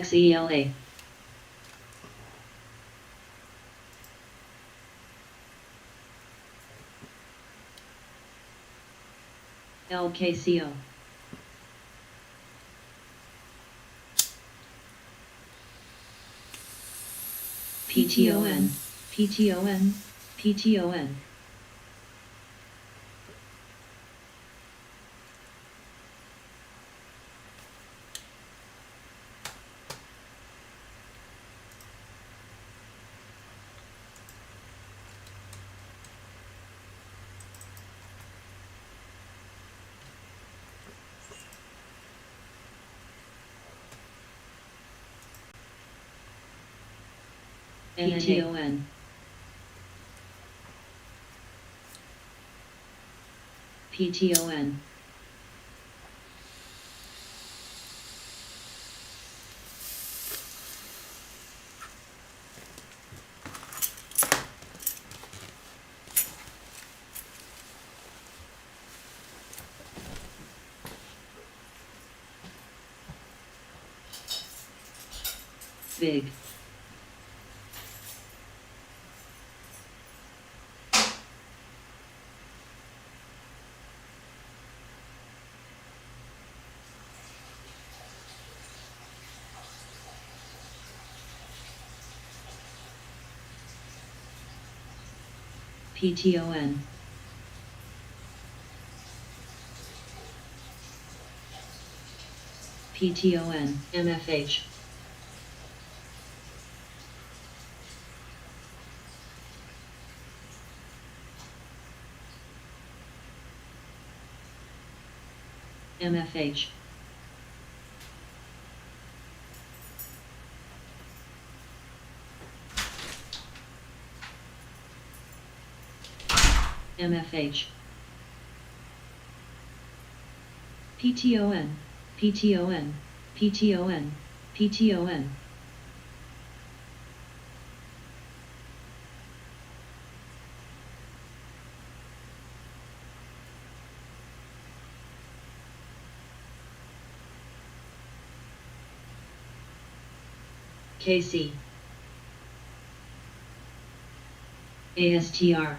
XELA. LKCO. PTON, PTON, PTON. PTON. PTON. Big. PTON. PTON. MFH. MFH. MFH. PTON. PTON. PTON. PTON. KC. ASTR.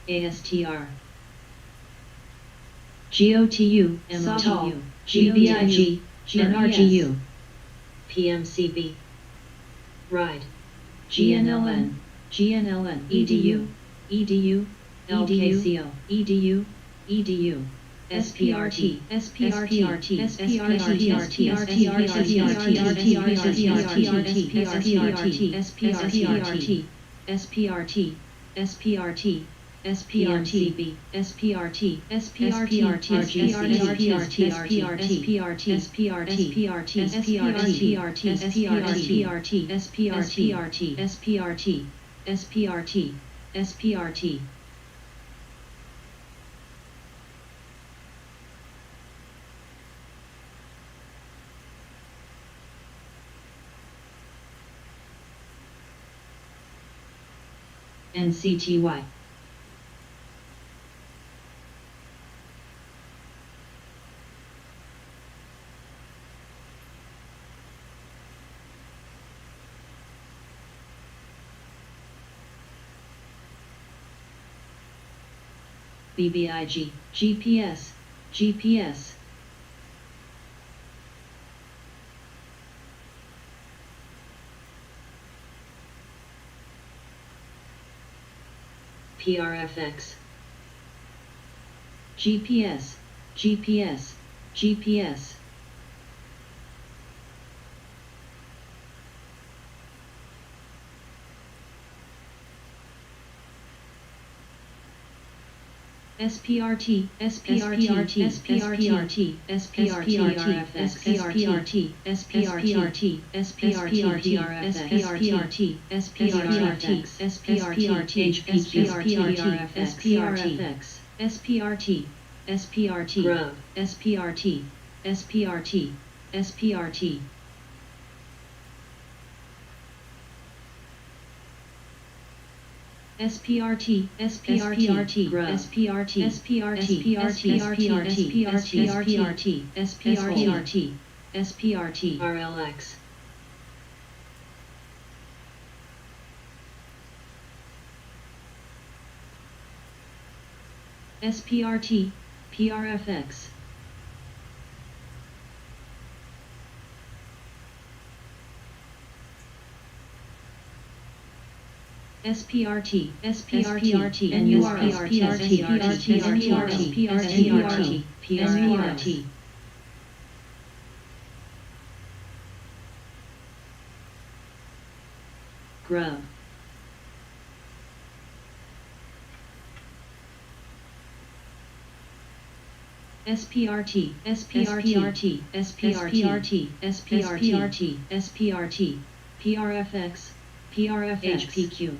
ASTR. GOTU, MOTU, GBIG, NRGU, PMCB, RIDE, GNLN, GNLN, EDU, EDU, LKCO, EDU, EDU, SPRT, SPRT, SPRT, SPRT, SPRT, SPRT, SPRT, SPRT, SPRTB, SPRT, SPRT, SPRT, SPRT, SPRT, SPRT, SPRT, SPRT, SPRT. NCTY. BBIG, GPS, GPS. PRFX. GPS, GPS, GPS. SPRT, SPRT, SPRT, SPRT, SPRT, SPRT, SPRT, SPRT, SPRT, SPRT, SPRT, SPRFX, SPRT, SPRT, SPRT, SPRT, SPRT. SPRT, SPRT, SPRT, SPRT, SPRT, SPRT, SPRT, SPRT, RLX. SPRT, PRFX. SPRT, SPRT, NURSPRT, SPRT, SPRT, SPRT, PRT. Grub. SPRT, SPRT, SPRT, SPRT, SPRT, PRFX, PRFX, HPQ.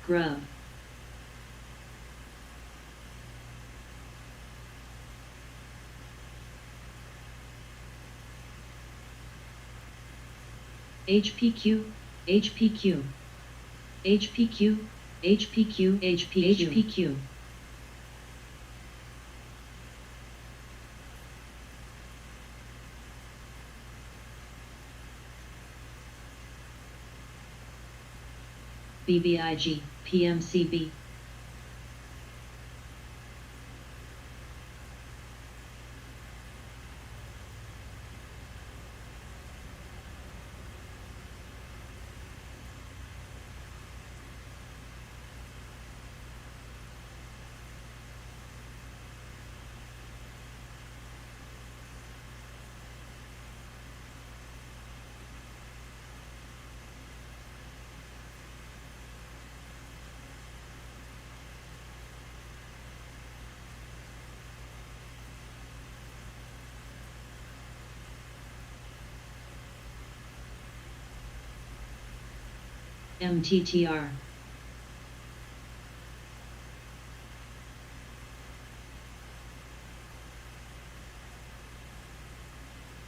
Grub. HPQ, HPQ, HPQ, HPQ, HPQ, HPQ. BBIG, PMCB. MTTR.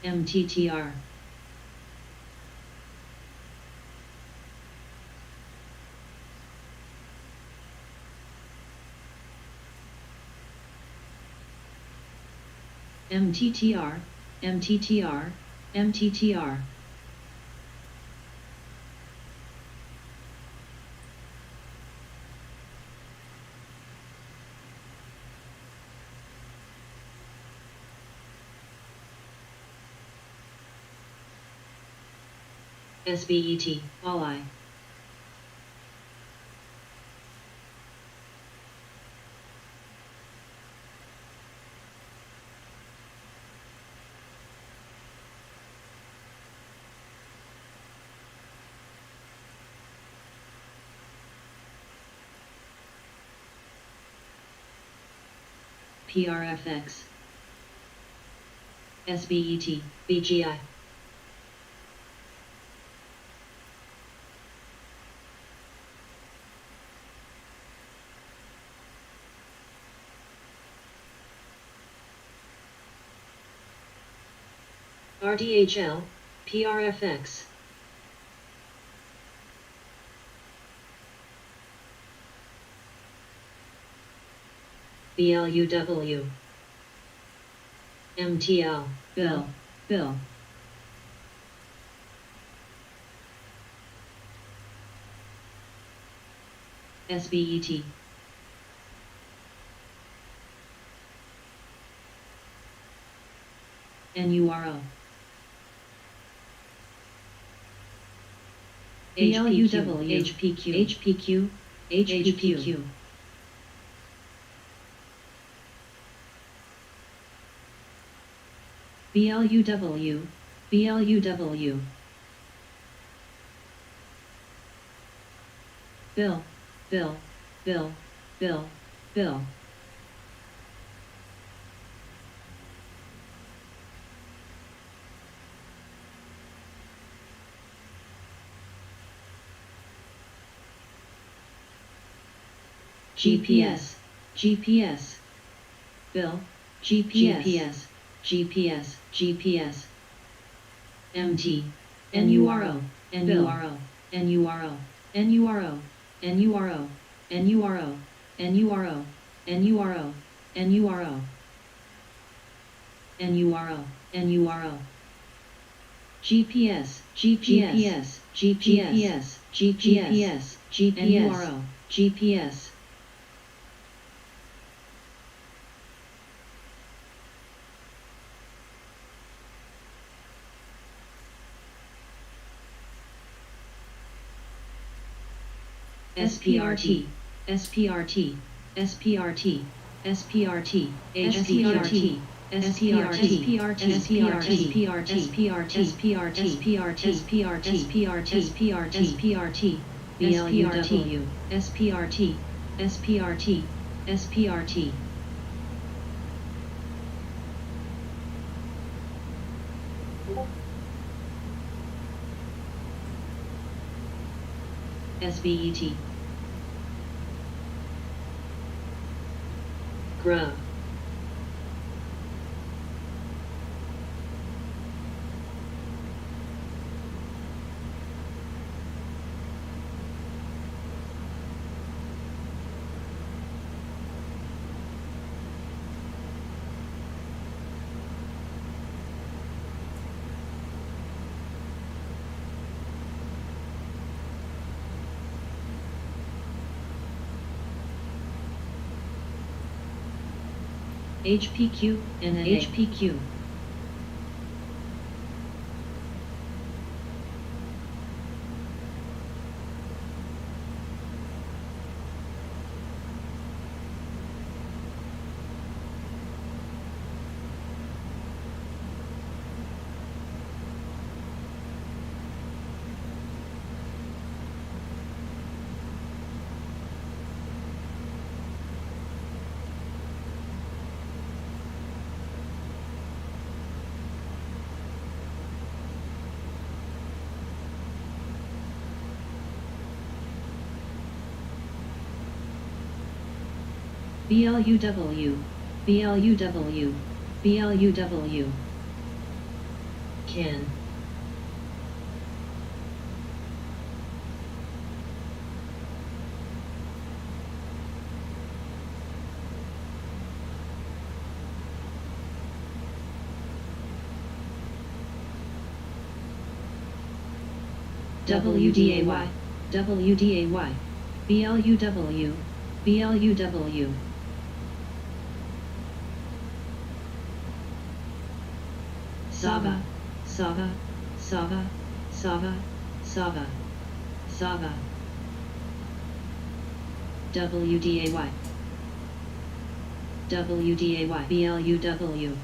MTTR. MTTR, MTTR, MTTR. SBET, Walleye. PRFX. SBET, BGI. RDHL, PRFX. BLUW. MTL, Bill. SBET. NURO. HPQ, HPQ, HPQ, BLUW, BLUW, Bill, Bill, Bill, Bill, Bill, GPS, GPS, Bill, GPS, GPS, GPS, MT, NURO, NURO, NURO, NURO, NURO, NURO, NURO, NURO, NURO, NURO, NURO, GPS, GPS, GPS, GPS, GPS, NURO, GPS. SPRT, SPRT, SPRT, SPRT, HPRT, SPRT, SPRT, SPRT, SPRT, SPRT, SPRT, SPRT, SPRT, BLUW, SPRT, SPRT, SPRT. SBET, grow, HPQ, and HPQ. BLUW, BLUW, BLUW, can, WDAY, WDAY, BLUW, BLUW. Sava, Sava, Sava, Sava, Sava, Sava. WDAY, WDAY, BLUW.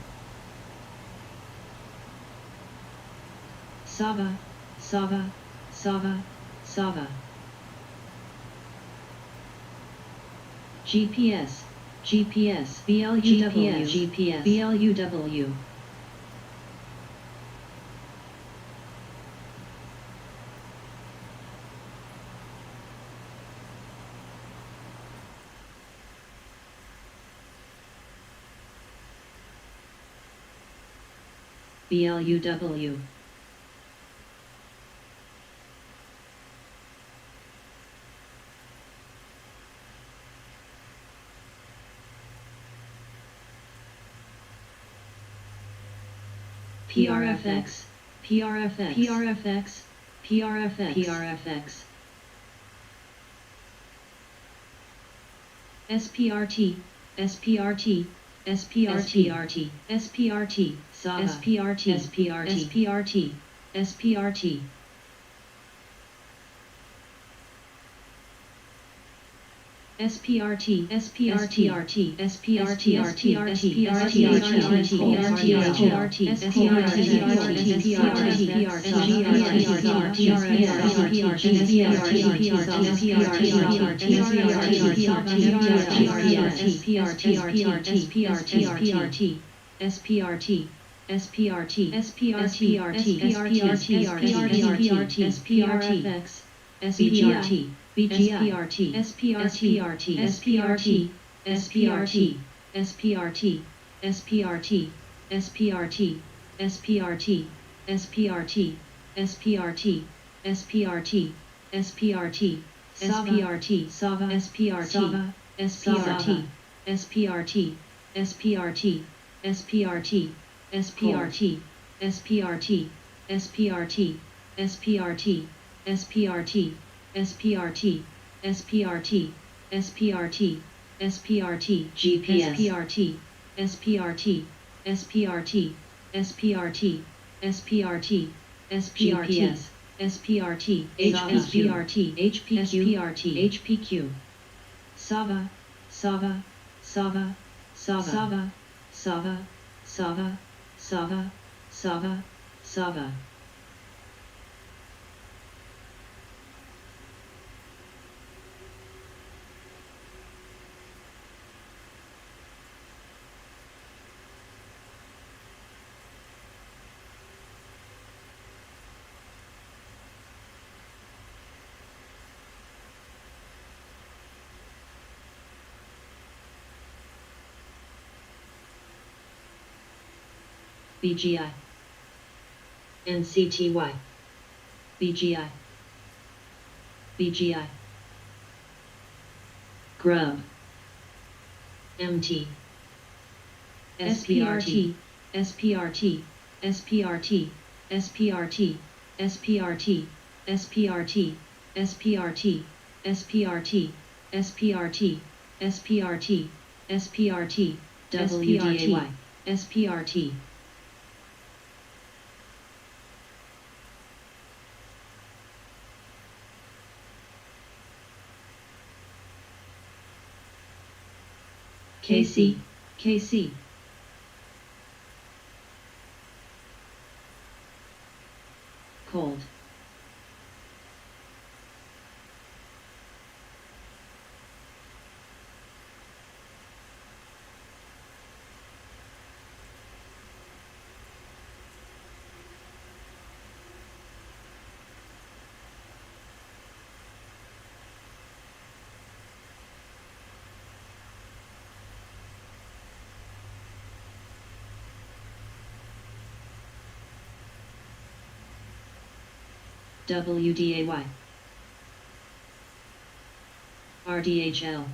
Sava, Sava, Sava, Sava. GPS, GPS, BLUW, GPS, BLUW. BLUW. PRFX, PRFX, PRFX, PRFX, PRFX. SPRT, SPRT, SPRT, SPRT, SPRT, SPRT, SPRT, SPRT. SPRT, SPRT, SPRT, SPRT, SPRT, SPRT, BGI, SPRT, SPRT, SPRT, SPRT, SPRT, SPRT, SPRT, SPRT, SPRT, SPRT, SPRT, SPRT, Sava, SPRT, SPRT, SPRT, SPRT, SPRT, SPRT, SPRT, SPRT, SPRT, SPRT, SPRT, SPRT, SPRT, SPRT, GPS, SPRT, SPRT, SPRT, SPRT, SPRT, SPRT, SPRT, SPRT, HPQ, HPQ, Sava, Sava, Sava, Sava, Sava, Sava, Sava, Sava, Sava. BGI, NCTY, BGI, BGI, Grub, MT, SPRT, SPRT, SPRT, SPRT, SPRT, SPRT, SPRT, SPRT, SPRT, SPRT, SPRT, WDAY, SPRT, KC, KC, Cold, WDAY, RDHL,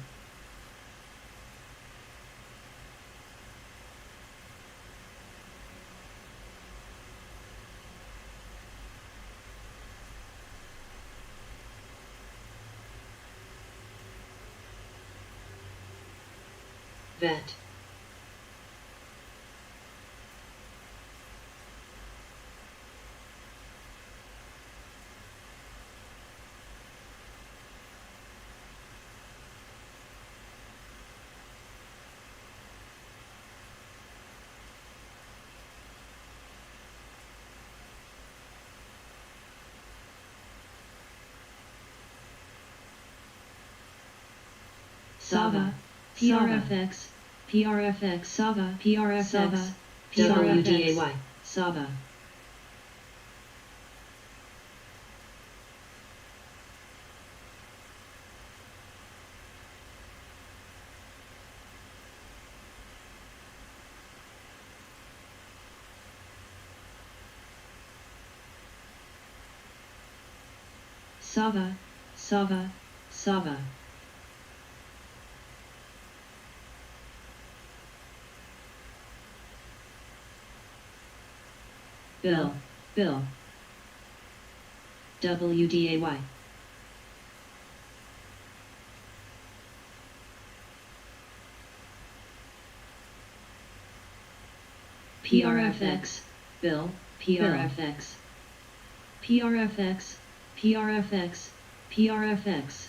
VET, Sava, PRFX, PRFX, Sava, PRFX, WDAY, Sava, Sava, Sava, Sava. Bill, Bill. WDAY. PRFX, Bill, PRFX. PRFX, PRFX, PRFX.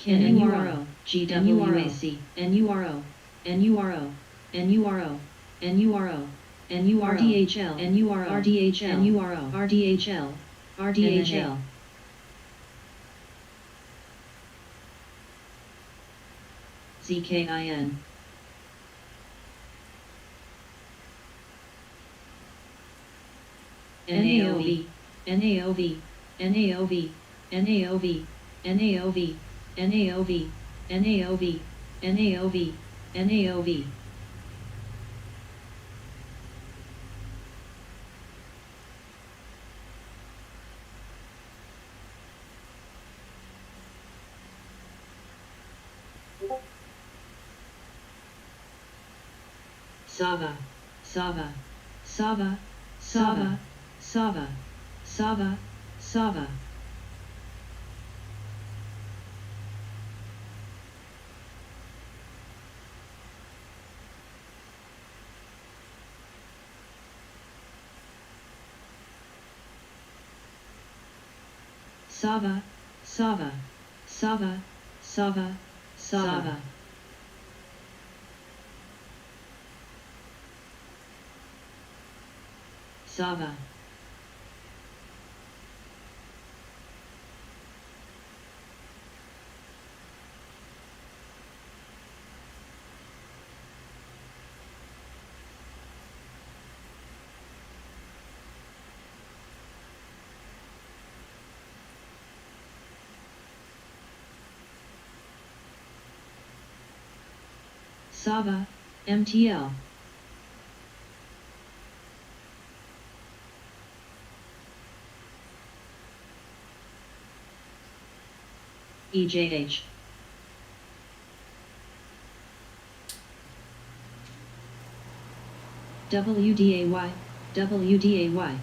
NURO, GWAC, NURO, NURO, NURO, NURO, NURDHL, NURO, RDHL, NURO, RDHL, RDHL. ZKIN. NAOV, NAOV, NAOV, NAOV, NAOV, NAOV, NAOV, NAOV, NAOV. Sava, Sava, Sava, Sava, Sava, Sava, Sava. Sava, Sava, Sava, Sava, Sava. Sava. Sava, MTL. EJH. WDAY, WDAY.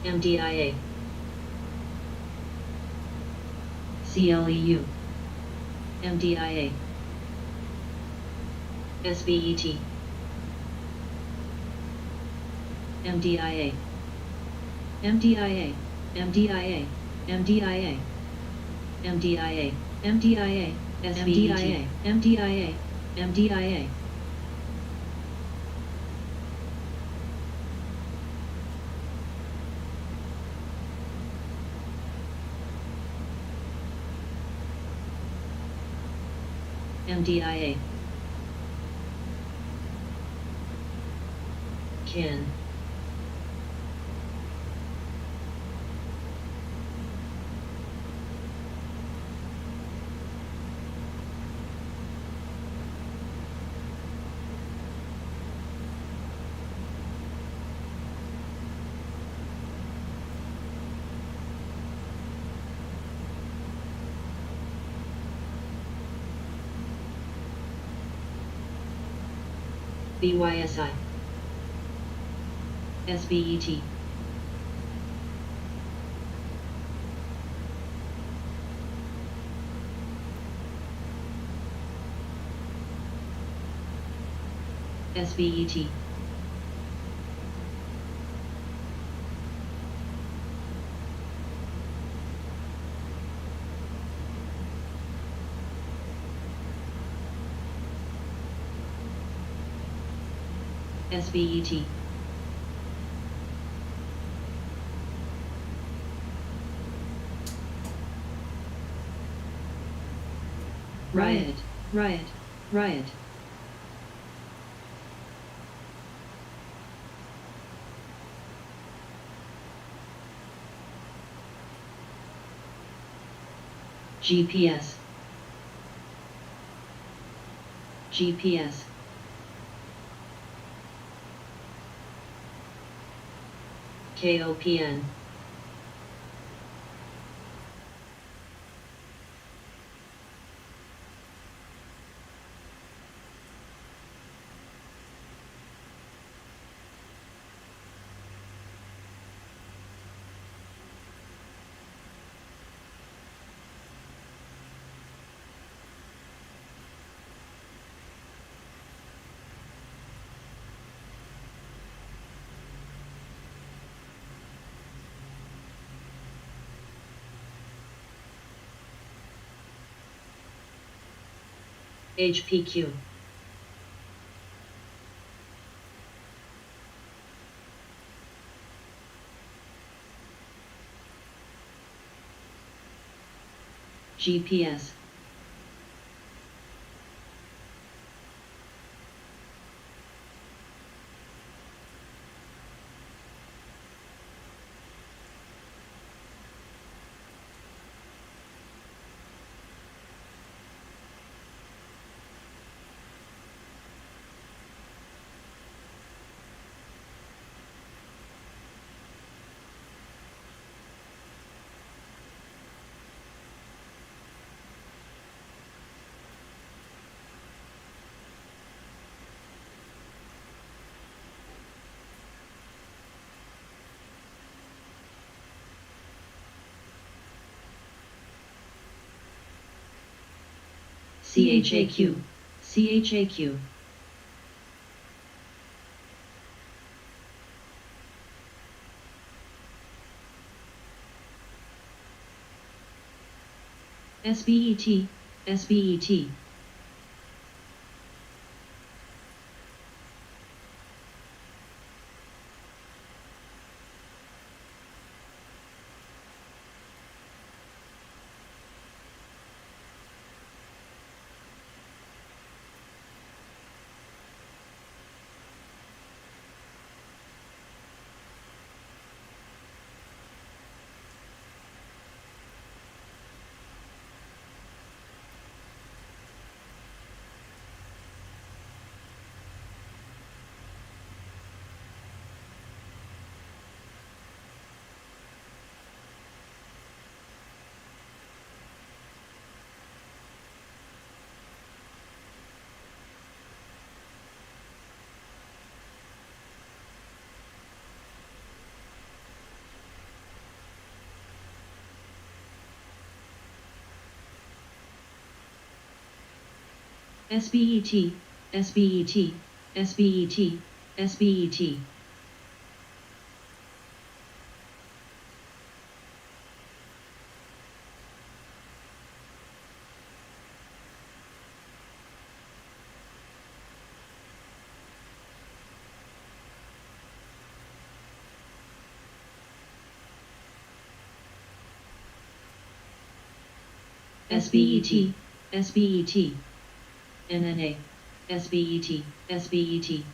MDIA, CLEU. MDIA. SBET, MDIA. MDIA. MDIA. MDIA. MDIA. MDIA. SBET. MDIA. MDIA. MDIA. KIN, BYSI, SBET. SBET, SBET, riot, riot, riot, GPS, GPS, KOPN, HPQ, GPS, CHAQ, CHAQ, SBET, SBET, SBET, SBET, SBET, SBET, SBET, SBET, NNA, SBET, SBET,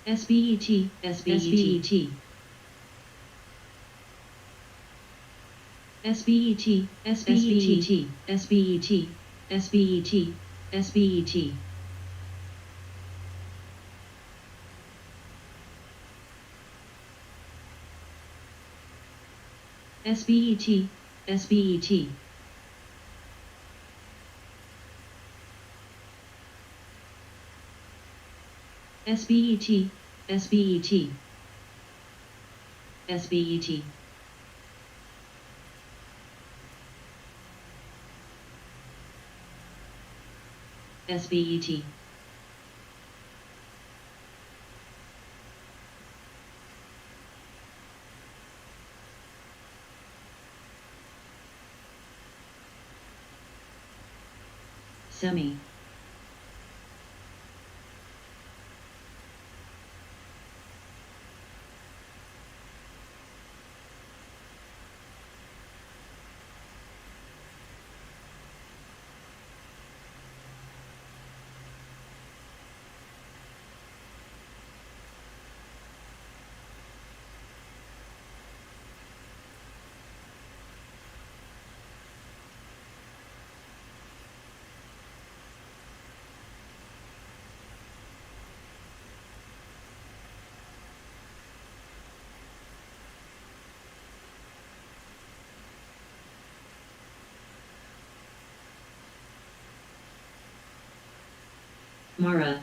SBET, SBET, SBET, SBET, SBET, SBET, SBET, SBET, SBET, SBET, SBET, SBET, SBET, semi, Mara,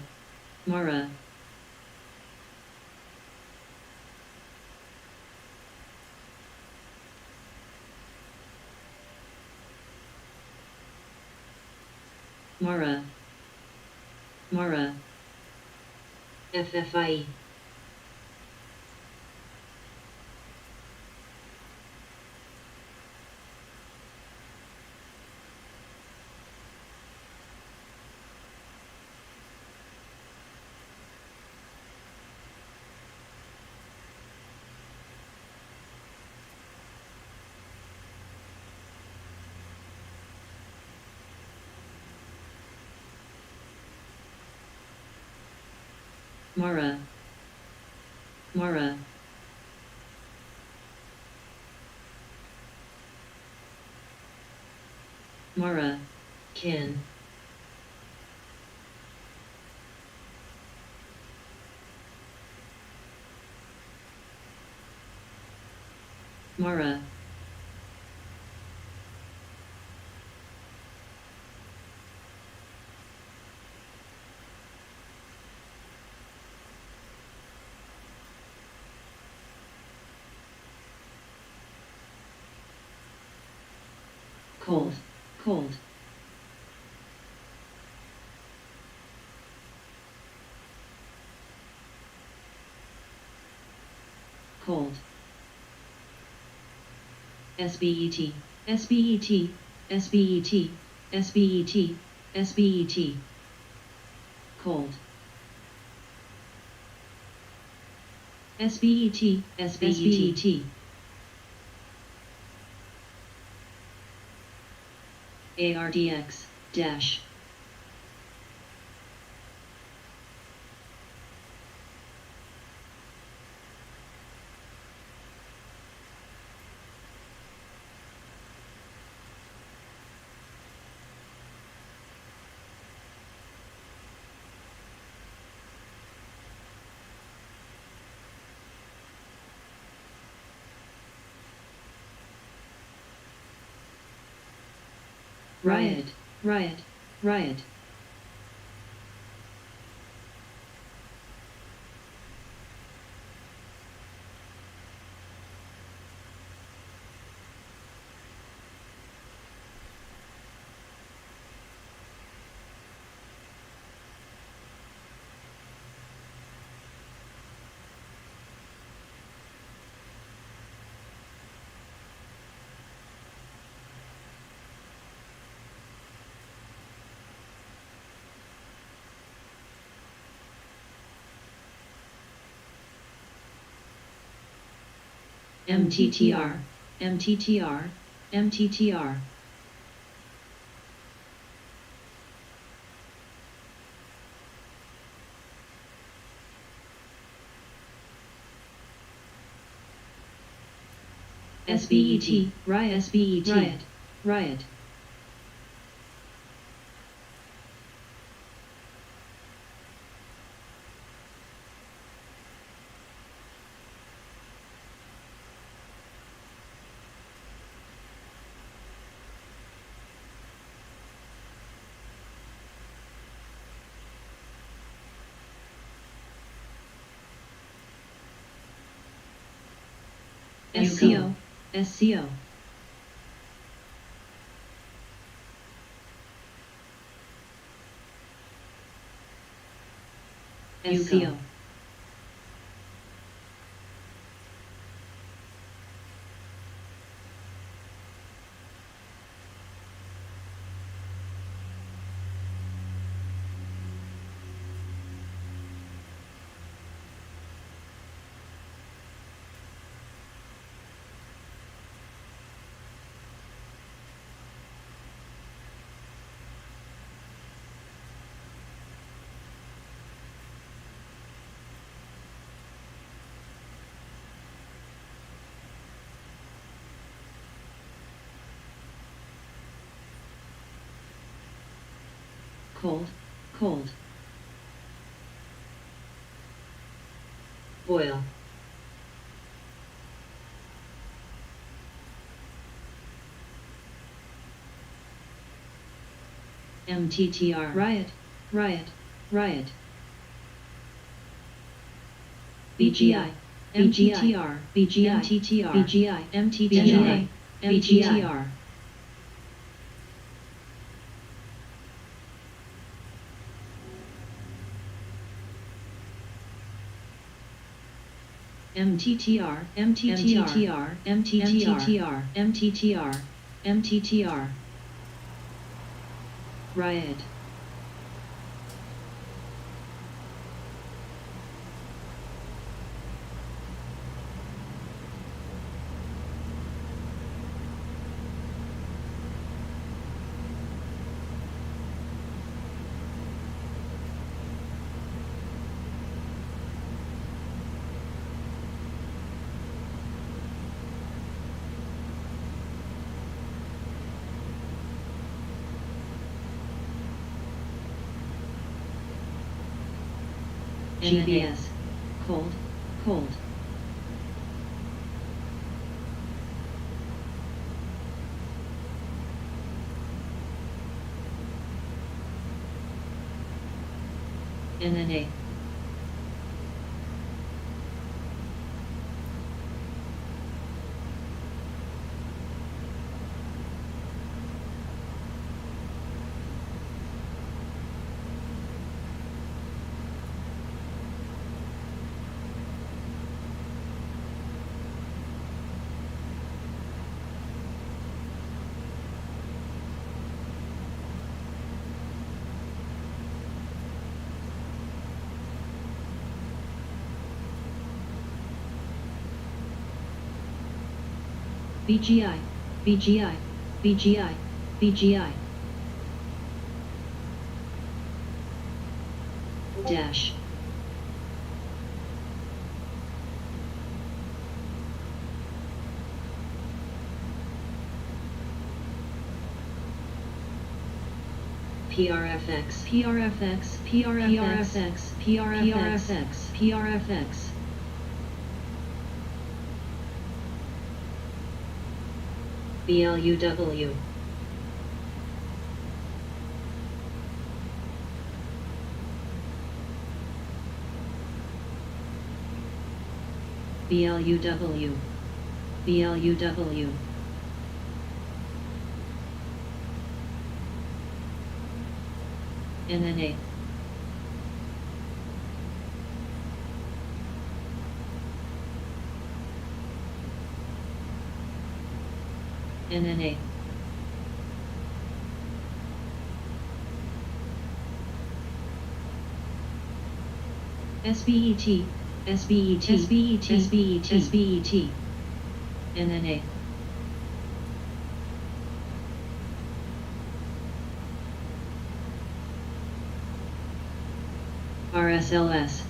Mara, Mara, Mara, FFIE, Mara, Mara, Mara, Kin, Mara, cold, cold, cold, SBET, SBET, SBET, SBET, SBET, cold, SBET, SBET, ARDX, dash, riot, riot, riot, MTTR, MTTR, MTTR, SBET, riot, SBET, riot, riot, SCO, SCO. SCO. Cold, cold. Boil. MTTR. Riot, riot, riot. BGI, MTTR, BGI, MTTR, BGI, MTTR, MTTR. MTTR, MTTR, MTTR, MTTR, MTTR. Riot. GBS. Cold, cold. NNA. BGI, BGI, BGI, BGI. Dash. PRFX, PRFX, PRFX, PRFX, PRFX. BLUW. BLUW. BLUW. NNA. NNA. SBET, SBET, SBET, SBET, SBET. NNA. RSLS.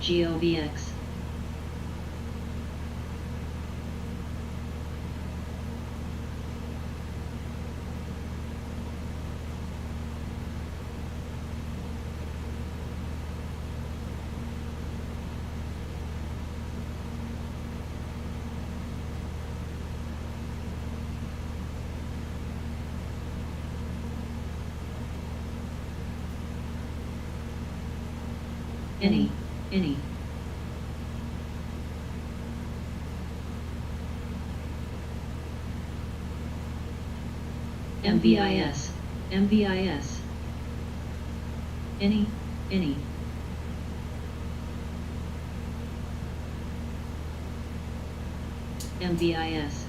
GOVX. any, any. MVIS, MVIS. Any, any. MVIS.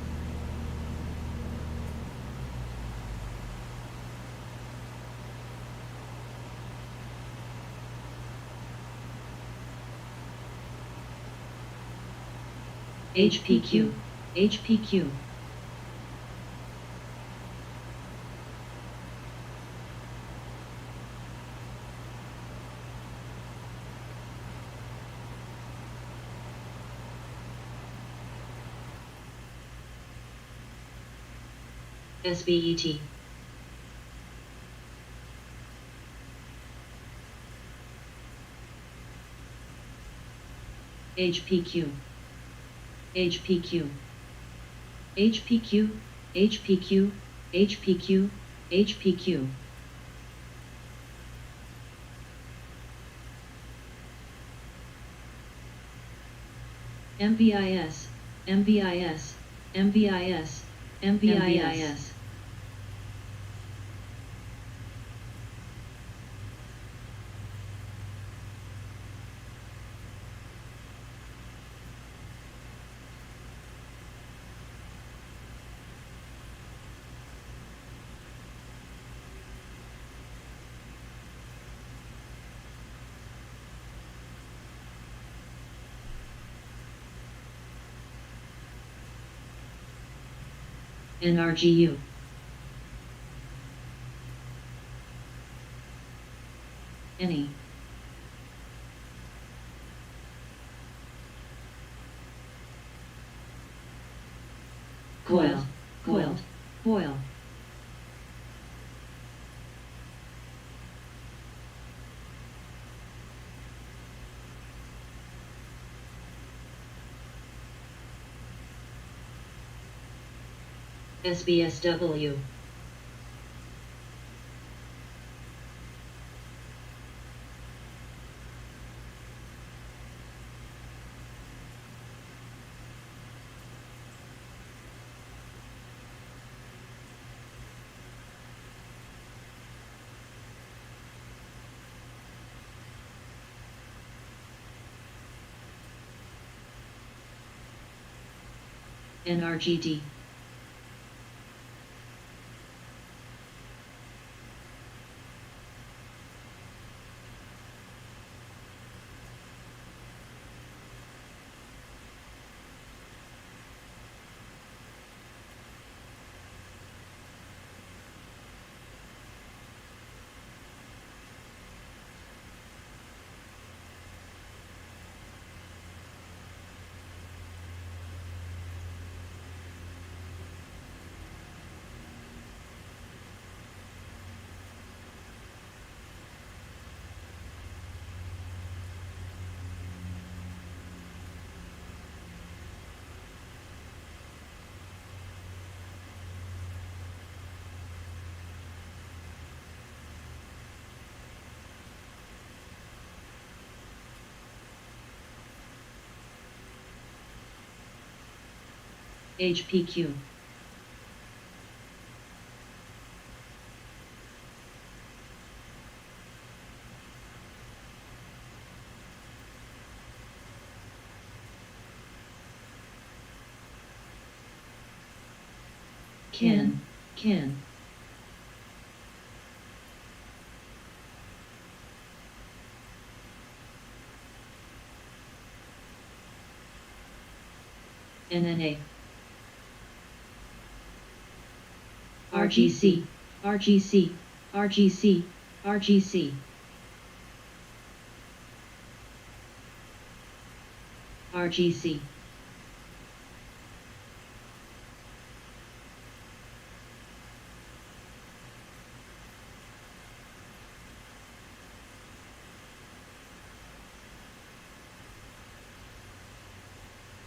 HPQ, HPQ. SBET. HPQ. HPQ. HPQ, HPQ, HPQ, HPQ. MVIS, MVIS, MVIS, MVIS. NRGU. Any. Coil, coiled, coil. SBSW. NRGD. HPQ. Can. NNA. RGC, RGC, RGC, RGC. RGC.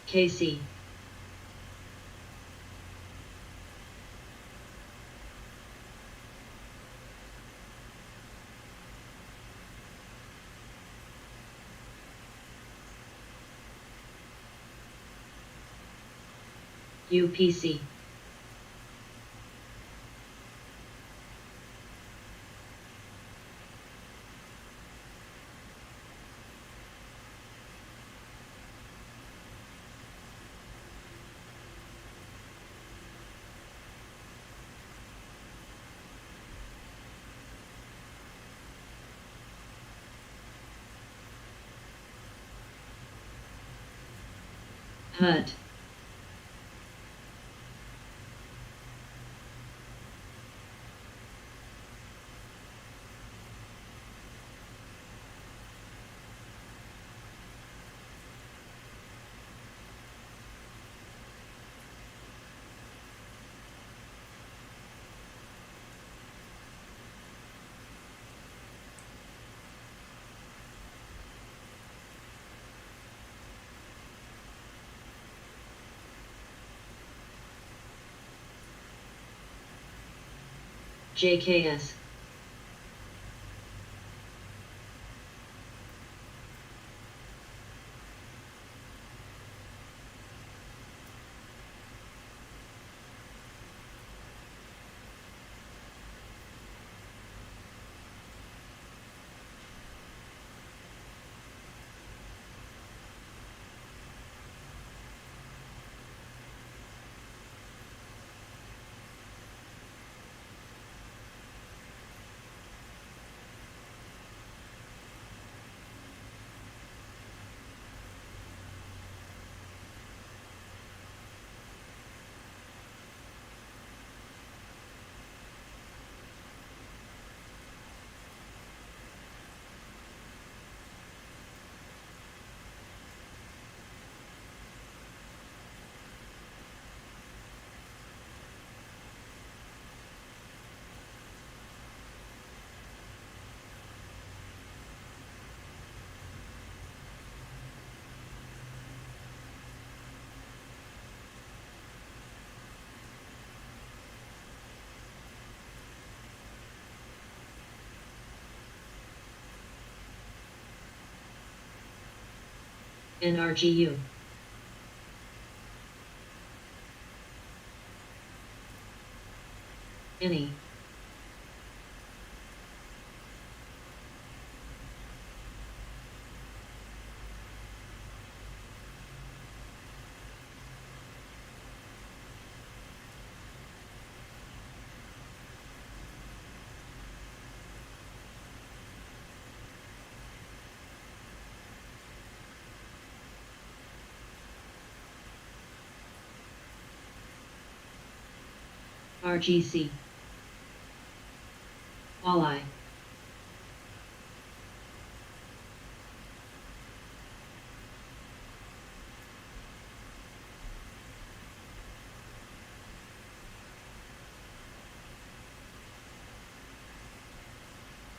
KC. UPC. hut, JKS. NRGU. Any. RGC. Walleye.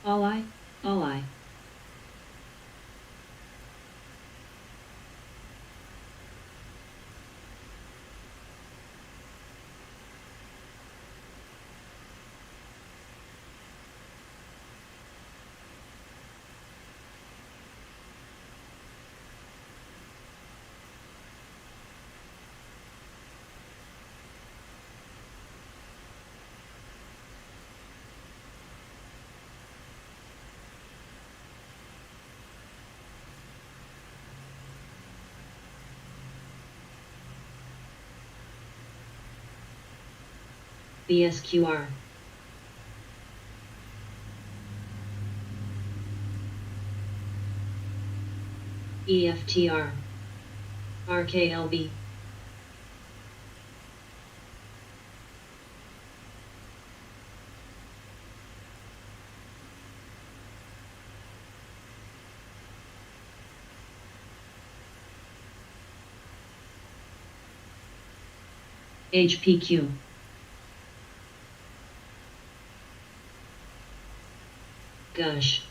Walleye, walleye. BSQR. EFTR. RKLB. HPQ. Gush.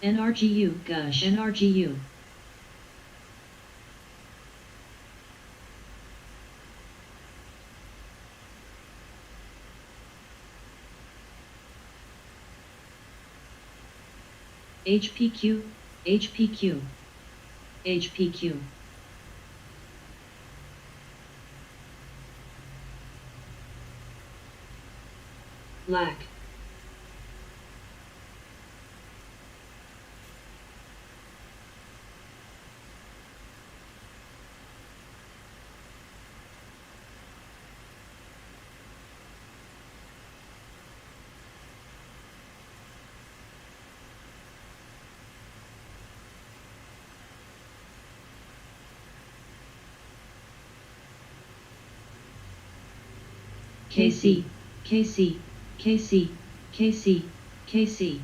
NRGU, gush, NRGU. HPQ, HPQ, HPQ. Lack. KC, KC, KC, KC, KC.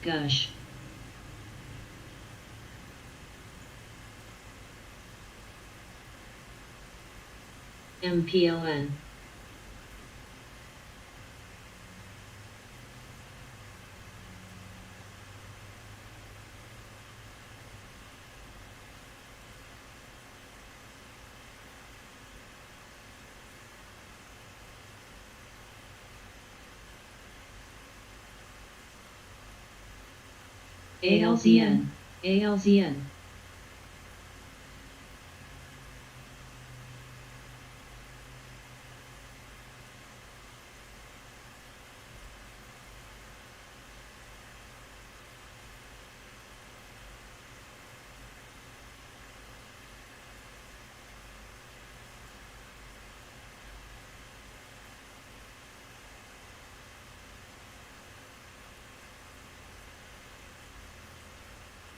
Gush. MPLN. ALZN, ALZN.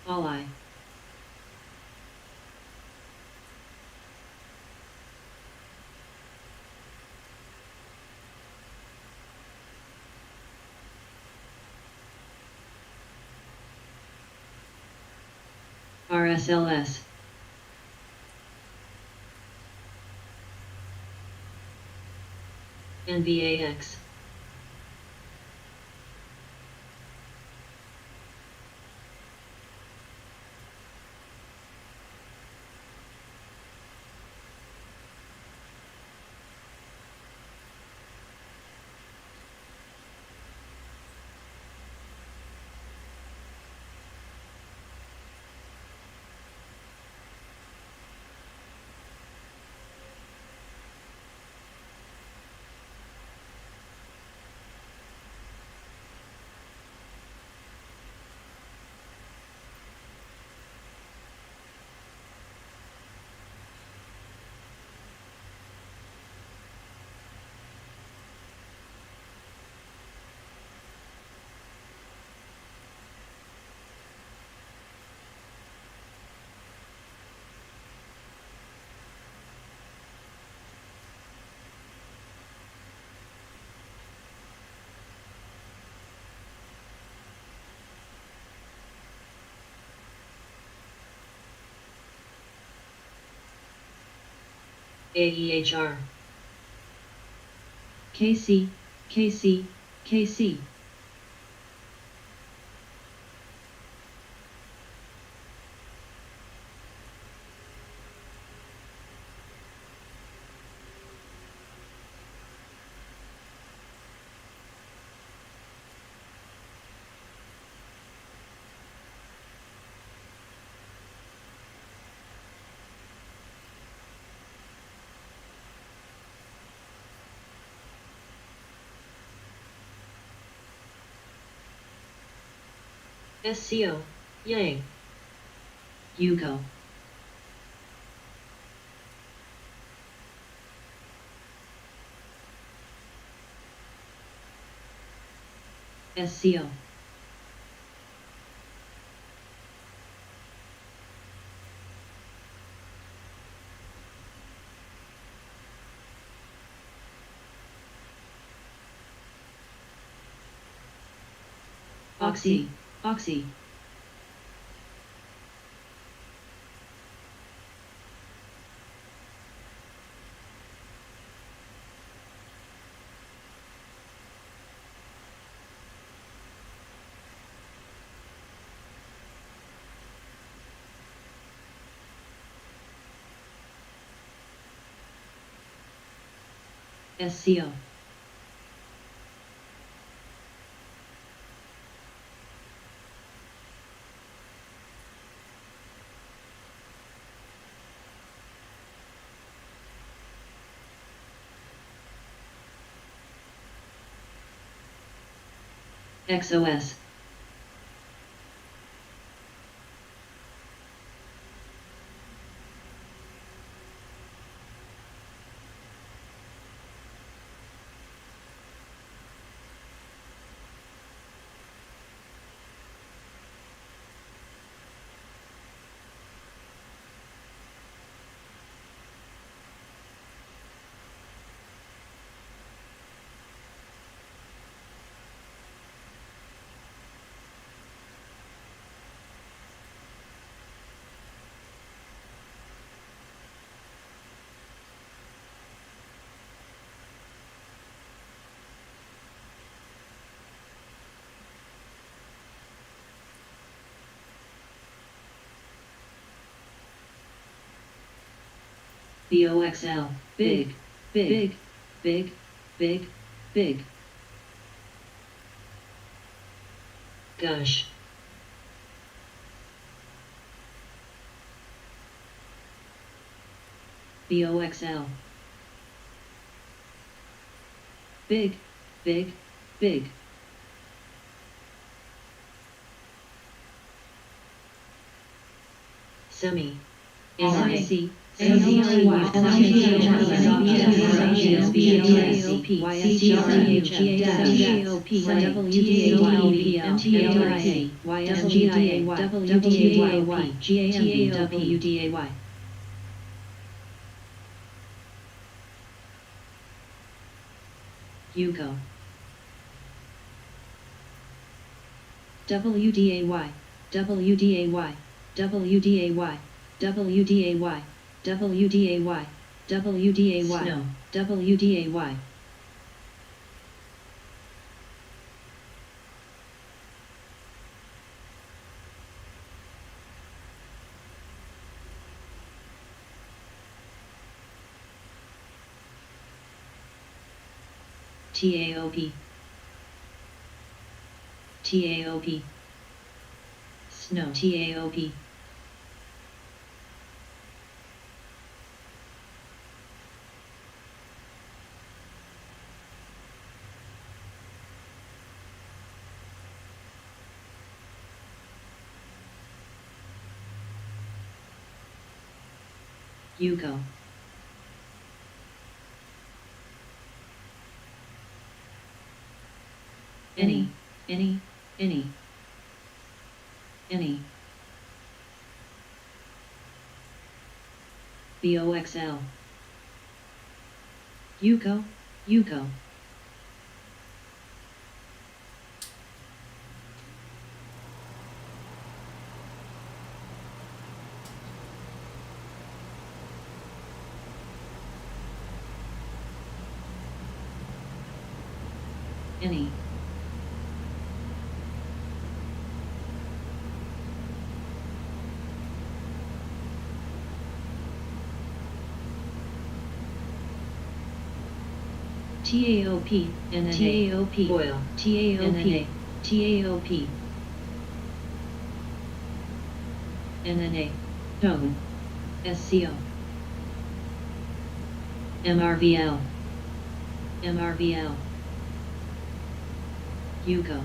All I. RSLS. NVAX. AEHR. KC, KC, KC. SCO, Yang. Yuko. SCO. Oxy, Oxy. SCO. XOS. BOXL, big, big, big, big, big. Gush. BOXL. Big, big, big. Semi. SIC. UCO. WDAY, WDAY, WDAY, WDAY, WDAY, WDAY, Snow, WDAY. TAOP, TAOP, Snow, TAOP. UCO. Any. BOXL. UCO. Any. TAOP, TAOP, oil, TAOP, TAOP, NNA, tone, SCO, MRVL, UCO,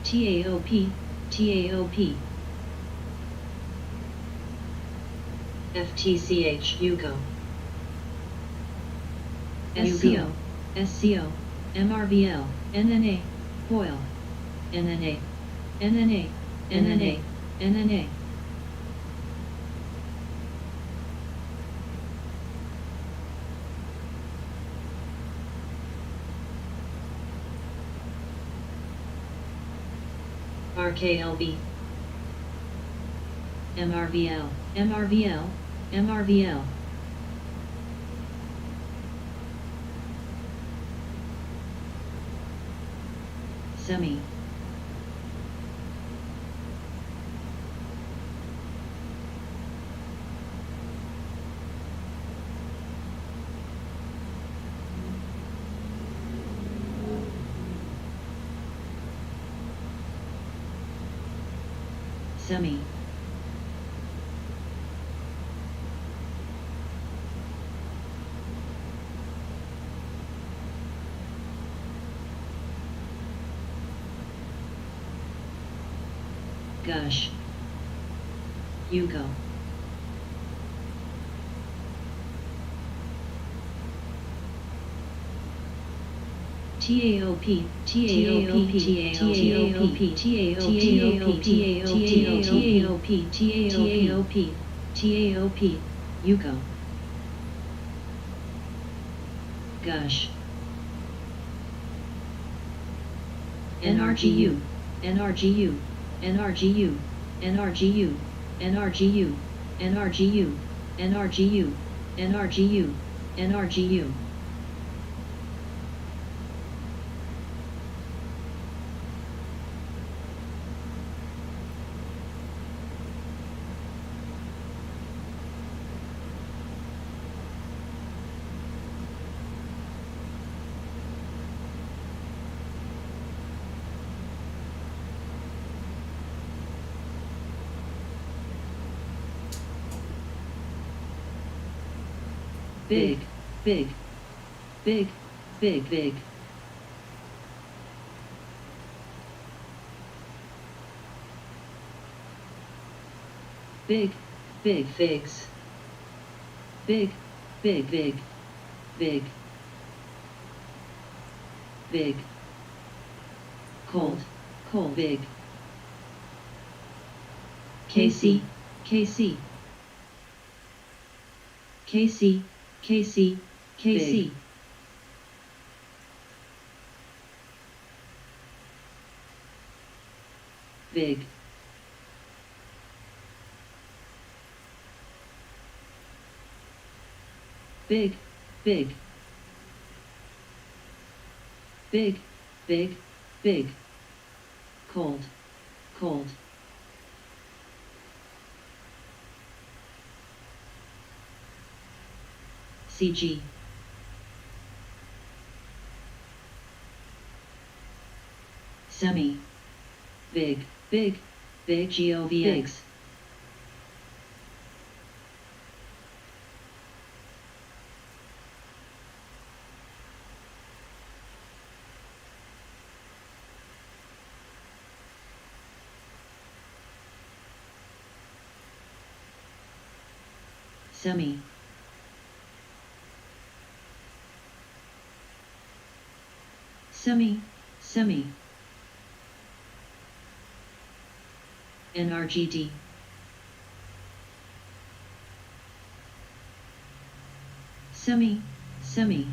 TAOP, FTCH, UCO, SCO, MRVL, NNA, foil, NNA, RKLB, MRVL, Semi. semi, gush, Hugo, TAOP, TAOP, TAOP, TAOP, Hugo, gush, NRGU, NRGU, NRGU, NRGU, NRGU, NRGU, NRGU, NRGU, NRGU. Big, big, big, big, big. Big, big figs. Big, big, big, big, big. Cold, cold, big. KC, KC, KC, KC, KC. Big. Big, big. Big, big, big. Cold, cold. CG. Semi. Big, big, big GOVX. Semi. Semi, semi. NRGD. Semi, semi.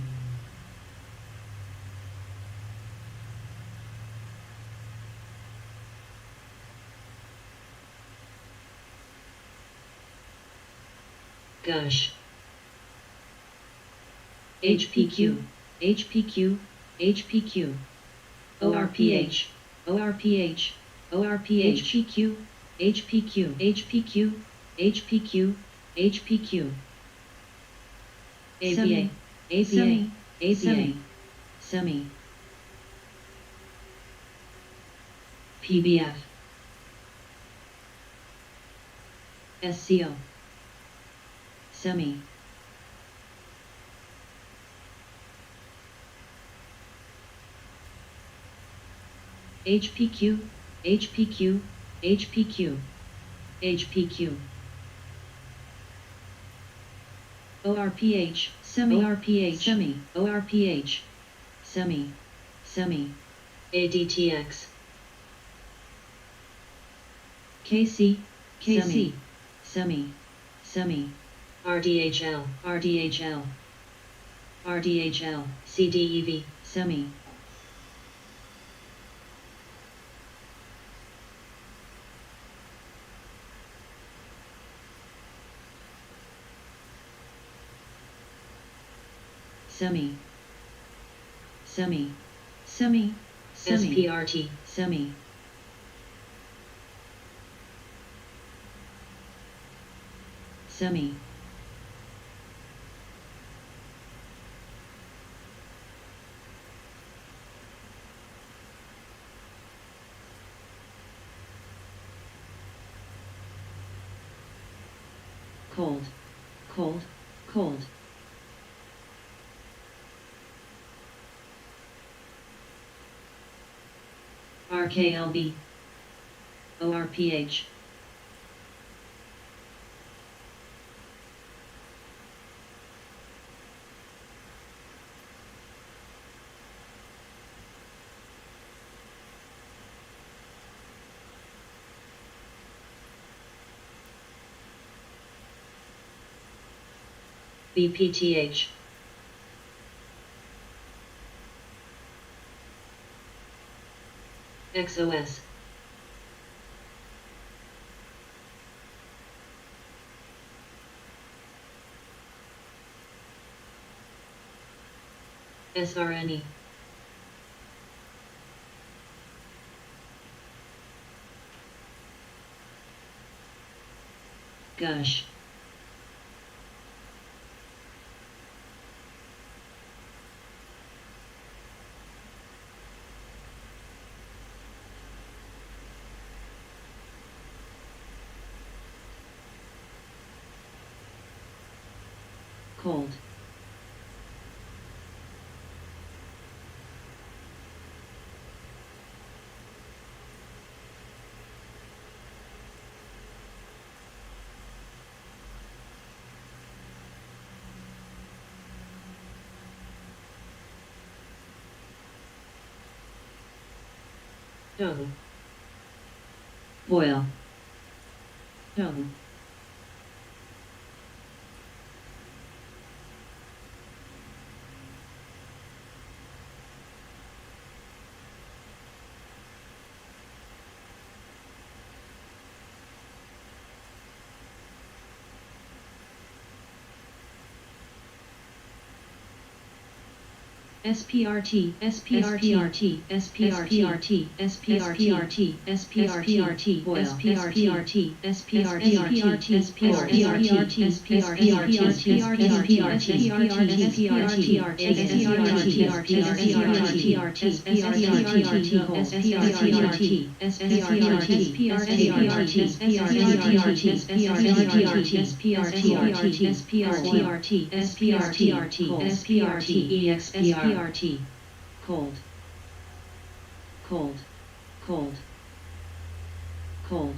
Gush. HPQ, HPQ, HPQ. ORPH, ORPH, ORPH, HPQ, HPQ, HPQ, HPQ, HPQ. APA, APA, APA, semi. PBF. SCO. Semi. HPQ, HPQ, HPQ, HPQ. ORPH, semi, ORPH, semi, ORPH, semi, semi. ADTX. KC, KC, semi, semi. RDHL, RDHL, RDHL, CDEV, semi. Semi, semi, semi, semi. SPRT, semi. Semi. cold, cold, cold. RKLB, ORPH. BPTH. XOS. SRNE. Gush. Cold. Tohu. Boil. Tohu. SPRT, SPRT, SPRT, SPRT, SPRT, boil, SPRT, SPRT, SPRT, cold, cold, cold, cold.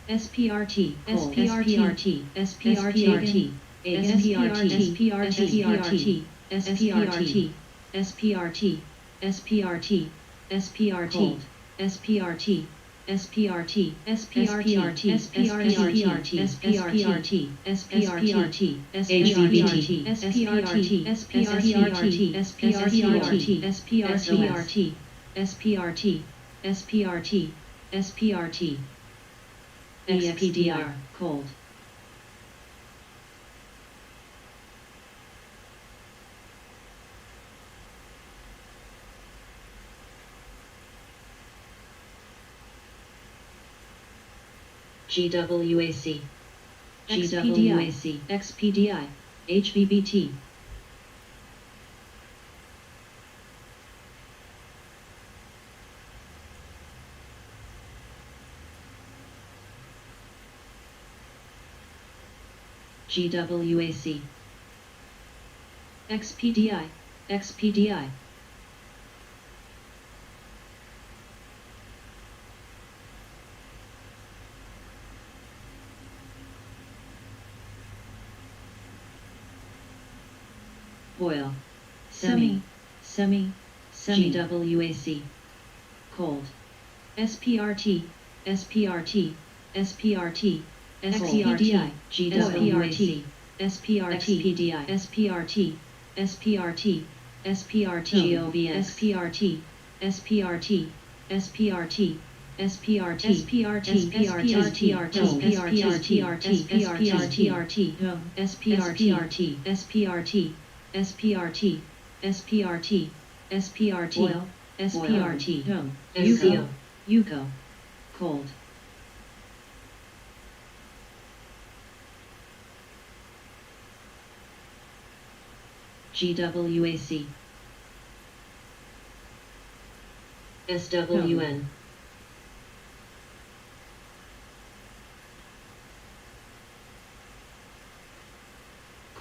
SPRT, SPRT, SPRT, SPRT, SPRT, SPRT, SPRT, SPRT, SPRT, SPRT, SPRT, SPRT, SPRT, SPRT, SPRT, HVBT, SPRT, SPRT, SPRT, SPRT, SPRT, SPRT, SPRT, XPDR, cold. GWAC, GWAC, XPDI, HVBT. GWAC, XPDI, XPDI. Boil, semi, GWAC, cold. SPRT, SPRT, SPRT, SPRT, GWAC, SPRT, SPRT, SPRT, SPRT, GOVS, SPRT, SPRT, SPRT, SPRT, SPRT, SPRT, SPRT, SPRT, SCO, UCO, cold. GWAC, SWN,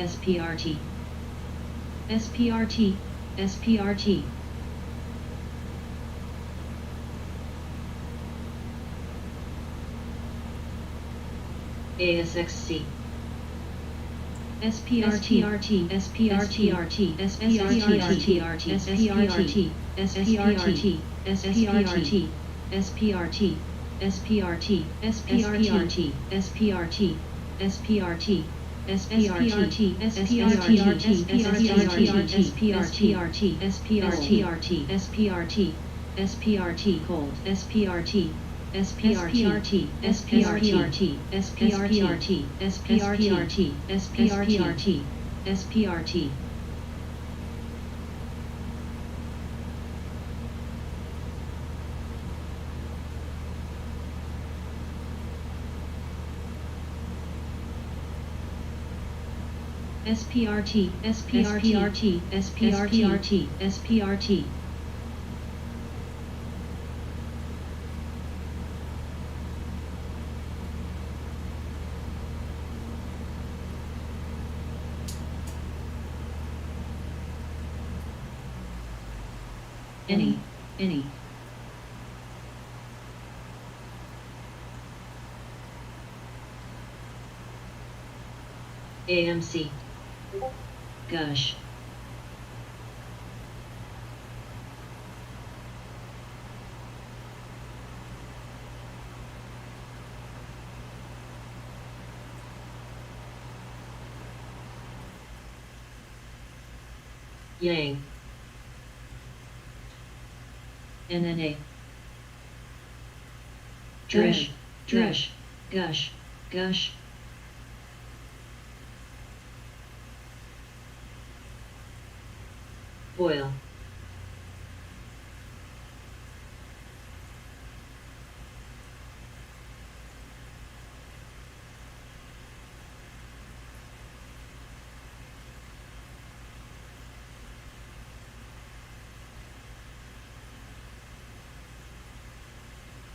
SPRT, SPRT, SPRT. ASXC, SPRT, SPRT, SPRT, SPRT, SPRT, SPRT, SPRT, SPRT, SPRT, SPRT, SPRT, SPRT, SPRT, SPRT, SPRT, cold, SPRT, SPRT, SPRT, SPRT, SPRT, SPRT, SPRT. SPRT, SPRT, SPRT, SPRT. Any. AMC, Gush. Yang, NNA. Drish, Drish, Gush, Gush. Boil,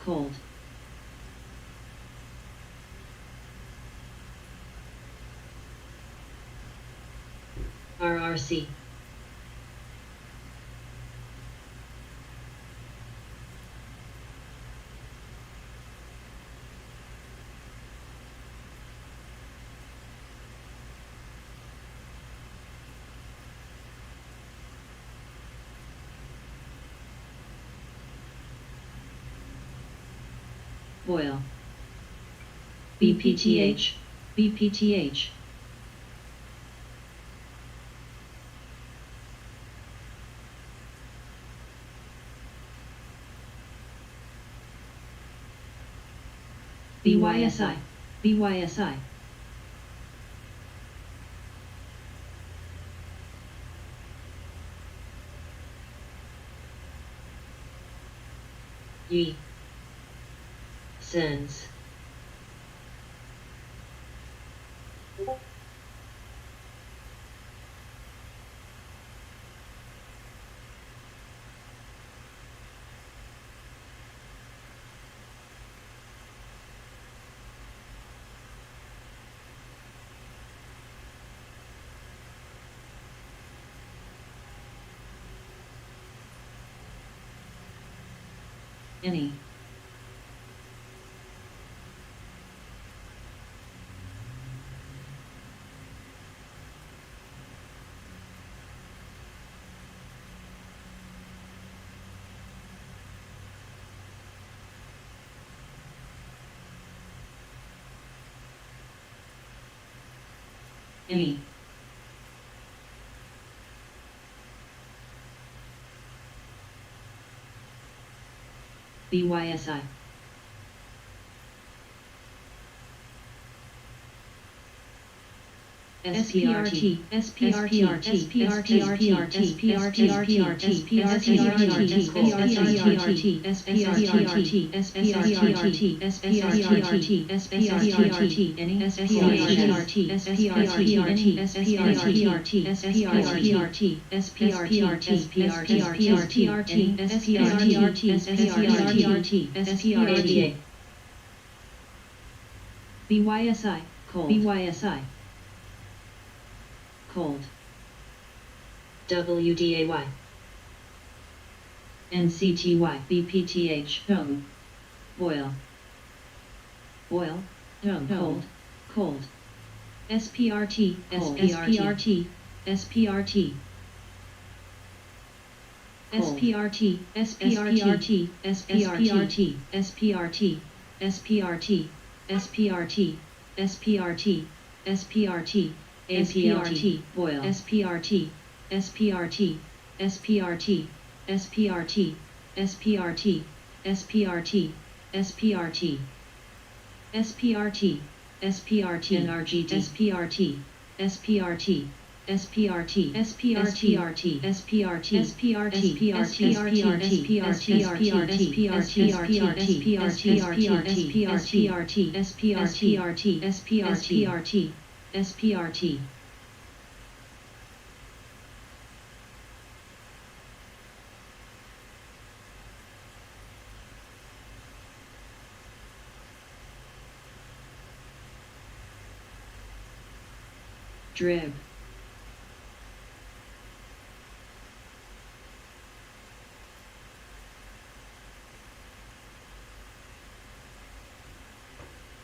Cold. RRC, Boil. BPTH, BPTH. BYSI, BYSI. Yi, Sens, Any. Any. BYSI. SPRT, SPRT, SPRT, SPRT, SPRT, SPRT, SPRT, SPRT, SPRT, SPRT, SPRT, any SPRT, SPRT, any SPRT, SPRT, SPRT, SPRT, BYSI, BYSI. cold, WDAY, NCTY, BPTH, tongue, boil, boil, tongue, cold, cold, SPRT, Cold. SPRT, SPRT, Cold. SPRT, SPRT, SPRT, SPRT, SPRT, SPRT, SPRT, SPRT, APLT, boil, SPRT, SPRT, SPRT, SPRT, SPRT, SPRT, SPRT, SPRT, SPRT, NRGT, SPRT, SPRT, SPRT, SPRT, SPRT, SPRT, drib,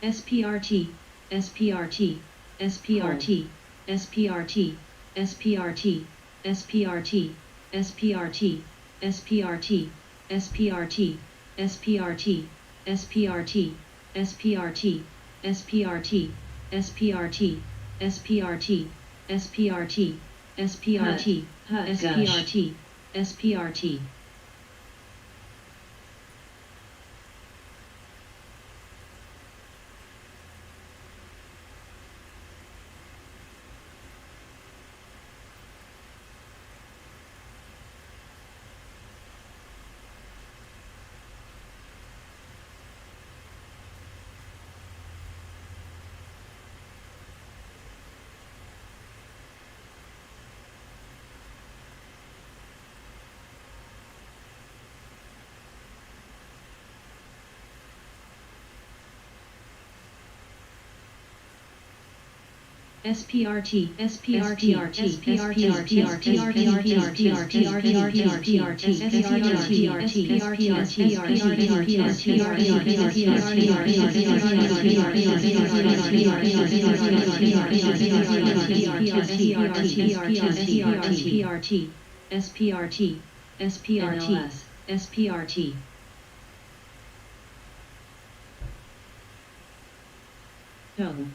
SPRT, SPRT, SPRT, SPRT, SPRT, SPRT, SPRT, SPRT, SPRT, SPRT, SPRT, SPRT, SPRT, SPRT, SPRT, SPRT, SPRT, SPRT, SPRT. SPRT, SPRT, SPRT, SPRT, SPRT, tongue,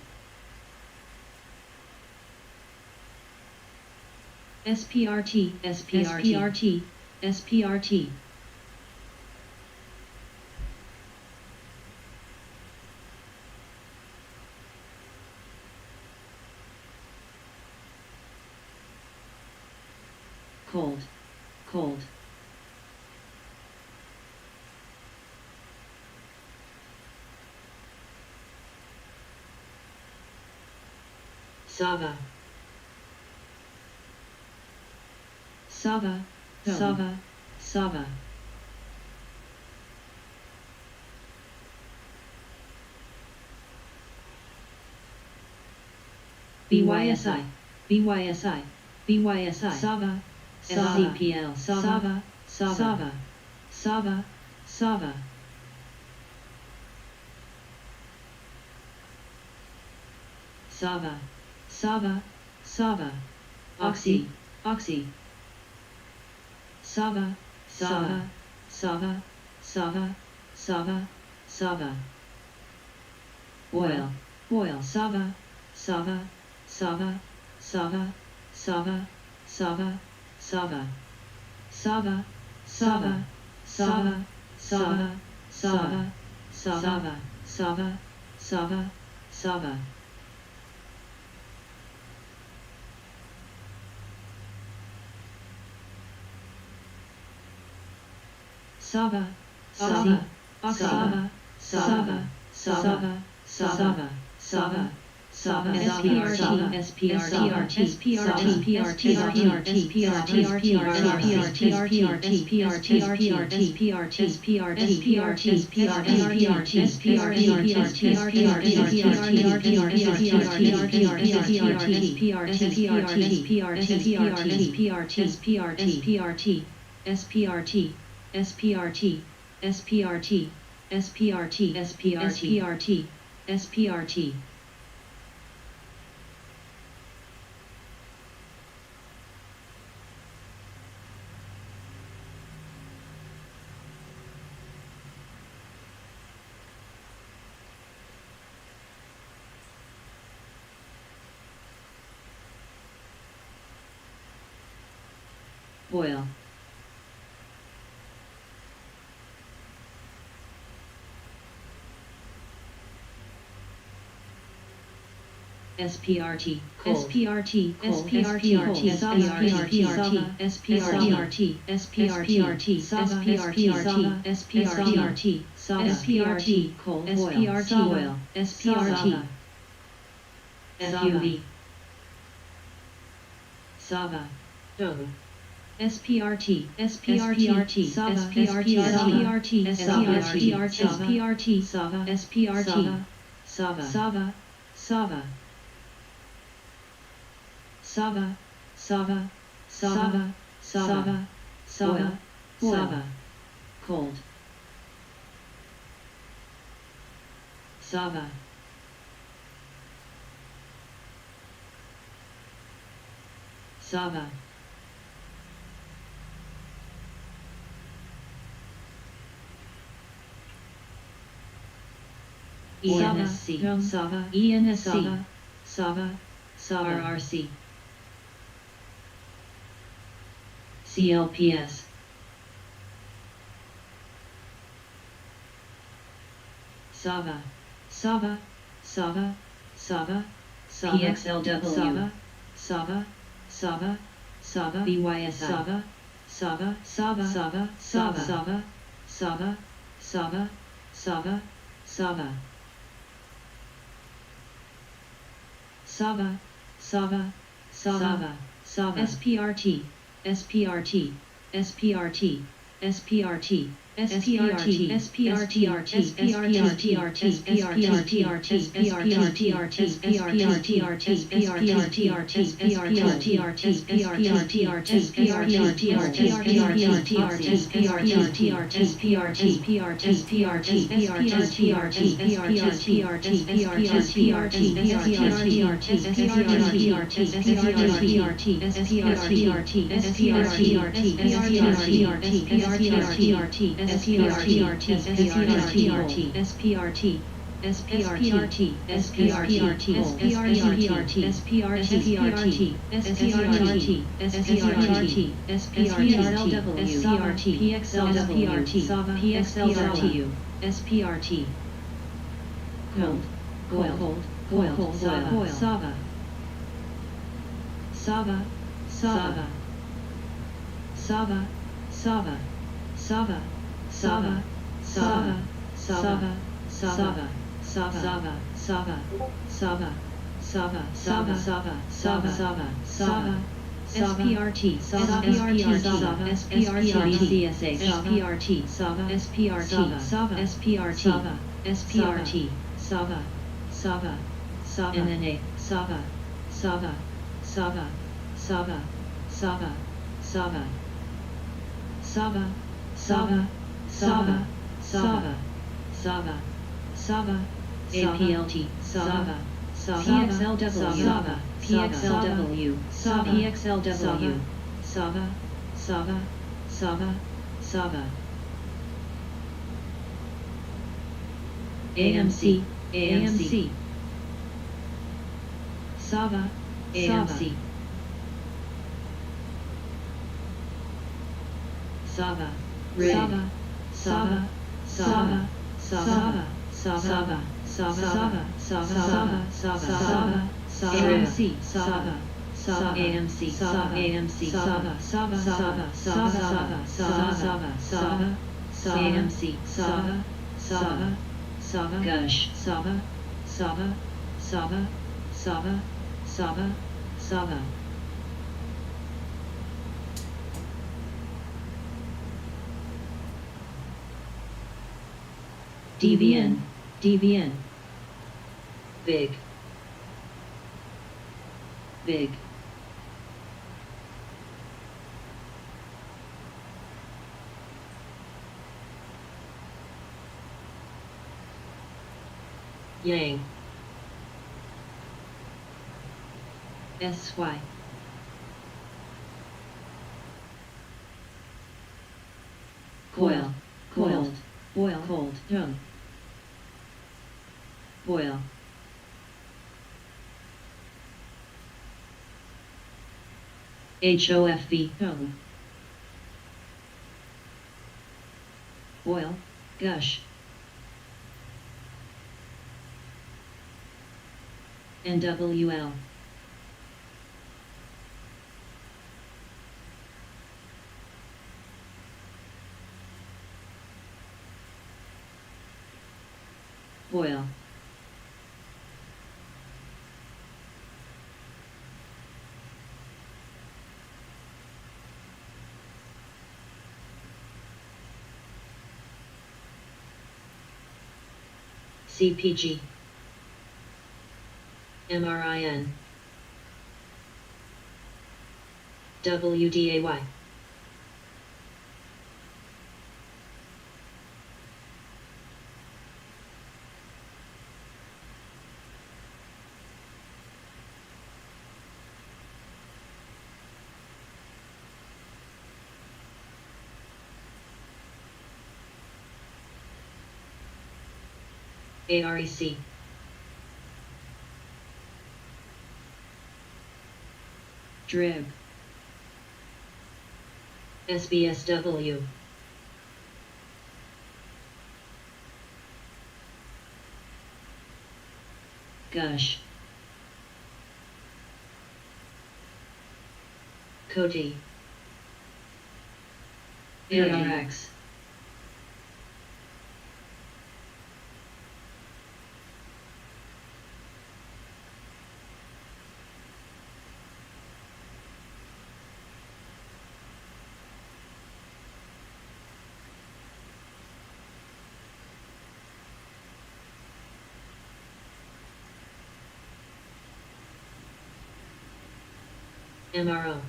SPRT, SPRT, SPRT, cold, cold, Sava, Sava, Sava, Sava. BYSI, BYSI, BYSI, Sava, SCPL, Sava, Sava, Sava, Sava. Sava, Sava, Sava. Oxy, Oxy. Sava, Sava, Sava, Sava, Sava, Sava. boil, Boil, Sava, Sava, Sava, Sava, Sava, Sava, Sava. Sava, Sava, Sava, Sava, Sava, Sava, Sava, Sava, Sava. Sava, Sava, Sava, Sava, Sava, Sava, Sava, Sava, Sava, SPRT, SPRT, SPRT. Boil. SPRT, SPRT, SPRT, SPRT, SPRT, SPRT, SPRT, SPRT, cold boil, SPRT, SUV, Sava, SPRT, SPRT, SPRT, SPRT, SPRT, Sava, SPRT, Sava, Sava. Sava, Sava, Sava, Sava, Sava, Sava, cold. Sava. Sava. ENSC, Sava, ENSC, Sava, Sava, RRC. CLPS. Sava, Sava, Sava, Sava, Sava, PXLW, Sava, Sava, Sava, Sava, BYS, Sava, Sava, Sava, Sava, Sava, Sava, Sava, Sava, Sava, Sava, Sava, Sava, Sava, Sava, SPRT, SPRT, SPRT, SPRT, SPRT, SPRT, SPRT, cold, boil, boil, Sava, Sava, Sava, Sava, Sava, Sava, Sava, Sava, Sava, Sava, Sava, Sava, Sava, Sava, Sava, Sava, Sava, Sava, Sava, SPRT, SPRT, Sava, SPRT, SPRT, Sava, SPRT, Sava, SPRT, SPRT, Sava, Sava, Sava, NNA, Sava, Sava, Sava, Sava, Sava, Sava, Sava, Sava, Sava, Sava, Sava, Sava, APLT, Sava, PXLW, Sava, PXLW, Sava, PXLW, Sava, Sava, Sava, Sava, AMC, AMC, Sava, AMC, Sava, Sava, Sava, Sava, Sava, Sava, Sava, Sava, Sava, AMC, Sava, Sava, AMC, Sava, AMC, Sava, Sava, Sava, Sava, Sava, Sava, AMC, Sava, Sava, Sava, Gush, Sava, Sava, Sava, Sava, Sava, Sava. DVN, DVN. Big, big. Yang. SY. Coil, coiled, boil, cold, young. Boil. HOFV, young. Boil, gush. NWL. Boil. CPG. MRIN. WDAY. AREC. Drib. SBSW. Gush. Cody. ARX. MRO.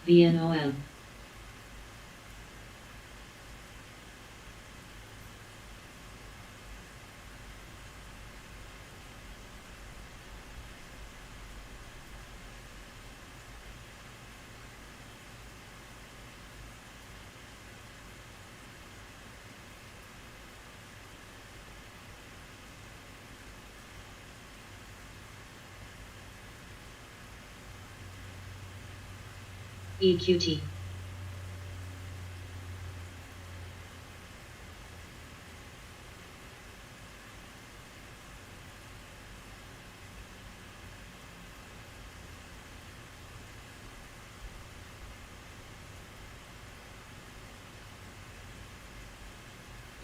VNOM. EQT.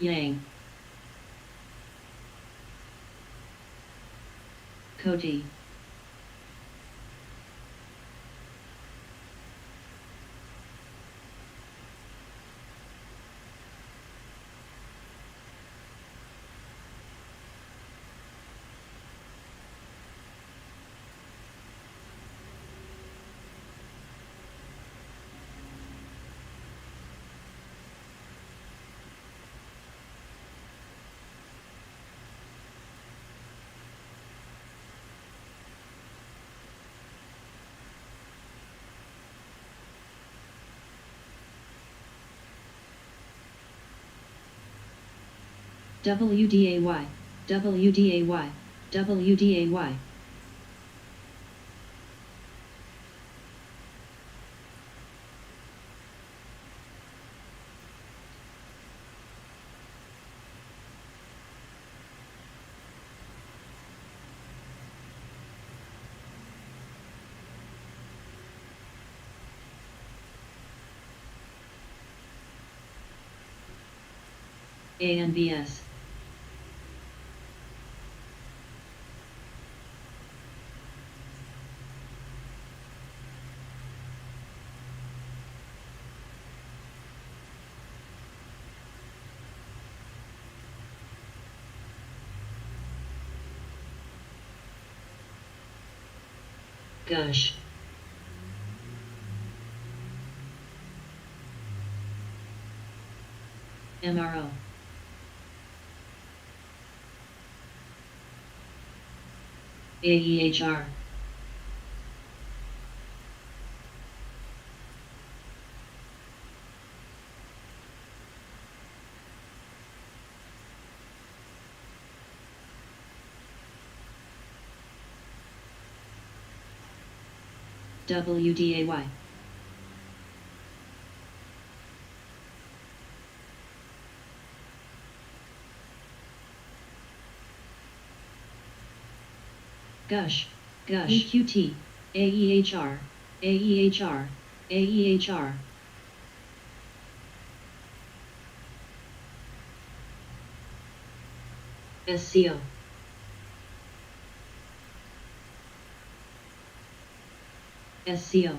Yang. Cody. WDAY, WDAY, WDAY. ANBS. Gush. MRO. AEHR. WDAY. Gush. Gush. EQT. AEHR. AEHR. AEHR. SCO. SCO.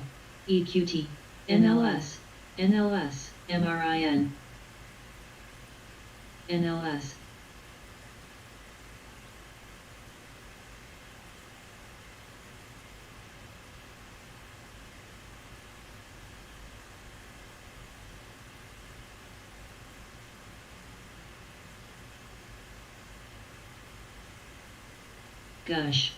EQT. NLS. NLS. MRIN. NLS. Gush.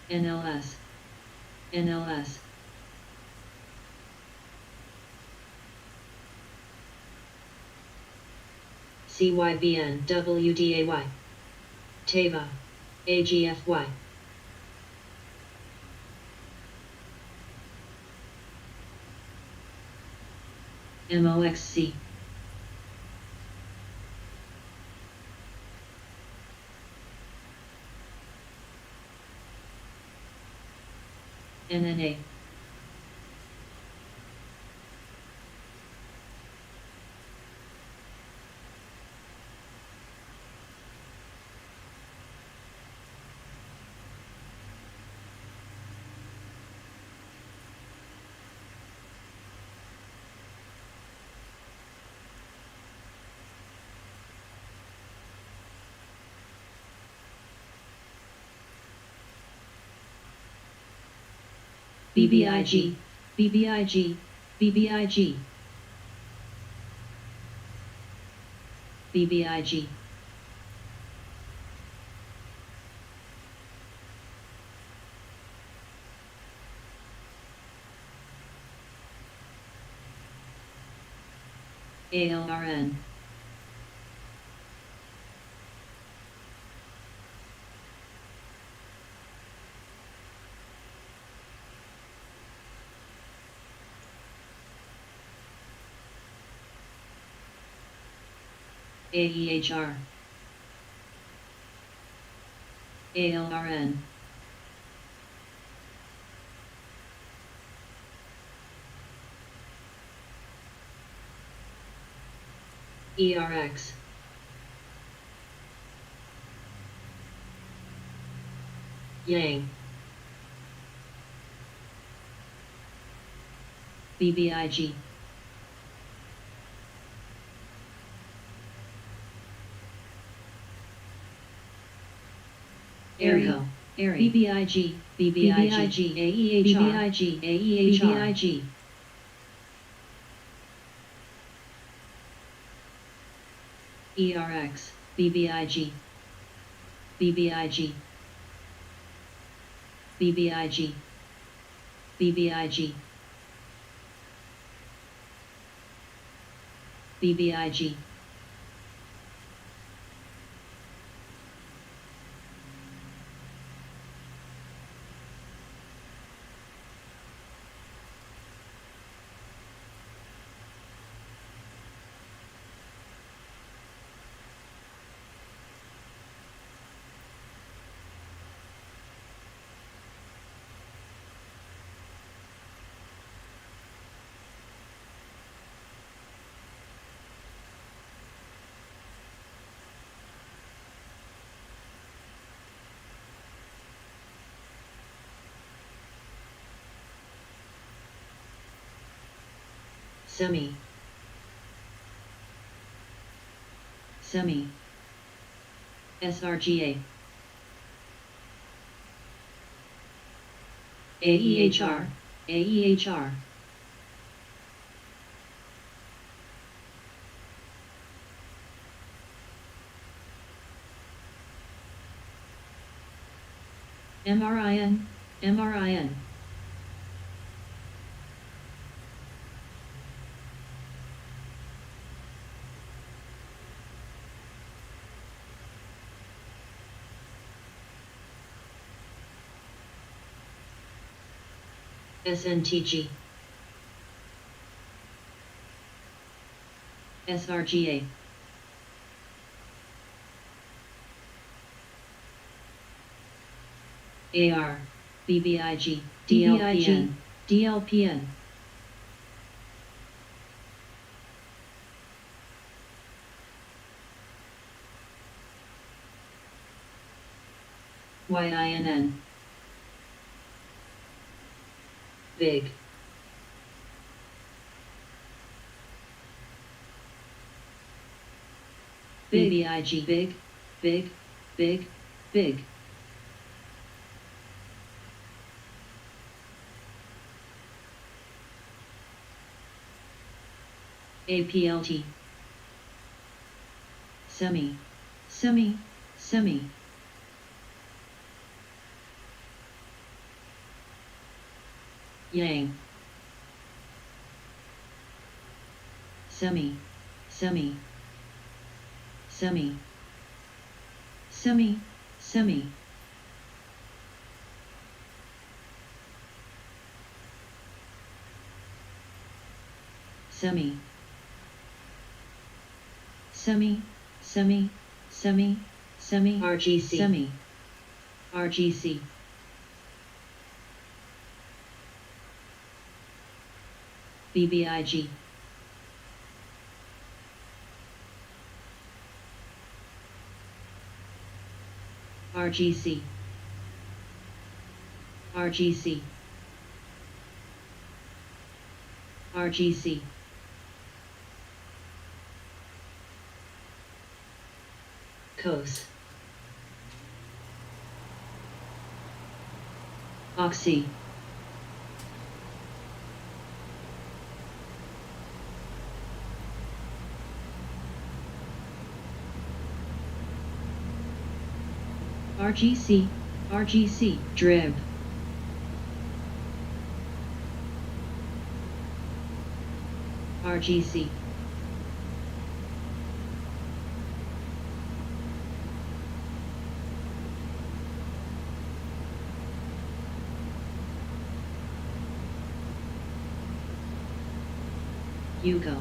NLS. NLS. CYBN WDAY. TAVA. AGFY. MOXC. NNA. BBIG. BBIG. BBIG. BBIG. ALRN. AEHR. ALRN. ERX. Yang. BBIG. Aerial. BBIG. BBIG. AEHR. BBIG. AEHR. BBIG. ERX, BBIG, BBIG, BBIG, BBIG, BBIG. Semi, semi, SRGA, AEHR, AEHR, MRIN, MRIN, SNTG, SRGA, AR, BBIG, DLPN, DLPN, YINN, Big, BBIG, Big, Big, Big, Big, APLT, Semi, Semi, Semi, Yang, Semi, Semi, Semi, Semi, Semi, Semi, Semi, Semi, Semi, Semi, RGC, Semi, RGC, BBIG, RGC, RGC, RGC, COS, Oxy, RGC, RGC, Drib, RGC, Yugo,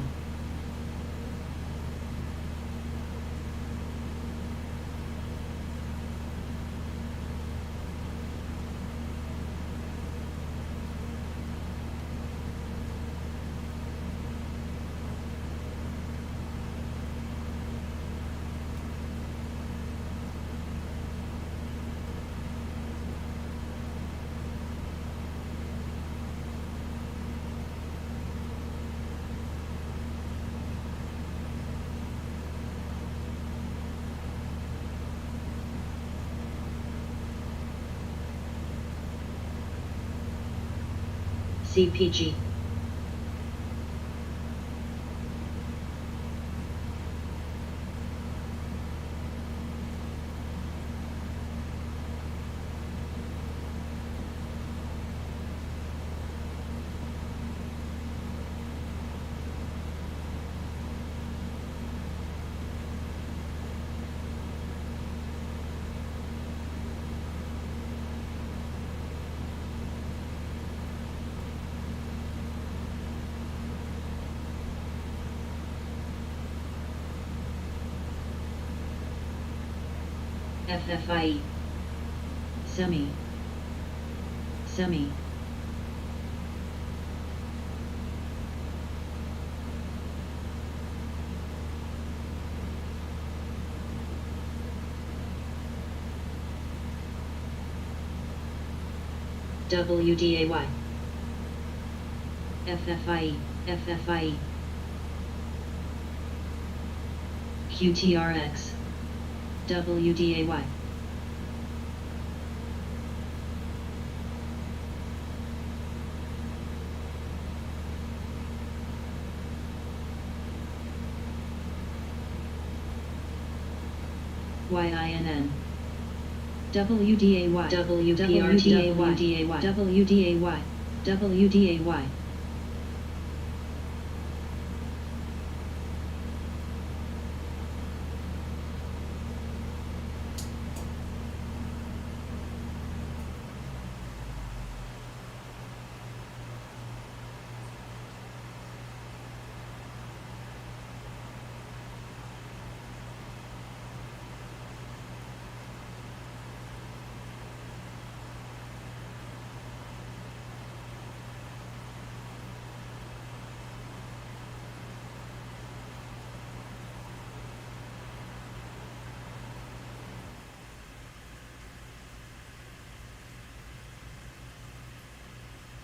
CPG, FFIE. Semi. Semi. WDAY. FFIE. FFIE. QTRX. WDAY. YINN. WDAY. WPRTAY. WDAY. WDAY.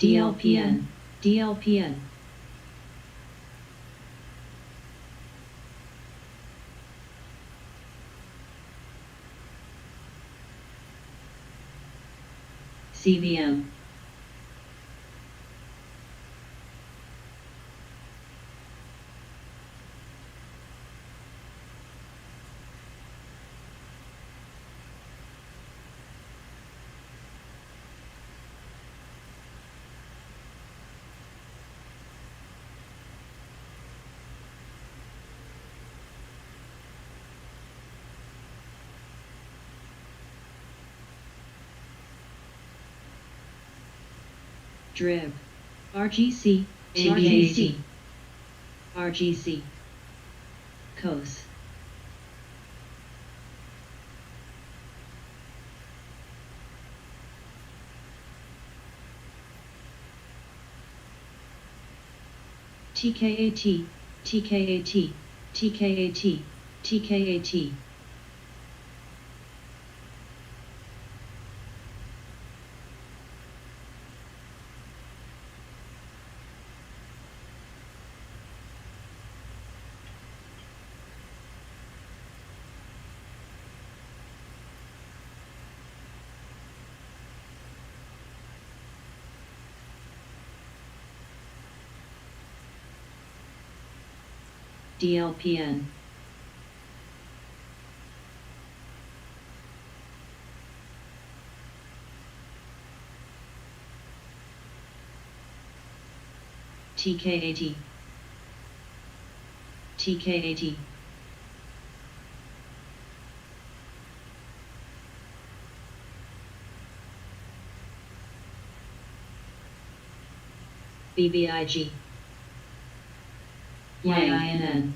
DLPN. DLPN. CVM. Drib. RGC. RGC. RGC. COS. TKAT. TKAT. TKAT. TKAT. DLPN. TKAT. TKAT. BBIG. YINN.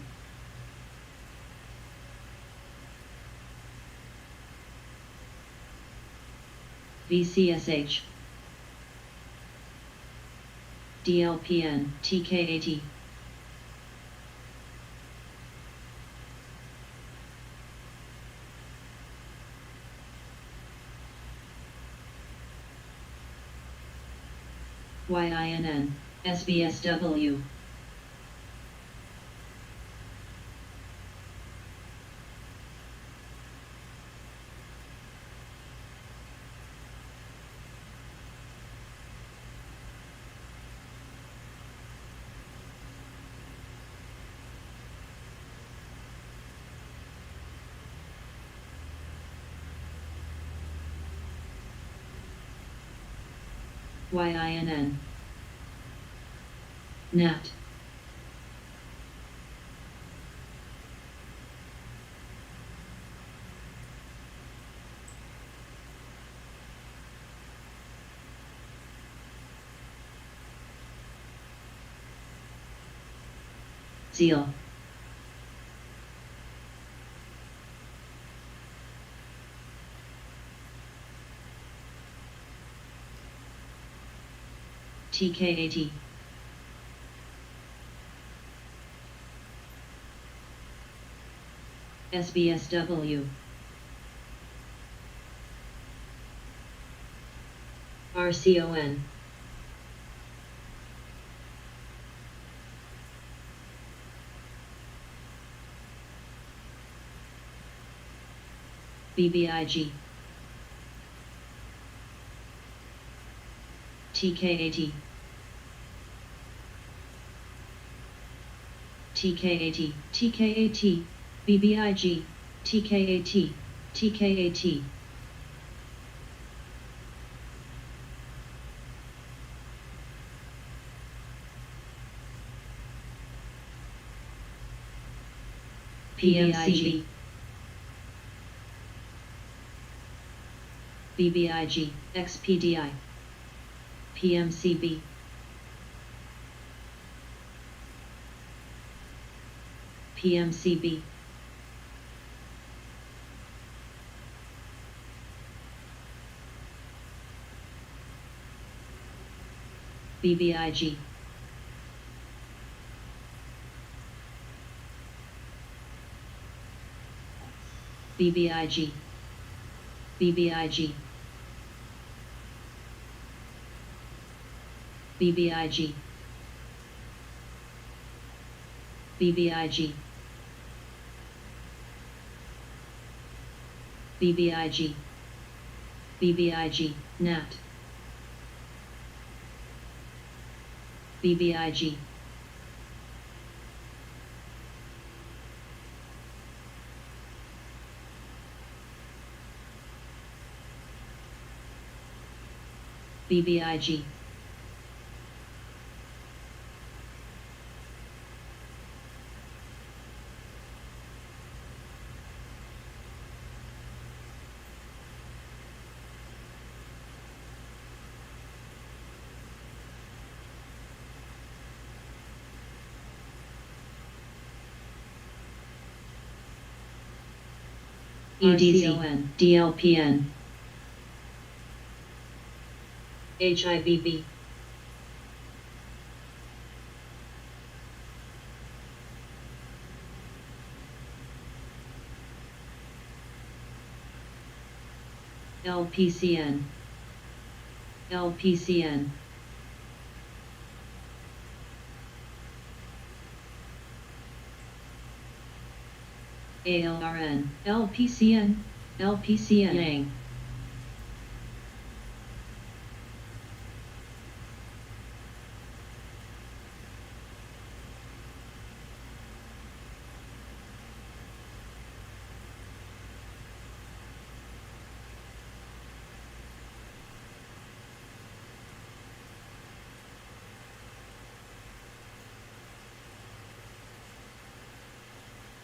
VCSH. DLPN. TKAT. YINN. SBSW. YINN. NAT. Seal. TK80, SBSW, RCON, BBIG, TK80, TK80, TK80, BBIG, TK80, TK80, PMCB, BBIG, XPDI, PMCB, PMCB, BBIG, BBIG, BBIG, BBIG, BBIG, BBIG, BBIG, NAT, BBIG, BBIG, EDCON, DLPN, HIVB, LPCN, LPCN, ALRN, LPCN, LPCN, Yang,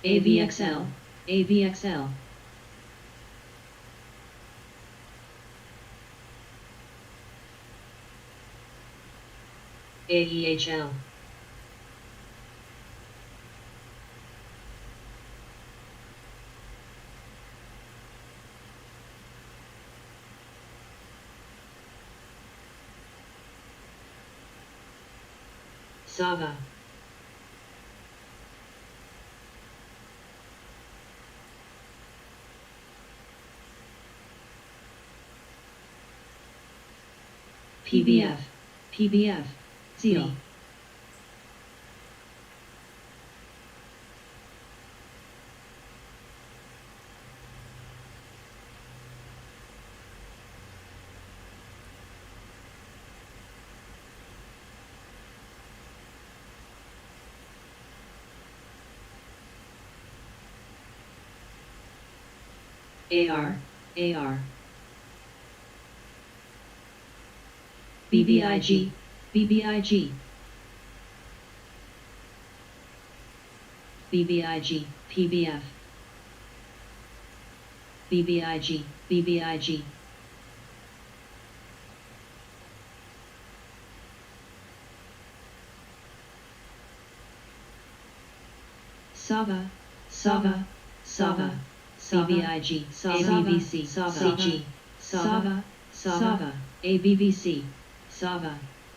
AVXL, AVXL, AEHL, Sava, PBF, PBF, Zeal, AR, AR, BBIG, BBIG, BBIG, PBF, BBIG, BBIG, Sava, Sava, Sava, BBIG, ABVC, CG, Sava, Sava, ABVC, Sava,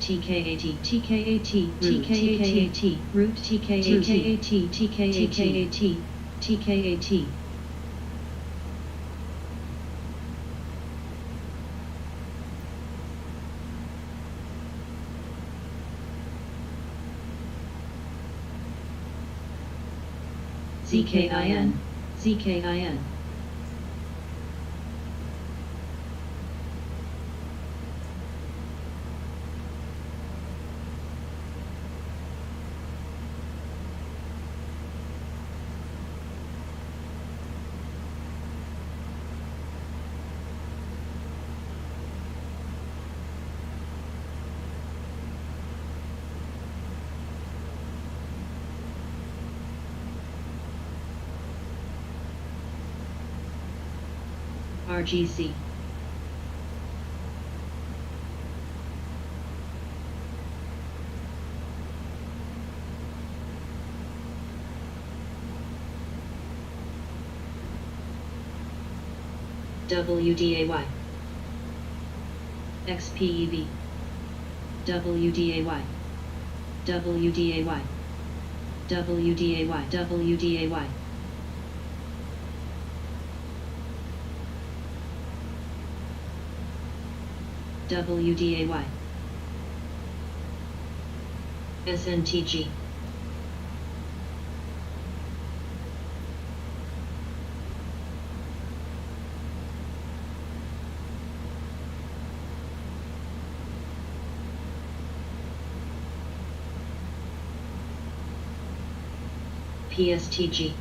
TKAT TKAT TKAT root TKAT TKAT TKAT ZKIN ZKIN RGC WDAY XPEV WDAY WDAY WDAY WDAY WDAY SNTG PSTG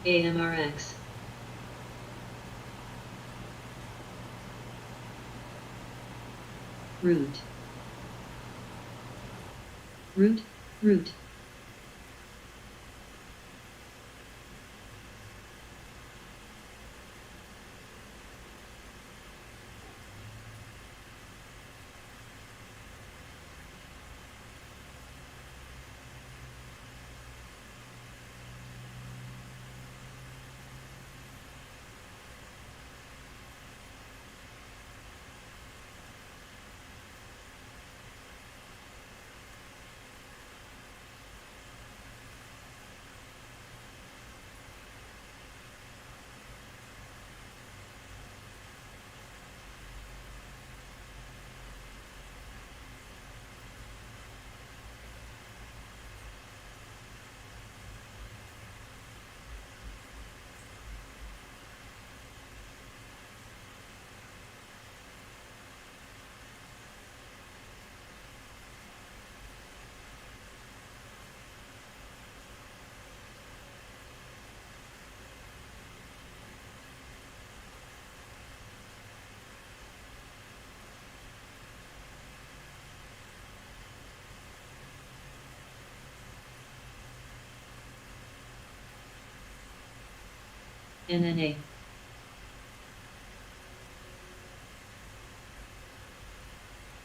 AMRX root root root NNA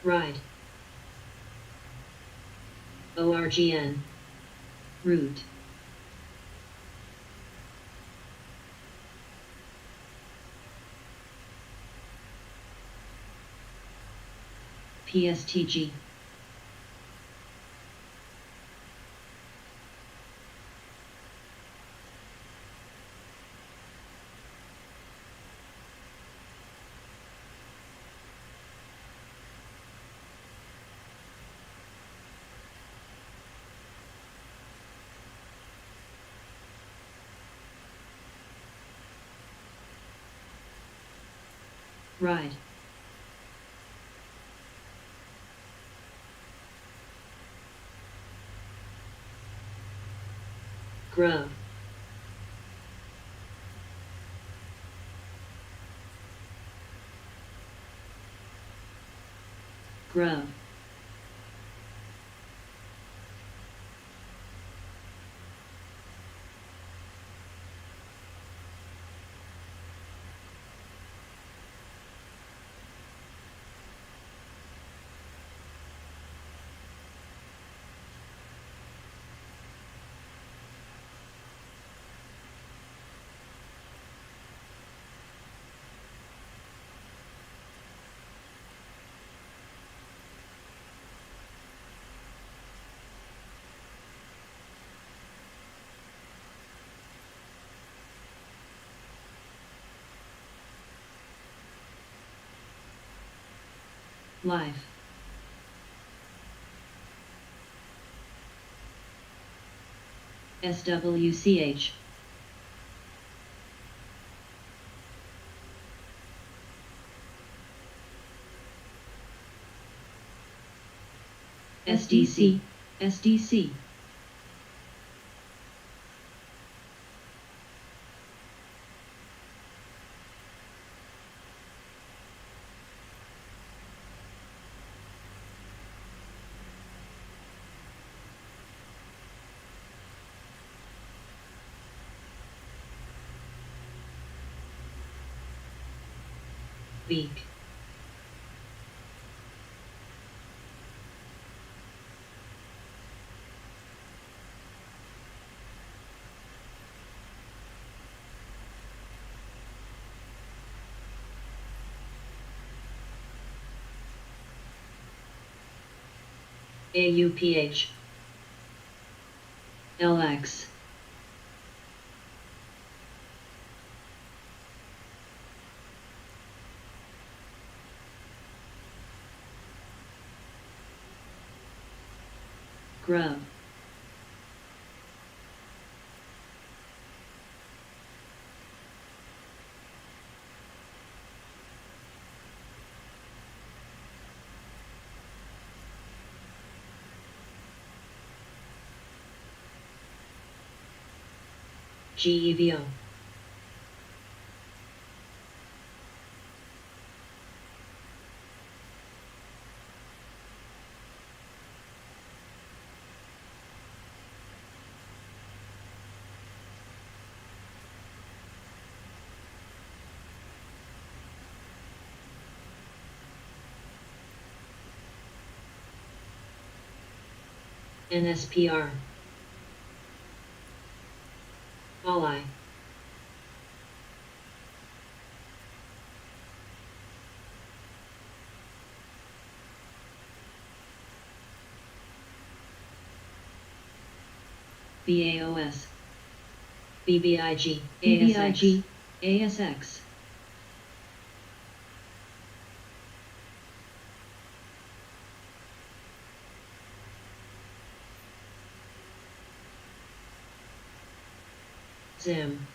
ride ORGN root PSTG ride grub grub live. SWCH. SDC, SDC. Beak. AUPH. LX. Grub. GEVO. NSPR. Walleye. BAOS. BBIG. ASX. ASX. Zim.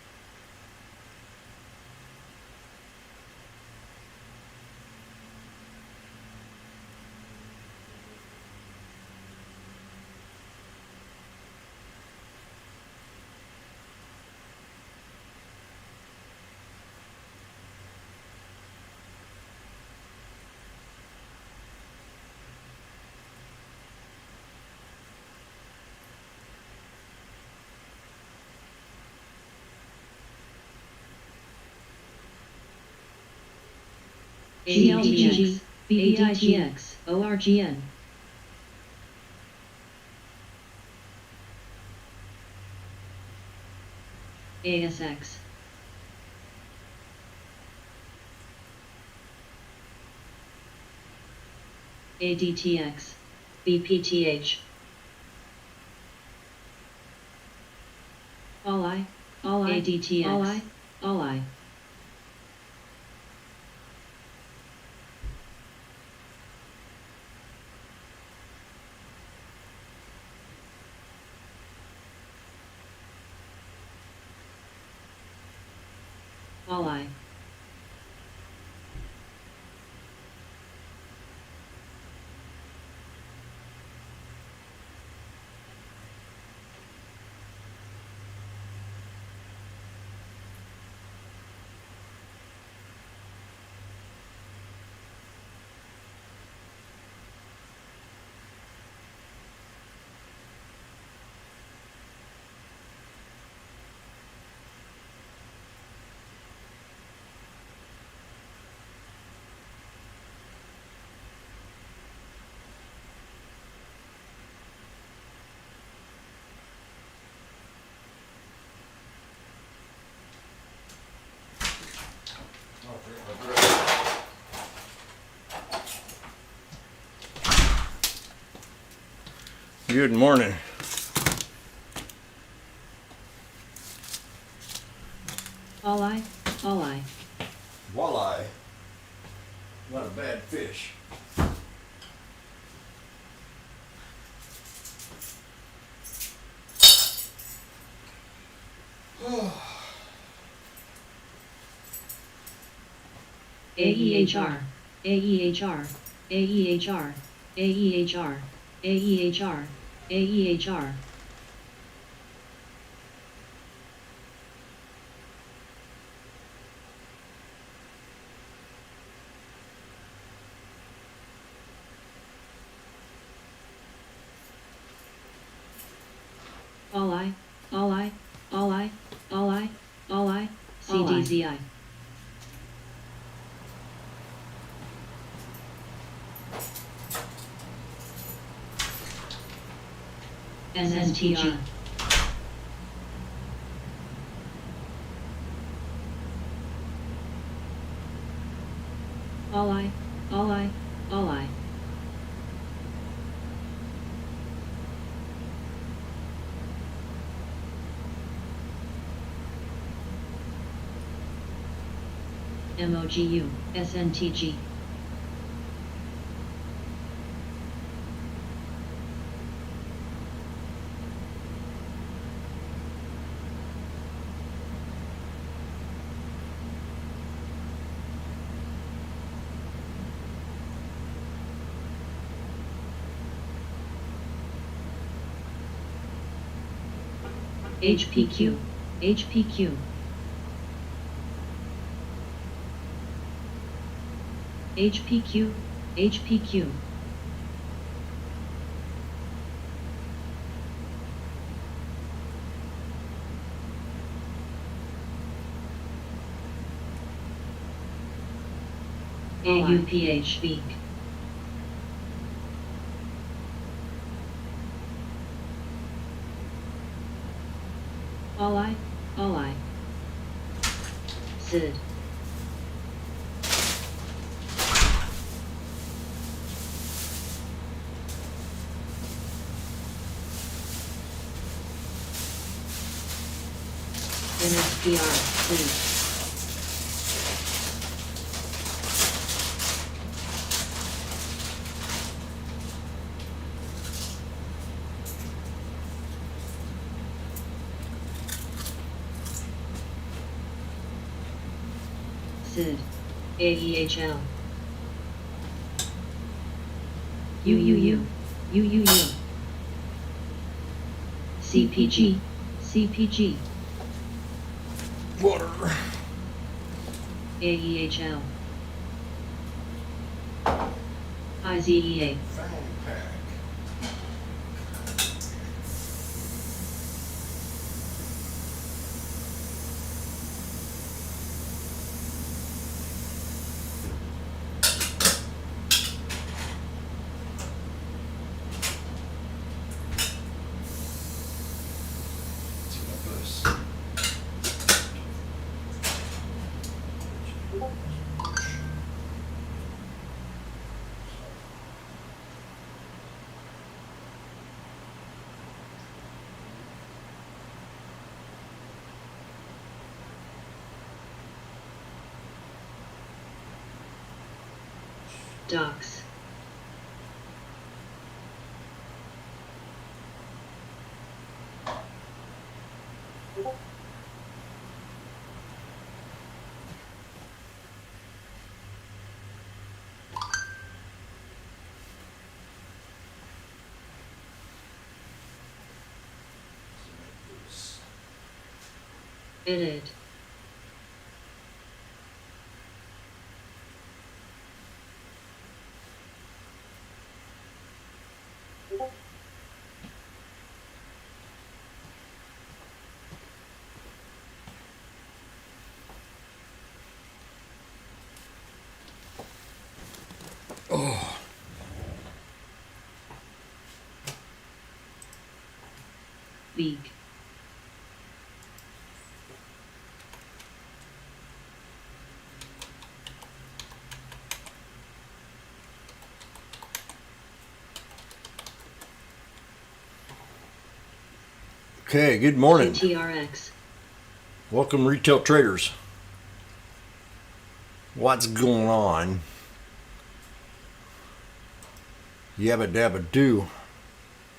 ALTG, BBIGX, ORGN. ASX. ADTX, BPTH. All ADTX, all Walleye. Good morning. Walleye. Walleye. Not a bad fish. AEHR, AEHR, AEHR, AEHR, AEHR, AEHR. All I, all I, all I, all I, all I, CDZI. SSTG. All I, all I, all I. MOGU, SNTG. HPQ, HPQ. HPQ, HPQ. AUPH speak. All I, all I. Sid. NSPR, Sid. Sid. AEHL. UUU. UUU. CPG. CPG. Water. AEHL. IZEA. Fan pack. Docs. Edit. Oh, Beak. okay, good morning. TRX. Welcome, retail traders. What's going on? Yabba dabba do.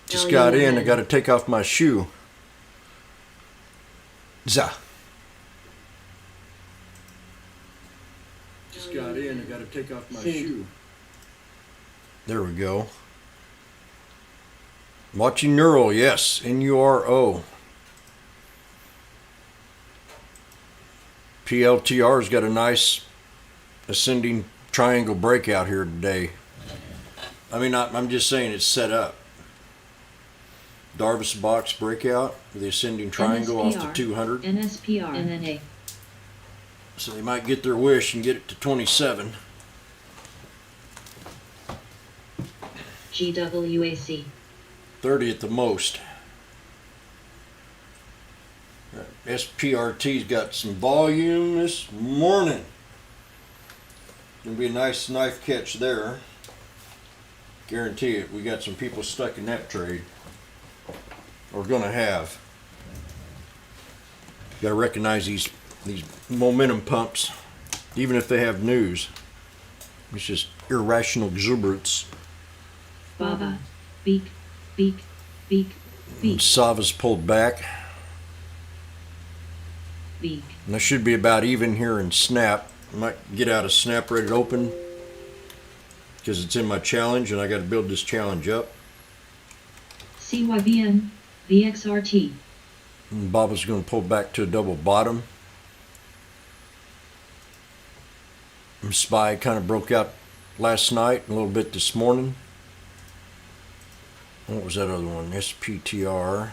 Just got in. I got to take off my shoe. Za. Just got in. I got to take off my Sid. shoe. There we go. Watching Neuro, yes. N-U-R-O. PLTR's got a nice ascending triangle breakout here today. I mean, I'm just saying it's set up. Darvis box breakout with the ascending triangle off the 200. NSPR. NNA. So they might get their wish and get it to 27. GWAC. 30 at the most. SPRT's got some volume this morning. Gonna be a nice knife catch there. Guarantee it. We got some people stuck in that trade. Or gonna have. You gotta recognize these momentum pumps, even if they have news. It's just irrational exuberance. Baba. Beak. Beak. Beak. Beak. Sava's pulled back. Beak. And that should be about even here in snap. I might get out a snap ready to open because it's in my challenge and I got to build this challenge up. CYVN. VXRT. And Baba's going to pull back to a double bottom. And SPY kind of broke out last night, a little bit this morning. What was that other one? SPTR.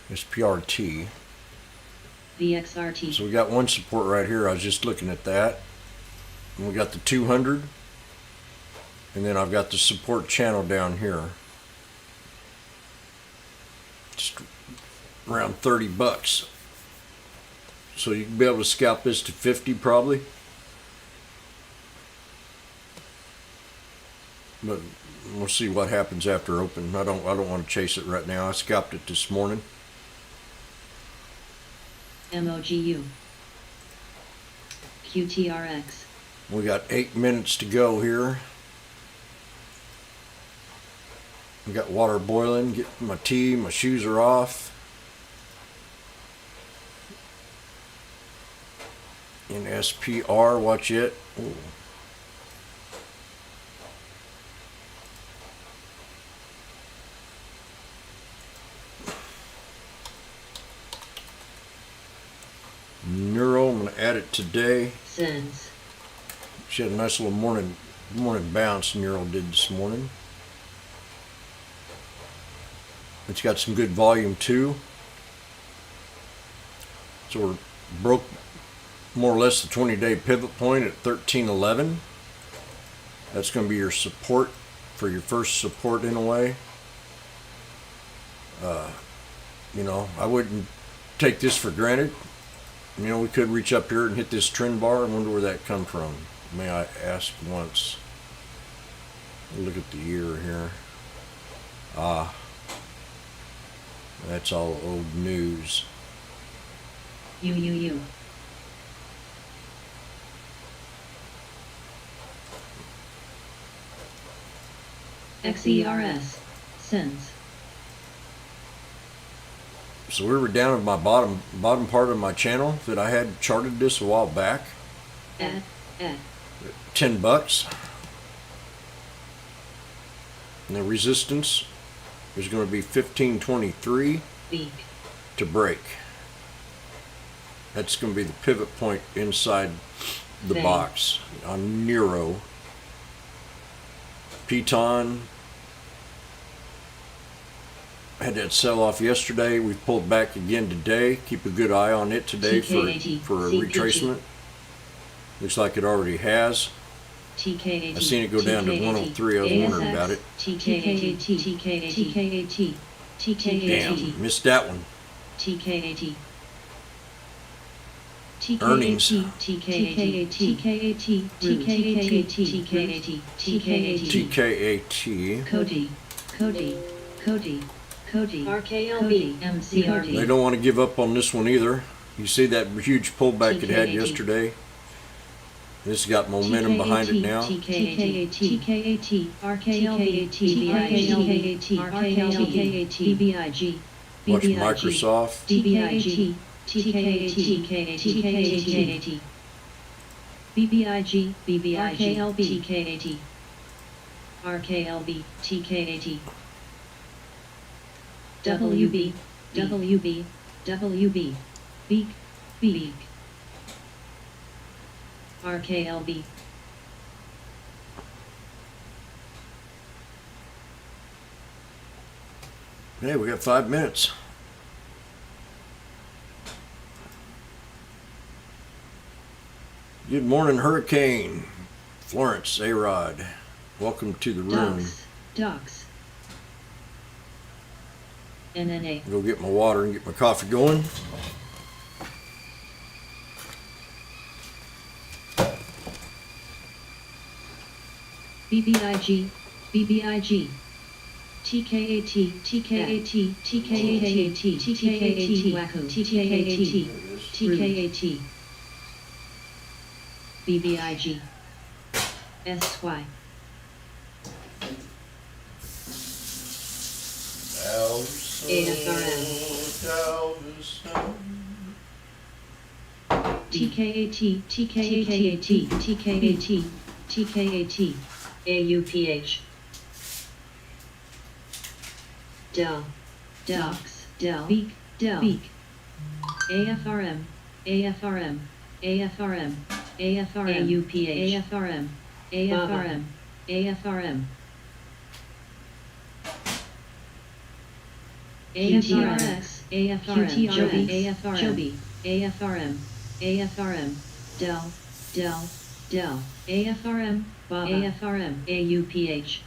SPRT. VXRT. So we got one support right here. I was just looking at that. And we got the 200. And then I've got the support channel down here. Just around 30 bucks. So you can be able to scalp this to 50 probably. But we'll see what happens after open. I don't want to chase it right now. I scalped it this morning. MOGU. QTRX. We got 8 minutes to go here. We got water boiling, get my tea, my shoes are off. In SPR, watch it. Ooh. Neuro, I'm going to add it today. Sense. She had a nice little morning bounce Neuro did this morning. It's got some good volume too. So we're broke more or less the 20-day pivot point at 1311. That's going to be your support for your first support in a way. You know, I wouldn't take this for granted. You know, we could reach up here and hit this trend bar. I wonder where that come from. May I ask once? Look at the year here. That's all old news. UUU. XERS. Sense. So we were down at my bottom part of my channel that I had charted this a while back. 10 bucks. And the resistance is going to be 1523 Beak. to break. That's going to be the pivot point inside the Bang. box on Neuro. Piton had that sell off yesterday. We pulled back again today. Keep a good eye on it today TKAT, for a CPG. retracement. Looks like it already has. TKAT. I seen it go down to 103. I was wondering about it. TKAT. TKAT. TKAT. Damn, missed that one. TKAT. Earnings. TKAT. TKAT. TKAT. TKAT. TKAT. TKAT. Cody. RKLB. MCRD. They don't want to give up on this one either. You see that huge pullback it had TKAT. yesterday? This has got momentum behind it now. TKAT, TKAT, RKLB, TBIG, RKLB, BBIG, Watch Microsoft. DBIG, TKAT, TKAT, BBIG, BBIG, TKAT, RKLB, TKAT, WB, WB, WB, Beak, Beak, RKLB. Hey, we got 5 minutes. Good morning, Hurricane. Florence, A-Rod. Welcome to the room. Docs. NNA. Go get my water and get my coffee going. BBIG, BBIG, TKAT, TKAT, TKAT, TKAT, Wacko, TKAT, TKAT, BBIG, SY. AFRM. TKAT, TKAT, TKAT, TKAT, AUPH. Dell, Docs, Dell, Beak, Dell, Beak. AFRM, AFRM, AFRM, AFRM, AUPH, AFRM, AFRM, AFRM. AFRX, AFRM, Joby, AFRM, AFRM, AFRM, Dell, Dell, Dell, AFRM, Baba, AFRM, AUPH,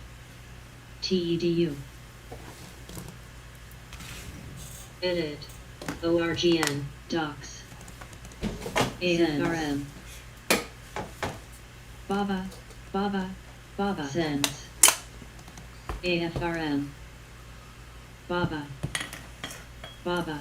TEDU. Edit, ORGN, Docs, AFRM, Baba, Baba, Baba, Sends, AFRM, Baba, Baba.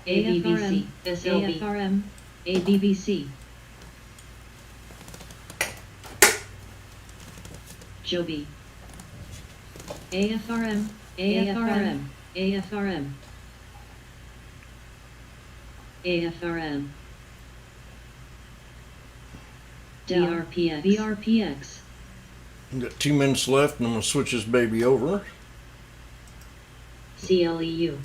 ABBC, SLB, AFRM, ABBC. Joby. AFRM, AFRM, AFRM. AFRM. DRPX, VRPX. We've got 2 minutes left and I'm going to switch this baby over. CLEU.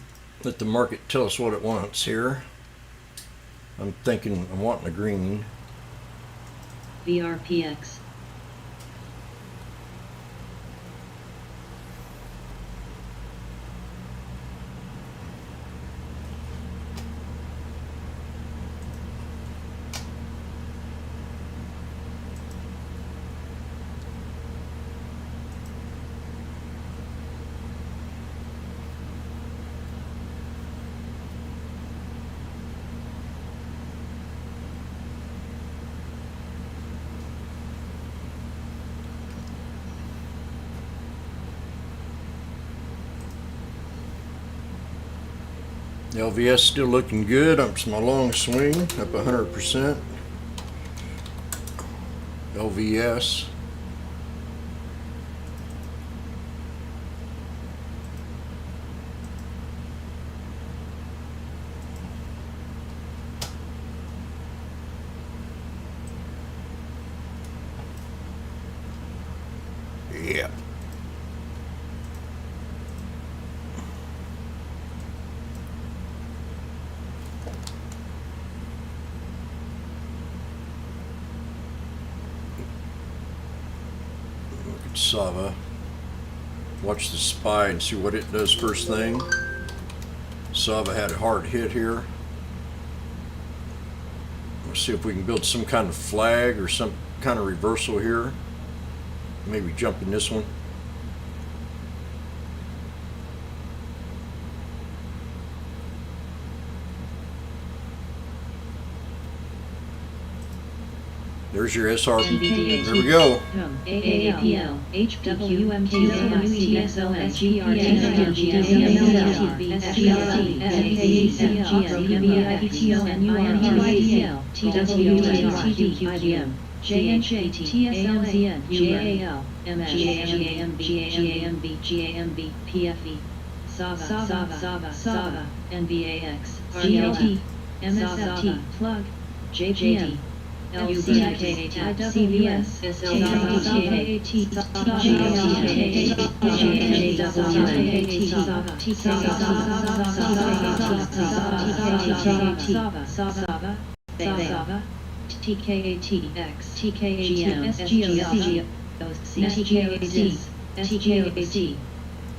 Let the market tell us what it wants here. I'm wanting a green. VRPX. LVS still looking good. Up to my long swing, up 100%. LVS. Yeah. Sava. Watch the SPY and see what it does first thing. Sava had a hard hit here. Let's see if we can build some kind of flag or some kind of reversal here. Maybe jump in this one. There's your SR. NBDH. There we go. AAPL, HPQ, Sava, NBAX, CLT, MSFT, Plug, JPM, LCK, CVS,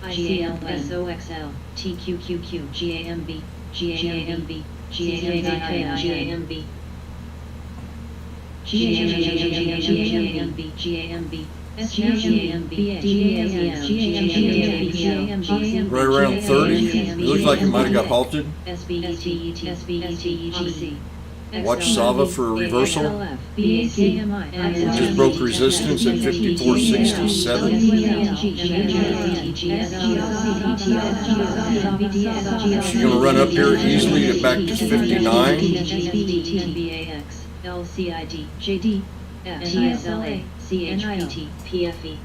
ICLSOXL, TQQQ, GAMB, GAMB, GAMB, Right around 30. It looks like it might have got halted. Watch Sava for a reversal. We just broke resistance at 54.67. She's going to run up here easily to back to 59. LCID, JD, TSLA, CHPT, PFE,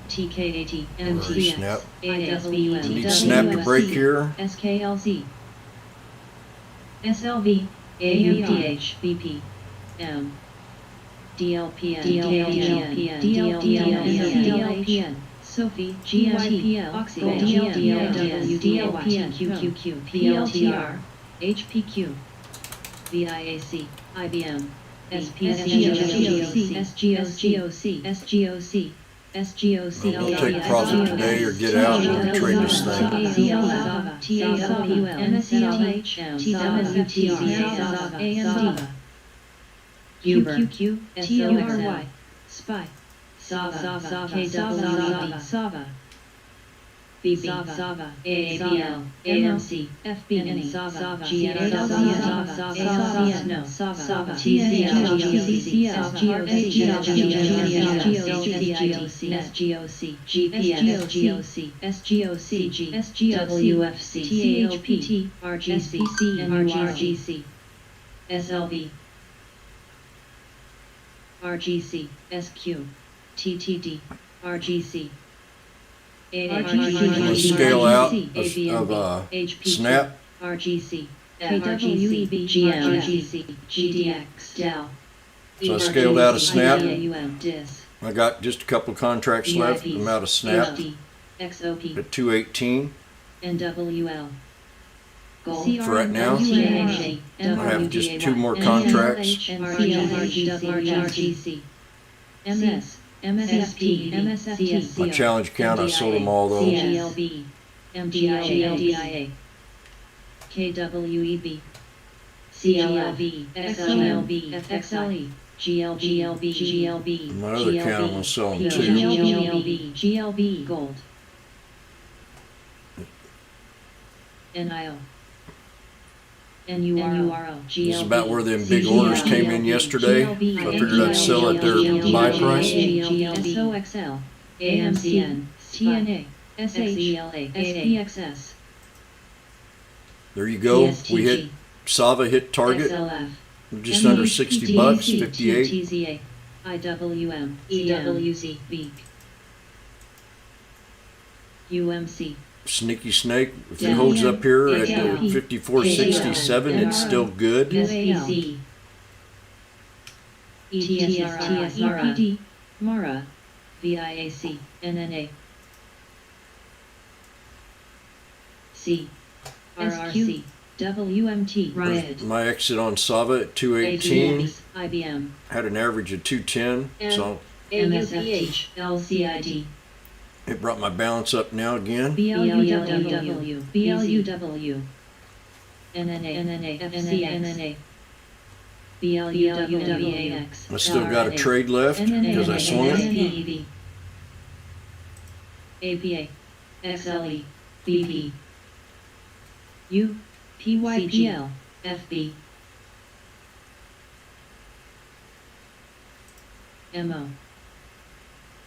TKAT, MTX, Snap. ASBUM, Need snap to break here. SKLZ, SLV, AUDH, BP, M, DLPN, DLPN, Sophie, GIPL, Oxy, DLPN, QQQ, PLTR, HPQ, VIAC, IBM, SPSGOC, SGOC, We'll take profit today or get out and trade this thing. QQQ, TORY, SPY, Sava, Sava, BB, Sava, AABL, AMC, FBN, Sava, GSL, Sava, SGOC, GPS, SGOC, WFC, THPT, RGC, RGC, SLV, RGC, SQ, TTD, RGC, I'm going to scale out of snap. RGC, KWEB, GM, GDX, Dell. So I scaled out of snap. DIS, I got just a couple contracts left. I'm out of snap XOP, at 218 NWL. for right now. I have just 2 more contracts. RGC, MS, MSFP, MSFT, My challenge count, I sold them all though. GLB, MDIA, KWEB, CLV, XLB, XLE, GLB, My other account, I'm going to sell them too. GLB, Gold, NIO, NURL, This is about where them big orders came in yesterday. So I figured I'd sell at their buy price. SOXL, AMCN, TNA, SHELA, SPXS. There you go. We hit Sava hit target. Just under $60, 58. TZA, IWM, EWZ, Beak, UMC. Sneaky snake. If it holds up here at 54.67, it's still good. SPC, EPD, MARA, VIAC, NNA, C, RRC, WMT, Riot, My exit on Sava at 218. IBM, Had an average of 210. So MSFT, LCID, it brought my balance up now again. BLUW, NNA, FCX, BLUWAX. I still got a trade left because I swung it. APA, XLE, BP, U, PYPL, FB, MO.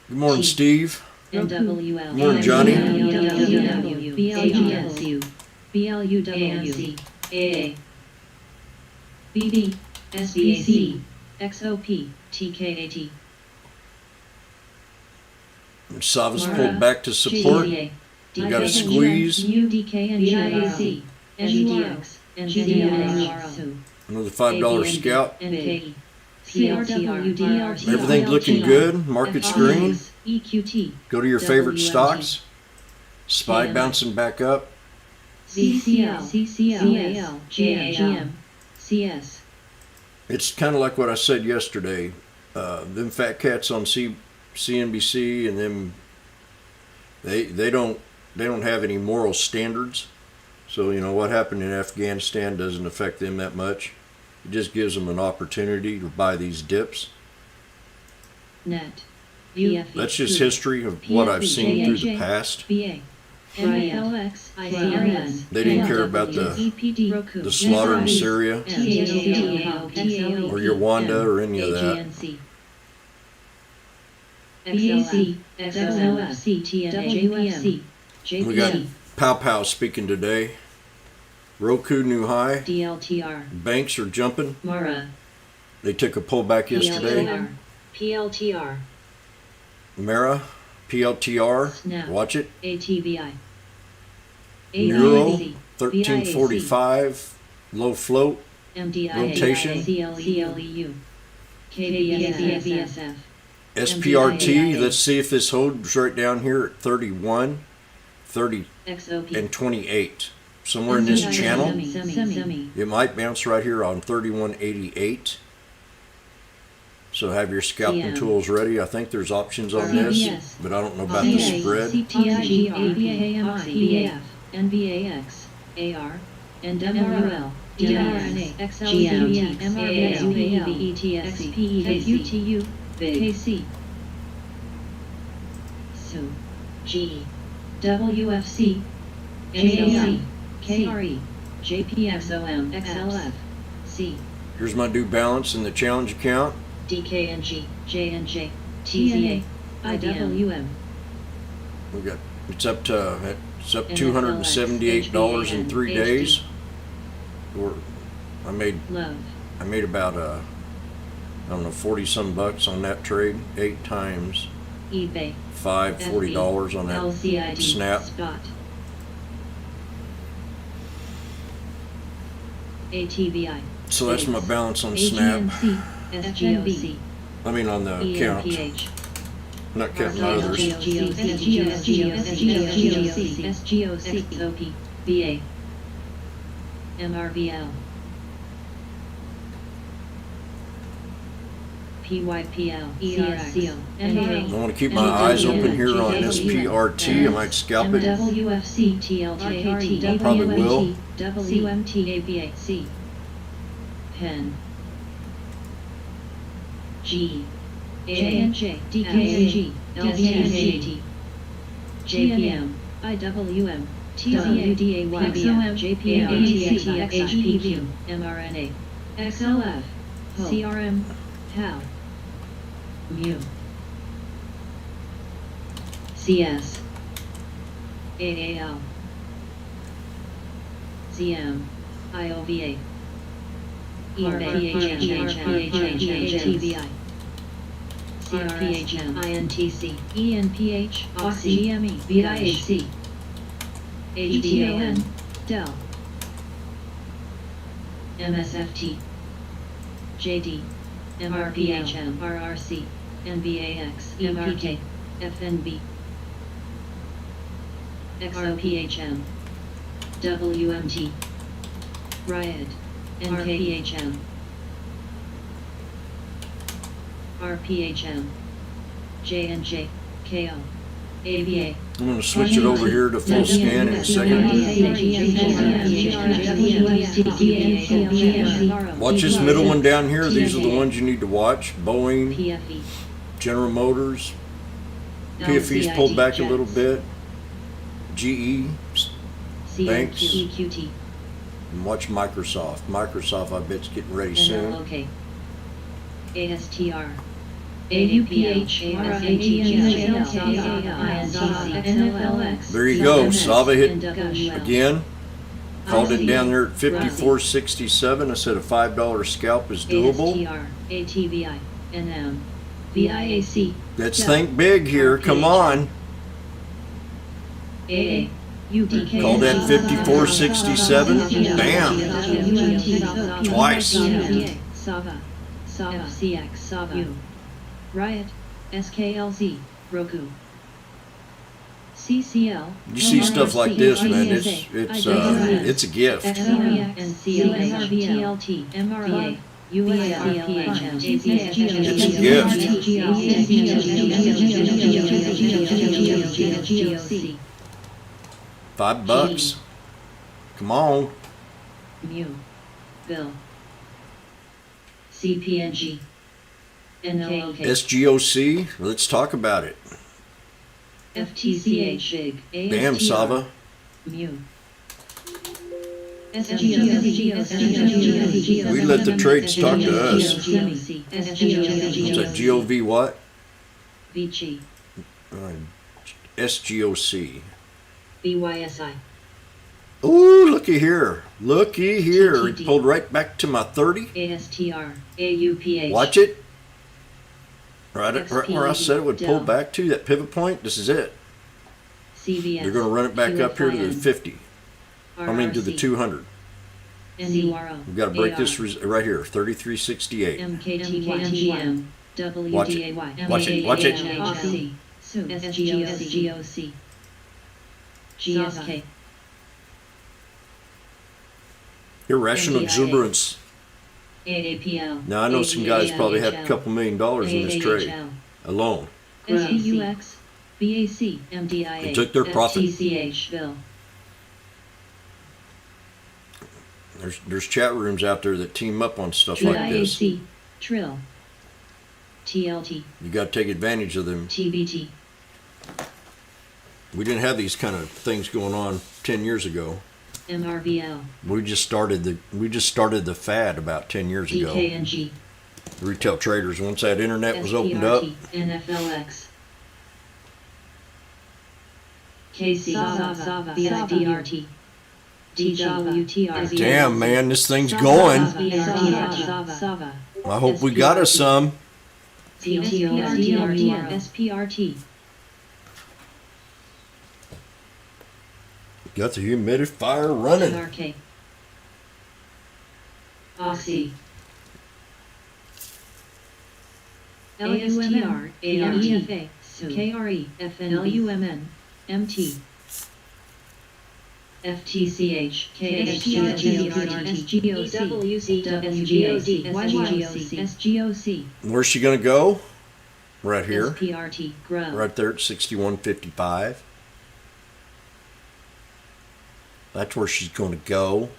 Good morning, Steve. NWL. Morning, Johnny. BLUW. BLUW. AA. BB. SBC. XOP. TKAT. Sava's pulled back to support. We got a squeeze. UDKNGIAC. NGDX. Another $5 scout. NKE. CRWDRT. Everything's looking good. Market's green. EQT. Go to your favorite stocks. SPY bouncing back up. CCL. CCL. JAGM. CS. It's kind of like what I said yesterday. Them fat cats on CNBC and them, they don't have any moral standards. So you know what happened in Afghanistan doesn't affect them that much. It just gives them an opportunity to buy these dips. Net. That's just history of what I've seen through the past. BA. NLX. ICRS. They didn't care about the slaughter in Syria or Rwanda or any of that. XLC, XLFC, TNA, We got Pow Pow speaking today. Roku new high. DLTR. Banks are jumping. Mara. They took a pullback yesterday. PLTR. Mara, PLTR. Snap. Watch it. ATVI. Euro 1345. Low float. MDIA. Rotation. CLEU. KBSF. SPRT. Let's see if this holds right down here at 31, 30, XOP. and 28. Somewhere in this channel. It might bounce right here on 3188. So have your scalping tools ready. I think there's options on this, but I don't know about the spread. CTNG, ABKM, CBF, NVAX, AR, NWL, DRNA, XLGM, MRBL, ETSC, FUTU, KC, SU, G, WFC, JAC, KRE, JPXOM, XLF, C, Here's my due balance in the challenge account. DKNG, JNJ, TZA, IWM. We got it's up $278 in 3 days. I made Love. about I don't know 40 some bucks on that trade. 8 times eBay. $40 on that LCID. snap. Spot. ATVI. So that's my balance on snap. AGNC, SGOC, I mean on the account, ENPH, not counting my others. SGOC, XOP, BA, MRVL, PYPL, CSCO, I want to keep my eyes open here on SPRT. I might scalp it. WFC, TLTAT, Probably will. WMT, APA, C, PEN, G, JNJ, DKNG, LCSAT, JPM, IWM, TZA, XOM, JPM, ATX, HPV, mRNA, XLF, CRM, HAL, Mu, CS, AAL, ZM, IOVA, TVI, CRPHM, INTC, ENPH, OXYGME, VIHC, HDAN, Dell, MSFT, JD, MRPHM, RRC, NVAX, MRK, FNB, XOPHM, WMT, Riot, NKPHM, RPHM, JNJ, KO, AVA. I'm going to switch it over here to full scan in a second. Watch this middle one down here. These are the ones you need to watch. Boeing, PFE, General Motors, PFE's pulled back a little bit. GE, Banks. EQT, and watch Microsoft. Microsoft, I bet's getting ready soon. NLOK, ASTR, There you go. Sava hit again. Called it down there at 54.67. I said a $5 scalp is doable. Let's think big here. Come on. Called that 54.67. Bam. Twice. FCX, Riot, SKLZ, Roku. CCL. You see stuff like this, man. It's a gift. It's a gift. $5. Come on. Mew. Bill. CPNG. NLOK. SGOC. Let's talk about it. FTCH Big. Bam, Sava. Mew. We let the trades talk to us. What's that? GOV what? VG. SGOC. BYSI. Ooh, looky here. Looky here. It pulled right back to my 30. ASTR. AUPH. Watch it. Right where I said it would pull back to, that pivot point. This is it. CVS. They're going to run it back up here to the 50. I mean to the 200. We've got to break this right here, 33.68. MKTYGM. Watch it. Watch it. Watch it. SGOC. GSK. Irrational exuberance. AAPL. Now I know some guys probably have a couple $1 million in this trade alone. SEUX. BAC. MDIA. They took their profit. FTCH. Bill. There's chat rooms out there that team up on stuff like this. TIAC. Trill. TLT. You got to take advantage of them. TBT. We didn't have these kind of things going on 10 years ago. MRVL. We just started the fad about 10 years ago. DKNG. Retail traders, once that internet was opened up. NFLX. KC. BIDRT. DWTR. Damn, man, this thing's going. I hope we got us some. SPRT. Got the humidifier running. NRK. Oxy. LUMR. ARTFA. KRE. FNLUMN. MT. FTCH. SGOC. Where's she gonna go? Right here. SPRT. Grow. Right there at 61.55. That's where she's gonna go.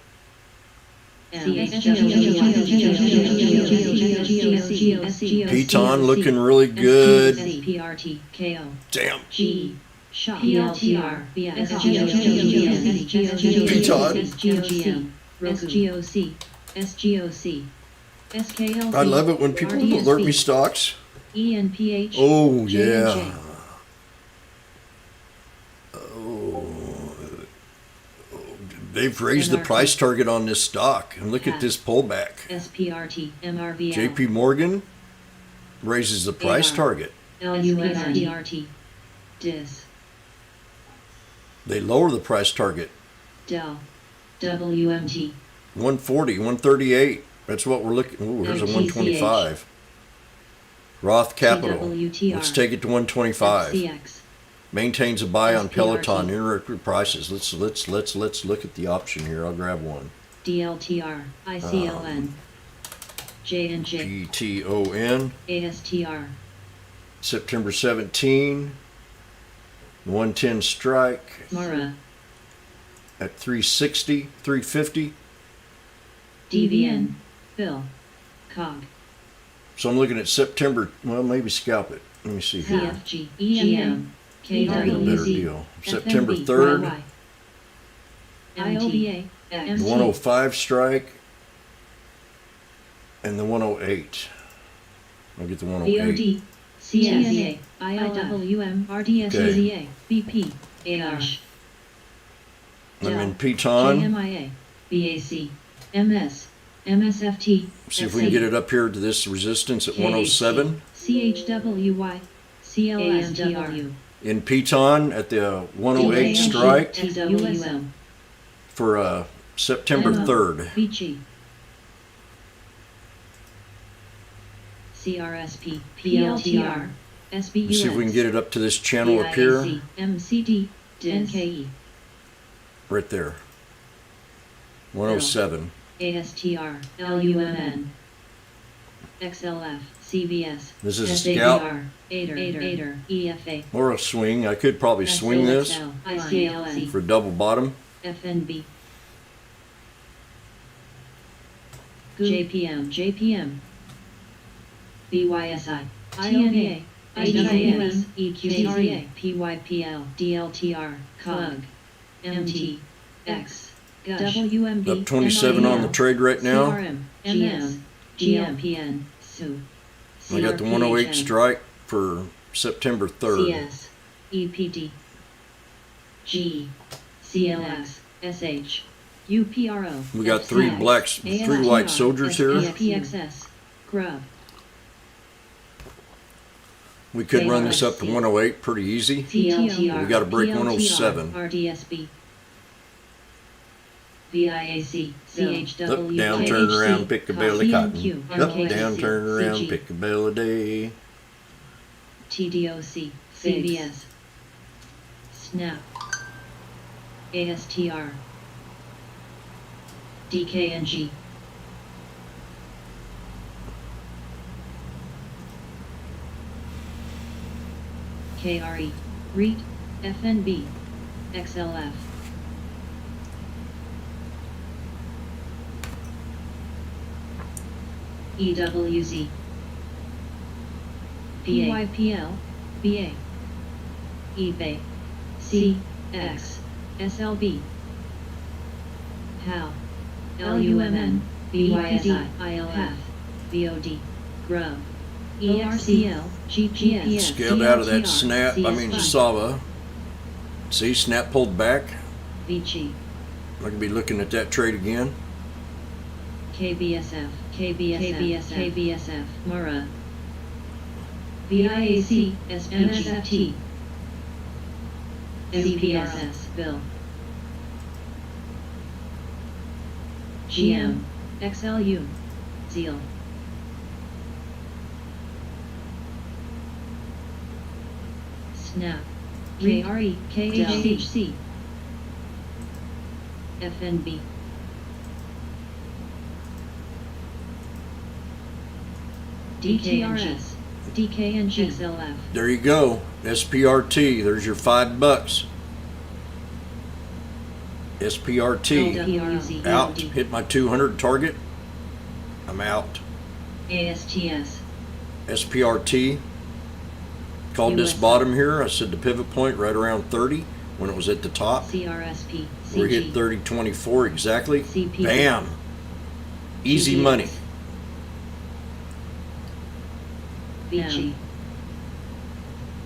Piton looking really good. SPRT. KO. Damn. G. PLTR. SGOC. SGOC. SKLC. I love it when people alert me stocks. ENPH. Oh yeah. Oh, they've raised the price target on this stock, and look at this pullback. SPRT. MRVL. JP Morgan raises the price target. LUSPRT. DIS. They lower the price target. Dell. WMT. 140, 138. That's what we're looking. Ooh, here's a 125. Roth Capital. Let's take it to 125. FCX. Maintains a buy on SPRT. Peloton. Introductory prices. Let's look at the option here. I'll grab one. DLTR. ICLN. J&J. GTON. ASTR. September 17. 110 strike Mara. at 360, 350. DVN. Bill. COG. So I'm looking at September. Well, maybe scalp it. Let me see here. CFG. EM. A better deal. September 3rd. IOBA. The 105 strike and the 108. I'll get the 108. CSA, ILWM, RDSAZA, BP, AR, I'm in Piton. JMIA, BAC, MS, MSFT, See if we can get it up here to this resistance at 107. CHWY, CLSTR, In Piton at the 108 strike TWM, for September 3rd. VG, CRSP, PLTR, SBUS, See if we can get it up to this channel up here, BIAC, MCD, NKE, right there. 107. ASTR, LUMN, XLF, CBS, This is a scout SABR, ADER, EFA, or a swing. I could probably swing this SLXL, ICLN, for double bottom. FNB, JPM, BYSI, TNA, IWS, EQCRA, PYPL, DLTR, COG, MT, X, WMB, Up 27 on the trade right now. CRM, GM, GMPN, SU, I got the 108 strike for September 3rd. CS, EPD, G, CLX, SH, UPRO. We got three white soldiers here. SPXS, Grub. We could run this up to 108 pretty easy. TLTR. We gotta break PLTR, 107. RDSB. VIAC, CHW, Up, down, turn around, pick a bale of cotton. CMQ, Up, down, turn around, CG. pick a bale a day. TDOC, CBS. SNAP. ASTR. DKNG. KRE, REIT, FNB, XLF. EWZ, PYPL, BA, eBay, CX, SLB, HAL, LUMN, BYSI, ILF, VOD, GRUB, ERCL, GPS, Scaled out of that CLTR, snap, CS5, Sava. See, snap pulled back. VG, I could be looking at that trade again. KBSF, KBSF, MURA, VIAC, MSFT, CPSS, Bill, GM, XLU, Zeal, SNAP, KRE, KHC, FNB, DKRS, DKNG, XLF, There you go. SPRT. There's your $5. SPRT. LWZ, Out. Hit my 200 target. I'm out. ASTS, SPRT. Called this US. bottom here. I said the pivot point right around 30 when it was at the top. CRSP, We hit CG, 30.24 exactly. CP. Bam. Easy GPS. money. VG,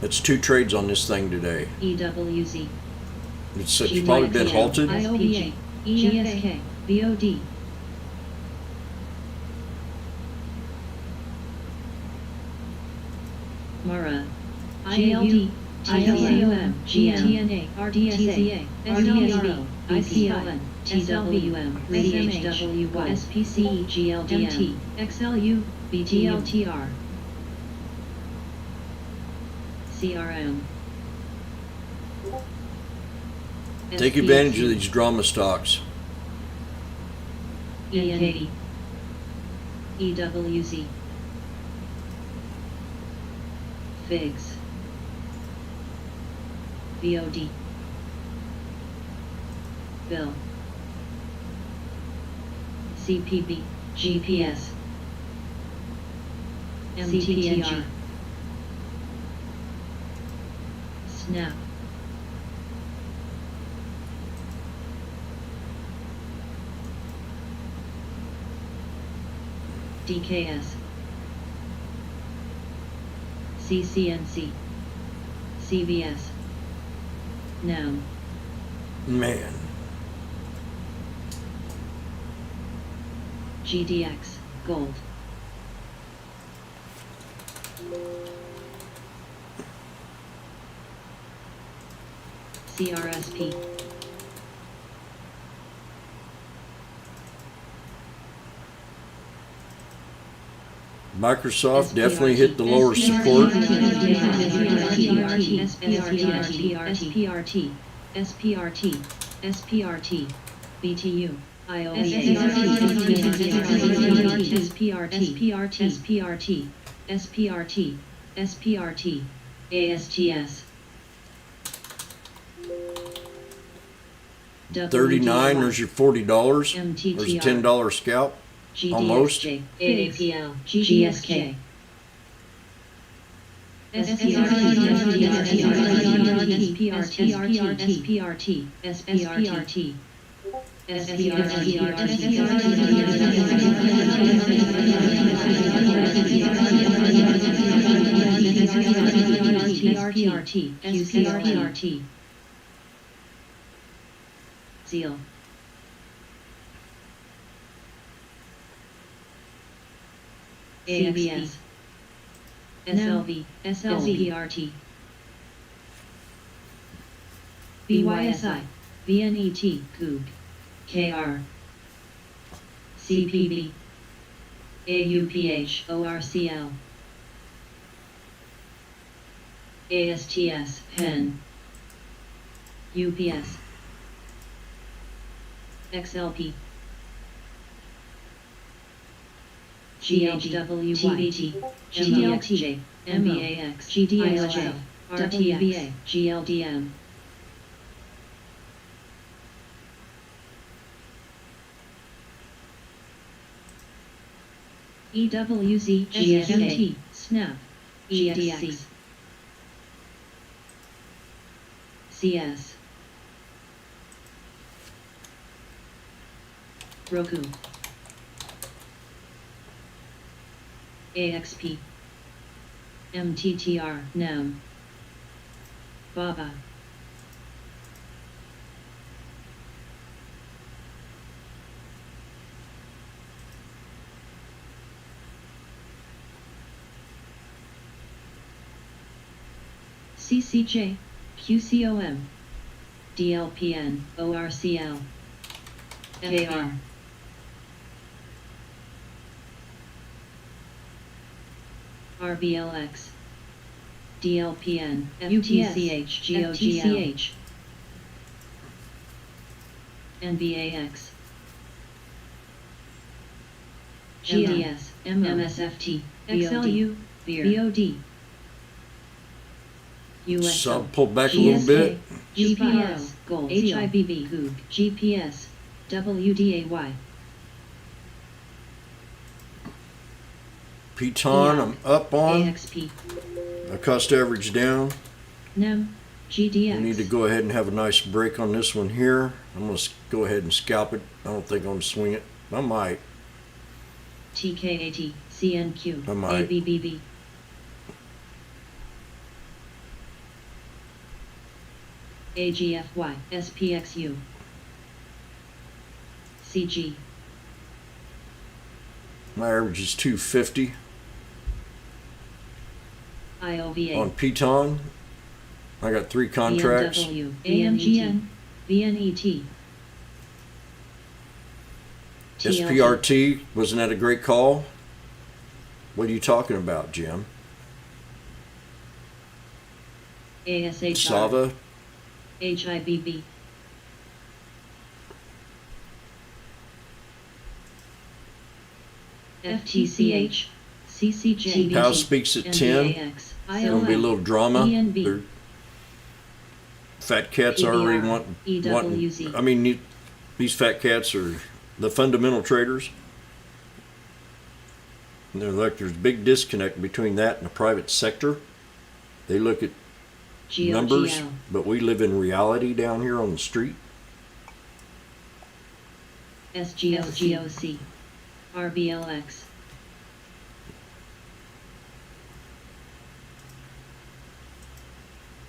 That's 2 trades on this thing today. EWZ, It's probably been halted. IOBA, GSK, BOD, MURA, ILD, ILCOM, GTNA, RDSA, SLRO, ICLN, TWM, SMHW, SPC, GLDM, XLU, BTLTR, CRM. Take advantage of these drama stocks. END, EWZ, FIGS, VOD, Bill, CPB, GPS, MTTR, SNAP, DKS, CCNC, CVS, Noun, Man. GDX, Gold, CRSP, Microsoft definitely hit the lower support. SPRT, BTU, SPRT, ASTS, 39, there's your $40. There's a $10 scalp. Almost. GDSJ, AAPL, GSK, SPRT, Zeal, CBS, SLV, SLVRT, BYSI, VNET, Goog, KR, CPB, AUPH, ORCL, ASTS, PEN, UPS, XLP, GHW, TBT, GLTJ, MBAX, GDSJ, RTBA, GLDM, EWZ, GSMT, SNAP, EDX, CS, Roku, AXP, MTTR, NEM, BABA, CCJ, QCOM, DLPN, ORCL, KR, RBLX, DLPN, UTCH, GOGL, NBAX, GLS, MSFT, XLU, BOD, So I'll pull back a little bit. GPS, Gold, HIBB, Goog, GPS, WDAY, Piton, I'm up on. AXP, My cost average down. NEM, GDX. We need to go ahead and have a nice break on this one here. I'm going to go ahead and scalp it. I don't think I'm going to swing it. I might. TKAT, CNQ, I might. ABBB, AGFY, SPXU, CG, My average is 250 IOVA, on Piton. I got 3 contracts. BMW, AMGN, VNET, TLT, SPRT, wasn't that a great call? What are you talking about, Jim? ASHR, Sava, HIBB, FTCH, CCJ, Powell speaks at 10. NBAX, It's going to be a little drama. ENB, They're- Fat cats already want. EWZ. I mean, these fat cats are the fundamental traders. And they're like, there's a big disconnect between that and the private sector. They look at numbers, GOGL, but we live in reality down here on the street. SGOC, RBLX,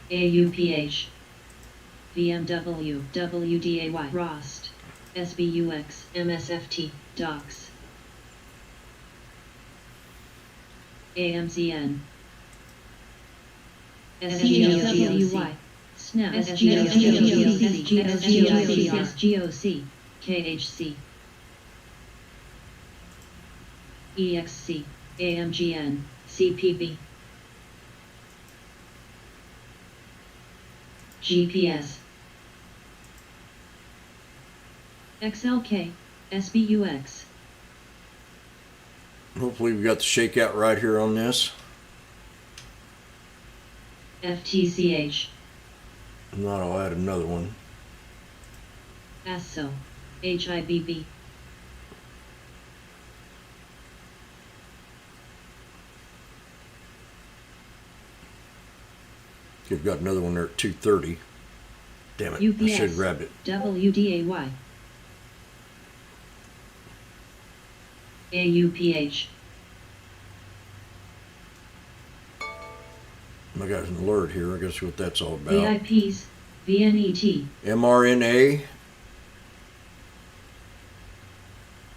AUPH, VMW, WDAY, ROST, SBUX, MSFT, DOCS, AMZN, SGOC, SNAP, SGOC, KHC, EXC, AMGN, CPB, GPS, XLK, SBUX, Hopefully we got the shakeout right here on this. FTCH, If not, I'll add another one. ASSO, HIBB, You've got another one there at 230. Damn it, I UPS, should have grabbed it. WDAY, AUPH, I got an alert here. I guess what that's all about. VIPs, VNET, mRNA.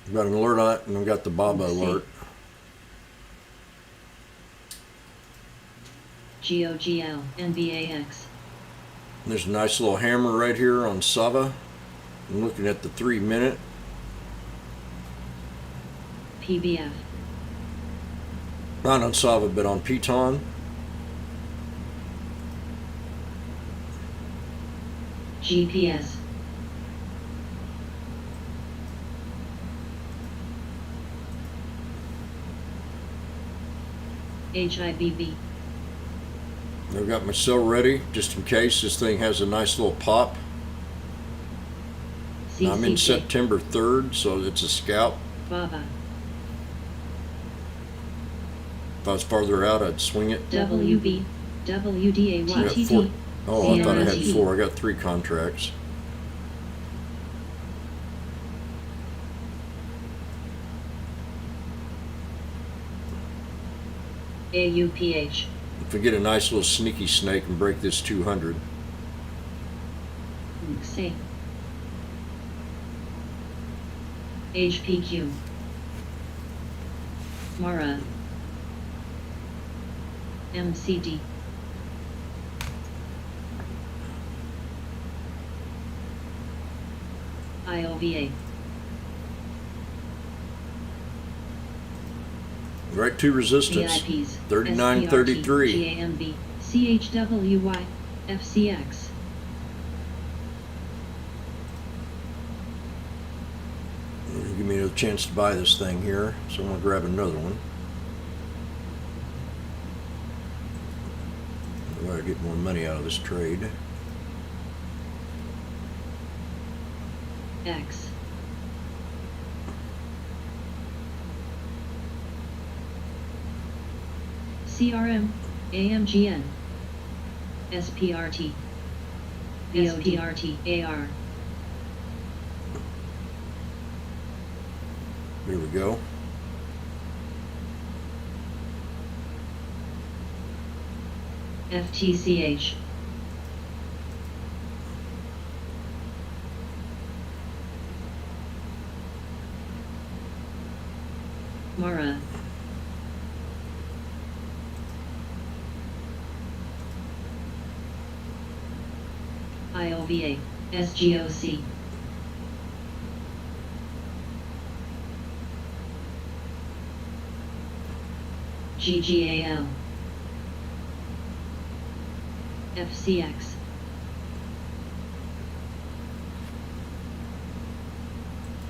I've got an alert on it, and I've got the BABA Let's see. alert. GOGL, NBAX, There's a nice little hammer right here on Sava. I'm looking at the 3-minute. PBF, Not on Sava, but on Piton. GPS, HIBB, I've got my cell ready, just in case this thing has a nice little pop. Now, I'm in CCJ, September 3rd, so it's a scout. BABA, If I was farther out, I'd swing it. WB, WDAY, I got four. Oh, I thought I had 4. I got 3 contracts. AUPH, If we get a nice little sneaky snake and break this 200, XA, HPQ, MARA, MCD, IOVA, right to resistance. VIPs, 39.33. GAMB, CHWY, FCX, Give me a chance to buy this thing here, so I'm going to grab another one. I gotta get more money out of this trade. X, CRM, AMGN, SPRT, SPRT, AR, Here we go. FTCH, MARA, IOVA, SGOC, GGAL, FCX,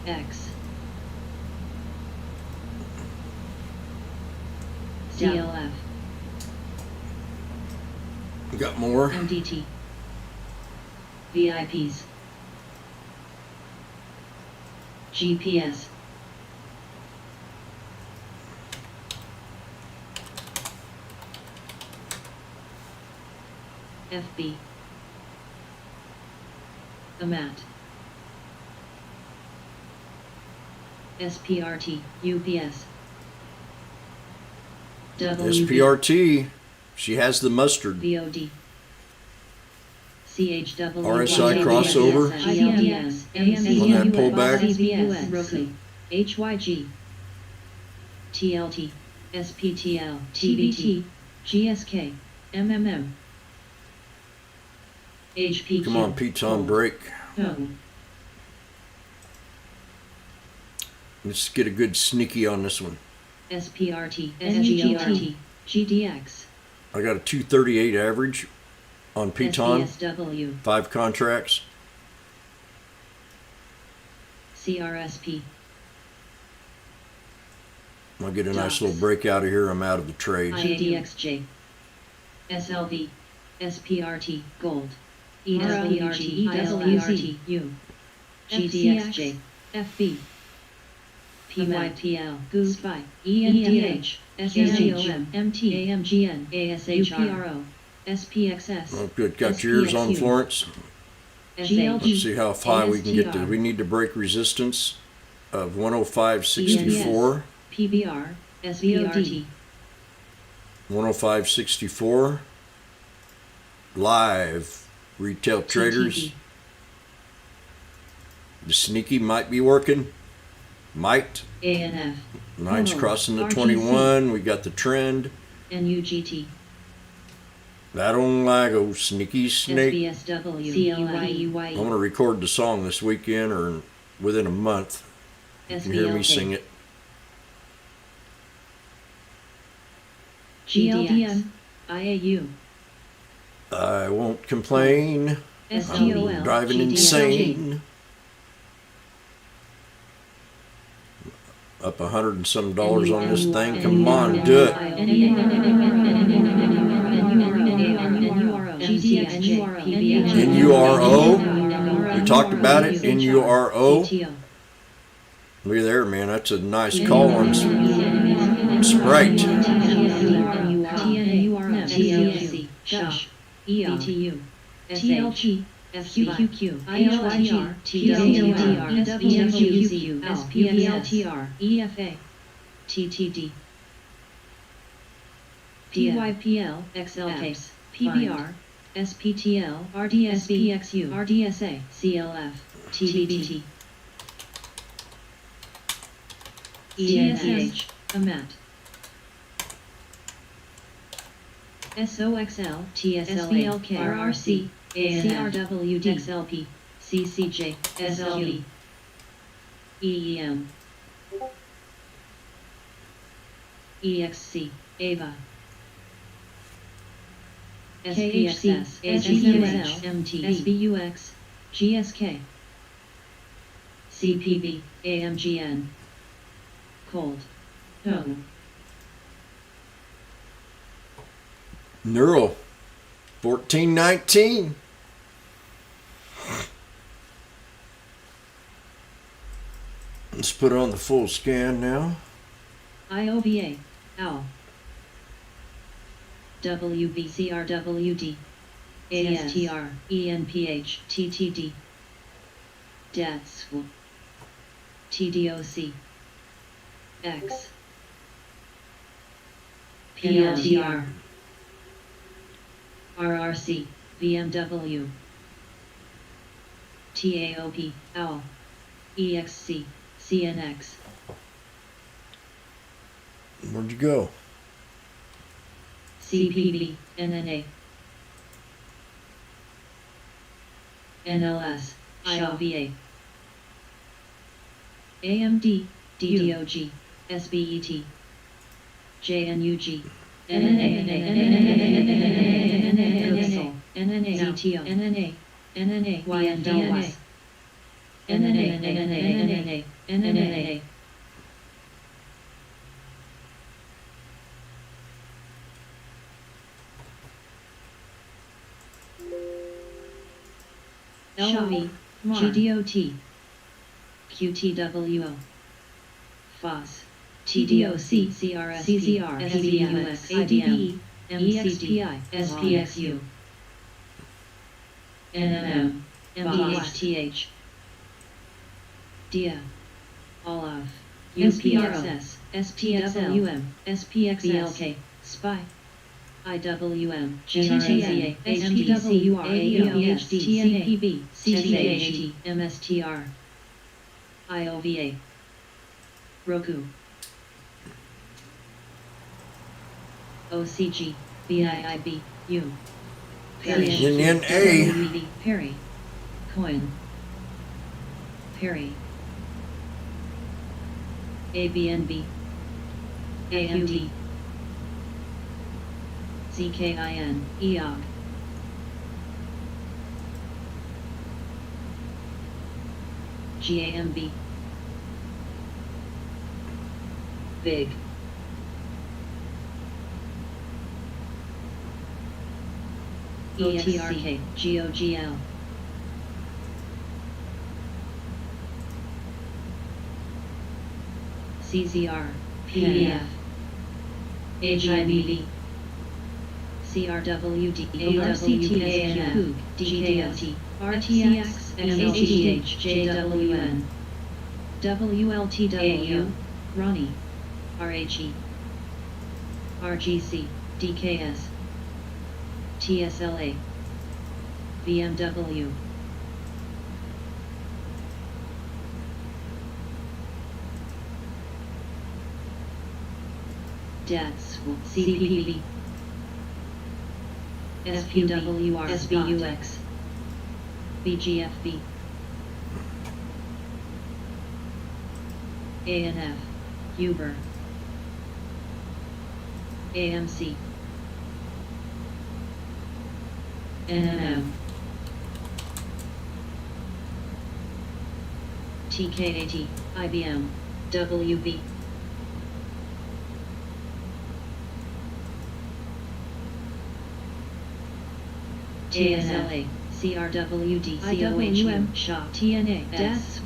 X, CLF, We got more. MDT, VIPs, GPS, FB, AMAT, SPRT, UPS, WB, SPRT. She has the mustard. VOD, CHW, RSI crossover. ILDS, AMC, On that pullback. CBS, Roku, HYG, TLT, SPTL, TBT, GSK, MMM, HPQ. Come on, Pete's on break. Home. Let's get a good sneaky on this one. SPRT, SGLT, GDX, I got a 238 average on Piton. SPSW, 5 contracts. CRSP, I'll get a nice Docs. little break out of here. I'm out of the trade. IADXJ, SLV, SPRT, Gold, EWRT, EWRT, GDXJ, FB, PYPL, GoosFi, ENDH, SACOM, MT, AMGN, ASHRO, SPXS, Oh, good. Got your ears on, Florence. Let's see how high we can get to. We need to break resistance of 105.64. PBR, SVOD, 105.64. Live retail traders. The sneaky might be working. Might. ANF, Nine's crossing the RTC. 21. We got the trend. NUGT, That don't lag, oh sneaky snake. SBSW, CLYEY, I'm going to record the song this weekend or within a month. You can hear me sing it. GLDN, IAU, I won't complain. SGOL, I'm driving GDXJ. insane. Up $100 and some dollars on this thing. Come on, do it. NURO. We talked about it. NURO. Look at there, man. That's a nice call on Sprite. TNURO, Shush, EBTU, TLG, SQQQ, ILTR, TWTR, SPFQQ, SPLTR, EFA, TTD, PYPL, XLK, PBR, SPTL, RDSPXU, RDSA, CLF, TBT, ENH, AMAT, SOXL, TSLA, RRC, CRWD, XLP, CCJ, SLV, EEM, EXC, AVA, SPXS, SGUL, MT, SBUX, GSK, CPB, AMGN, Cold, Home, Neural. 1419. Let's put on the full scan now. IOVA, OWL, WBCRWD, ASTR, ENPH, TTD, DATSW, TDOC, X, PLTR, RRC, BMW, TAOP, OWL, EXC, CNX, Where'd you go? CPB, NNA, NLS, IOVA, AMD, DDOG, SBET, JNUG, NNA, ZTO, NNA, YNDS, NNA, LV, GDOT, QTWO, FOS, TDOC, CRS, CZR, SBUX, ADB, EXPI, SPXU, NNM, MBHTH, DIA, all of, UPRS, SPWM, SPXS, BLK, SPY, IWM, GTN, SPWRADOS, TNPB, CTAT, MSTR, IOVA, Roku, OCG, BIIB, U, NNA. WB, Perry, Coin, Perry, ABNB, AMD, ZKIN, EOG, GAMB, Big, ETRK, GOGL, CZR, PDF, HIBB, CRWD, AWKNF, DKLT, RTX, XLTH, JWN, WLTW, Ronnie, RHE, RGC, DKS, TSLA, BMW, DATS, CPP, SPWR, SBUX, BGFB, ANF, Uber, AMC, NMM, TKAT, IBM, WB, TSLA, CRWD, IWM, SHA, TNA, DATS,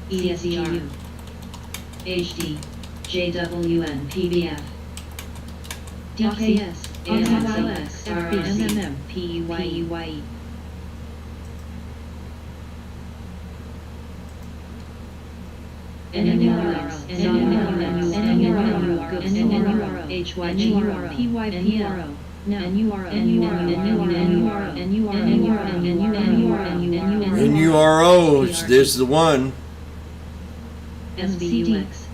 ESGU, HD, JWN, PBF, DKS, ANSLS, RBMM, PEYE, NNURO, NUROs, this is the one. SBUX,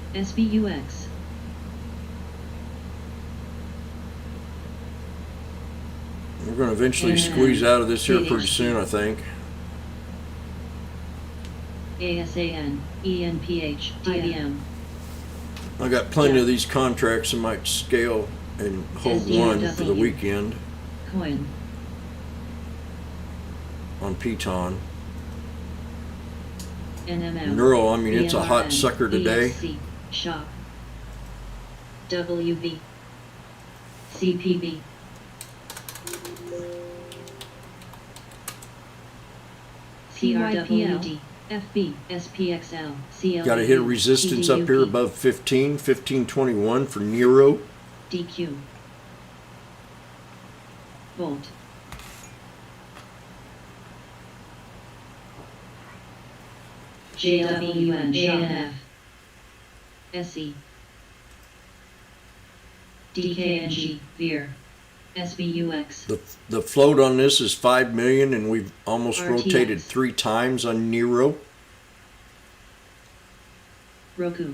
We're going to eventually squeeze out of this here pretty soon, I think. ASAN, ENPH, IBM, I got plenty of these contracts I might scale and hold one for the weekend Coin, on Piton. NMM, Neural, I mean, it's a hot BMRN, sucker today. ESC, SHOP, WB, CPB, CRWD, FB, SPXL, CLB, Got to hit a resistance up here above 1521 for Nero. DQ, Volt, JWN, JNF, SE, DKNG, Veer, SBUX, The float on this is 5 million, and we've almost RTX. rotated 3 times on Nero. Roku,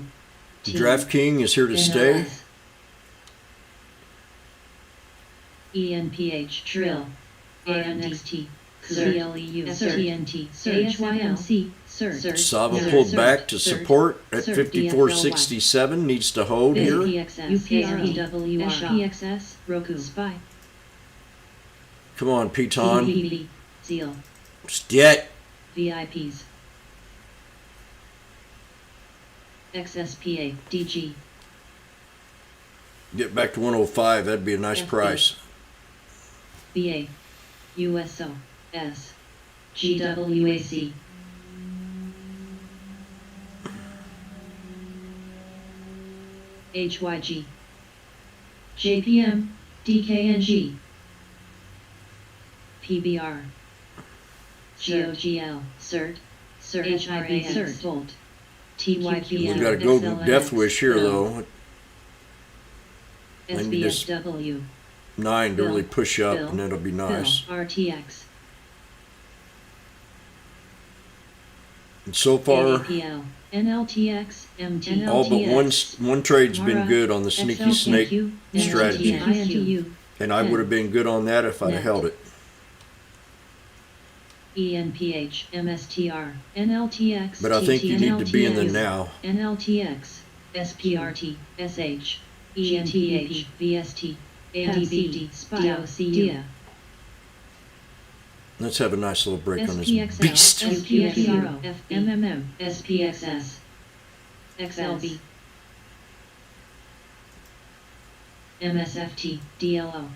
DraftKings is here to stay. NLS, ENPH, Trill, ANXT, CLEU, TNT, HYMC, Surge, Sava pulled back to support at 5467. Needs to hold here. UPREWR, SPXS, Roku, Spy, Come on, Piton. CPB, Zeal, Stet. VIPs, XSPA, DG, Get back to 105. That'd be a nice FB. price. BA, USO, S, GWAC, HYG, JPM, DKNG, PBR, GOGL, CERT, HIB, CERT, Volt, TYPL. We got a golden XLX, death wish here Bill. though. Maybe just SBSW. 9 to Bill, really push up, Bill, and it'll be nice. Bill, RTX. And so far, AAPL. NLTX. MT. all but one trade's been Mara, good on the sneaky snake XLKQ, strategy. INTU, And I would have been good on that if I'd have Net. held it. ENPH, MSTR, NLTX, But I think you need to be in the NLTX, now. NLTX, SPRT, SH, ENTH, VST, ADBD, DOCU, Let's have a nice little break on this SPXL, beast. SPXRO, MMM, SPXS, XLB, MSFT, DLO,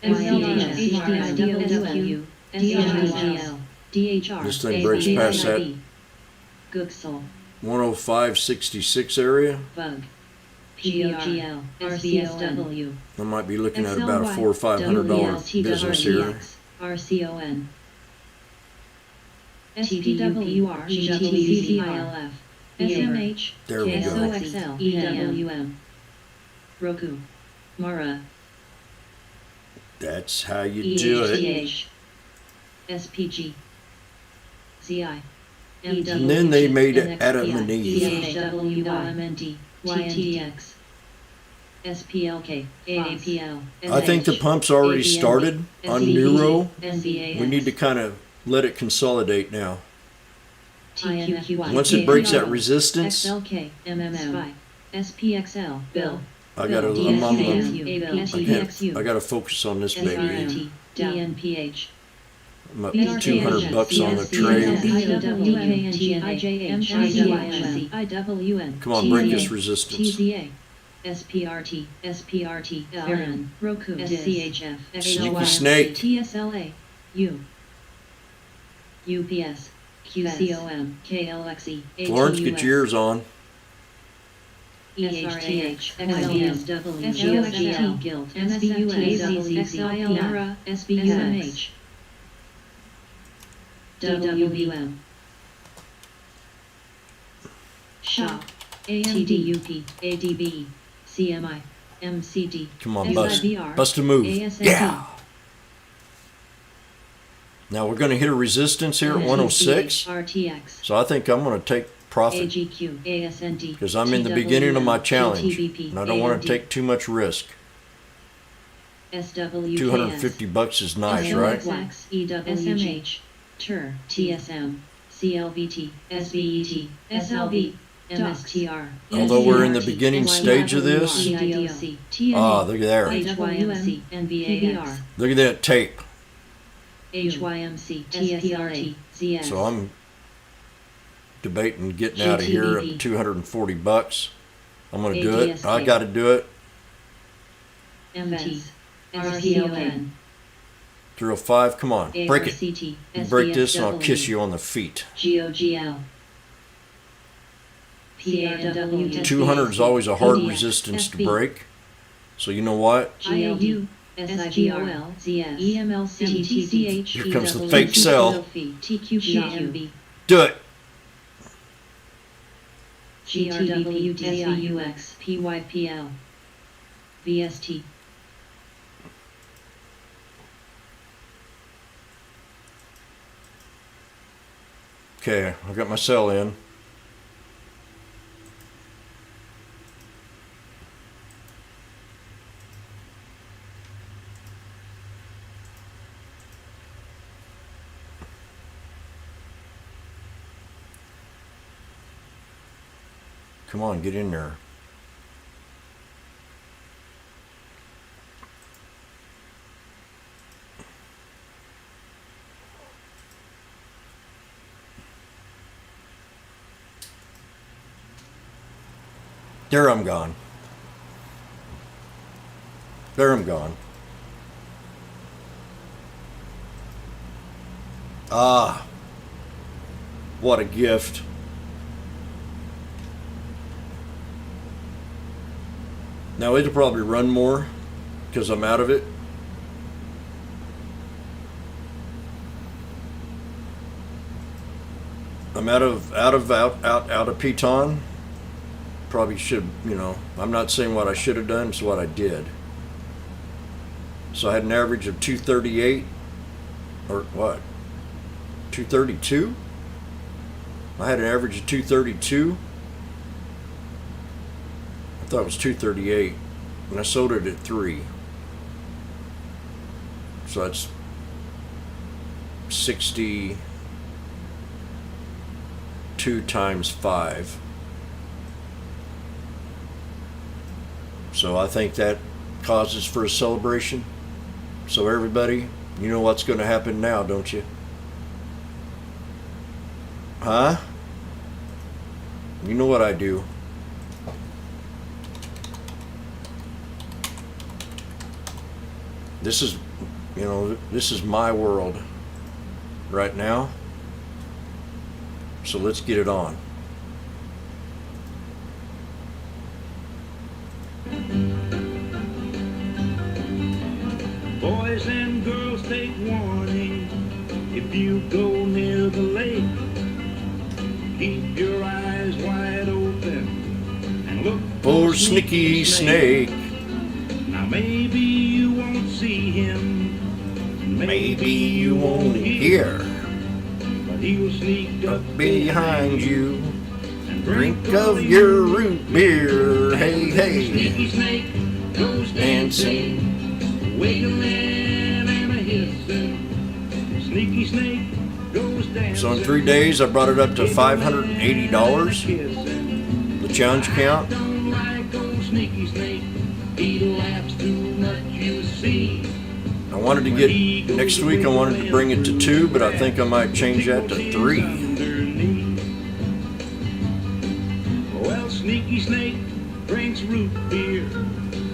SCHS, DWW, SRGL, DHR, This thing breaks past that Gooksel, 105.66 area. Bug, POGL, RCSW, I might be looking at about a $400 or $500 business here. RCON, SPWR, GTCILF, SMH, There we go. KSOXL, EWM, Roku, Mara, That's how you do it. EHTH, SPG, ZI, And then they made Adam and Eve. EHWYMND, YNTX, SPLK, AAPL, I think the pump's already started on Neuro. NBAX, We need to kind of let it consolidate now. TQQI, Once it breaks that resistance, XLK, MMM, SPXL, Bill, I gotta, DSPXU, I gotta focus on this baby. SRT, DNPH, I'm up to $200 on the trade. Come on, break this resistance. TZA, SPRT, SPRT, LN, Roku, SCHF, Sneaky snake. TSLA, U, UPS, QCOM, KLXE, Florence, get your ears on. EHTH, XLSW, GOST, Guild, SBUS, XILR, SBUMH, WWM, SHOP, AMDUP, ADB, CMI, MCD, Come on, bust. SIBR, Bust a move. ASMP, Yeah. Now we're gonna hit a resistance here at 106. RTX, So I think I'm gonna take profit AGQ, ASND, because I'm in the beginning of my challenge. GTVP, And I don't want to take too much risk. SWKS, $250 is nice, right? SMX, EWG, TUR, TSM, CLVT, SBET, SLB, MSTR. Although we're in the beginning stage of this, Ah, look at there. HYMC, NVAR, Look at that tape. HYMC, TSLT, ZX. So I'm debating getting out of here at $240. I'm gonna do it. I gotta do it. MT, RCON, 305, come on, break it. ARCT, You break this and I'll kiss you on the feet. GOGL, PRW, 200 is always a hard PDX, resistance to FB, break. So you know what? GLU, SIGOL, ZS, EMLC, TTCH, Here comes the fake sell. TQGMB, Do it. GRW, SVUX, PYPL, VST, Okay, I got my sell in. Come on, get in there. There I'm gone. There I'm gone. Ah, what a gift. Now it'll probably run more because I'm out of it. I'm out of Piton. Probably should, I'm not saying what I should have done, it's what I did. So I had an average of 238, or what? 232? I had an average of 232. I thought it was 238, and I sold it at 3. So that's 62 times 5. So I think that causes for a celebration. So everybody, you know what's going to happen now, don't you? Huh? You know what I do. This is, this is my world right now. So let's get it on. Boys and girls, take warning. If you go near the lake, keep your eyes wide open and look for Sneaky Snake. Now maybe you won't see him, Maybe you won't hear. but he will sneak up Behind you, and drink of your root beer. Hey, hey. Sneaky snake goes dancing, wiggling and a hissing. Sneaky snake goes dancing. So in 3 days, I brought it up to $580. The challenge count. Don't like old Sneaky Snake. He laughs too much, you see. I wanted to get, next week I wanted to bring it to 2, but I think I might change that to 3. Well, Sneaky Snake drinks root beer,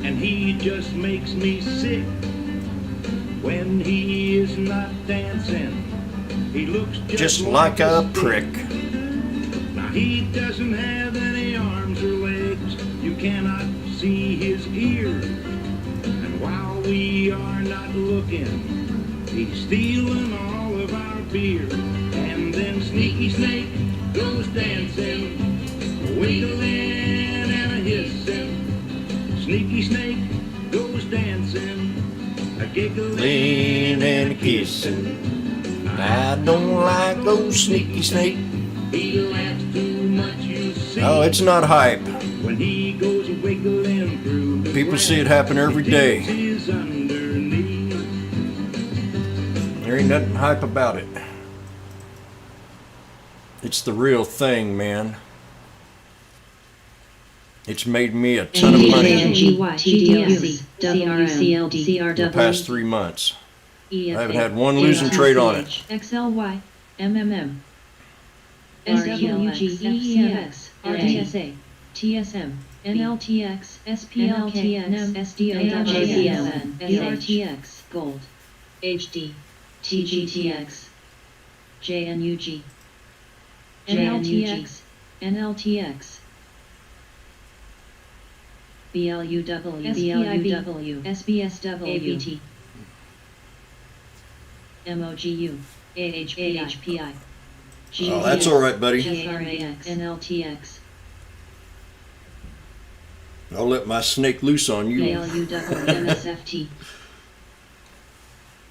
and he just makes me sick. When he is not dancing, he looks Just like a prick. Now he doesn't have any arms or legs, you cannot see his ears. And while we are not looking, he's stealing all of our beer. And then Sneaky Snake goes dancing, wiggling and a hissing. Sneaky Snake goes dancing, a giggling And kissing. I don't like old Sneaky Snake. He laughs too much, you see. Oh, it's not hype. When he goes wiggling through the People see it happen every day. his underneath. There ain't nothing hype about it. It's the real thing, man. It's made me a ton of money in the past 3 months. I haven't had one losing trade on it. XLY, MMM, SWGEX, RDSA, TSM, NLTX, SPLKN, SDOWJPN, SRTX, Gold, HD, TGTX, JNUG, NLTX, NLTX, BLUW, BLUW, SBSW, ABT, MOGU, AHPI, Oh, that's all right, buddy. GRAX, NLTX, I'll let my snake loose on you. ALUW,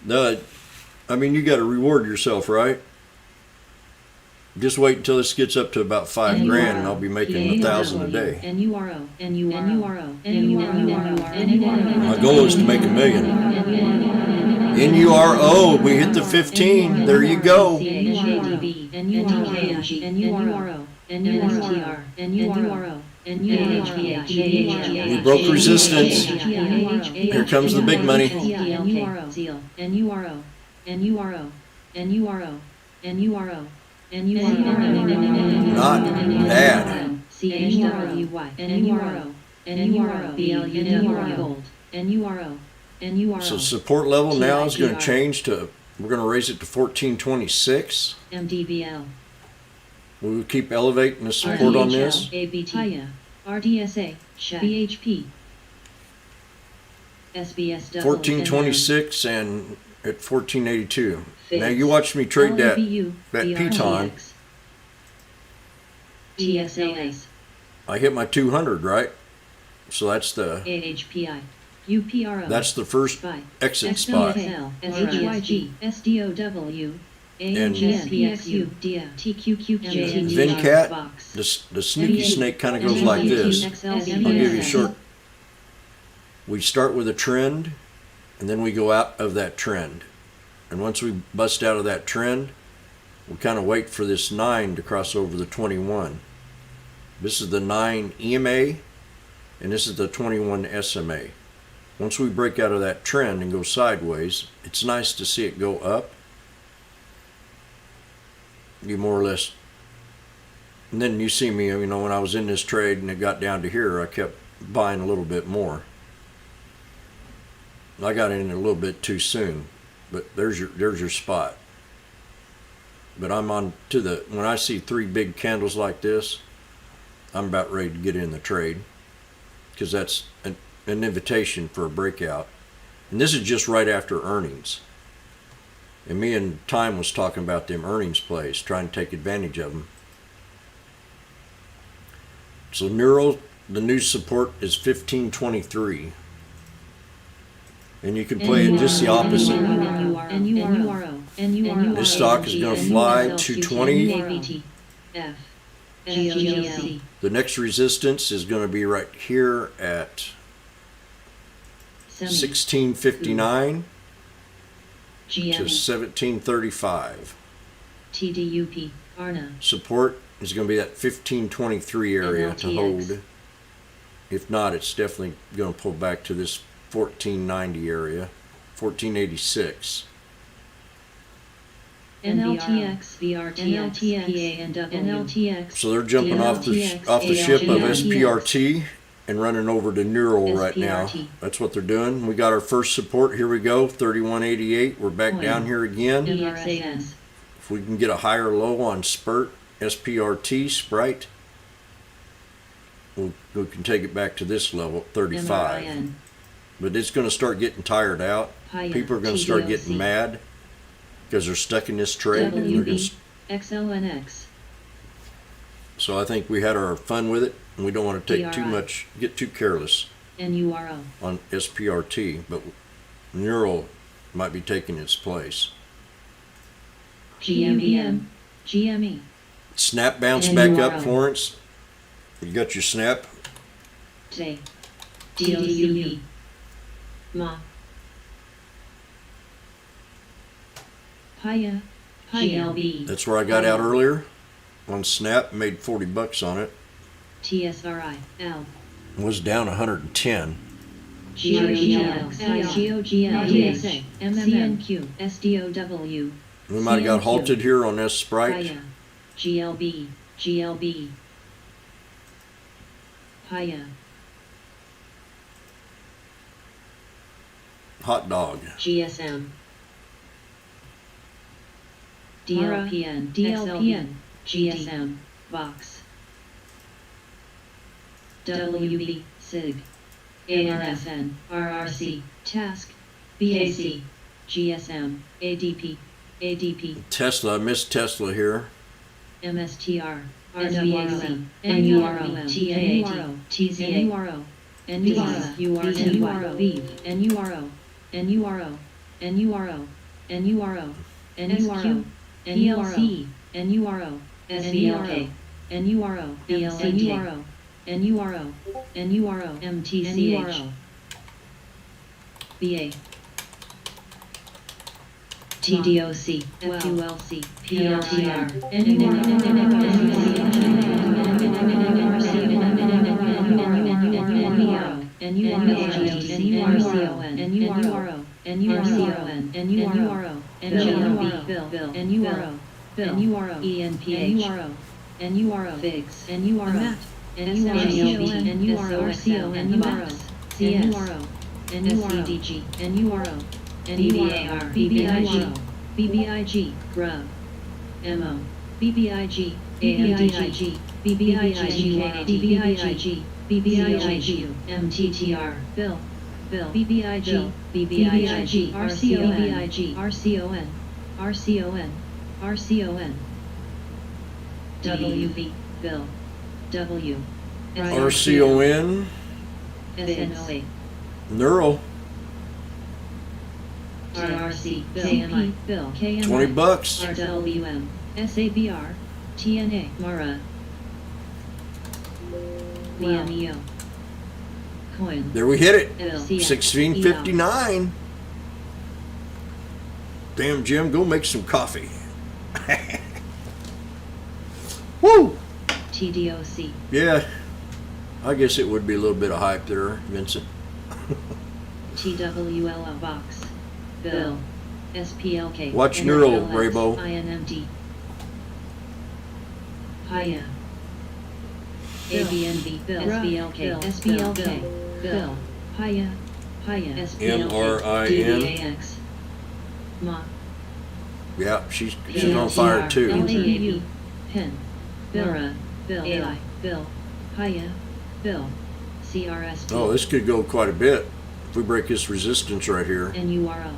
No, I mean, you got to reward yourself, right? Just wait until this gets up to about $5 grand, and I'll be making 1,000 a day. NURO, My goal is to make $1 million. NURO, we hit the 15. There you go. We broke resistance. Here comes the big money. Not bad. So support level now is going to change to, we're going to raise it to 1426. MDBL. We'll keep elevating the support on this. ABT, RDSA, BHP, SBS, 1426 and at 1482. Now you watched me trade that Piton. TSLS, I hit my 200, right? So that's the AHPI, UPRO, that's the first by exit spot. XLSL, SHYG, SDOW, And ANGSPXU, DIA, TQQJ, VinCat, box. the sneaky snake kind of goes like this. I'll give you a short. We start with a trend, and then we go out of that trend. And once we bust out of that trend, we kind of wait for this 9 to cross over the 21. This is the 9 EMA, and this is the 21 SMA. Once we break out of that trend and go sideways, it's nice to see it go up. You more or less, and then you see me, you know, when I was in this trade and it got down to here, I kept buying a little bit more. I got in a little bit too soon, but there's your spot. But I'm on to the, when I see 3 big candles like this, I'm about ready to get in the trade, because that's an invitation for a breakout. And this is just right after earnings. And me and Time was talking about them earnings plays, trying to take advantage of them. So Neural, the new support is 1523. And you can play it just the opposite. This stock is going to fly 220. The next resistance is going to be right here at 1659 to 1735. TDUP, Arna. Support is going to be that 1523 area to hold. If not, it's definitely going to pull back to this 1490 area, 1486. NLTX, VRTX, NLTX. So they're jumping off the ship of SPRT and running over to Neural right now. That's what they're doing. We got our first support. Here we go, 3188. We're back down here again. If we can get a higher low on Spurt, SPRT, Sprite, we can take it back to this level, 35. But it's going to start getting tired out. People are going to start getting mad because they're stuck in this trade. XLNX. So I think we had our fun with it, and we don't want to take too much, get too careless on SPRT, but Neural might be taking its place. GME. Snap bounce back up, Florence. You got your snap? DLUB. Ma. Paya. GLB. That's where I got out earlier on Snap, made 40 bucks on it. TSRI. L. Was down 110. GOGL. DSA. MMNQ. SDOW. We might have got halted here on S Sprite. GLB. GLB. Paya. Hot dog. GSM. DLPN. DLPN. GSM. Box. WB. SIG. ARSN. RRC. Task. BAC. GSM. ADP. ADP. Tesla, I missed Tesla here. MSTR. RWAC. NURO. TAAT. TZA. NURO. NURO. VEEV. NURO. NURO. NURO. NURO. NURO. PLC. NURO. SVLK. NURO. BLCK. NURO. NURO. MTCH. BA. TDOC. FULC. PLTR. BBIG, Grub, MO, BBIG, AMDIG, BBIG, BBIG, BBIG, MTTR, Bill, BBIG, BBIG, RCON, RCON, RCON, RCON, WB, Bill, W. RCON. SNOA. Neural. RRC. KMI. Bill. KMI. $20. RWM. SABR. TNA. Mara. VMEO. Coin. There we hit it. LCX. 1659. Damn, Jim, go make some coffee. Woo! TDOC. Yeah, I guess it would be a little bit of hype there, Vincent. TWLO box. Bill. SPLK. Watch Neural, NLX, Raybo. INMD. Hiya. ABNB. Bill. SPLK. SPLK. Bill. Hiya. Hiya. SPLK. MRIN. DDAX. Ma. Yeah, she's on fire too. LTAB. Pen. Billra. Bill. AI. Bill. Hiya. Bill. CRSP. Oh, this could go quite a bit if we break this resistance right here. NURL.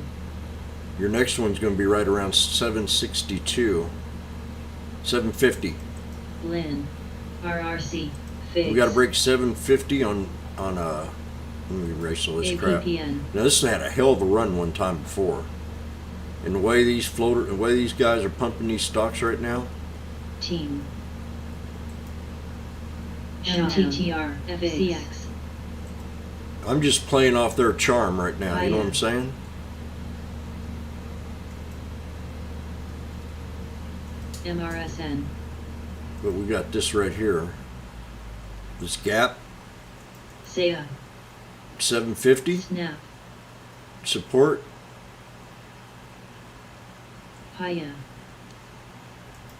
Your next one's going to be right around 762, 750. Lynn. RRC. We got to break 750 on let me erase all this crap. APPN. Now this had a hell of a run one time before. And the way these guys are pumping these stocks right now. Team. MTTR. FCX. I'm just playing off their charm right now. You know what I'm saying? MRSN. But we got this right here. This gap, SEA. 750 Snap. support. Hiya.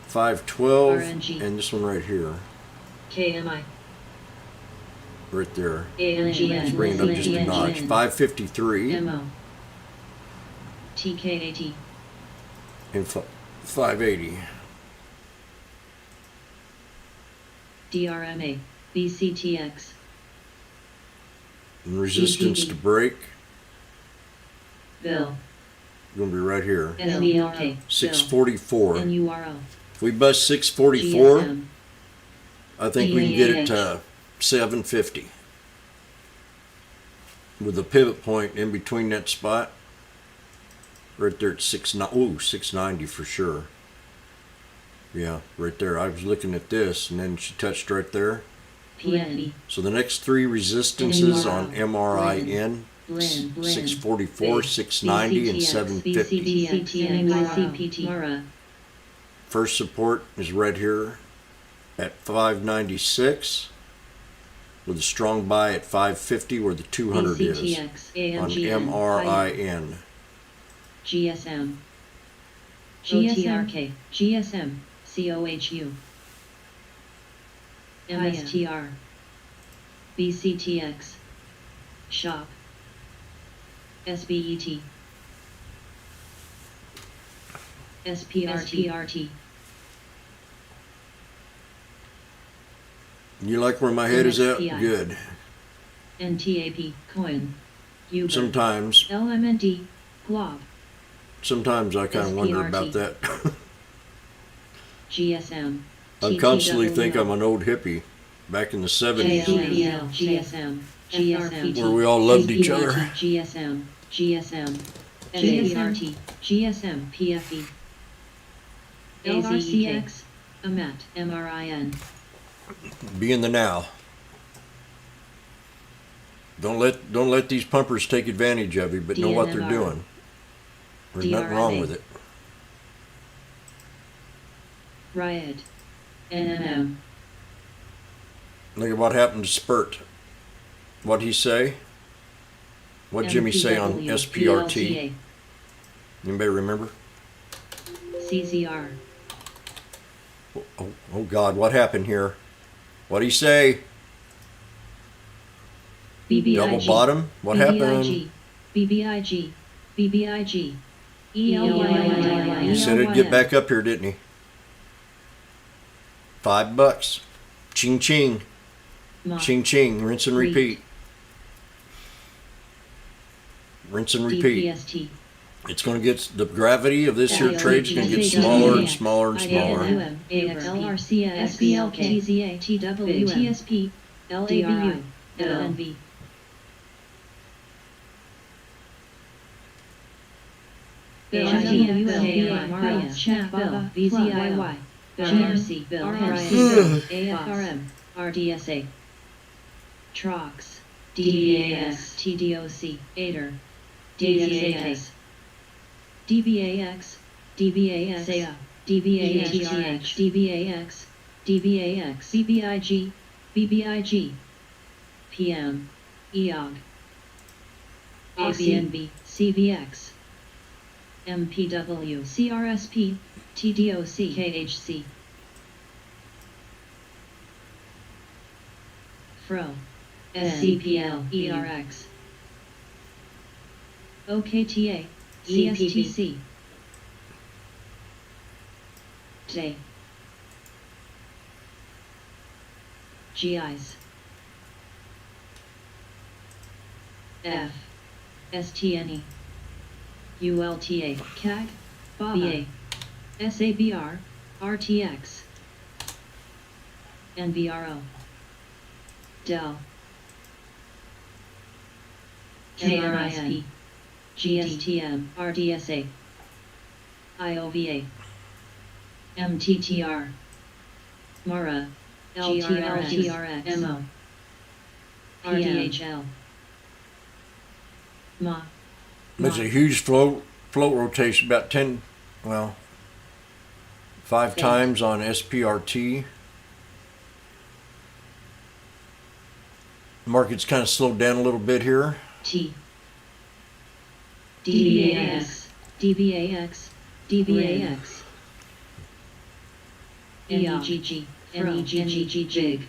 512 RNG. and this one right here, KMI. right there. ANGN. Let's bring it up just a notch. 553 MO. TKAT. and 580. DRMA. BCTX. And resistance to break, Bill. going to be right here. SBLK. 644. NURL. If we bust 644, GSM. I think we can get it to 750. With the pivot point in between that spot, right there at 690 for sure. Yeah, right there. I was looking at this, and then she touched right there. PNB. So the next three resistances on MRIN, Blend. 644, 690, and 750. BCTX. Mara. First support is right here at 596, with a strong buy at 550 where the 200 is BCTX. on AMGN. MRIN. GSM. GTRK. GSM. COHU. MSTR. BCTX. Shop. SBET. SPRT. You like where my head is at? MXPI. Good. NTAP. Coin. Uber. Sometimes LMND. Glob. I kind of wonder about that. GSM. I constantly think I'm an old hippie back in the 70s JLL. GSM. GSM. where we all loved each other. GSM. GSM. SPRT. GSM. PFE. AZEX. AMAT. MRIN. Be in the now. Don't let these pumpers take advantage of you, but know what they're DNMR. doing. There's nothing wrong with it. Riot. NMM. Look at what happened to Spurt. What'd he say? What'd Jimmy say on MPW, SPRT? PLTA, Anybody remember? CZR. Oh God, what happened here? What'd he say? BBIG. Double bottom? What happened? BBIG. BBIG. He said it'd get back up here, didn't he? $5. Ching ching. Ching ching. Rinse and repeat. Rinse and repeat. DPST. It's going to get, the gravity of this here trade's going to get smaller and smaller and smaller. LRCA, SBLK, TZA, TW, TSP, LABU, LNV. Bill, Maria, Chat, Bill, VZIY, GRC, Bill, RC, AFRM, RDSA, TROX, DDAS, TDOC, ADER, DSAS, DBAX, DBAX, DBAX, DBAX, DBAX, BBIG, BBIG, PM, EOG, ABNB, CVX, MPW, CRSP, TDOC, KHC, FRO, SCPL, ERX, OKTA, CSTC, J, GIs, F, STNE, ULTA, CAG, BA, SABR, RTX, NVRO, Dell, KRISP, GSTM, RDSA, IOVA, MTTR, MARA, LTRX, MO, RDHL, MA. It's a huge float rotation, about 10, well, 5 times on SPRT. Market's kind of slowed down a little bit here. T, DBAX, DBAX, DBAX, NEGG, NEGG, JIG,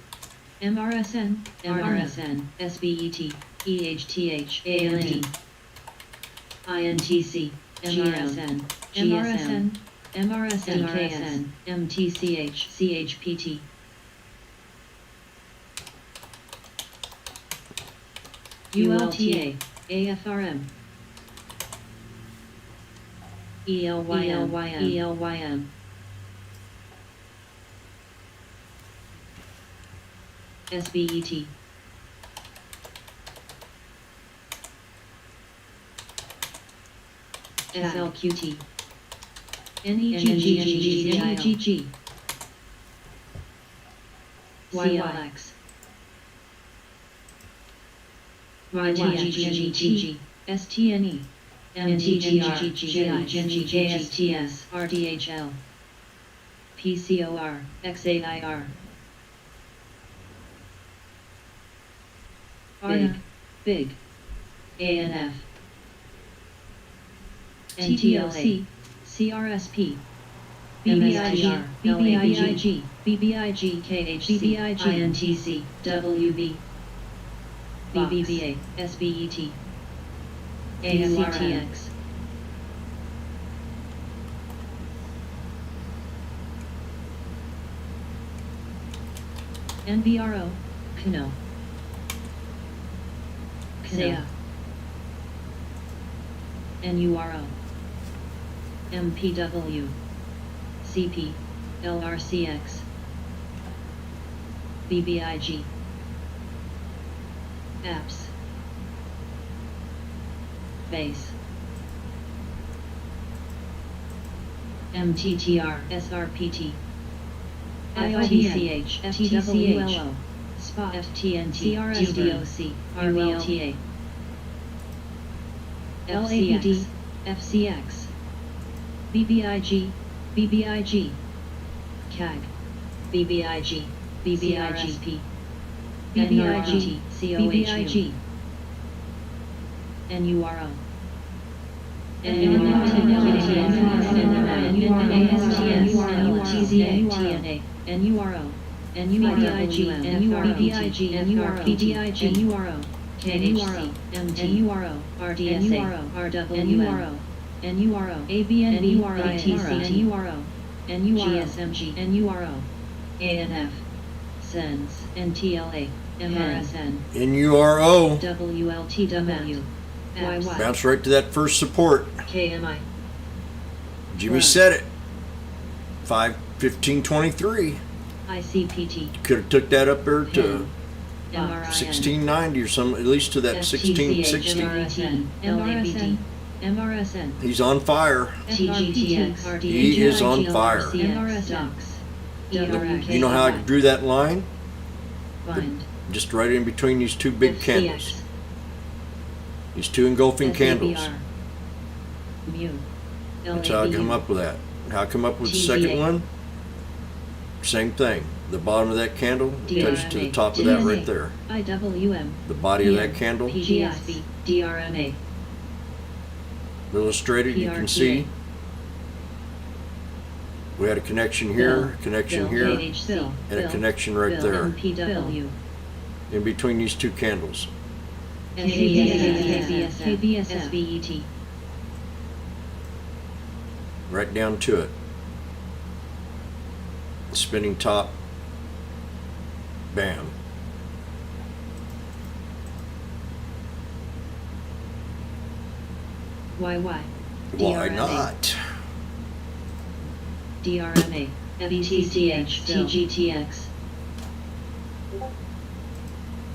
MRSN, MRSN, SBET, EHTH, ANT, INTC, MRSN, MRSN, MRSN, KSN, MTCH, CHPT, ULTA, AFRM, ELYM, ELYM, SBET, SLQT, NEGG, NEGG, YLX, YGGGG, STNE, MTGR, JSTS, RDHL, PCOR, XAIR, Big, ANF, NTLC, CRSP, BBIG, BBIG, BBIG, KHC, BBIG, INTC, WB, BBVA, SBET, ACTX, NVRO, KNO, KSEA, NURO, MPW, CP, LRCX, BBIG, apps, base, MTTR, SRPT, FITCH, FTWLO, SPOT, FTNT, TDOC, RVLTA, LAPD, FCX, BBIG, BBIG, CAG, BBIG, BBIGP, BBIG, BBIG, NURO, NURO, NURBIG, NURBIG, NURPDIG, NURO, KHC, NURO, RDSA, RWNURO, NURO, ABNB, ATC, NURO, GSMG, NURO, ANF, SENS, NTLA, MRSN, NURO. WLTW, Abs. Bounce right to that first support. KMI. Jimmy Right. said it. 5:15:23. ICPT. Could have took that up there to MRIN. 1690 or some, at least to that 1660. MRSN. MRSN. MRSN. He's on fire. TGTX. He is on fire. MRSN. You know how I drew that line? Bind. Just right in between these two big candles. These two engulfing candles. Mu. That's how I come up with that. How I come up with the second one? Same thing. The bottom of that candle touches to the top of that right there. IWM. The body of that candle PGSB. DRMA. illustrated, you can see. We had a connection here, connection here, KHC. and a connection right there. MPW. In between these two candles. KBSF. SBET. Right down to it. Spinning top. Bam. YY. Why DRMA. not? DRMA. BTCH. TGTX.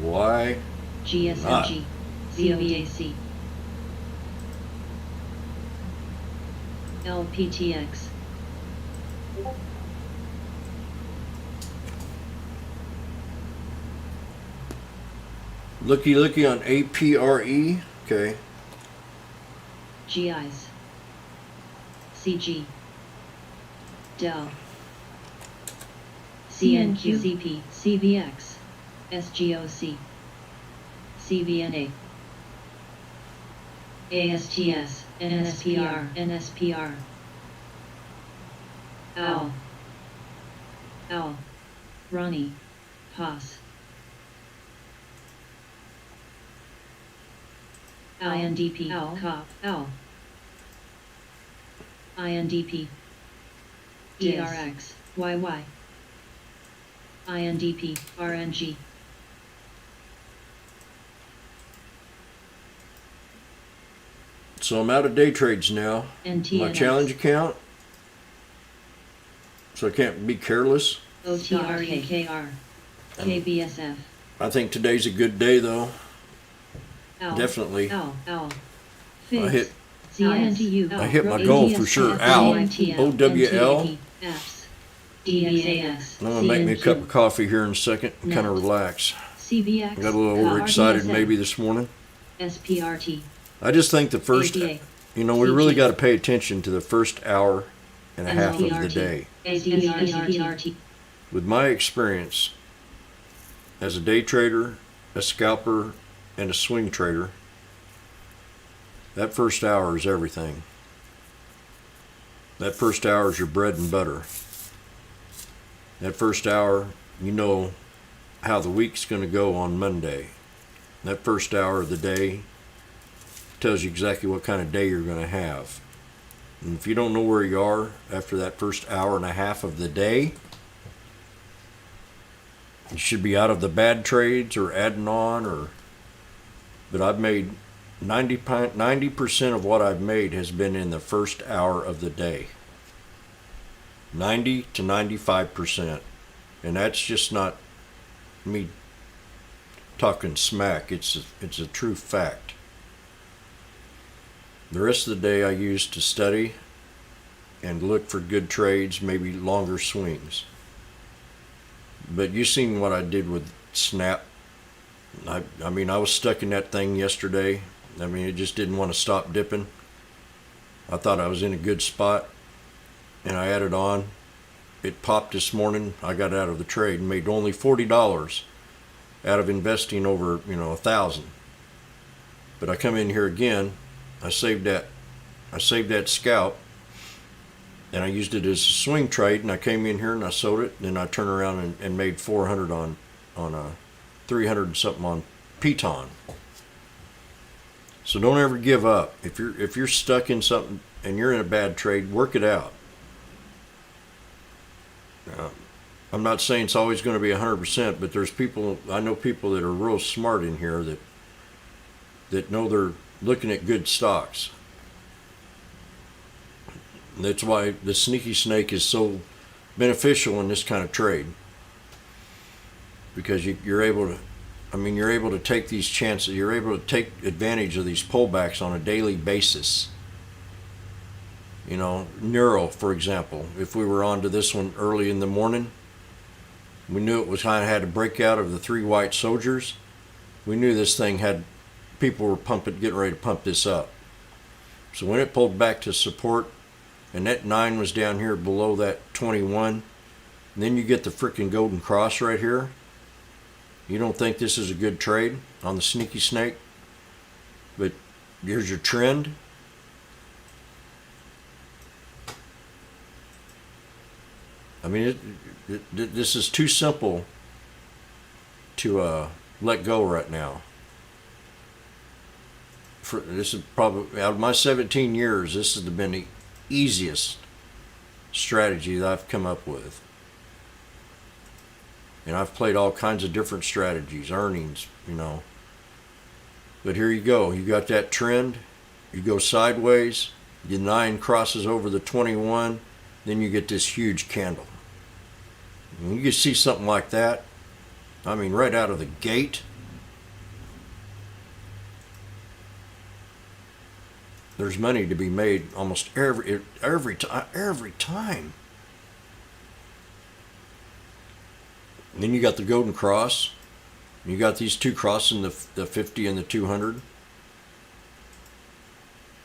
Why? GSMG. ZOVAC. LPTX. Looky on APRE. Okay. GIs. CG. Dell. CNQ. CNQ. CVX. SGOC. CVNA. ASTS. NSPR. NSPR. OWL. OWL. Ronnie. Haas. INDP. Owl. COP. L. INDP. DRX. YY. INDP. RNG. So I'm out of day trades now. NTNX. My challenge account. So I can't be careless. OTREKR. KBSF. I think today's a good day though. L. Definitely. L. L. I hit INTU. I hit my goal for sure. Owl. OWL. Apps. DBAX. I'm gonna make me a cup of coffee here in a second and kind of relax. CBX. I got a little overexcited maybe this morning. SPRT. I just think the first, APA. you know, we really got to pay attention to the first hour and a half of the day. SPRT. With my experience as a day trader, a scalper, and a swing trader, that first hour is everything. That first hour is your bread and butter. That first hour, you know how the week's going to go on Monday. That first hour of the day tells you exactly what kind of day you're going to have. And if you don't know where you are after that first hour and a half of the day, you should be out of the bad trades or adding on. But I've made 90% of what I've made has been in the first hour of the day. 90 to 95%. And that's just not me talking smack. It's a true fact. The rest of the day I use to study and look for good trades, maybe longer swings. But you seen what I did with Snap. I mean, I was stuck in that thing yesterday. I mean, it just didn't want to stop dipping. I thought I was in a good spot, and I added on. It popped this morning. I got out of the trade and made only $40 out of investing over, $1,000. But I come in here again. I saved that scalp, and I used it as a swing trade. And I came in here and I sold it. And then I turned around and made 400 on a 300 and something on Piton. So don't ever give up. If you're stuck in something and you're in a bad trade, work it out. I'm not saying it's always going to be 100%, but I know people that are real smart in here that know looking at good stocks. That's why the sneaky snake is so beneficial in this kind of trade, because you're able to, you're able to take these chances. You're able to take advantage of these pullbacks on a daily basis. You know, Neuro, for example, if we were onto this one early in the morning, we knew it was kind of had a breakout of the three white soldiers. We knew this thing had, people were getting ready to pump this up. So when it pulled back to support, and that 9 was down here below that 21, and then you get the freaking golden cross right here. You don't think this is a good trade on the sneaky snake? But here's your trend. I mean, this is too simple to let go right now. This is probably, out of my 17 years, this has been the easiest strategy that I've come up with. And I've played all kinds of different strategies, earnings, you know. But here you go. You got that trend. You go sideways. The 9 crosses over the 21. Then you get this huge candle. When you can see something like that, I mean, right out of the gate, there's money to be made almost every time. And then you got the golden cross. You got these two crossing the 50 and the 200.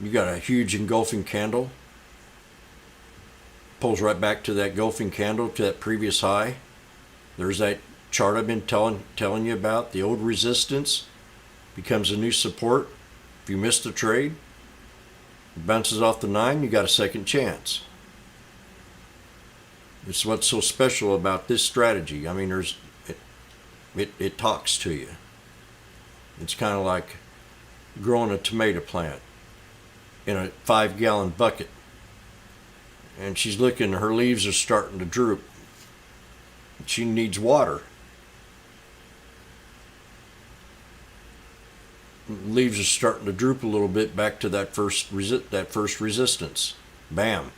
You got a huge engulfing candle. Pulls right back to that engulfing candle, to that previous high. There's that chart I've been telling you about. The old resistance becomes a new support. If you miss the trade, it bounces off the 9, you got a second chance. It's what's so special about this strategy. I mean, it talks to you. It's kind of like growing a tomato plant in a 5-gallon bucket. And she's looking, her leaves are starting to droop. She needs water. Leaves are starting to droop a little bit back to that first resistance. Bam.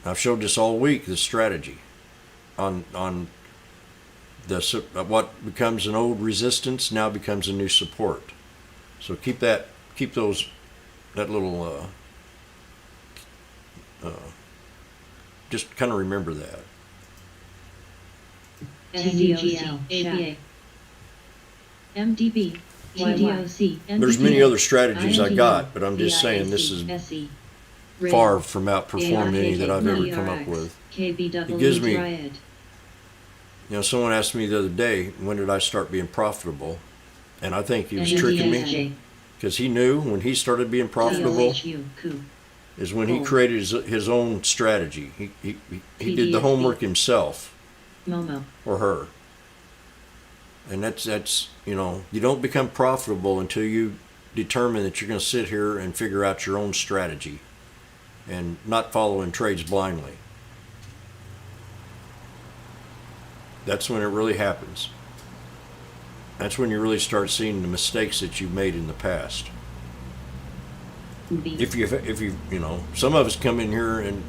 I've showed this all week, this strategy on what becomes an old resistance now becomes a new support. So keep that little just kind of remember that. SCOC, APA, MDB, GDOC, There's many other strategies I got, but I'm just saying this is far from outperforming any that I've ever come up with. It gives me, you know, someone asked me the other day, when did I start being profitable? And I think he was tricking me, because he knew when he started being profitable is when he created his own strategy. He did the homework himself, or her. And that's you know, you don't become profitable until you determine that you're going to sit here and figure out your own strategy and not following trades blindly. That's when it really happens. That's when you really start seeing the mistakes that you've made in the past. If you know, some of us come in here and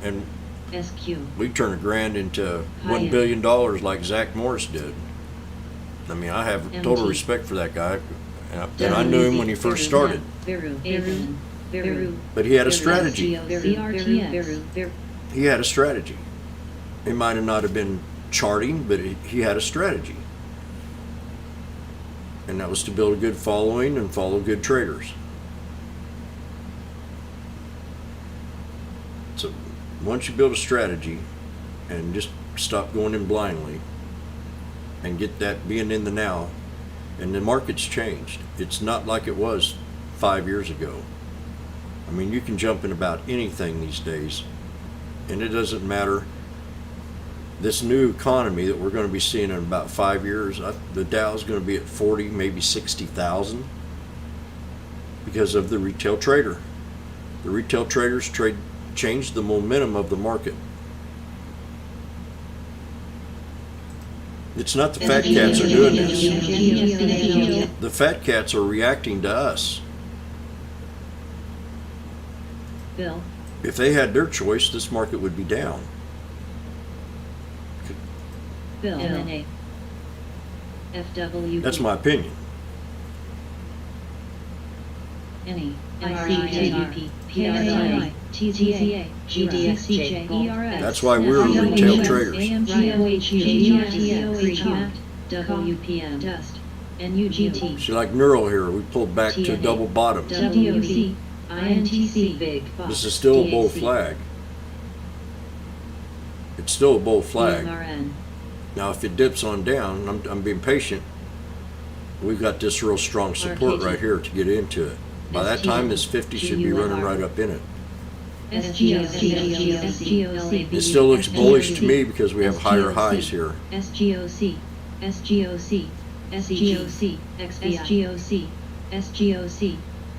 we turn $1,000,000 into $1 billion like Zach Morris did. I mean, I have total respect for that guy, and I knew him when he first started. But he had a strategy. He had a strategy. It might have not have been charting, but he had a strategy. And that was to build a good following and follow good traders. So once you build a strategy and just stop going in blindly and get that being in the now, and the market's changed. It's not like it was 5 years ago. I mean, you can jump in about anything these days, and it doesn't matter. This new economy that we're going to be seeing in about 5 years, the Dow is going to be at 40, maybe 60,000 because of the retail trader. The retail traders changed the momentum of the market. It's not the fat cats are doing this. The fat cats are reacting to us. Bill, If they had their choice, this market would be down. Bill, NNA, FWP, That's my opinion. NE, MRINRP, PSI, TZA, GDSJ, ERS. That's why we're retail traders. WPM, Dust, NUGT, See, like Neural here, we pulled back to double bottom. WC, INTC, Big, This is still a bull flag. It's still a bull flag. MRN, Now, if it dips on down, I'm being patient. We've got this real strong support right here to get into it. By that time, this 50 should be running right up in it. SGOC, It still looks bullish to me because we have higher highs here. SGOC, SGOC, SGOC, SGOC, SGOC,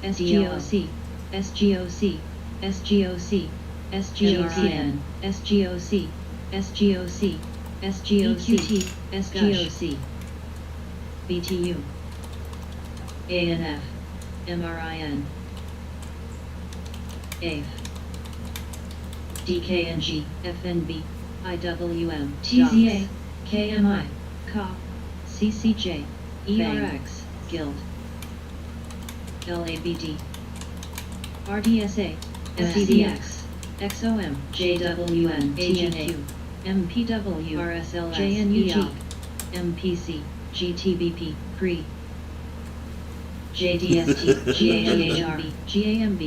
SGOC, SGOC, SGOC, SGOCN, SGOC, SGOC, SGOC, SGOC, BTU, ANF, MRIN, AF, DKNG, FNB, IWM, TZA, KMI, COP, CCJ, ERX, Guild, LABD, RDSA, SCDX, XOM, JWN, TNQ, MPW, RSLS, JNUG, MPC, GTBP, PRE, JDST, GAMB, GAMB,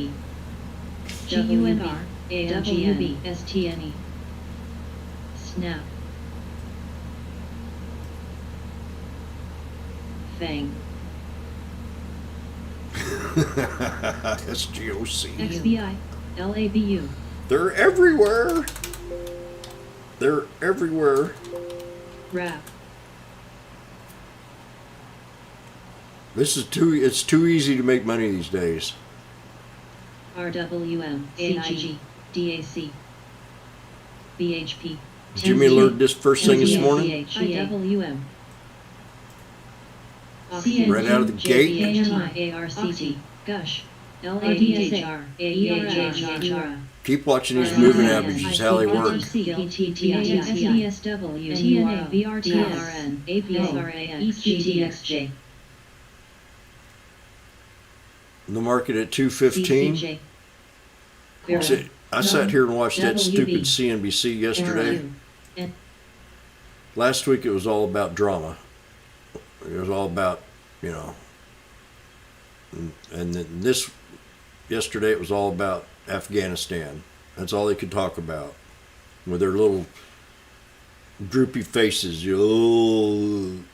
GUNR, AMGB, STNE, SNAP, FANG, SGOC. XBI, LABU, They're everywhere. They're everywhere. RAP, It's too easy to make money these days. RWM, CG, DAC, BHP, Jimmy alerted this first thing this morning. IWM, Right out of the gate. ARCT, GUSH, LADHR, AERHR, Keep watching these moving averages, how they work. SDSW, TNA, VRTSRN, APSRAX, GTXJ, The market at 215. CCJ, I sat here and watched that stupid CNBC yesterday. Last week it was all about drama. It was all about, and then yesterday it was all about Afghanistan. That's all they could talk about with their little droopy faces. And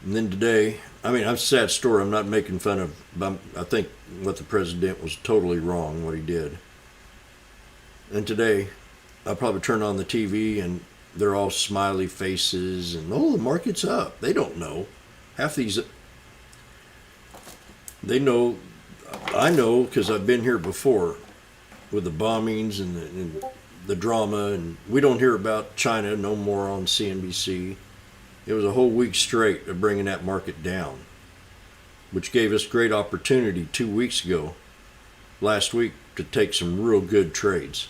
then today, it's a sad story. I'm not making fun of, I think what the president was totally wrong, what he did. And today, I'll probably turn on the TV and they're all smiley faces and, the market's up. They don't know. Half these, they know, I know because I've been here before with the bombings and the drama, and we don't hear about China no more on CNBC. It was a whole week straight of bringing that market down, which gave us great opportunity 2 weeks ago, last week, to take some real good trades.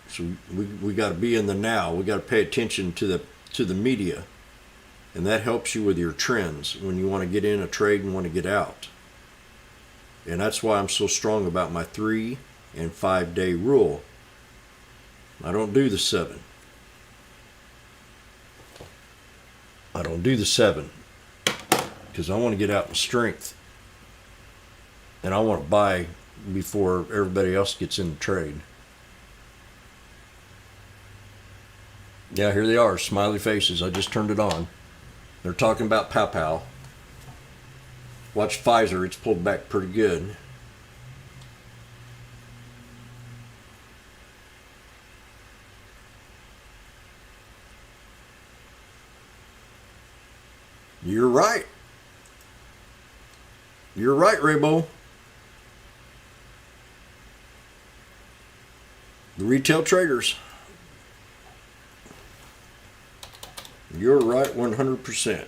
So we got to be in the now. We got to pay attention to the media, and that helps you with your trends when you want to get in a trade and want to get out. And that's why I'm so strong about my 3 and 5 day rule. I don't do the 7. I don't do the 7 because I want to get out in strength, and I want to buy before everybody else gets in the trade. Yeah, here they are, smiley faces. I just turned it on. They're talking about pow. Watch Pfizer, it's pulled back pretty good. You're right. You're right, Raybo. The retail traders. You're right 100%.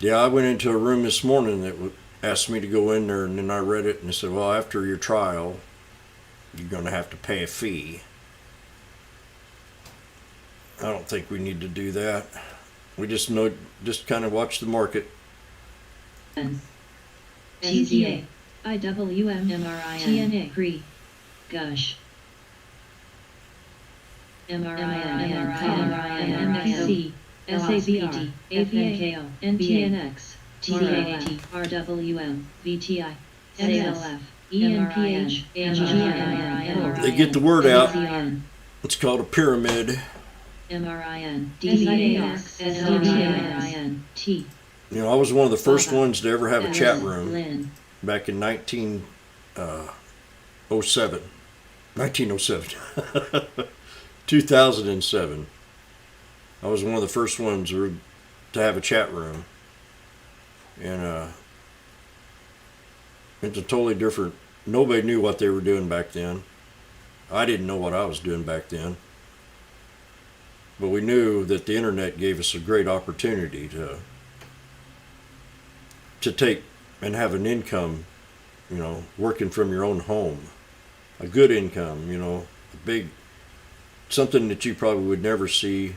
Yeah, I went into a room this morning that asked me to go in there, and then I read it and they said, well, after your trial, you're going to have to pay a fee. I don't think we need to do that. We just kind of watch the market. TCA, IWM, MRIN, TNA, Pre, Gush, MSC, SABR, AVA, NTNX, TAT, RWM, VTI, SLF, ENPH, AGM, They get the word out. MRIN, It's called a pyramid. MRIN, DVAX, SLMRIN, T. You know, I was one of the first ones to ever have a chat room Lynn, back in 1907. 2007. I was one of the first ones to have a chat room. And it's a totally different, nobody knew what they were doing back then. I didn't know what I was doing back then. But we knew that the internet gave us a great opportunity to take and have an income, you know, working from your own home. A good income, you know, a big, something that you probably would never see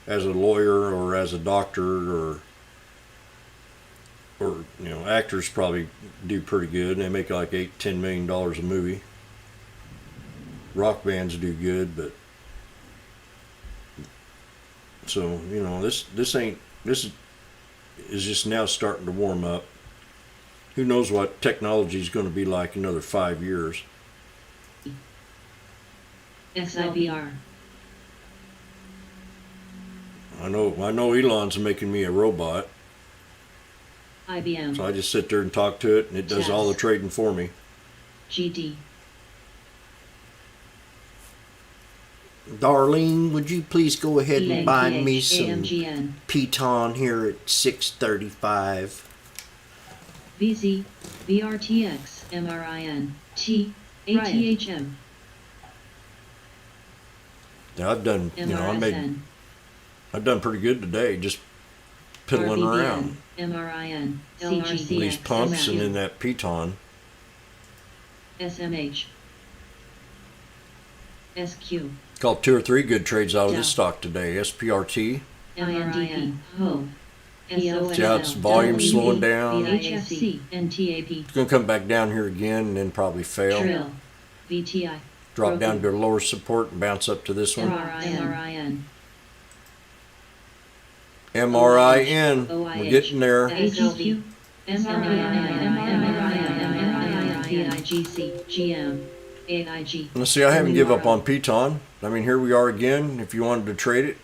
as a lawyer or as a doctor or you know, actors probably do pretty good. They make like $8-10 million a movie. Rock bands do good, but so, you know, this is just now starting to warm up. Who knows what technology is going to be like in another 5 years. XIBR, I know Elon's making me a robot, IBM, so I just sit there and talk to it, and it does all the trading for me. GD, Darlene, would you please go ahead and buy me some AMGN, piton here at 6:35? VZ, VRTX, MRIN, T, ATHM, Now I've done, you know, MRSN, I've done pretty good today, just piddling around. MRIN, These CG, pumps and then that piton. SMH, SQ, Caught 2 or 3 good trades out of this stock today. SPRT. MRIN, HO, POSL, See how its volume slowing down? HFC, NTAP, It's going to come back down here again and then probably fail. Trill, VTI, Drop down to a lower support and bounce up to this one. MRIN, MRIN. We're getting there. SLV, MRIN, PIGC, GM, AIG. Let's see, I haven't give up on piton. I mean, here we are again. If you wanted to trade it,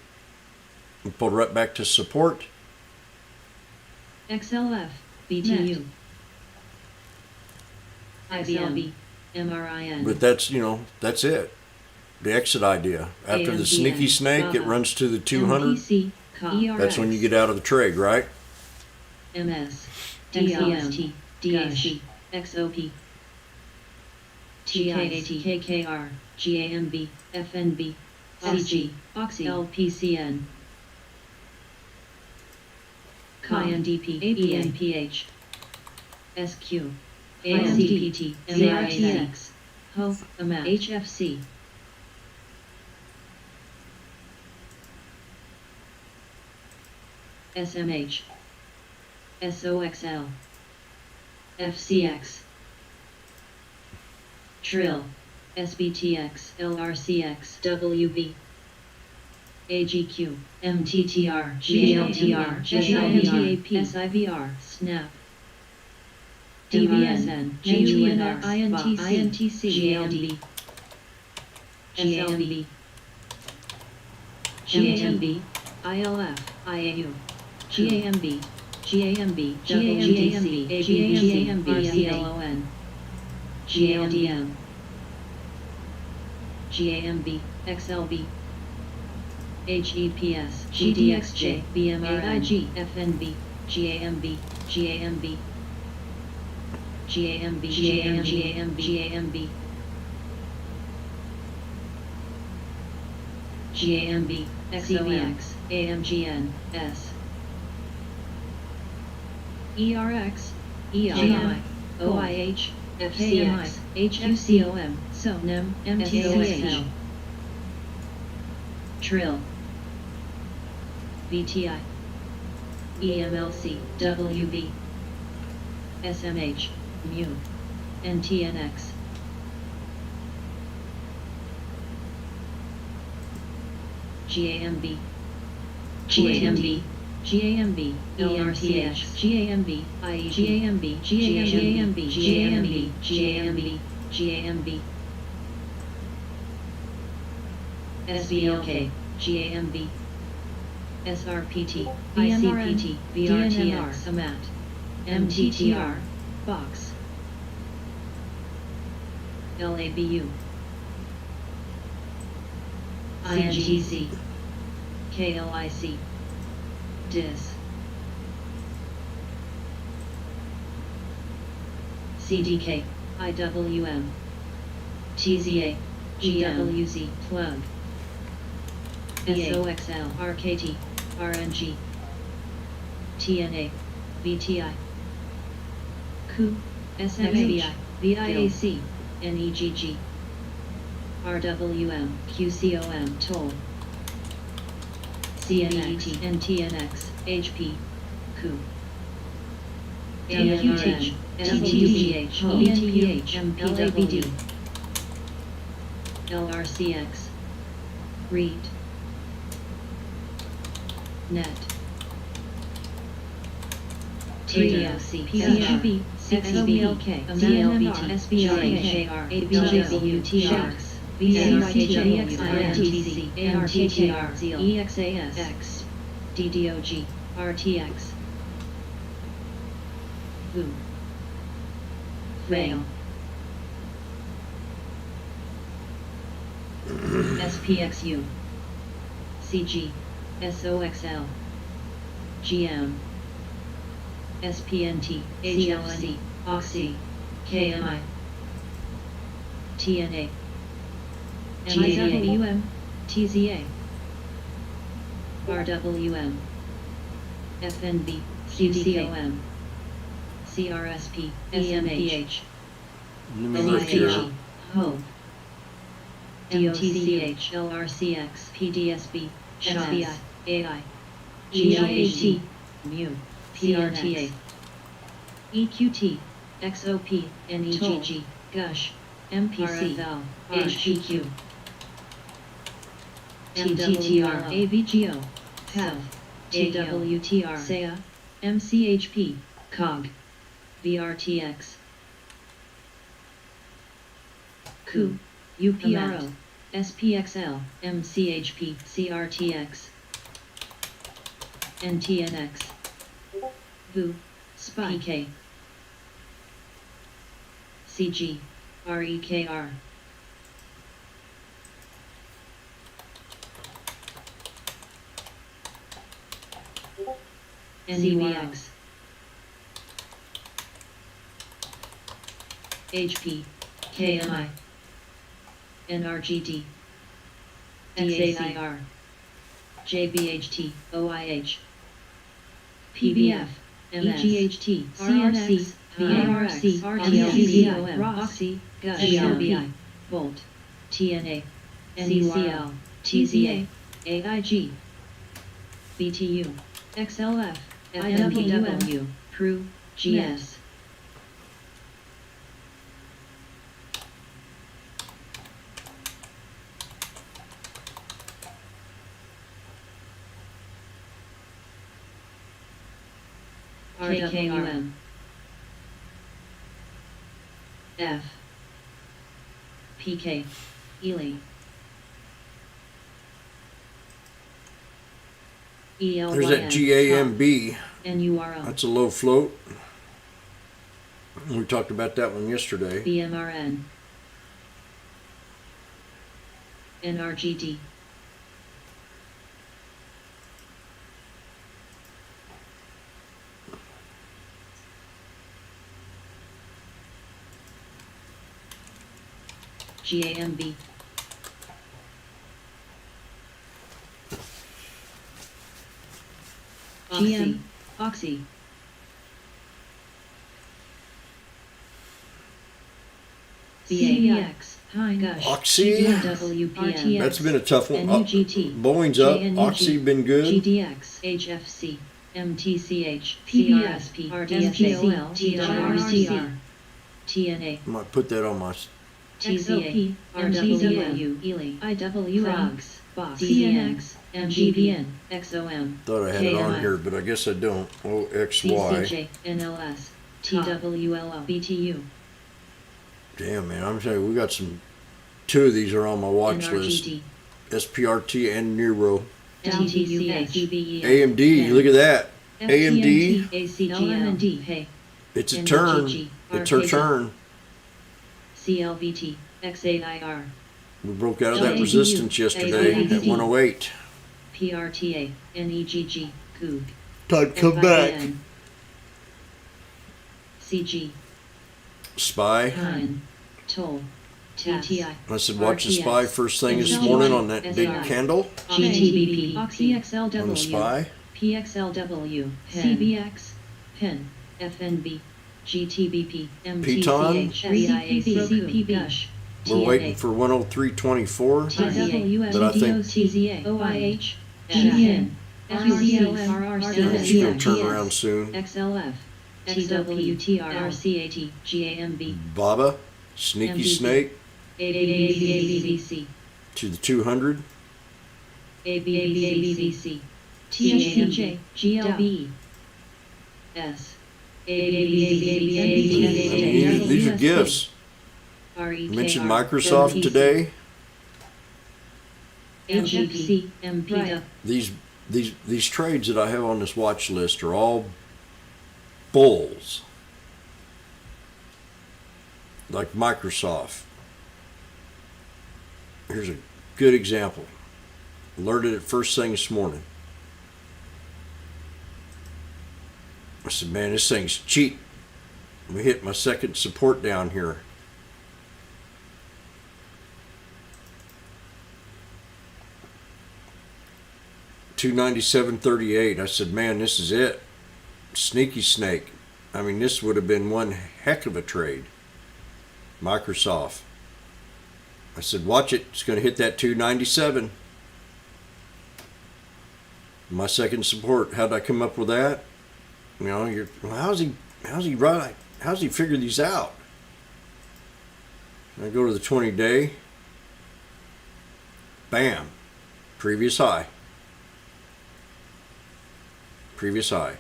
we pulled right back to support. XLF, BTU, IBM, MRIN, But that's, you know, that's it. The exit idea. After the sneaky snake, it runs to the 200. MPC, That's when you get out of the trade, right? MS, DCM, DAC, XOP, TIAT, KKR, GAMB, FNB, CG, Oxy, LPCN, INDP, ENPH, SQ, ACPT, MRAX, HO, AMAT, HFC, SMH, SOXL, FCX, Trill, SBTX, LRCX, WB, AGQ, MTTR, GLTR, SIVR, SIVR, SNAP, DVSN, GUNR, INTC, GLD, GAMB, GAMB, ILF, IAU, GAMB, GAMB, GAMB, GAMB, RCLON, GAMDM, GAMB, XLB, HEPS, GDXJ, BMRIG, FNB, GAMB, GAMB, GAMB, GAMB, GAMB, GAMB, XOX, AMGN, S, ERX, EI, GM, OIH, FCX, HUCOM, SONEM, MTOXL, Trill, VTI, EMLC, WB, SMH, MU, NTNX. GAMB, GAMB, GAMB, LRCH, GAMB, IE, GAMB, GAMB, GAMB, GAMB, GAMB, SBLK, GAMB, SRPT, ICPT, VRTX, AMAT, MTTR, Box, LABU, INTC, KLIC, DIS, CDK, IWM, TZA, GWZ, Plug, SOXL, RKT, RNG, TNA, VTI, COO, SMH, VIAC, NEGG, RWM, QCOM, Toll, CNET, NTNX, HP, COO, WQT, TTZH, ENPH, LABD, LRCX, READ, NET, TDOC, PCB, XOBLK, DLBT, SBI, JR, ABJUTR, VCYTX, INTC, ARTTR, EXAS, X, DDOG, RTX, VU, Fail, SPXU, CG, SOXL, GM, SPNT, HLC, OXY, KMI, TNA, GAWM, TZA, RWM, FNB, CDCOM, CRSP, EMPH, Numeric HOPE, DOCH, LRCX, PDSB, SBI, AI, GIAT, MU, PRTA, EQT, XOP, NEGG, GUSH, MPC, HPQ, TTTR, AVGO, PAV, TWTR, SEA, MCHP, COG, VRTX, COO, UPRO, SPXL, MCHP, CRTX, NTNX, VU, SPY, PK, CG, REKR, NEVX, HP, KMI, NRGD, XAIR, JBHT, OIH, PBF, EGHT, CRC, VRC, RTLCOM, ROXY, GUSH, Volt, TNA, NECL, TZA, AIG, BTU, XLF, FMPW, PRU, GS. RKRM, F, PK, Ely, There's that GAMB. NURO, That's a low float. We talked about that one yesterday. BMRN, NRGD, GAMB, GM, OXY, CBX, Gush, Oxy? WPM, That's been a tough one. NUGT, Boeing's up. JNUG, Oxy been good. GDX, HFC, MTCH, PBSP, RDSAOL, TRCR, TNA, I might put that on my. TZA, RWU, Ely, IW, Frogs, Box, CNX, MGBN, XOM, Thought I had it on KMI, here, but I guess I don't. OXY. CCJ, NLS, TWLO, BTU, Damn, man. I'm telling you, we got some. Two of these are on my watch list. NRGD, SPRT and Neuro. TTCH, CBE, AMD, look at that. AMD. ACGL, Hey, It's a turn. NDGG, It's her RKZ, turn. CLVT, X8IR, We broke out of that LADU, resistance yesterday at LADD, 108. PRTA, NEGG, Coog, Time to come back. FIN, CG, SPY. Pine, Toll, TTI, I said, watch the SPY RTX, first thing this NGG, morning on that big SR, candle GTBP, on the CXLW, SPY. PXLW, CBX, PIN, FNB, GTBP, Piton. MTCH, REIAC, Gush, We're waiting for 103.24. TZA, But I think- TZA, OIH, GN, FUCL, It's going to turn around soon. XLF, TWTR, RCAT, GAMB, Baba, Sneaky MVP. Snake ABABC, to the 200. ABABC, TSCJ, GLB, S, ABABC, These are gifts. Mentioned Microsoft today. MGP, MPW, These trades that I have on this watch list are all bulls. Like Microsoft. Here's a good example. Alerted it first thing this morning. I said, man, this thing's cheap. We hit my second support down here. $297.38. I said, man, this is it. Sneaky snake. I mean, this would have been one heck of a trade. Microsoft. I said, watch it. It's going to hit that 297. My second support. How'd I come up with that? You know, well, how's he figure these out? I go to the 20-day. Bam. Previous high. Previous high.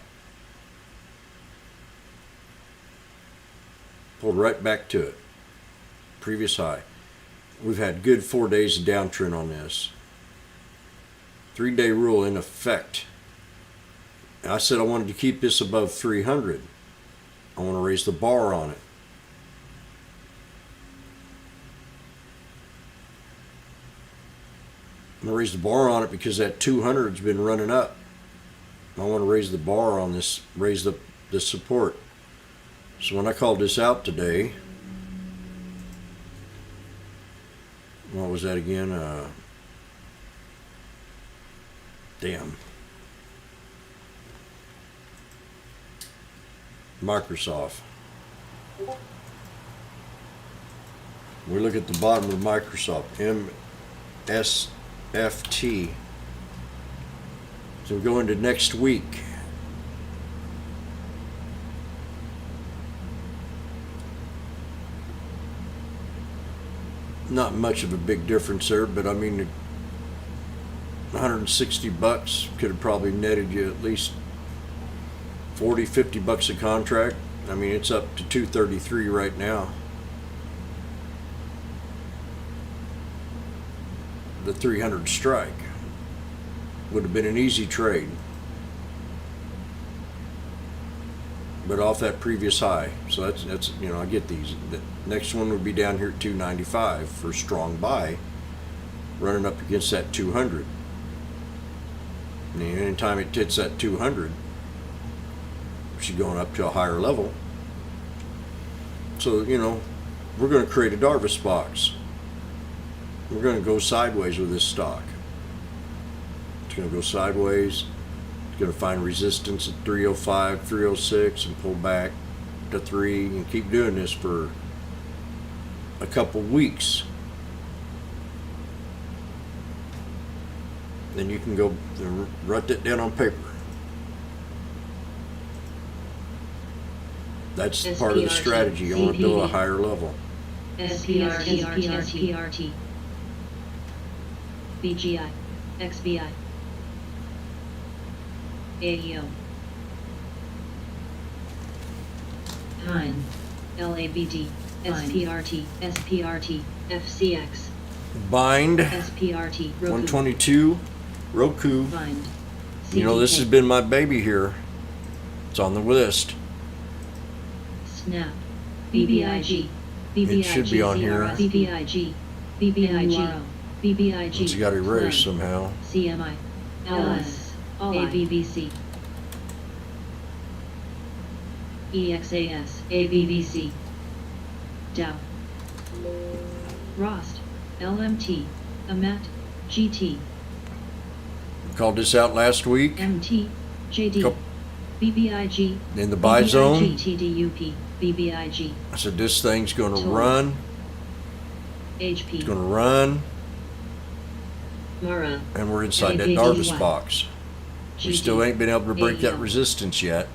Pulled right back to it. Previous high. We've had good 4 days of downtrend on this. 3-day rule in effect. I said I wanted to keep this above 300. I want to raise the bar on it. I'm going to raise the bar on it because that 200's been running up. I want to raise the bar on this, raise the support. So when I called this out today, what was that again? Damn. Microsoft. We look at the bottom of Microsoft, MSFT. So we go into next week. Not much of a big difference there, but I mean, $160 could have probably netted you at least $40-50 a contract. I mean, it's up to $233 right now. The 300 strike would have been an easy trade, but off that previous high. So that's you know, I get these. The next one would be down here at 295 for a strong buy, running up against that 200. And anytime it hits that 200, she's going up to a higher level. So, you know, we're going to create a Darvis box. We're going to go sideways with this stock. It's going to go sideways. It's going to find resistance at 305, 306 and pull back to 3 and keep doing this for a couple weeks. Then you can go write that down on paper. That's part of the strategy. You want to build a higher level. SPRT, BGI, XBI, AEO, Pine, LABD, SPRT, FCX, Bind, SPRT, Roku, 122, Roku. Bind, You know, this has been my baby here. It's on the list. Snap, BBIG, It should be on here. BBIG, BBIG, BBIG. It's got erased somehow. CMI, LS, ABVC, EXAS, ABVC, Dow, Rost, LMT, AMAT, GT, Called this out last week MT, JD, Couple- BBIG, in the buy zone. TDUP, BBIG, I said this thing's going to run. HP, It's going to run, Mara, and we're inside that ABVY. harvest box. We GT, still ain't been able to break that AEO. resistance yet.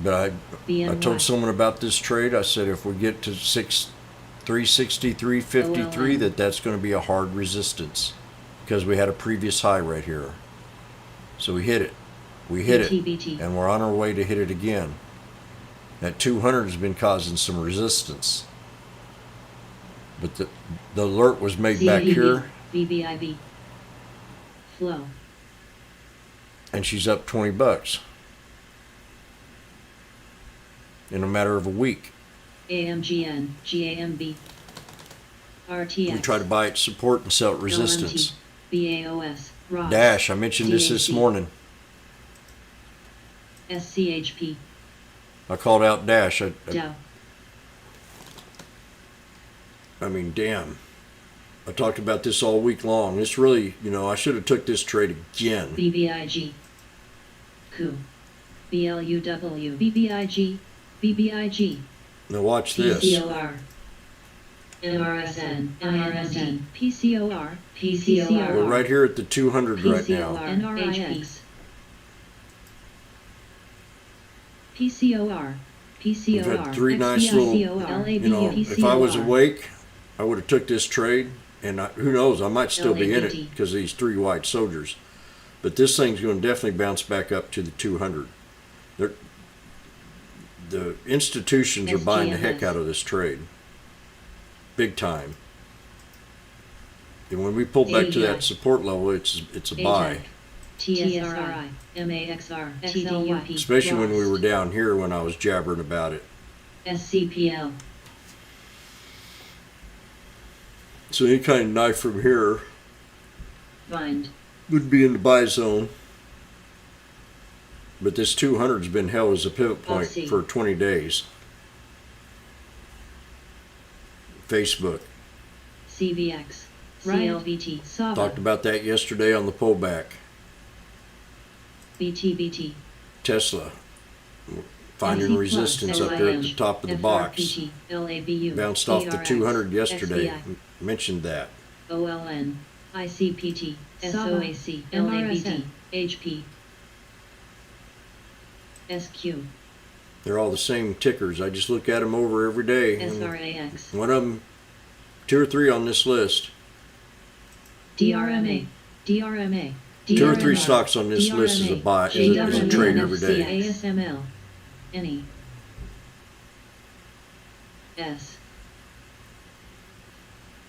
But I BNY, told someone about this trade. I said if we get to 360, 353, OLN. that's going to be a hard resistance because we had a previous high right here. So we hit it. We hit it, BTBT, and we're on our way to hit it again. That 200 has been causing some resistance. But the alert was made back CBB, here, BBIB, Flow, and she's up $20 in a matter of a week. AMGN, GAMB, RTX, We try to buy it support and sell it resistance. LMT, BAOS, ROS, Dash, I mentioned this DAC. morning. SCHP, I called out Dash. Dow, I mean, damn. I talked about this all week long. It's really, I should have took this trade again. BBIG, KU, BLUW, BBIG, BBIG, Now watch this. PCOR, MRSN, INSN, PCOR, PCOR, We're right here at the 200 right now. NRIX, PCOR, PCOR, We've had three nice little, if I was awake, I would have took this trade, and who knows, I might still be in it LABD. because of these three white soldiers. But this thing's going to definitely bounce back up to the 200. The institutions are buying the heck SGMS. out of this trade. Big time. And when we pull back to that support level, it's a buy. TSRI, MAXR, TDUP, Especially when we were down here when I was jabbering about it. SCPL, So any kind of knife from here Bind, would be in the buy zone. But this 200's been held as a pivot point see. for 20 days. Facebook. CVX, CLVT, Talked SAVA, about that yesterday on the pullback. BTBT, Tesla. Finding NC+, resistance up there at the top of the box. FRPT, LABU, Bounced off the DRX, 200 yesterday. SBI, Mentioned that. OLN, ICPT, SOAC, LABD, HP, SQ, They're all the same tickers. I just look at them over every day. and SRAX, one of them, 2 or 3 on this list. DRMA, DRMA, 2 or 3 DRMA, stocks on this list is a buy, is a trade every day. ASML, NE, S,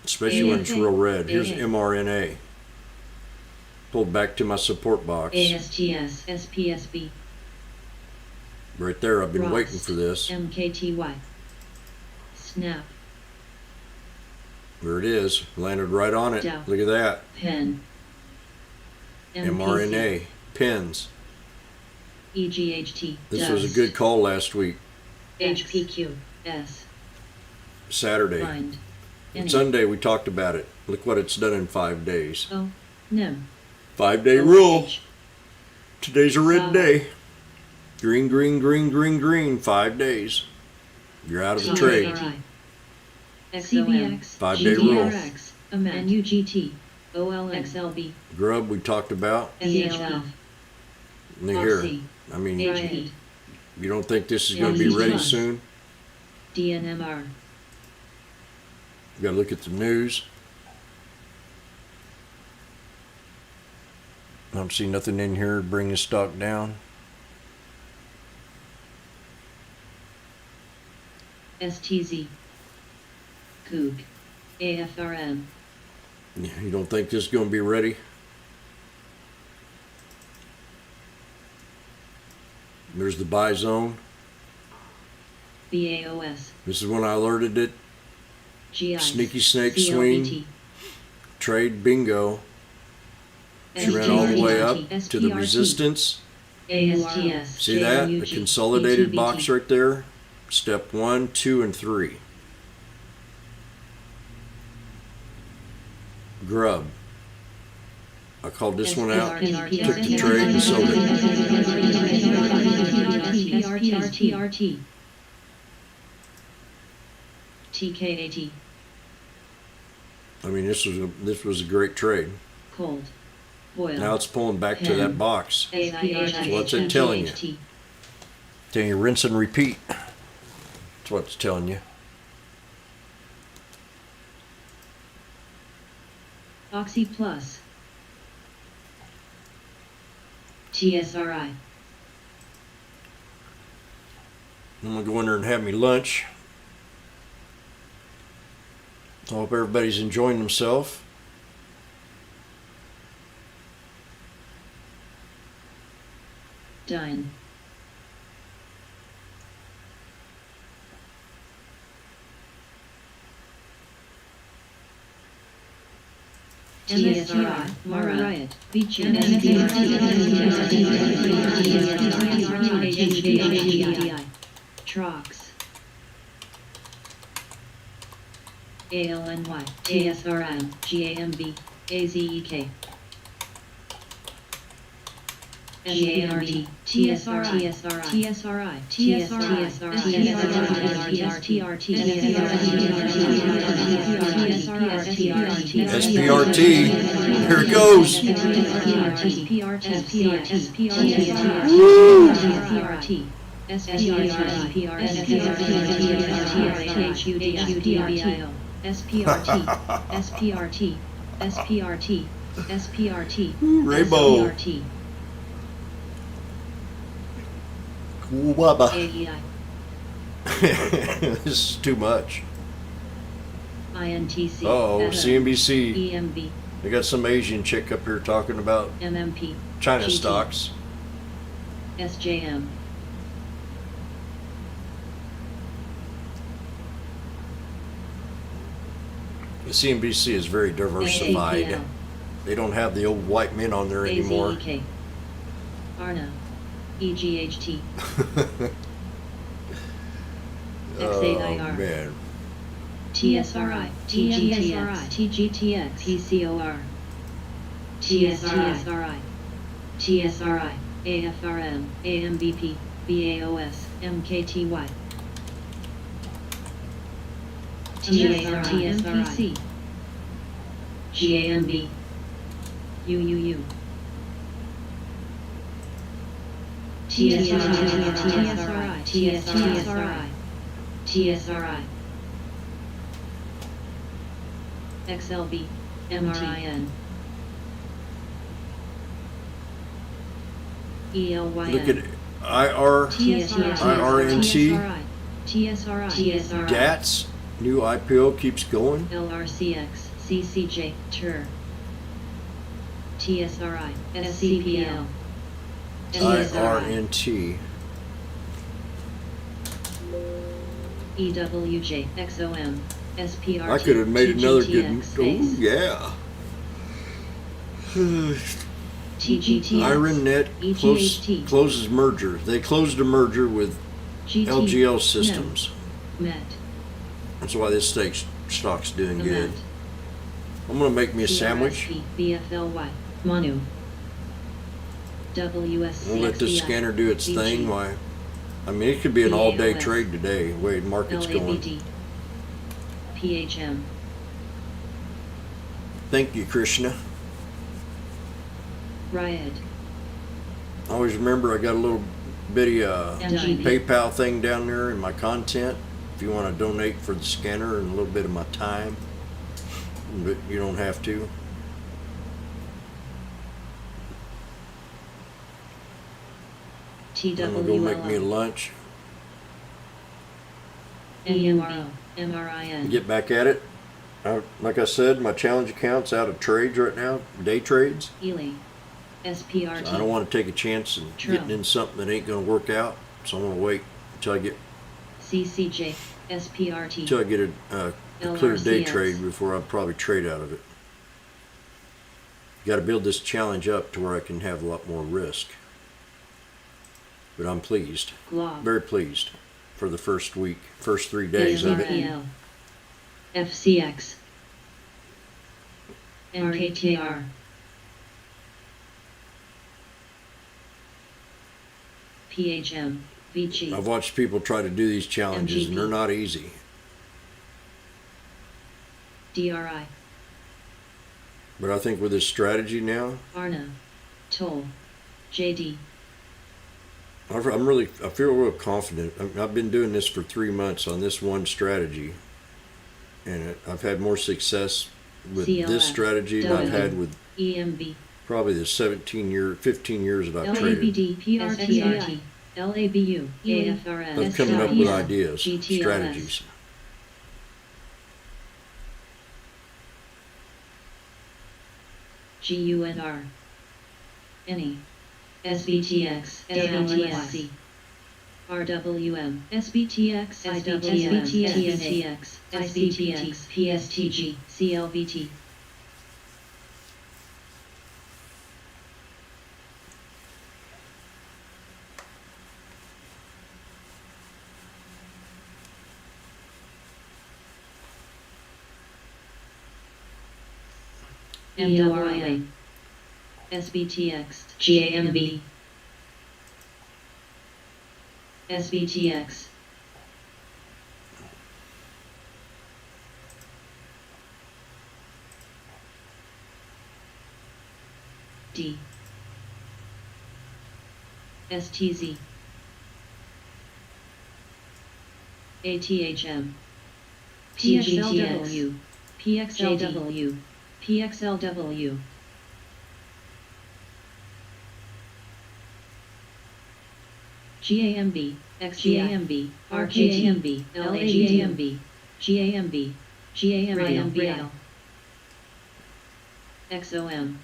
Especially when it's real red. Here's AA. mRNA. Pulled back to my support box. ASTS, SPSB, Right there. I've been Ross, waiting for this. MKTY, Snap, There it is. Landed right on it. Dow. Look at that. Pen, mRNA. Pins. EGHT, This was a good call last week. HPQ, S, Saturday. Bind, And NE, Sunday we talked about it. Look what it's done in 5 days. O, NIM, 5-day rule. OH, Today's a red Solid. day. Green, green, green, green, green. 5 days. You're out of the trade. TSRI, CBX, 5-day rule. GDRX, NUGT, OLXLB, Grub we talked about. ELF, And here, Oxy, I mean, HP, you don't think this is going to be ready Plus. soon? DNMR, You got to look at the news. I don't see nothing in here to bring the stock down. STZ, Coog, AFRM, You don't think this is going to be ready? There's the buy zone. BAOS, This is when I alerted it. GI, Sneaky snake swing. Trade bingo. She ran all the way up to the resistance. ASTS, See that? The consolidated box right there. Step 1, 2, and 3. Grub. I called this one out, took the trade and sold it. SPRT, TKAT, I mean, this was a great trade. cold, boil, Now it's pulling back to that box. So what's it telling you? Telling you rinse and repeat. That's what it's telling you. Oxy Plus, TSRI, I'm gonna go in there and have me lunch. I hope everybody's enjoying themselves. Dine, TSRI, Mariot, Beach and Trox, ALNY, TSRM, GAMB, AZEK, GART, TSRI, TSRI, SPRT. Here it goes. Rainbow. Wubba. This is too much. INTC. Oh, CNBC. EMB. They got some Asian chick up here talking about MMP. China GT. stocks. SJM. The CNBC is very diversified. AAPL. They don't have the old white men on there anymore. AZEK. ARNA. EGHT. Oh XAIR. man. TSRI, TGTX, TGTX, PCOR, TSRI, TSRI, AFRM, AMBP, BAOS, MKTY, TSRI, GAMB, UUU, TSRI, XLB, MRIN, ELYN, Look at IRNT. TSRI, DATS. New IPO keeps going. LRCX, CCJ, TUR, TSRI, SCPL, IRNT. EWJ, XOM, SPRT, I could have made another good. TGTX, Oh ACE, yeah. TGTX, IronNet EGHT, closes merger. They closed a merger with GT, LGL Systems. MET, That's why this stock's doing good. MET, I'm gonna make me a sandwich. CRSP, BFLY, Manu, WSC, We'll let this scanner do its thing. Why? I mean, it could be an all-day BALS, trade today. The way the market's going. LABD, PHM. Thank you, Krishna. Riot. Always remember I got a little bitty MGP. PayPal thing down there in my content. If you want to donate for the scanner and a little bit of my time, but you don't have to. I'm gonna go make me a lunch. NURO. MRIN. Get back at it. Like I said, my challenge account's out of trades right now, day trades. Ely. SPRT. So I don't want to take a chance and getting in something that ain't gonna work out. So I'm gonna wait until I get CCJ. SPRT. until I get a clear day LRCS. trade before I probably trade out of it. Got to build this challenge up to where I can have a lot more risk. But I'm pleased, Glob. very pleased for the first week, first 3 days of it. AMRL. FCX. NKTR. PHM. VG. I've watched people try to do these challenges and they're MGP. not easy. DRI. But I think with this strategy now, Arna. Toll. JD. I feel real confident. I've been doing this for 3 months on this one strategy, and I've had more success with CLF. this strategy than I've had with EMB. probably the 15 years that I've traded. LABD. PRTRT. LABU. AFRS. Of coming up with SWR, ideas, GTLS. strategies. GUNR. NE. SBTX. SBTSC. RWM. SBTX. SBTX. SBTX. SBTX. PSTG. CLVT. MWIA. SBTX. GAMB. SBTX. D. STZ. ATHM. PXLW. PXLW. PXLW. GAMB, XGAMB, RKTMB, LAGAMB, GAMB, GAMB, XOM,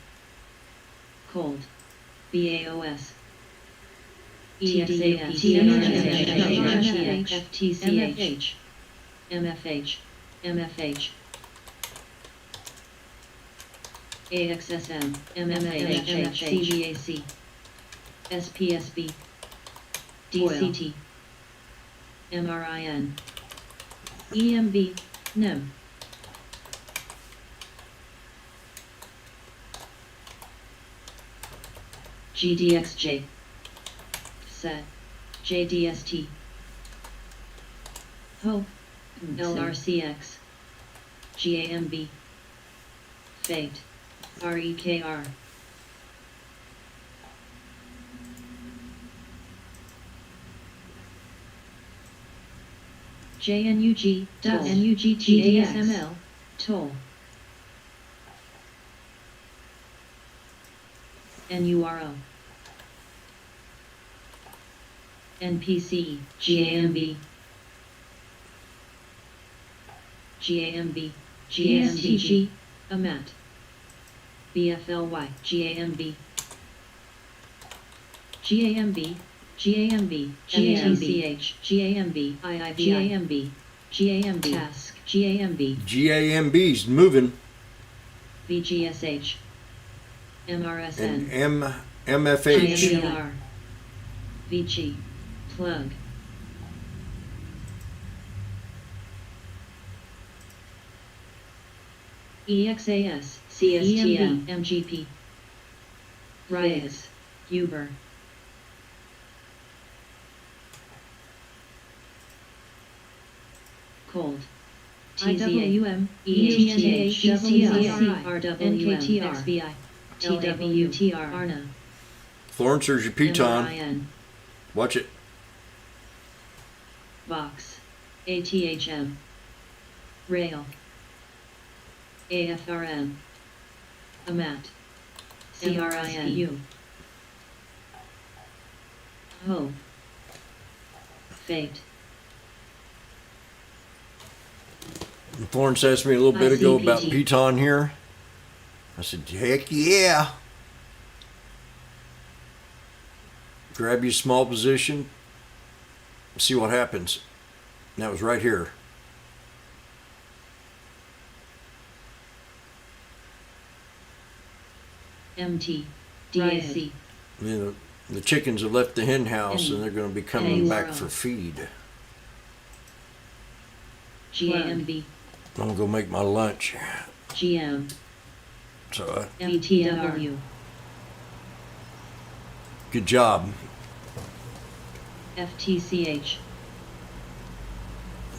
Cold, BAOS, EXAS, FTCH, MFH, MFH, AXSM, MMH, CVAC, SPSB, DCT, MRIN, EMB, NEM. GDXJ, SET, JDST, HO, LRCX, GAMB, FATE, REKR. JNUG, NUG, TASML, TOLL. NURO. NPC, GAMB. GAMB, GAMTG, AMAT. BFLY, GAMB. GAMB, GAMB, GAMBH, GAMB, IIV, GAMB, Task, GAMB, GAMB's moving, VGSH, and MRSN, MFH. GMBR, VG, Plug, EXAS, CSTM, MGP, Riot, Uber. Cold, IWM, EHTHWCI, RWM, XBI, TWTR, ARNA, Florence, there's your piton. MRIN, Watch it. Vox, ATHM, Rail, AFRN, AMAT, CRINU, Ho, Fate, Florence asked me a little bit ago about ICPT. piton here. I said, heck yeah. Grab you a small position, see what happens. And that was right here. MT, DAC, The chickens have left the hen house and they're going to be coming back NAURL. for feed. GAMB, I'm going to go make my lunch. GM, So, VTW, good job. FTCH,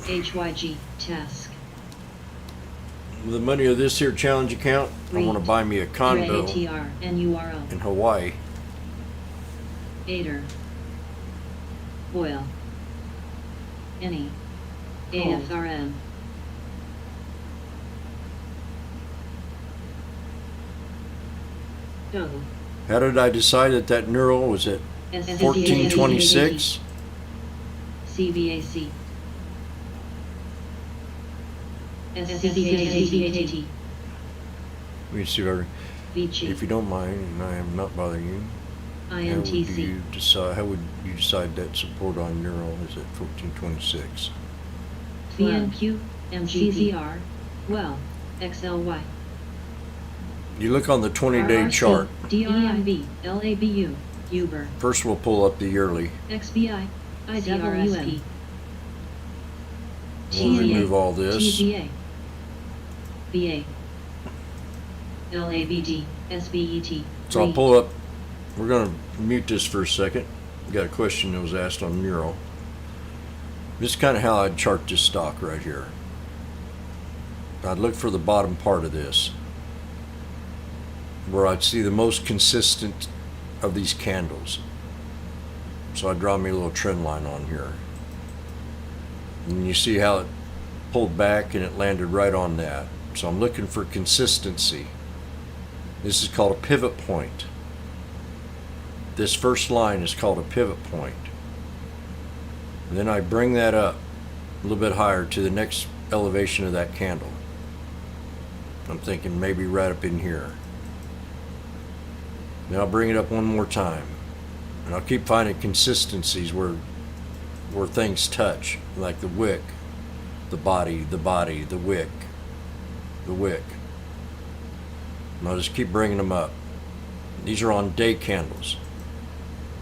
HYG, Task, With the money of this here challenge account, I want to Read. buy me a condo ATR, NURL, in Hawaii. Ader, Oil, Any, AFRM, Go, How did I decide that that neural was at 1426? CVAC, SCCAT, Let me see if VG, if you don't mind, and I am not bothering you. How would IMTC, you decide? How would you decide that support on neural is at 1426? VNQ, MCZR, Well, XLY, You look on the 20-day chart. DRMB, LABU, Uber, First, we'll pull up the yearly. XBI, IDRSP, We'll remove all this. TZA, BA, LABD, SBET. So I'll pull up. We're going to mute this for a second. Got a question that was asked on neural. This is kind of how I'd chart this stock right here. I'd look for the bottom part of this, where I'd see the most consistent of these candles. So I draw me a little trend line on here. And you see how it pulled back and it landed right on that. So I'm looking for consistency. This is called a pivot point. This first line is called a pivot point. And then I bring that up a little bit higher to the next elevation of that candle. I'm thinking maybe right up in here. Then I'll bring it up one more time. And I'll keep finding consistencies where things touch, like the wick, the body, the wick, the wick. And I'll just keep bringing them up. These are on day candles.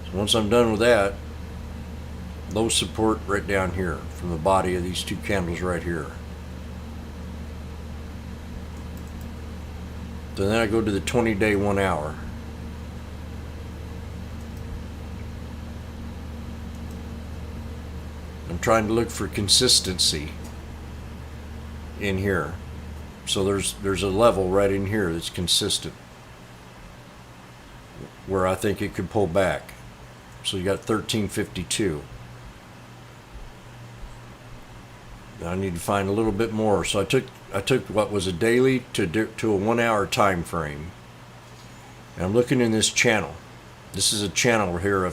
So once I'm done with that, low support right down here from the body of these two candles right here. So then I go to the 20-day 1 hour. I'm trying to look for consistency in here. So there's a level right in here that's consistent where I think it could pull back. So you got 1352. I need to find a little bit more. So I took what was a daily to a 1 hour time frame. And I'm looking in this channel. This is a channel here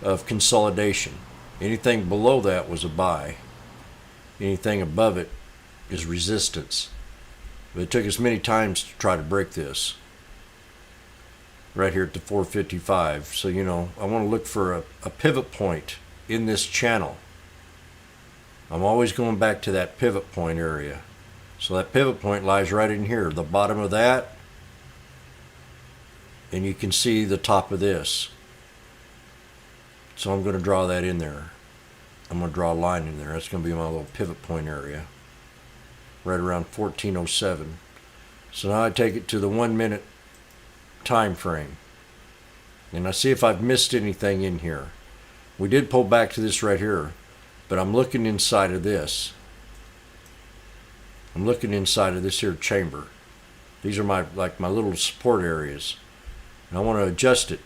of consolidation. Anything below that was a buy. Anything above it is resistance. But it took us many times to try to break this. Right here at the 455. So, you know, I want to look for a pivot point in this channel. I'm always going back to that pivot point area. So that pivot point lies right in here, the bottom of that, and you can see the top of this. So I'm going to draw that in there. I'm going to draw a line in there. That's going to be my little pivot point area, right around 1407. So now I take it to the 1 minute time frame, and I see if I've missed anything in here. We did pull back to this right here, but I'm looking inside of this. I'm looking inside of this here chamber. These are my little support areas. And I want to adjust it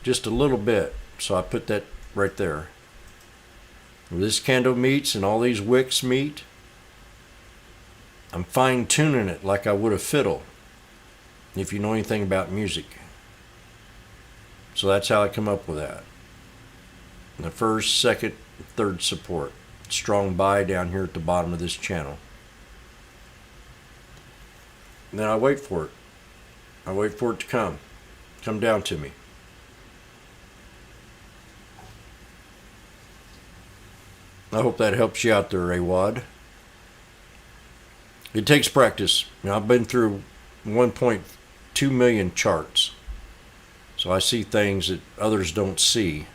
just a little bit. So I put that right there. Where this candle meets and all these wicks meet, I'm fine tuning it like I would a fiddle, if you know anything about music. So that's how I come up with that. And the first, second, third support. Strong buy down here at the bottom of this channel. And then I wait for it. I wait for it to come down to me. I hope that helps you out there, Awad. It takes practice. You know, I've been through 1.2 million charts. So I see things that others don't see.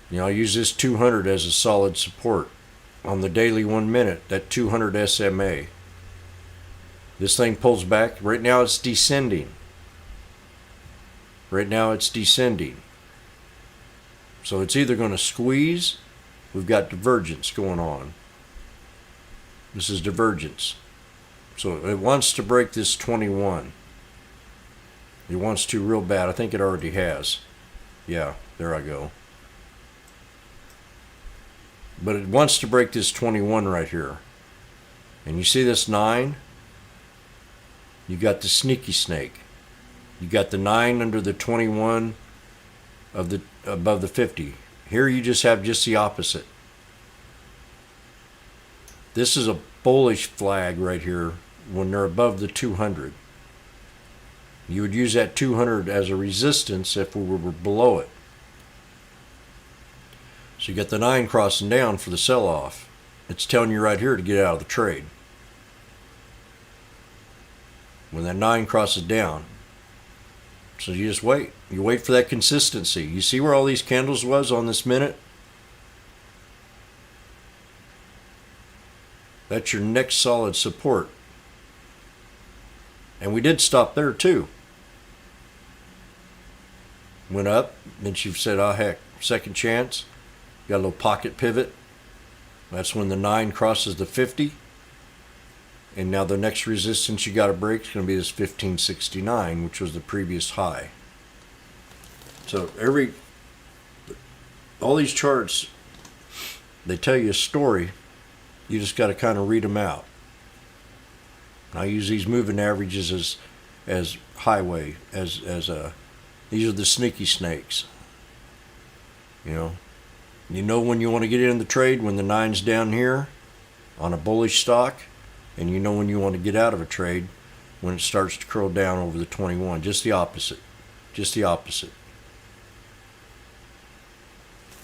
You know, I use this 200 as a solid support. On the daily 1 minute, that 200 SMA. This thing pulls back. Right now it's descending. Right now it's descending. So it's either going to squeeze. We've got divergence going on. This is divergence. So it wants to break this 21. It wants to real bad. I think it already has. Yeah, there I go. But it wants to break this 21 right here. And you see this 9? You got the sneaky snake. You got the 9 under the 21 of the above the 50. Here you just have just the opposite. This is a bullish flag right here when they're above the 200. You would use that 200 as a resistance if we were below it. So you got the 9 crossing down for the sell-off. It's telling you right here to get out of the trade. When that 9 crosses down. So you just wait. You wait for that consistency. You see where all these candles was on this minute? That's your next solid support. And we did stop there too. Went up, then she said, oh heck, second chance. Got a little pocket pivot. That's when the 9 crosses the 50. And now the next resistance you got to break is going to be this 1569, which was the previous high. So all these charts, they tell you a story. You just got to kind of read them out. I use these moving averages as highway, these are the sneaky snakes. You know when you want to get in the trade, when the 9's down here on a bullish stock, and you know when you want to get out of a trade when it starts to curl down over the 21. Just the opposite. Just the opposite.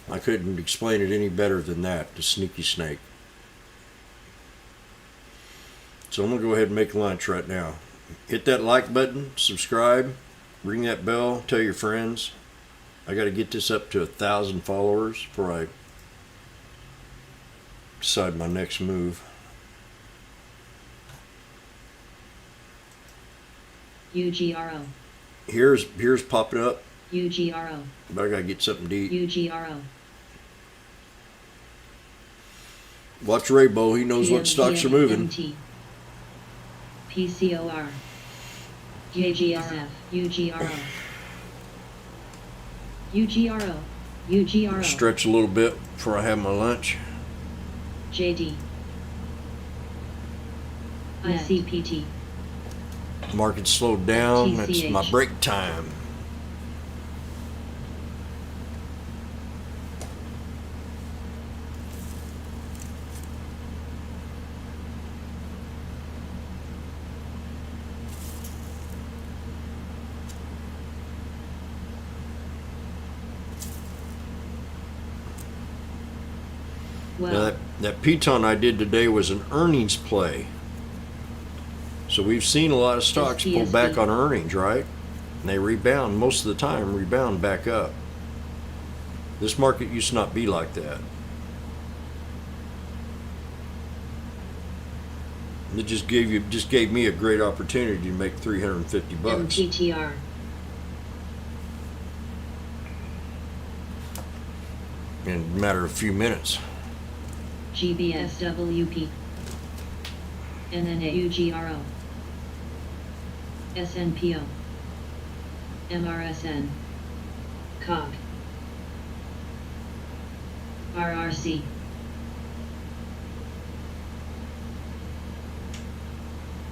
I couldn't explain it any better than that, the sneaky snake. So I'm going to go ahead and make lunch right now. Hit that like button, subscribe, ring that bell, tell your friends. I got to get this up to 1,000 followers before I decide my next move. UGRO. Here's popping up. UGRO. But I got to get something to eat. UGRO. Watch Raybo. He knows what stocks are moving. PCOR. JGSF. UGRO. UGRO. UGRO. Stretch a little bit before I have my lunch. JD. ICPT. Market slowed down. That's my break time. Well, Now that piton I did today was an earnings play. So we've seen a lot of stocks pull back on earnings, right? And they rebound, most of the time, rebound back up. This market used to not be like that. It just gave me a great opportunity to make $350. MTTR. In a matter of a few minutes. GBSWP. NNAUGRO SNPO MRSN COG RRC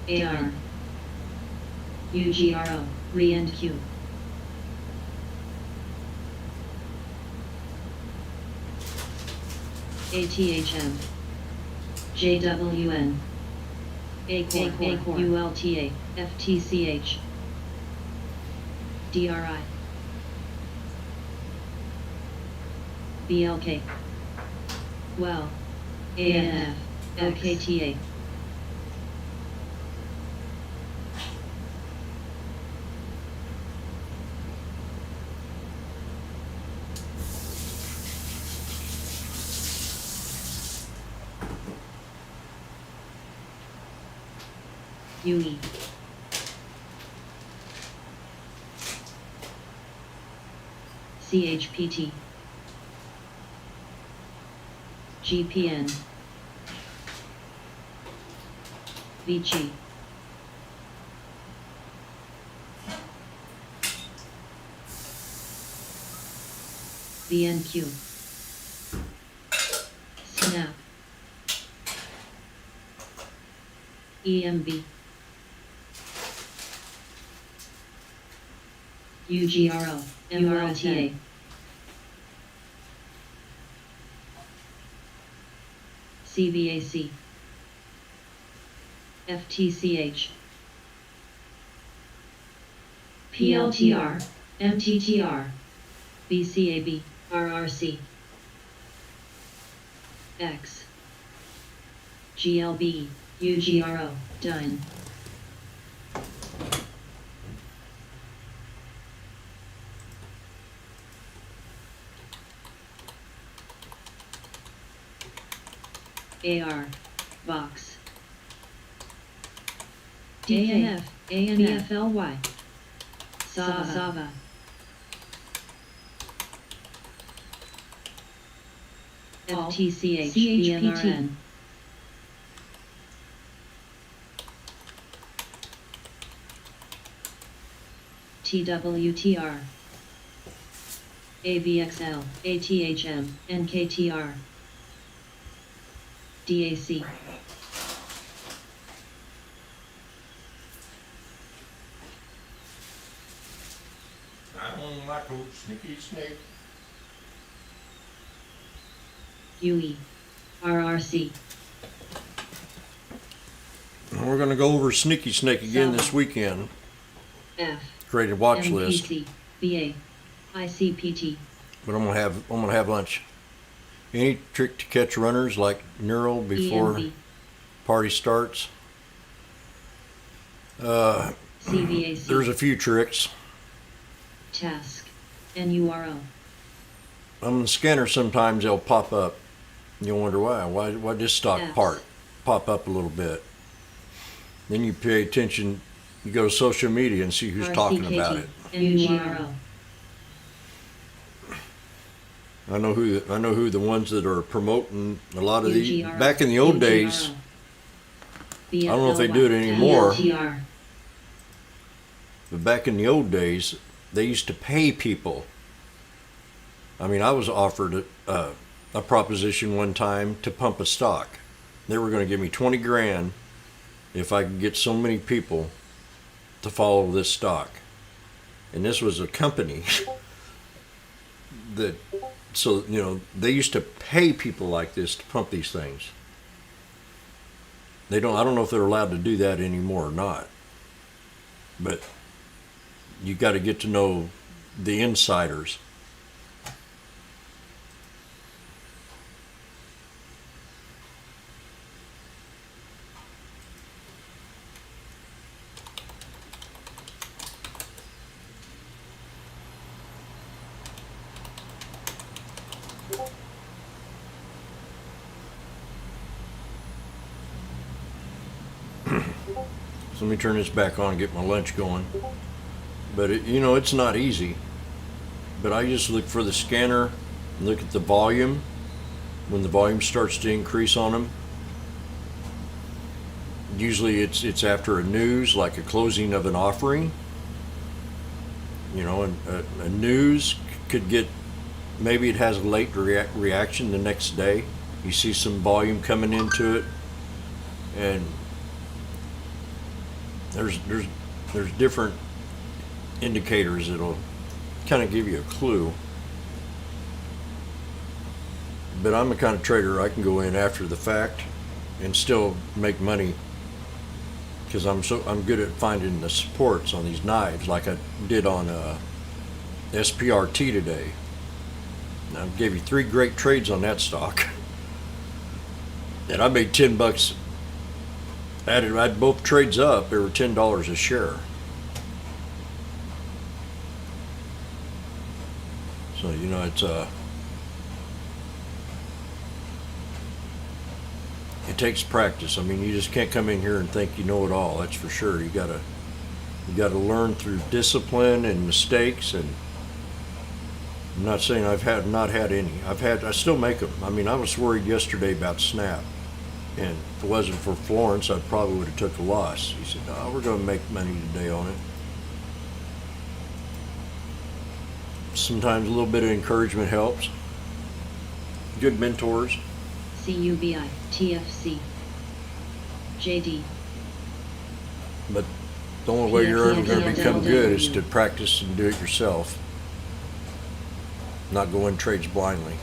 AR UGRO RE and Q ATHM JWN ACOR ULTA FTCH DRI BLK Well ANF LKTA UE CHPT GPN VG VNQ Snap EMB UGRO MRLTA CVAC FTCH PLTR MTTR BCAB RRC X GLB UGRO done AR Vox DNF ANFLY Sava FTCH BMRN TWTR AVXL ATHM NKTR DAC I don't like old sneaky snake. UE RRC We're going to go over Sneaky Snake again this Sava. weekend. F Create a watch list, MPC VA ICPT but I'm gonna have lunch. Any trick to catch runners like Neural before EMB party starts? CVAC There's a few tricks. Task NURO On the scanner, sometimes they'll pop up. You'll wonder why. Why this stock Yes. part pop up a little bit? Then you pay attention. You go to social media and see who's talking about it. NURO I know who the ones that are promoting a lot of these. UGRO Back in the old days, I don't know if they do it anymore. BLTR but back in the old days, they used to pay people. I mean, I was offered a proposition one time to pump a stock. They were going to give me 20 grand if I could get so many people to follow this stock. And this was a company that, so, you know, they used to pay people like this to pump these things. I don't know if they're allowed to do that anymore or not. But you got to get to know the insiders. So let me turn this back on and get my lunch going. But it's not easy. But I just look for the scanner, look at the volume. When the volume starts to increase on them, Usually it's after a news, like a closing of an offering. You know, and a news could get, maybe it has a late reaction the next day. You see some volume coming into it, and there's different indicators that'll kind of give you a clue. But I'm the kind of trader, I can go in after the fact and still make money, because I'm good at finding the supports on these knives, like I did on SPRT today. I gave you 3 great trades on that stock, and I made $10. I had both trades up. They were $10 a share. So you know, it's it takes practice. I mean, you just can't come in here and think you know it all. That's for sure. You gotta learn through discipline and mistakes. And I'm not saying I've not had any. I still make them. I mean, I was worried yesterday about Snap, and if it wasn't for Florence, I probably would have took a loss. He said, "No, we're going to make money today on it." Sometimes a little bit of encouragement helps. Good mentors. CUBI, TFC, JD. But the only way you're ever going to become good is to practice and do it yourself. Not go in trades blindly.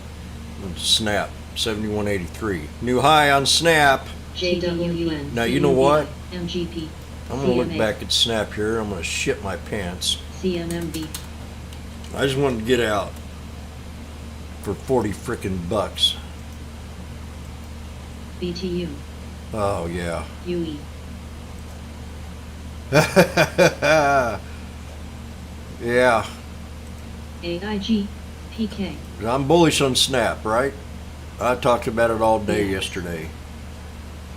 Snap, 71.83. New high on Snap. JWN. Now you know what? MGP. I'm going to look back at Snap here. I'm going to shit my pants. CMMB. I just wanted to get out for 40 frickin' bucks. BTU. Oh yeah. UE. Yeah. AIG. PK. I'm bullish on Snap, right? I talked about it all day Yeah. yesterday.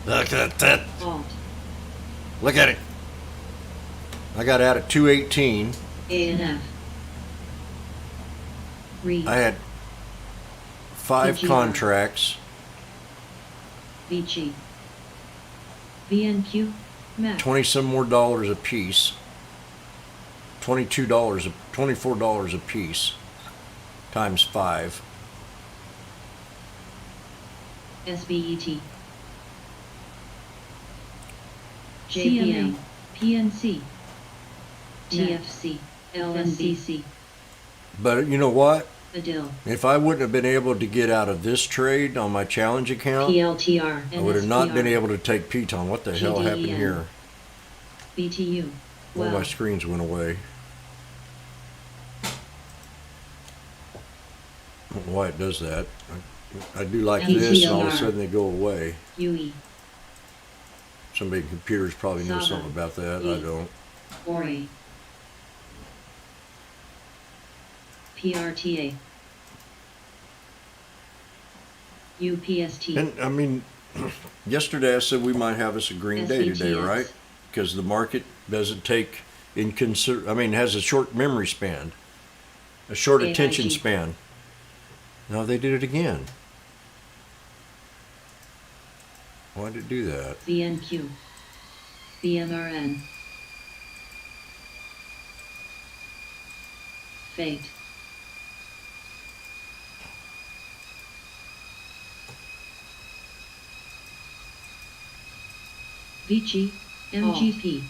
Look at that. Alt. Look at it. I got out at 218. ANF. RE. I had 5 PGR. contracts. VG. VNQ. MAC. 20 some more dollars a piece. $24 a piece. Times 5. SBET. JPM. PNC. TFC. LNCC. But you know what? Adil. If I wouldn't have been able to get out of this trade on my challenge account, PLTR. I would have not been NSPR. able to take Piton. What the hell happened GDEN. here? BTU. All my Well. screens went away. I don't know why it does that. I do like this, and all of a NTLR. sudden they go away. UE. Somebody in computers probably knows Saga. something about that. I E. don't. ORA. PRTA. UPST. And I mean, yesterday I said we might have us a green day today, SVTS. right? Because the market doesn't take in has a short memory span, a short attention AIG. span. Now they did it again. Why did it do that? VNQ. VMRN. Fate. Vici. MGP.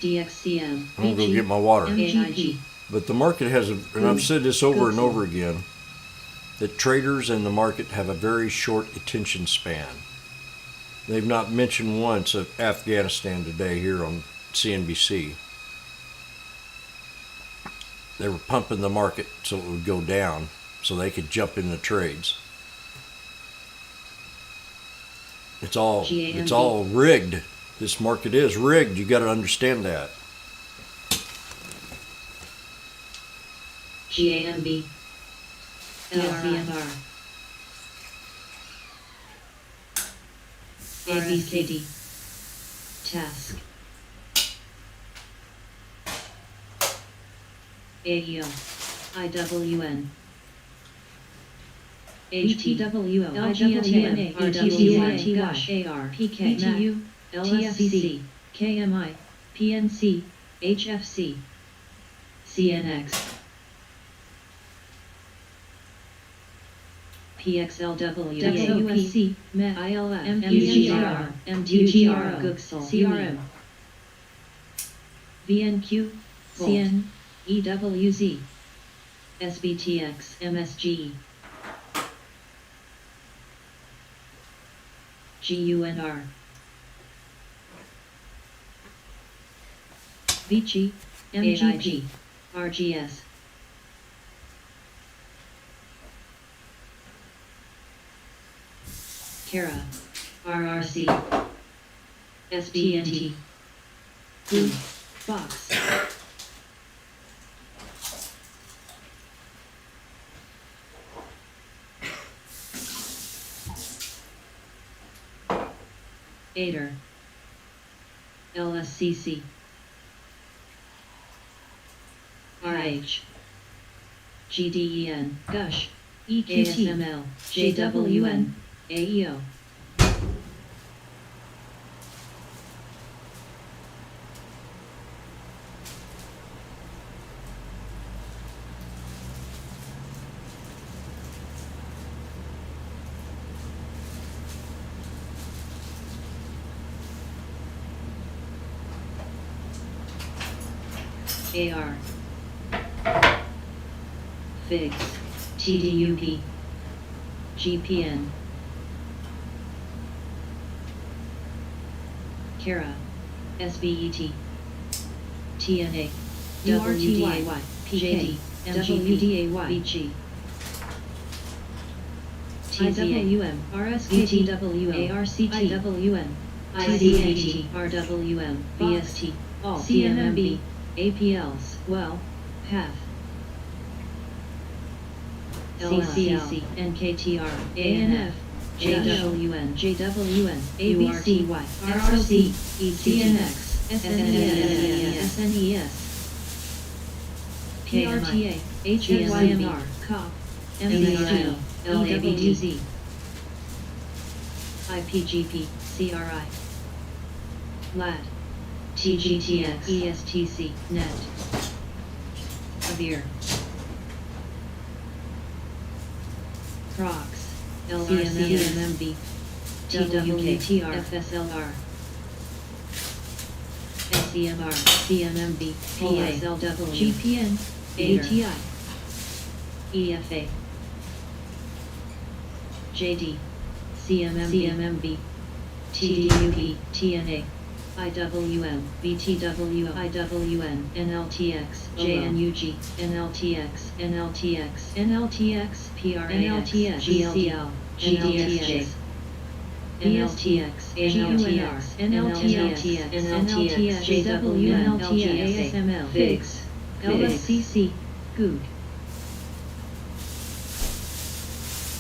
DXCM. I'm gonna go get my water. AIG. But the market has and I've said this over and over again, that traders and the market have a very short attention span. They've not mentioned once of Afghanistan today here on CNBC. They were pumping the market so it would go down so they could jump in the trades. It's all rigged. This market is rigged. You got to understand that. GAMB. LCMR. ABCD. Task. AEO. IWN. HTWO IGSUNA RWNT AR PK TU LSCC KMI PNC HFC CNX PXLW WSC MET ILF MUGR MUGR Gooksel CRM VNQ CN EWZ SBTX MSG GUNR VG MGP RGS Kara RRC SBNT Blue Fox Ader LSCC RH GDEN Gush EQT ASML JWN AEO AR FIGS TDUP GPN Kara SBET TNA WDAY PJD MGPDAY BG TZAUM RSKTWO ARCT IWM ICAT RWM VST all CMMB APLs well PATH CCC NKTR ANF JWN JWN ABC RRC ECNX SNES PRTA HSIMR COP MVRL LABTZ IPGP CRI LAD TGTX ESTC NET Avir Prox LRCMMB TWKTR FSLR SCMR CMMB PSLW GPN ATI EFA JD CMMB TDUP TNA IWM BTW IWN NLTX JNUG NLTX NLTX NLTX PRAX GLDL GDSJ NLTX NLTX NLTX NLTX JW NLTX ASML FIGS LSCC GOOD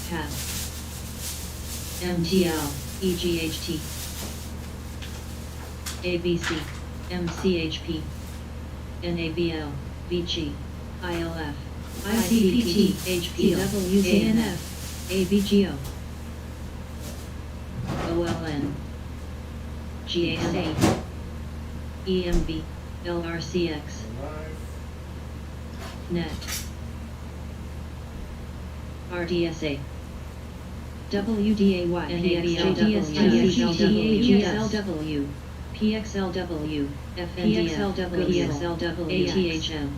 PAB MTL EGHT ABC, MCHP, NABL, VG, ILF, ICPT, HPW, ANF, ABGO, OLN, GASA, EMB, LRCX, NET, RDSA, WDAY, PXLW, PXLW, FNDF, PXLW, ATHM,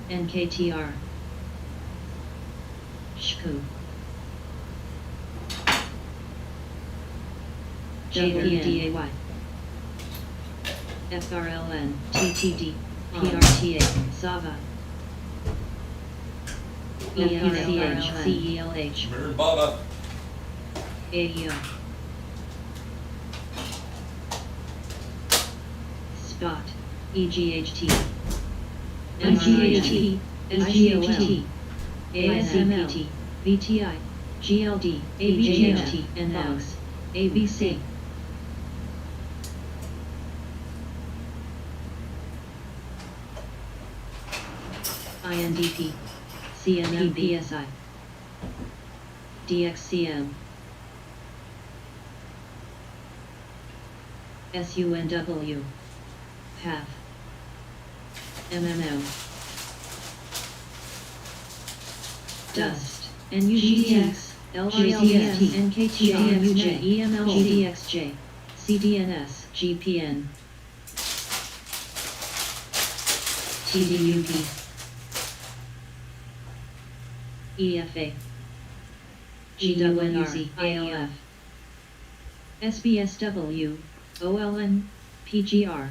NKTR, SHKU, JPNDAY, FRLN, TTD, PRTA, SAVA, ERCH, CELH, Baba. AEO, Spot, EGHT, MGHT, SGOT, ASMLT, VTI, GLD, ABGHT, NX, ABC. INDP, CMM PSI DXCM SUNW PAF MMM Dust NUGDX LRLDS NKTRUJ EMLC GDXJ CDNS GPN TDUP EFA GWNRZ ALF SBSW OLN PGR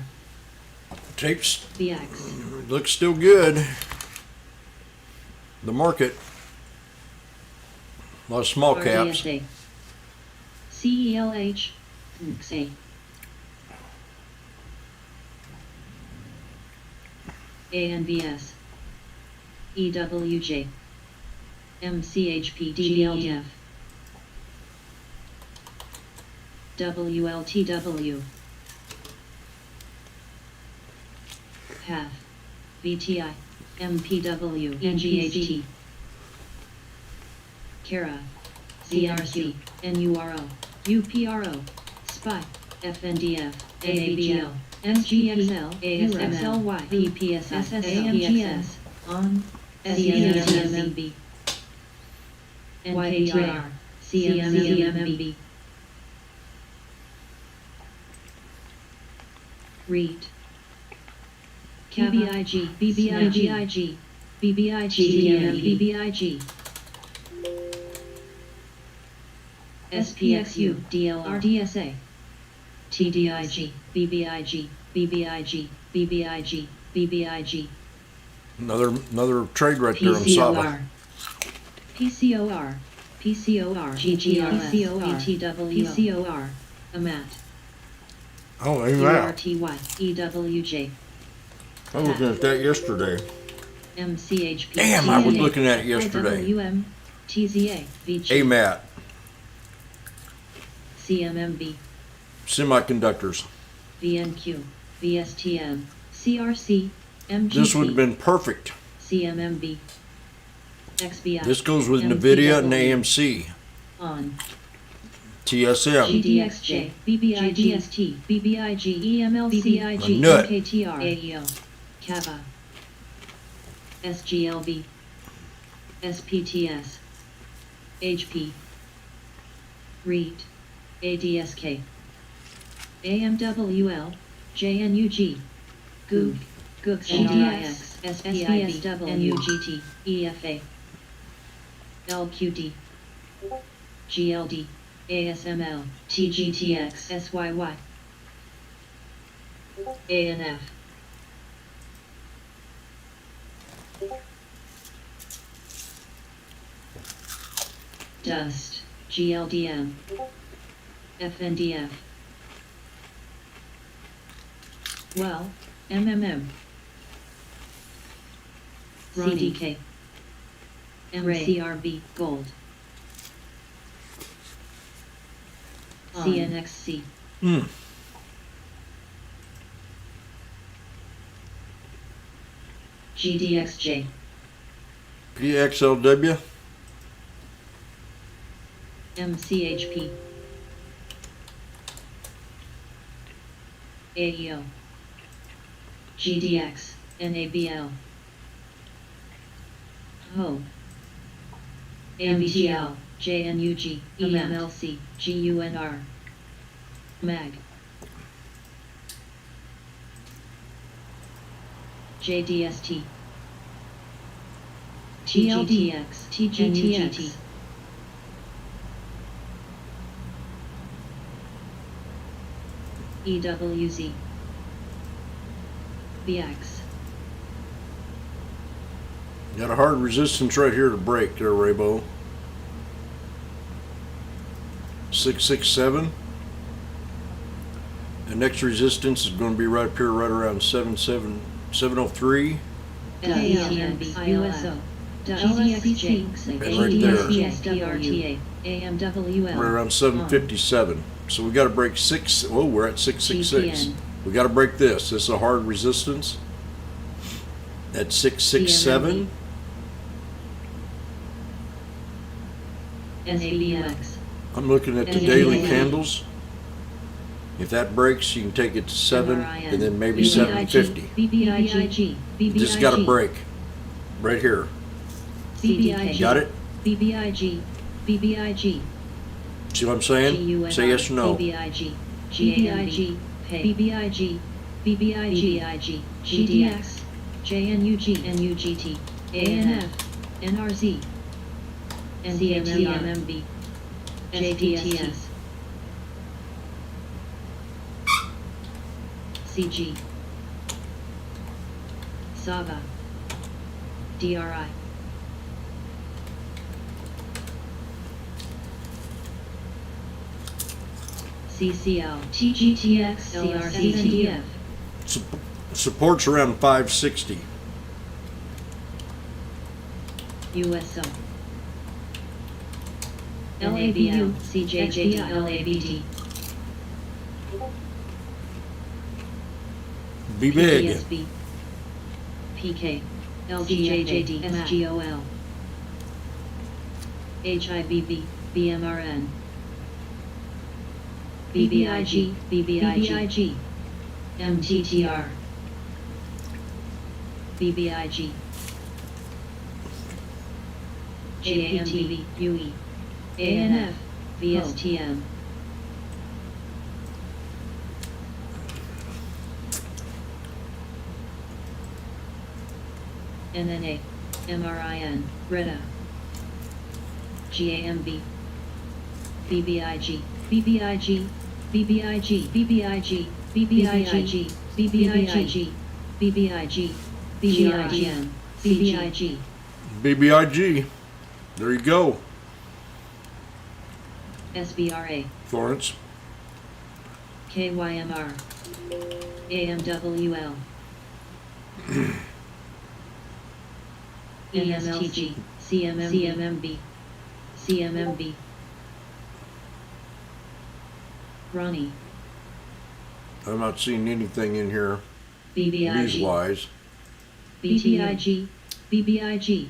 Tapes BX looks still good. The market, a lot of small caps. RDSA CELH XA ANBS EWJ MCHP DLDF WLTW PAF VTI MPW NGHT CARA CRC NURO UPRO SPY FNDF AABL SGXL ASXLY PPSS AMGS ON CMMB NKTR CMMB REIT BBIG BBIG BBIG BBIG SPXU DLR DSA TDIG BBIG BBIG BBIG BBIG Another trade right there on Saba. PCOR PCOR GGRS PTW PCOR AMAT Oh, ain't that? URTY EWJ I was looking at that yesterday. MCHP Damn, I was looking at it yesterday. IWM TZA VG AMAT, CMMB semiconductors. VNQ VSTM CRC MGC This would have been perfect. CMMB XBI This goes with NVIDIA and MPW, AMC. ON TSM. GDXJ BBIGST BBIG EMLCIG A nut. MKTR AEO CAVA SGLB SPTS HP REIT ADSK AMWL JNUG GOOG GOOG GDX SPSW NUGT EFA LQD GLD ASML TGTX SYY ANF Dust GLDM FNDF Well MMM CDK MCRB Gold CNXC Hmm. GDXJ PXLW. MCHP AEO GDX NABL HO AMTL JNUG EMLC GUNR MAG JDST TLDX TGTX EWZ BX Got a hard resistance right here to break there, Raybo. 667. The next resistance is going to be right up here, right around 703. LCNB USO GDXJ right there. ADSPRTA AMWL Right around 757. So we got to break 6. Oh, we're at 666. GPN. We got to break this. This is a hard resistance. At 667. NABX. I'm looking at the daily candles. If that breaks, you can take it to 7 and then maybe 750. BBIG. This has got to break. Right here. CBIG. Got it? BBIG. BBIG. See what I'm saying? Say yes or no. BBIG. GAMB. BBIG. BBIG. GDX. JNUG. NUGT. ANF. NRZ. NCMMB. JDTS. CG. Saga. DRI. CCL. TGTX. CRCTF. Support's around 560. USO. LABU. CJJD. LABD. Be big. PTSB. PK. LGJJD. SGOL. HIBB. BMRN. BBIG. BBIG. MTTR. BBIG. JAMTV. UE. ANF. VSTM. NNA. MRIN. RETA. GAMB. BBIG. BBIG. BBIG. BBIG. BBIG. BBIG. BBIG. BGIGM. CBIG. BBIG. There you go, SBRA. Florence. KYMR. AMWL. ESTG. CMMB. CMMB. Ronnie. I'm not seeing anything in here BBIG. news-wise. BTIG. BBIG.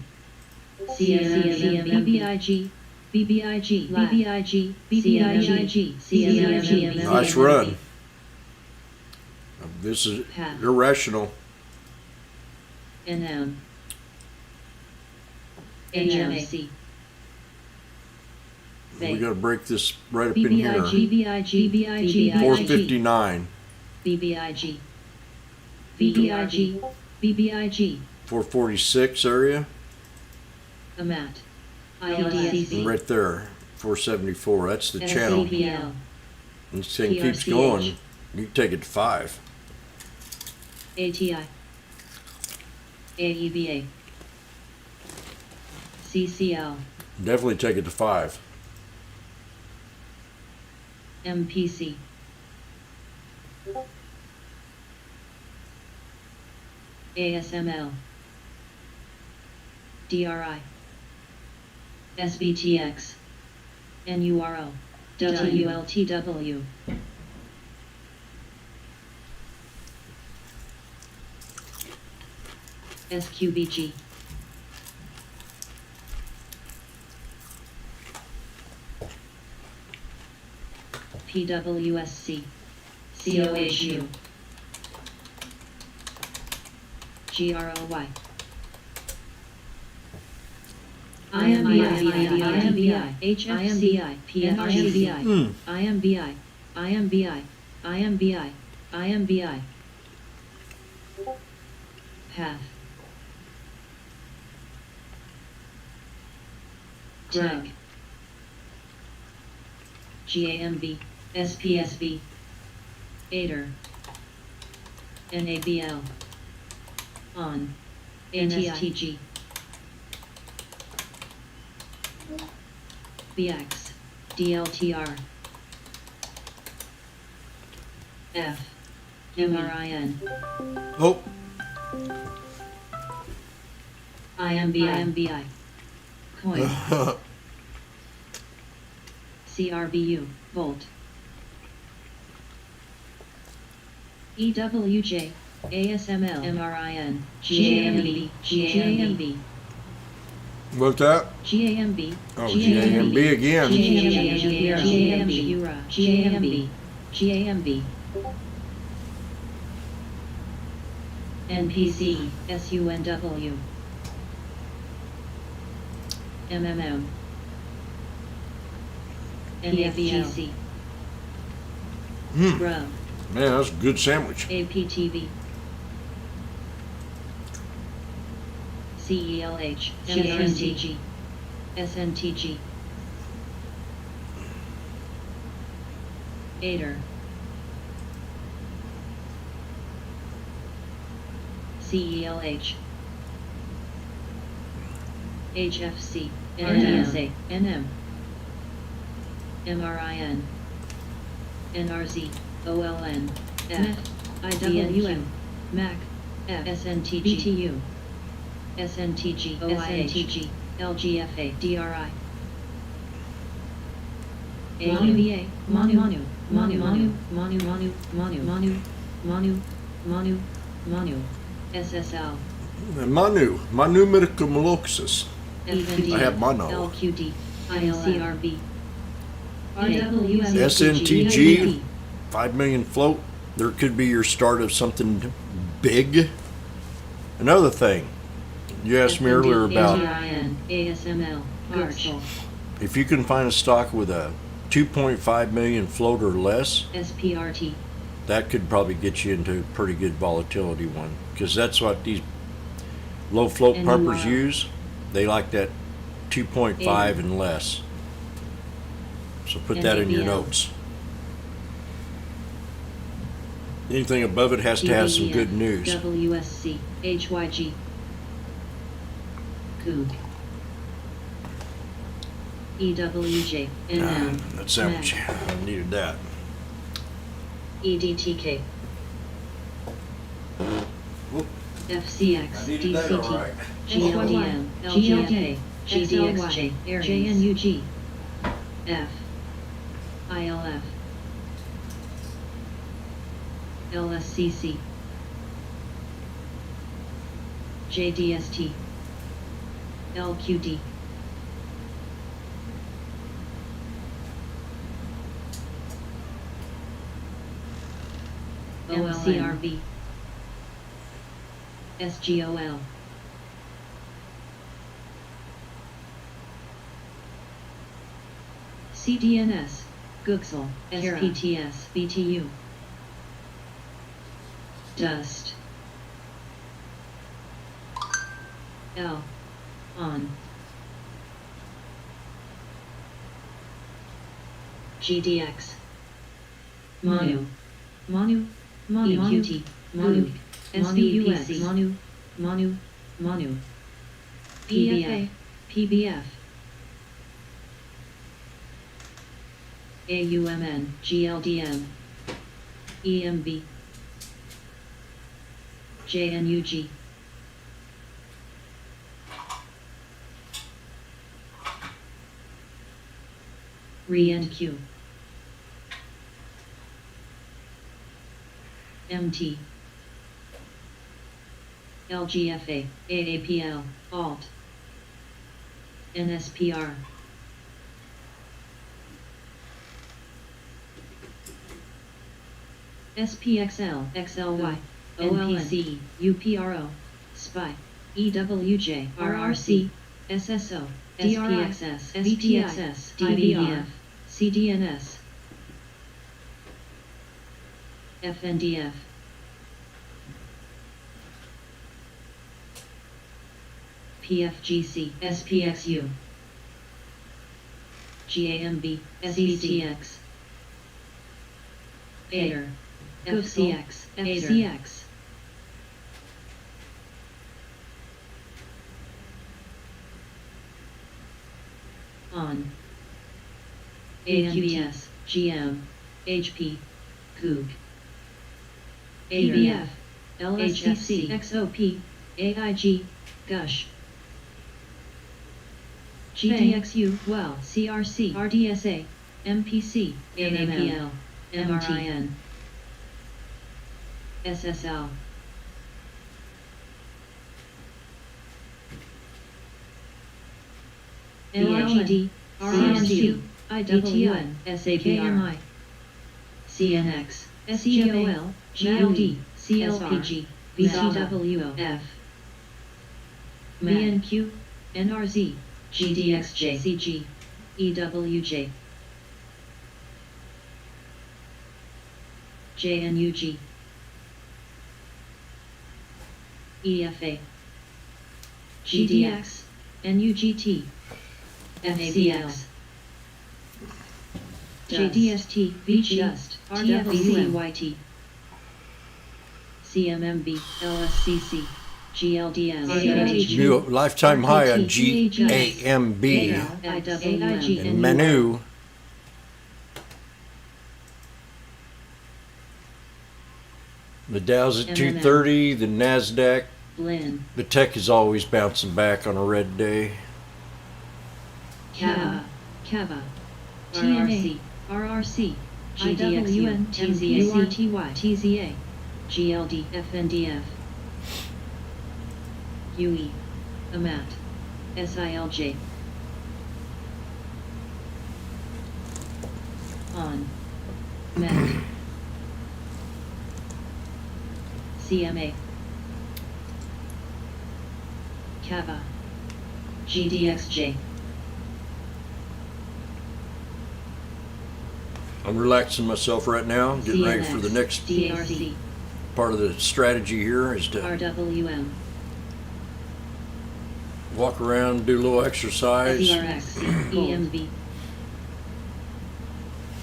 CMM. BBIG. BBIG. BBIG. BBIG. CMM. Nice run. This is Path. irrational. NM. HMC. We got to break this right up in here. BBIG. BBIG. 459, BBIG. BBIG. BBIG. 446 area, AMAT. ILDSB. right there. 474. That's the channel. SCBL. This thing keeps PRCH. going. You can take it to 5. ATI. AEBA. CCL. Definitely take it to 5. MPC. ASML. DRI. SBTX. NURO. WLTW. SQBG. PWSC. COHU. GROY. IMBI, HFCI, PNRGBI, IMBI, IMBI, IMBI, IMBI. Path. Tag. GAMB, SPSB, ADER, NABL, ON, ATITG, BX, DLTR, F, MRIN, Oh, IMBI, Coin, CRBU, Volt, EWJ, ASML, MRIN, GAMB, GAMB, What's that? GAMB. Oh, GAMB again. GAMB. NPC. SUNW. MMM. NFGC. Grub. Man, that's a good sandwich. APTV. CELH. SNTG. SNTG. Aider. CELH. HFC. NDSA. NM. MRIN. NRZ. OLN. F. IWM. MAC. F. SNTG. BTU. SNTG. SNTG. LGFA. DRI. AUVA. Manu. SSL. Manu medicamaloxis. FND. I have mono. LQD. ILCRB. RWM. SNTG. 5 million float. There could be your start of something big. Another thing, you asked me earlier about ASML. Garchel. if you can find a stock with a 2.5 million float or less, SPRT. that could probably get you into a pretty good volatility one, because that's what these low float And pumpers UR. use. They like that 2.5 and less. So put that in your NDBL. notes. Anything above it has to have some good news. WSC. HYG. Coog. EWJ. NM. That sandwich, I needed that. EDTK. FCX. I needed that, all DCT. right. GLDM. LGFA. GDXJ. JNUG. F. ILF. LSCC. JDST. LQD. MCRV. SGOL. CDNS. Gooksel. SPTS. BTU. Dust. L. On. GDX. Manu. EQT. Manu. SVUS. Manu. PBF. PBF. AUMN. GLDM. EMB. JNUG. Re-and-Q. MT. LGFA. AAPL. Alt. NSPR. SPXL. XLY. NPC. UPRO. SPY. EWJ. RRC. SSO. SPXS. SPXS. DVF. CDNS. FNDF. PFGC. SPXU. GAMB. SECX. Aider. FCX. FCX. On. ANBS. GM. HP. Coog. ABF. LSCC. XOP. AIG. Gush. GDXU. Well. CRC. RDSA. MPC. NAPL. MRIN. SSL. LGD, RRC, IDTI, SAKMI, CNX, SEOL, GLD, CLPG, VCWF, VNQ, NRZ, GDXJ, CG, EWJ, JNUG, EFA, GDX, NUGT, FABX, JDST, VGust, RWCYT, CMMB, LSCC, GLDM, New lifetime high on GAMB IWM, and Manu. The Dow's at 230, the NASDAQ, Blinn, the tech is always bouncing back on a red day. Kava, TNA, RRC, GDXU, TZA, TZA, GLD, FNDF, UE, AMAT, SILJ, ON, MET, CMA, Kava, GDXJ, I'm relaxing myself right now, getting ready for the next DRC, part of the strategy here is to RWM, walk around, do a little exercise. DRX, EMB,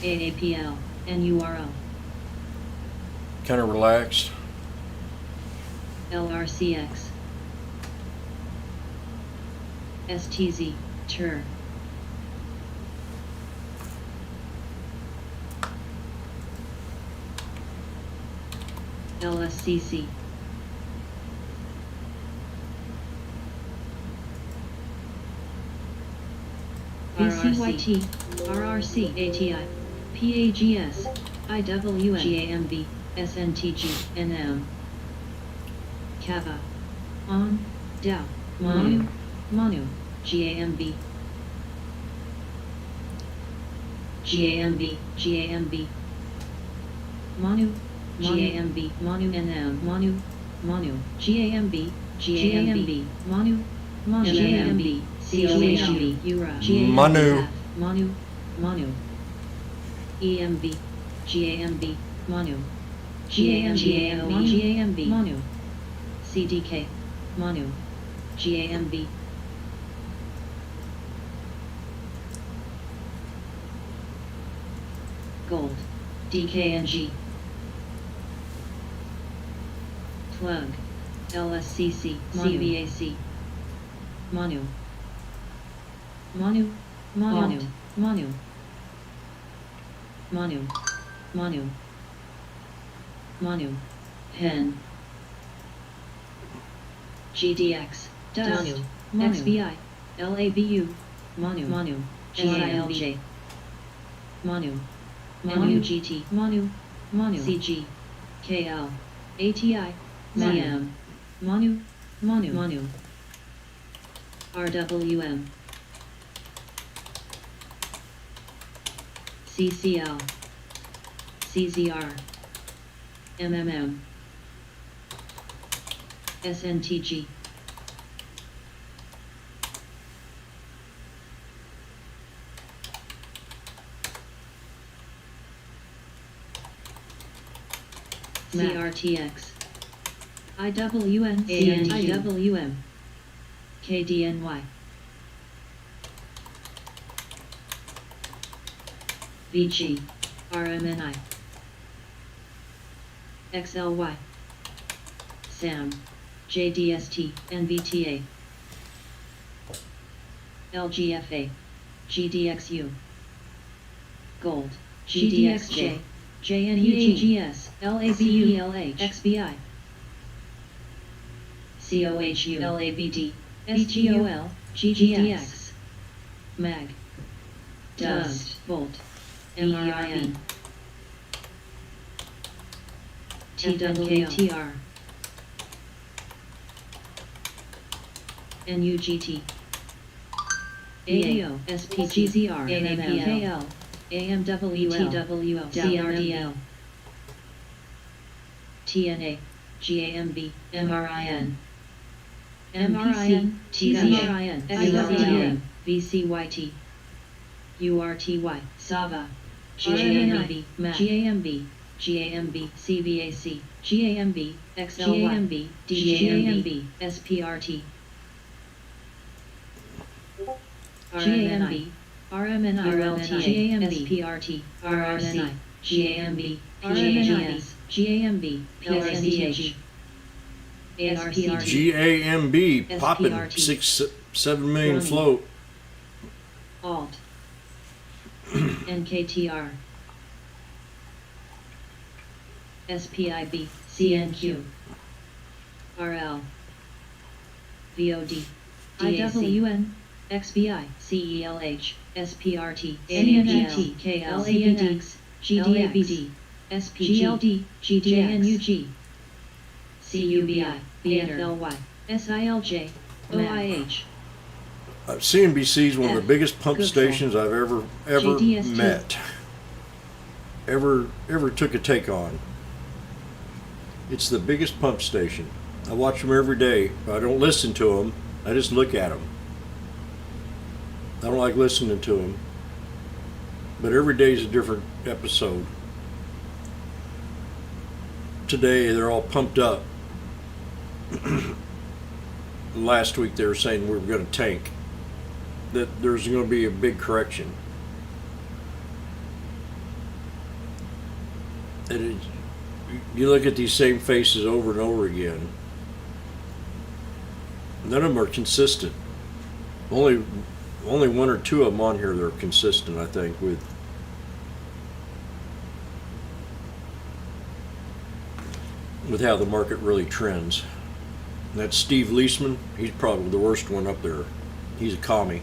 AAPL, NURL, Kind of relaxed. LRCX, STZ, TER, LSCC, VCYT, RRC, ATI, PAGS, IWM, GAMB, SNTG, NM, Kava, ON, DAO, Manu, GAMB, GAMB, Manu, GAMB, Manu NM, Manu, GAMB, Manu, GAMB, COHB, URA, Manu. Manu, EMB, GAMB, Manu, GAMB, Manu, CDK, Manu, GAMB, Gold, DKNG, Plug, LSCC, CVAC, Manu, Pen, GDX, Dust, XBI, LABU, Manu, SILJ, Manu, GT, Manu, CG, KL, ATI, CM, Manu, RWM, CCL, CZR, MMM, SNTG, CRTX, IWN, IWM, KDNY, VG, RMNI, XLY, SAM, JDST, NVTA, LGFA, GDXU, Gold, GDXJ, JNUGS, LABU, XBI, COHU, LABD, SGOL, GGX, MAG, Dust, Volt, MRIN, TWKTR, NUGT, AAO, SPT, GZR, NAPL, AMWL, TWO, CRDL, TNA, GAMB, MRIN, MRIN, TZRIN, SLTM, VCYT, URTY, SAVA, GAMB, GAMB, GAMB, CVAC, GAMB, XLY, DGAMB, SPRT, GAMB, RMNI, RLTA, SPRT, RRC, GAMB, RMNIS, GAMB, PSNTH, ARPRT, GAMB popping SPRT. 6-7 million Running. float. ALT, NKTR, SPIB, CNQ, RL, VOD, IWN, XBI, CELH, SPRT, CNT, KLCNX, GDABD, SPGLD, GDNUG, CUBI, BFLY, SILJ, OIH, CNBC is one of the biggest pump Good stations I've ever JDST. met. Ever took a take on. It's the biggest pump station. I watch them every day. I don't listen to them. I just look at them. I don't like listening to them. But every day is a different episode. Today they're all pumped up. Last week they were saying we were going to tank. That there's going to be a big correction. And you look at these same faces over and over again. None of them are consistent. Only one or two of them on here that are consistent, I think, with how the market really trends. And that's Steve Leisman. He's probably the worst one up there. He's a commie.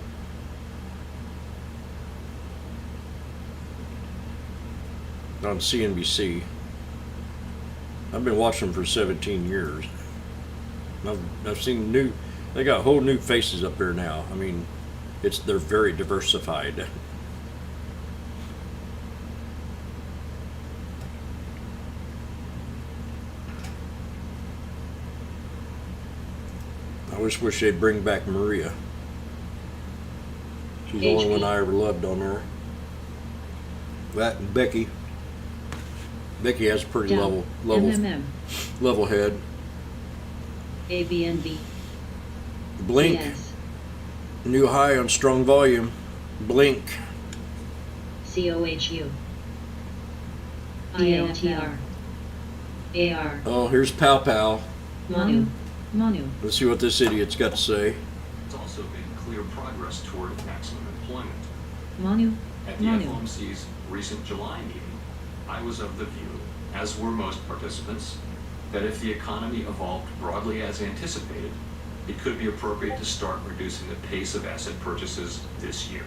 On CNBC. I've been watching them for 17 years. I've seen they got whole new faces up there now. I mean, they're very diversified. I wish they'd bring back Maria. She's the only one I ever loved on there. That and Becky. Becky has a pretty Dow, level MMM, head. ABNB, Blink. DS, New high on strong volume. Blink. COHU, ILTR, AR, Oh, here's Pow Pow. Manu, Let's see what this idiot's got to say. It's also been clear progress toward maximum employment. Manu, At the Manu, FOMC's recent July meeting, I was of the view, as were most participants, that if the economy evolved broadly as anticipated, it could be appropriate to start reducing the pace of asset purchases this year.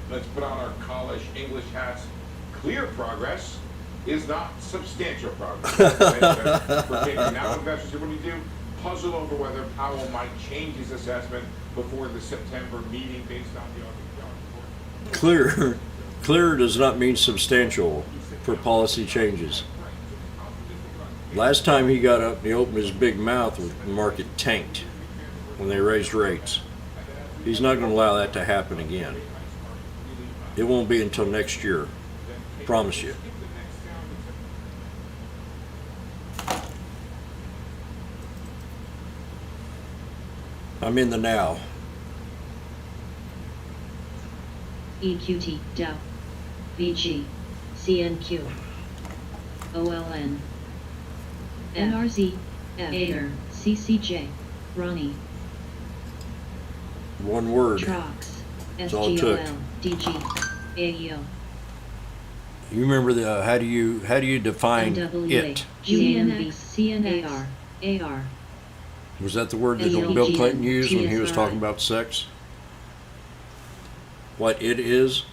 Let's put on our college English hats. Clear progress is not substantial progress. Now investors are going to do puzzle over whether Powell might change his assessment before the September meeting based on the August report. Clear does not mean substantial for policy changes. Last time he got up and he opened his big mouth, the market tanked when they raised rates. He's not going to allow that to happen again. It won't be until next year. Promise you. I'm in the now. EQT, Dow, VG, CNQ, OLN, NRZ, Ader, CCJ, Ronnie, One word. Trox, all it took. SGOL, DG, AEO, You remember the how do you define NWA, it? GNX, CNAR, AR, Was that the word that ALGN, Bill Clinton used when he was TSRI. talking about sex? What it is?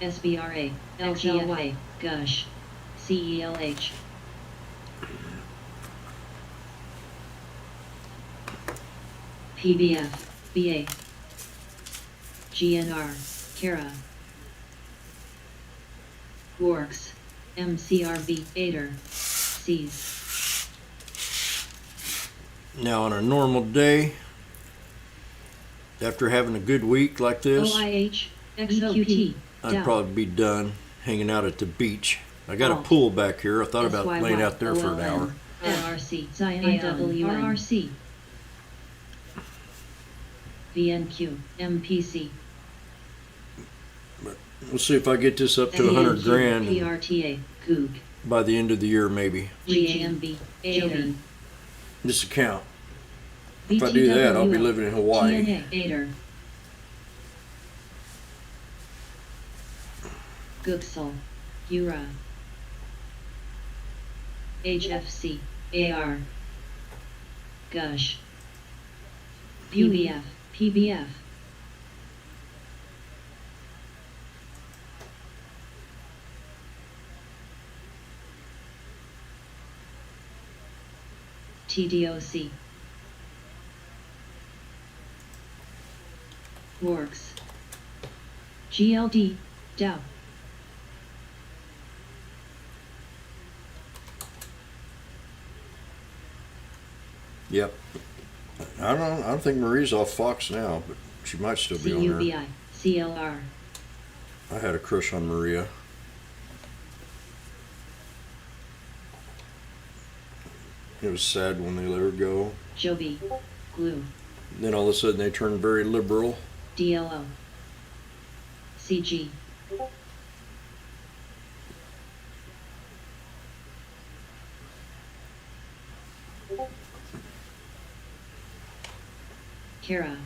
SBRA, LGFA, GUSH, CELH, PBF, BA, GNR, Kara, Works, MCRV, Ader, Cs. Now on a normal day, after having a good week like this, OIH, XOQT, I'd probably be done hanging out at the beach. I got a Alt. pool back here. I thought about SYY, laying out there for an hour. LRC, IWN, RRC, VNQ, MPC, We'll see if I get this up to 100 grand PRTA, Goog, by the end of the year, maybe. GAMB, AOB, This account. If I do that, I'll be living in Hawaii. TNA, Ader, Gooksel, Ura, HFC, AR, Gush, PBF, PBF, TDOC, Works, GLD, Dow, Yep. I don't think Marie's off Fox now, but she might still be on there. CUBI, CLR, I had a crush on Maria. It was sad when they let her go. Joby, Glue, Then all of a sudden they turned very liberal. DLO, CG, Kara,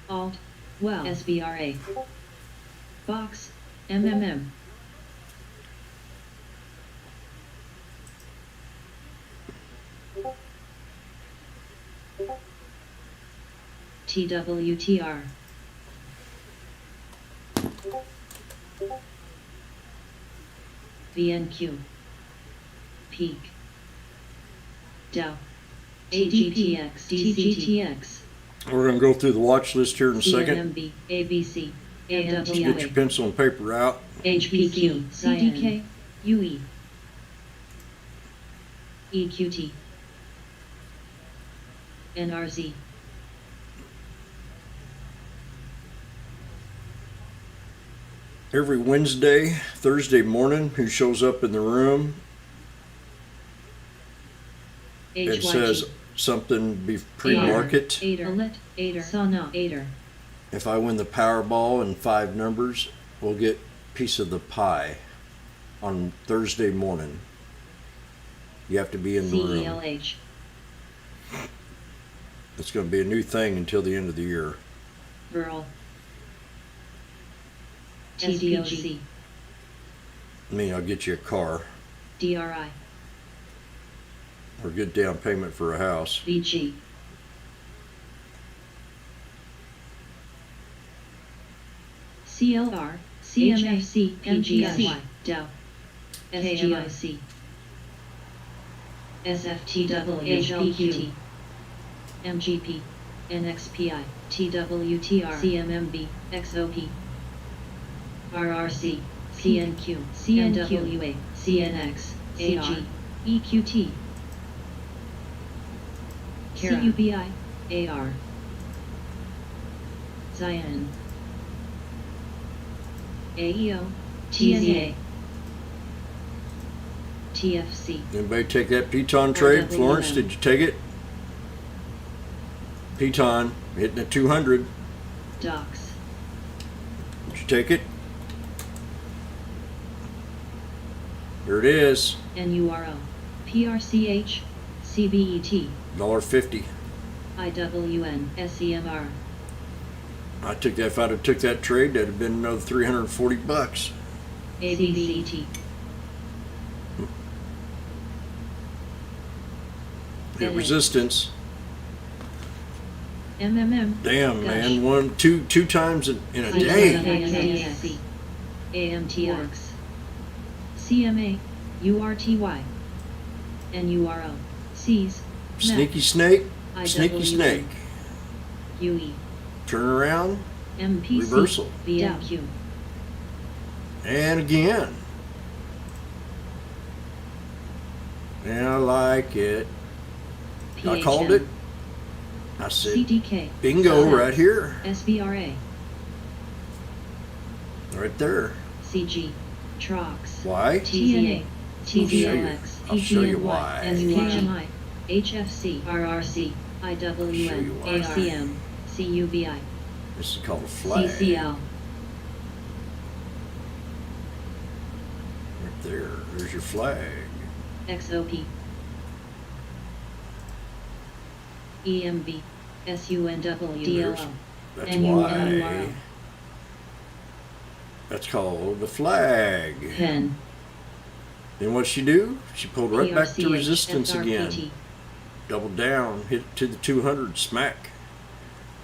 Alt, Well, SBRA, Box, MMM, TWTR, VNQ, Peak, Dow, AGTX, DCTX, We're going to go through the watch list here in a second. CNMB, ABC, Get your AMTI, pencil and paper out. HPQ, CDK, UE, EQT, NRZ, Every Wednesday, Thursday morning, who shows up in the room and says something be pre-market. Ader, Ader, Sana, Ader, If I win the Powerball in 5 numbers, we'll get a piece of the pie on Thursday morning. You have to be in the room. CELH, It's going to be a new thing until the end of the year. Burl, TDOC, I mean, I'll get you a car DRI, or a good down payment for a house. VG, CLR, CMFC, MGSY, Dow, SGIC, SFTW, HPQT, MGP, NXPI, TWTR, CMMB, XOP, RRC, CNQ, CNWA, CNX, AG, EQT, CUBI, AR, Zion, AEO, TNA, TFC, Anybody take that Piton trade? RWM. Florence, did you take it? Piton, hitting at 200. Docs, Did you take it? Here it is, NURO, PRCH, CBET, $1.50. IWN, SEMR, I took that. If I'd have took that trade, that'd have been another $340. ABCT, Hit resistance. MMM, Damn, Gosh. man, two times in a day. AMTI, CMA, URTY, NURO, Cs, Sneaky snake, sneaky snake. UE, Turn around, MPC, reversal. VMQ, And again. And I like it. I called it. I said, CDK, bingo right here. SBRA, Right there. CG, TROX, Why? TNA, TVLX, I'll show you why. SKMI, HFC, RRC, Show you IWN, why. ACM, CUBI, This is called a flag. CCL, Right there. There's your flag. XOP, EMB, SUNW, DLO, That's NURO, why. That's called the flag. PEN, Then what'd she do? She pulled right back to PRCH, resistance FRPT, again. Doubled down, hit it to the 200, smack.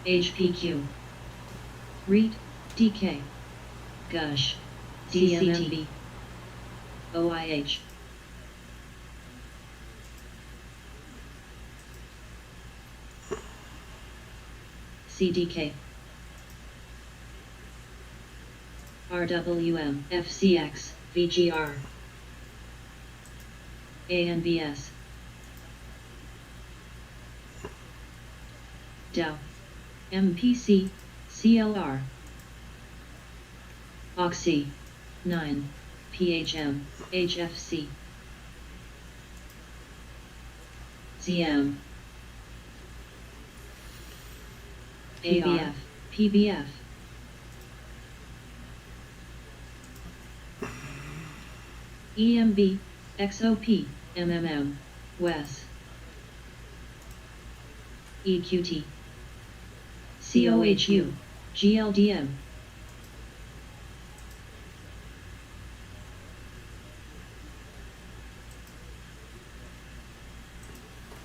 HPQ, REIT, DK, GUSH, DCMB, OIH, CDK, RWM, FCX, VGR, ANBS, Dow, MPC, CLR, Oxy, 9, PHM, HFC, ZM, ABF, PBF, EMB, XOP, MMM, WES, EQT, COHU, GLDM,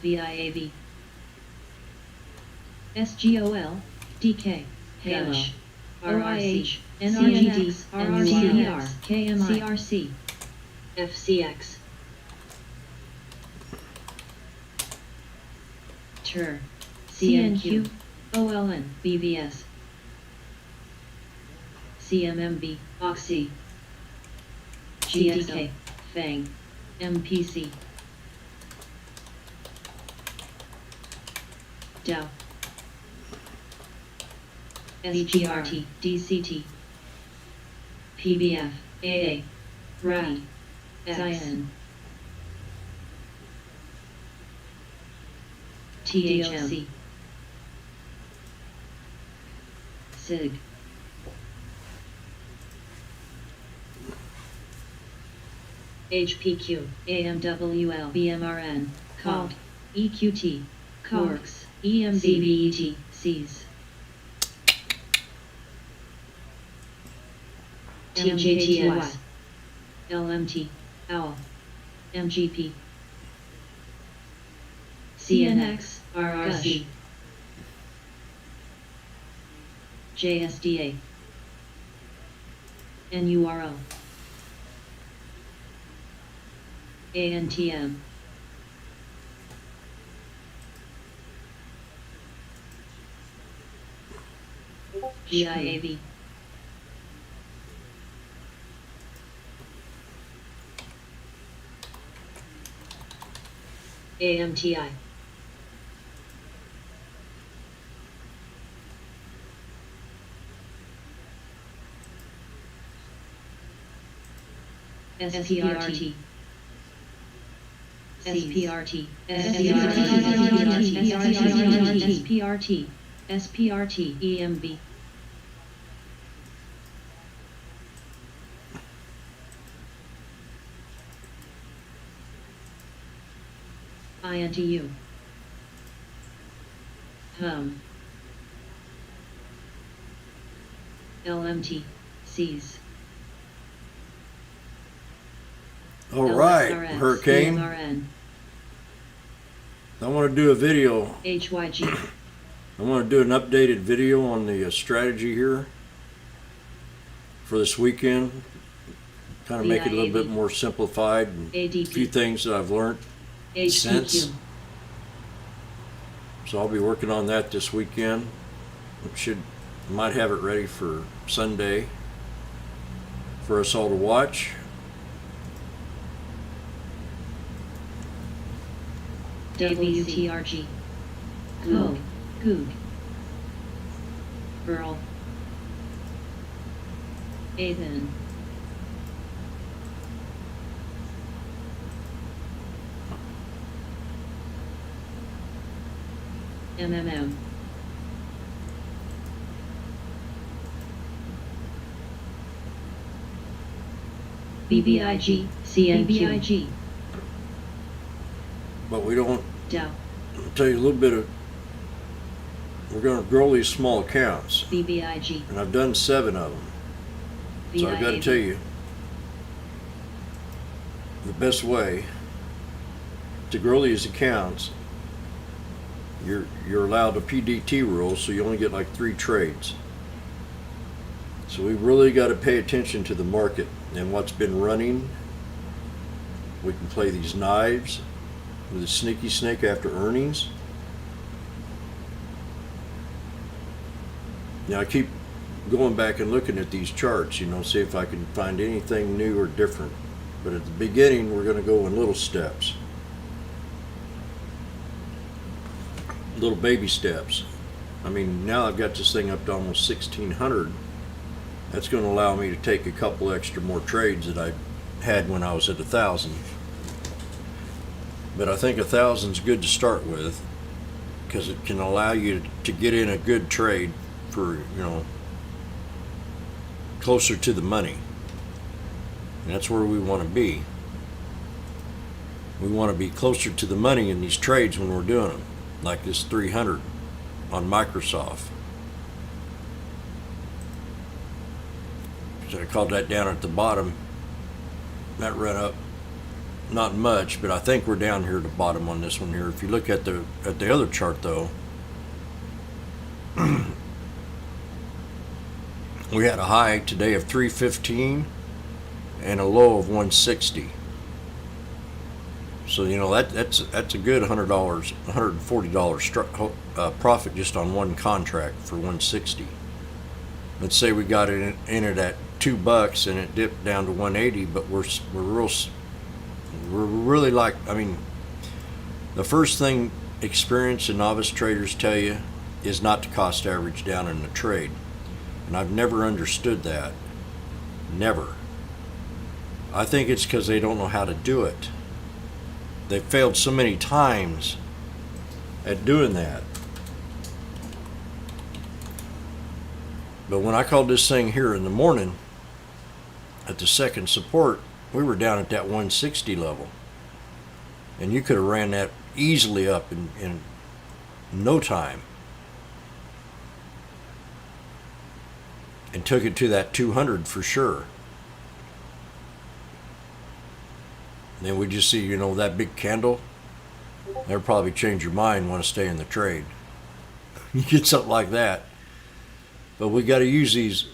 VIAV, SGOL, DK, Halo, RIH, NRGD, RRCR, KMI, CRC, FCX, TER, CNQ, OLN, BVS, CMMB, Oxy, GDK, FANG, MPC, Dow, SGRT, DCT, PBF, AA, RAD, XIN, THM, SIG, HPQ, AMWL, BMRN, COG, EQT, CORX, EMBBET, Cs, TJTS, LMT, OWL, MGP, CNX, RRC, JSDA, NURO, ANTM, GIAV, AMTI, SPRT, SPRT, SPRT, SPRT, EMB, INTU, HUM, LMT, Cs, All right, LSRX, Hurricane. BMRN, I want to do a video. HYG, I want to do an updated video on the strategy here for this weekend. kind of make it a little bit more simplified, and a few things that I've learned since. So I'll be working on that this weekend. Might have it ready for Sunday for us all to watch. WTRG. Goog. Goog. Burl. Athen. MMM. BBIG. CNQ. BBIG. But we don't. Dow. I'll tell you a little bit of. We're going to grow these small accounts, BBIG. and I've done 7 of them. So I've got to tell you, the best way to grow these accounts, you're allowed a PDT rule, so you only get like 3 trades. So we really got to pay attention to the market and what's been running. We can play these knives with a sneaky snake after earnings. Now I keep going back and looking at these charts, see if I can find anything new or different. But at the beginning, we're going to go in little steps. Little baby steps. I mean, now I've got this thing up to almost 1,600. That's going to allow me to take a couple extra more trades that I had when I was at 1,000. But I think 1,000 is good to start with, because it can allow you to get in a good trade for, closer to the money. And that's where we want to be. We want to be closer to the money in these trades when we're doing them, like this 300 on Microsoft. So I called that down at the bottom. That ran up not much, but I think we're down here at the bottom on this one here. If you look at the other chart though, we had a high today of 315 and a low of 160. So that's a good $100, $140 profit just on one contract for 160. Let's say we got it in it at $2 and it dipped down to 180, but we're really like, the first thing experienced and novice traders tell you is not to cost average down in the trade. And I've never understood that. Never. I think it's because they don't know how to do it. They've failed so many times at doing that. But when I called this thing here in the morning at the second support, we were down at that 160 level. And you could have ran that easily up in no time. And took it to that 200 for sure. And then we just see, that big candle. That'll probably change your mind, want to stay in the trade. You get something like that. But we got to use these,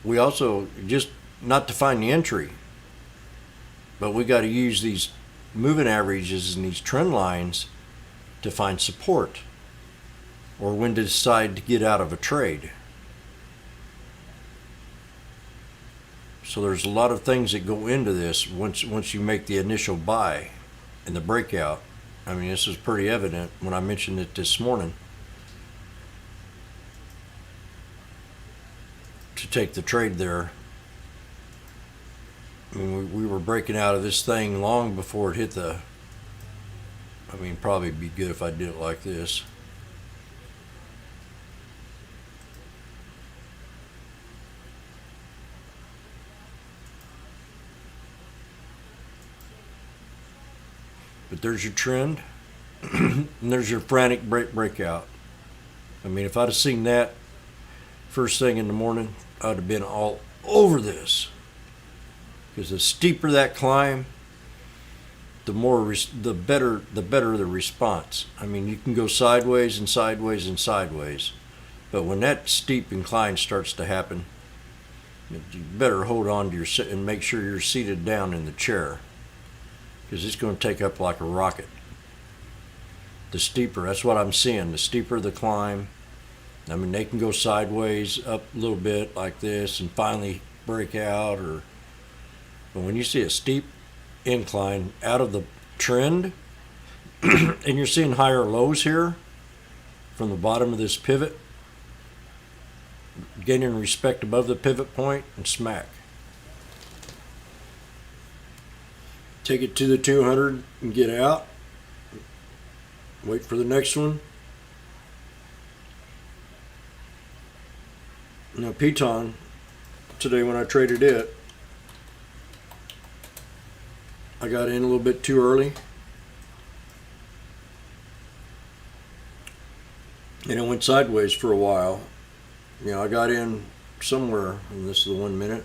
we also, just not to find the entry, but we got to use these moving averages and these trend lines to find support, or when to decide to get out of a trade. So there's a lot of things that go into this once you make the initial buy and the breakout. This is pretty evident when I mentioned it this morning. To take the trade there. We were breaking out of this thing long before it hit the, probably be good if I did it like this. But there's your trend, and there's your frantic breakout. If I'd have seen that first thing in the morning, I'd have been all over this. Because the steeper that climb, the better the response. You can go sideways and sideways and sideways, but when that steep incline starts to happen, But you better hold on to your sit and make sure you're seated down in the chair, because it's going to take up like a rocket. The steeper, that's what I'm seeing, the steeper the climb. I mean, they can go sideways up a little bit like this and finally break out, but when you see a steep incline out of the trend and you're seeing higher lows here from the bottom of this pivot, gaining respect above the pivot point and smack. Take it to the 200 and get out. Wait for the next one. Now Piton, today when I traded it, I got in a little bit too early. And it went sideways for a while. You know, I got in somewhere, and this is the 1 minute.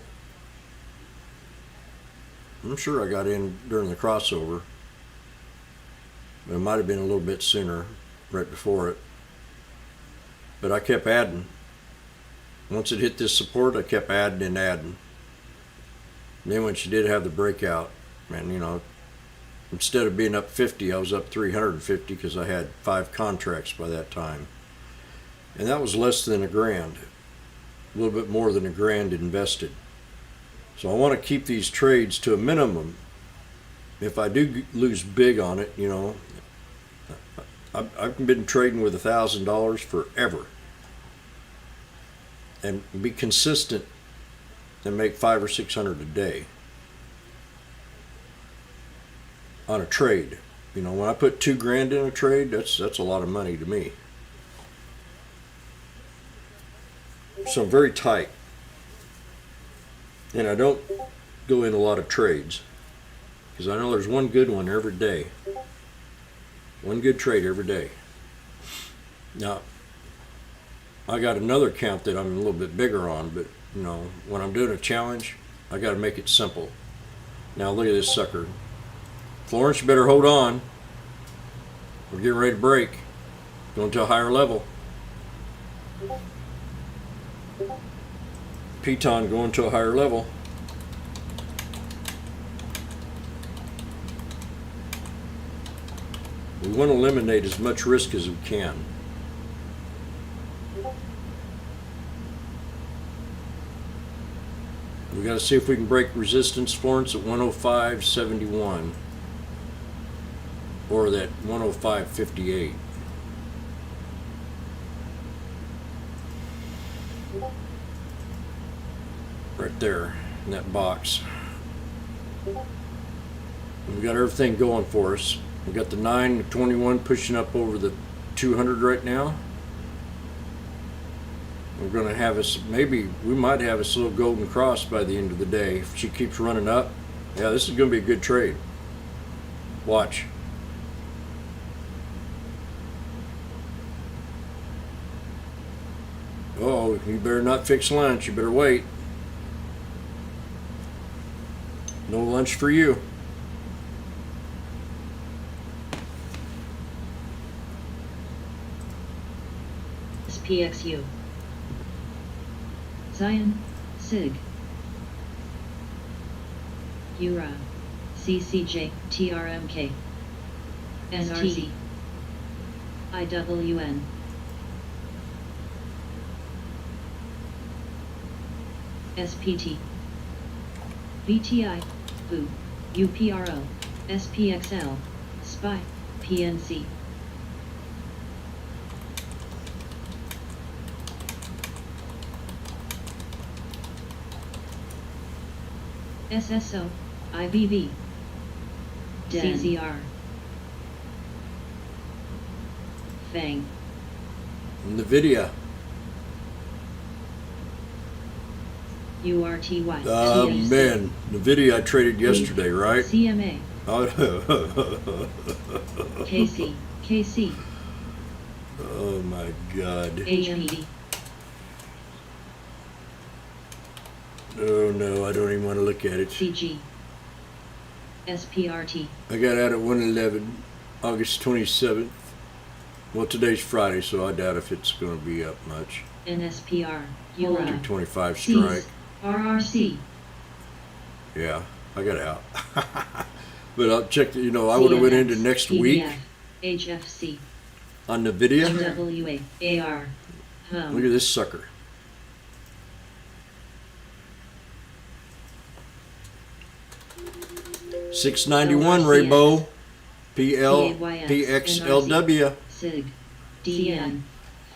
I'm sure I got in during the crossover, but it might have been a little bit sooner, right before it. But I kept adding. Once it hit this support, I kept adding and adding. And then when she did have the breakout, man, you know, instead of being up 50, I was up 350 because I had 5 contracts by that time. And that was less than $1,000, a little bit more than $1,000 invested. So I want to keep these trades to a minimum. If I do lose big on it, you know, I've been trading with $1,000 forever. And be consistent and make $500 or $600 a day on a trade. You know, when I put $2,000 in a trade, that's a lot of money to me. So I'm very tight, and I don't go in a lot of trades because I know there's one good one every day, one good trade every day. Now I got another account that I'm a little bit bigger on, but you know, when I'm doing a challenge, I got to make it simple. Now look at this sucker, Florence. You better hold on. We're getting ready to break, going to a higher level. Piton going to a higher level. We want to eliminate as much risk as we can. We got to see if we can break resistance, Florence, at 105.71 or that 105.58. Right there in that box. We got everything going for us. We got the 921 pushing up over the 200 right now. We're going to have us, maybe we might have us a little golden cross by the end of the day if she keeps running up. Yeah, this is going to be a good trade. Watch. Oh, you better not fix lunch. You better wait. No lunch for you. SPXU. Zion, SIG. URA, CCJ, TRMK. ST, IWN. SPT. VTI, BOO, UPRO, SPXL, SPY, PNC. SSO, IVV, Den. CZR. FANG. NVIDIA. URTY. Man, NVIDIA I traded yesterday, right? CMA. Oh, KC. oh my God. HPD. Oh no, I don't even want to look at it. CG. SPRT. I got out at 111, August 27th. Well, today's Friday, so I doubt if it's going to be up much. NSPR. Hold URA. on. 225 Cease. strike. RRC. Yeah, I got out. But I'll check, you know, I would have went into next week HFC. on the video. WA. AR. Look at this sucker. $691 Raybo. PXLW. SIG. DN.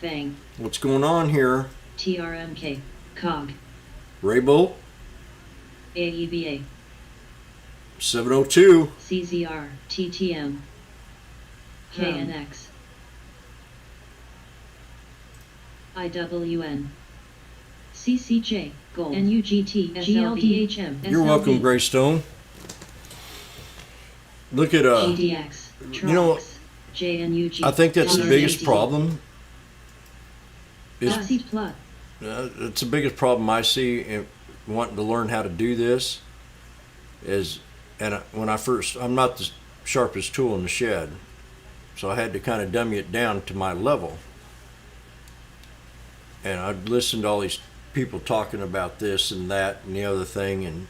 FANG. What's going on here? TRMK. COG. Raybo AEBA. 702. CZR. TTM. KNX. IWN. CCJ. Gold. NUGT. GLDHM. You're welcome, Greystone. Look at GDX. you know, JNUG. I think that's the biggest NRGT. problem. Is Aussie Plug. it's the biggest problem I see in wanting to learn how to do this. When I first, I'm not the sharpest tool in the shed, so I had to kind of dummy it down to my level. And I'd listened to all these people talking about this and that and the other thing,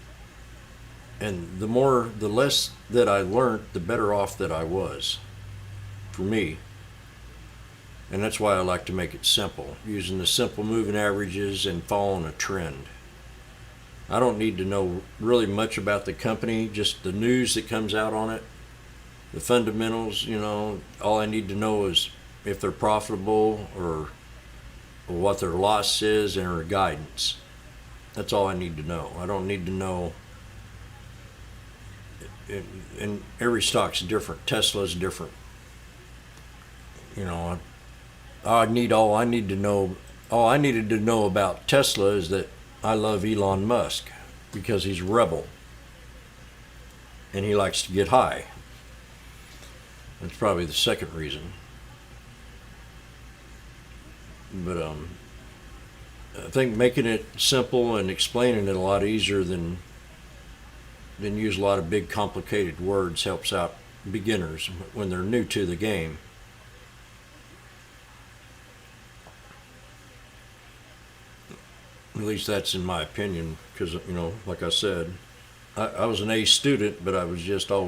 and the less that I learned, the better off that I was, for me. And that's why I like to make it simple, using the simple moving averages and following a trend. I don't need to know really much about the company, just the news that comes out on it, the fundamentals, you know. All I need to know is if they're profitable or what their loss is and their guidance. That's all I need to know. I don't need to know. And every stock's different. Tesla's different. You know, all I needed to know about Tesla is that I love Elon Musk because he's a rebel and he likes to get high. That's probably the second reason. But I think making it simple and explaining it a lot easier than use a lot of big complicated words helps out beginners when they're new to the game. At least that's in my opinion, because, you know, like I said, I was an A student, but I was the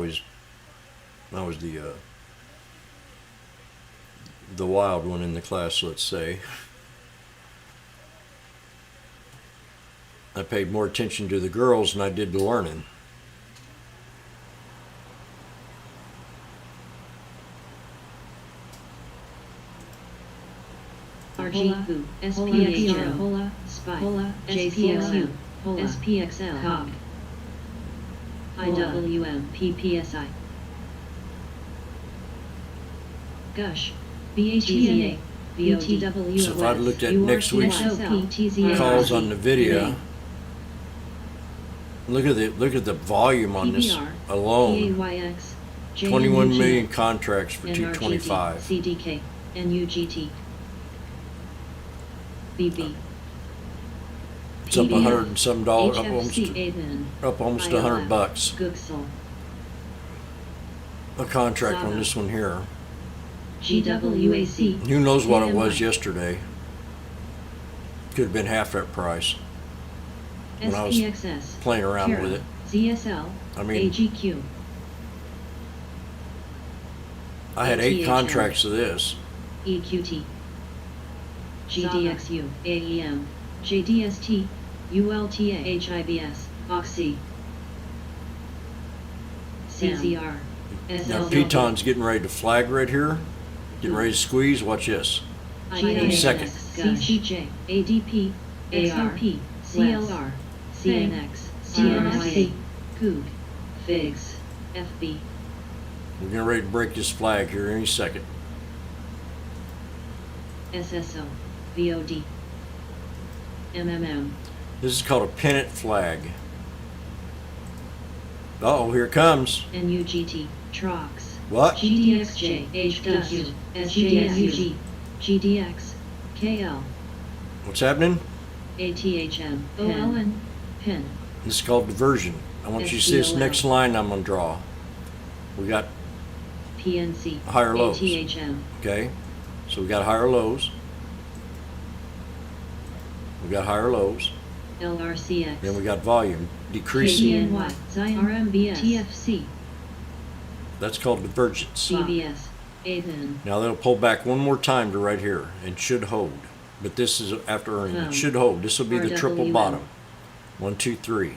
wild one in the class, let's say. I paid more attention to the girls than I did to learning. RGU, SPHL, SPY, JCSU, SPXL, COG, IWM, PPSI, Gush, BHEA, VOTW. So if I'd looked at next week's calls on the video, look at the volume on this alone. 21 million contracts for 225. CDK, NUGT, BB. It's up $100 and some dollars, up almost $100 bucks. A contract on this one here. GWAC. Who knows what it was yesterday? Could have been half that price when I was SPXS, playing around with it. ZSL, I mean, AGQ, I had 8 contracts of this. EQT, GDXU, AEM, JDST, ULTA, HIBS, OXY, CZR, Now SLW, Piton's getting ready to flag right here. Getting ready to squeeze. Watch this. INS, Second. CCJ, ADP, XRP, CLR, CNX, CNSC, COOG, FIGS, FB, We're getting ready to break this flag here any second. SSO, VOD, MMM, This is called a pennant flag. Uh-oh, here it comes. NUGT, TROX, What? GDXJ, HW, SJSUG, GDX, KL, What's happening? ATHM, OLN, PIN, This is called diversion. I want you to see this next line I'm going to draw. We got, PNC, Higher lows. ATHM, okay, so we got higher lows. We got higher lows. LRCX. Then we got volume decreasing. KDNY, Zion, RMBS, TFC, That's called divergence. CBS, AVN, Now they'll pull back one more time to right here and should hold. But this is after earning. It should hold. This will be the triple RWM. bottom. 1, 2, 3.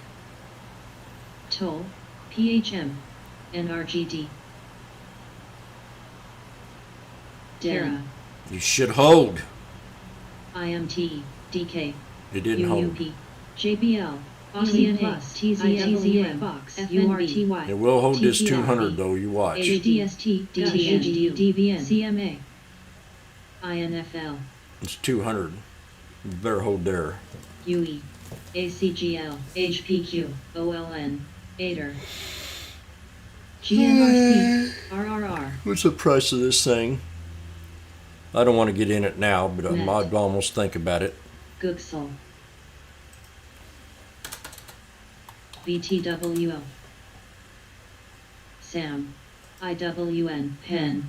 Toll, PHM, NRGD, Terra, You should hold. IMT, DK, It didn't hold. UUP, JBL, Austin Plus, TZM, Fox, FNB, It will hold this TTRB, 200 though, you watch. HDST, DTN, DVN, CMA, INFL, It's 200. You better hold there. UE, ACGL, HPQ, OLN, ADER, GNRC, RRR, What's the price of this thing? I don't want to get in it now, but Net. I'd almost think about it. Googsel, BTWO, SAM, IWN, PEN,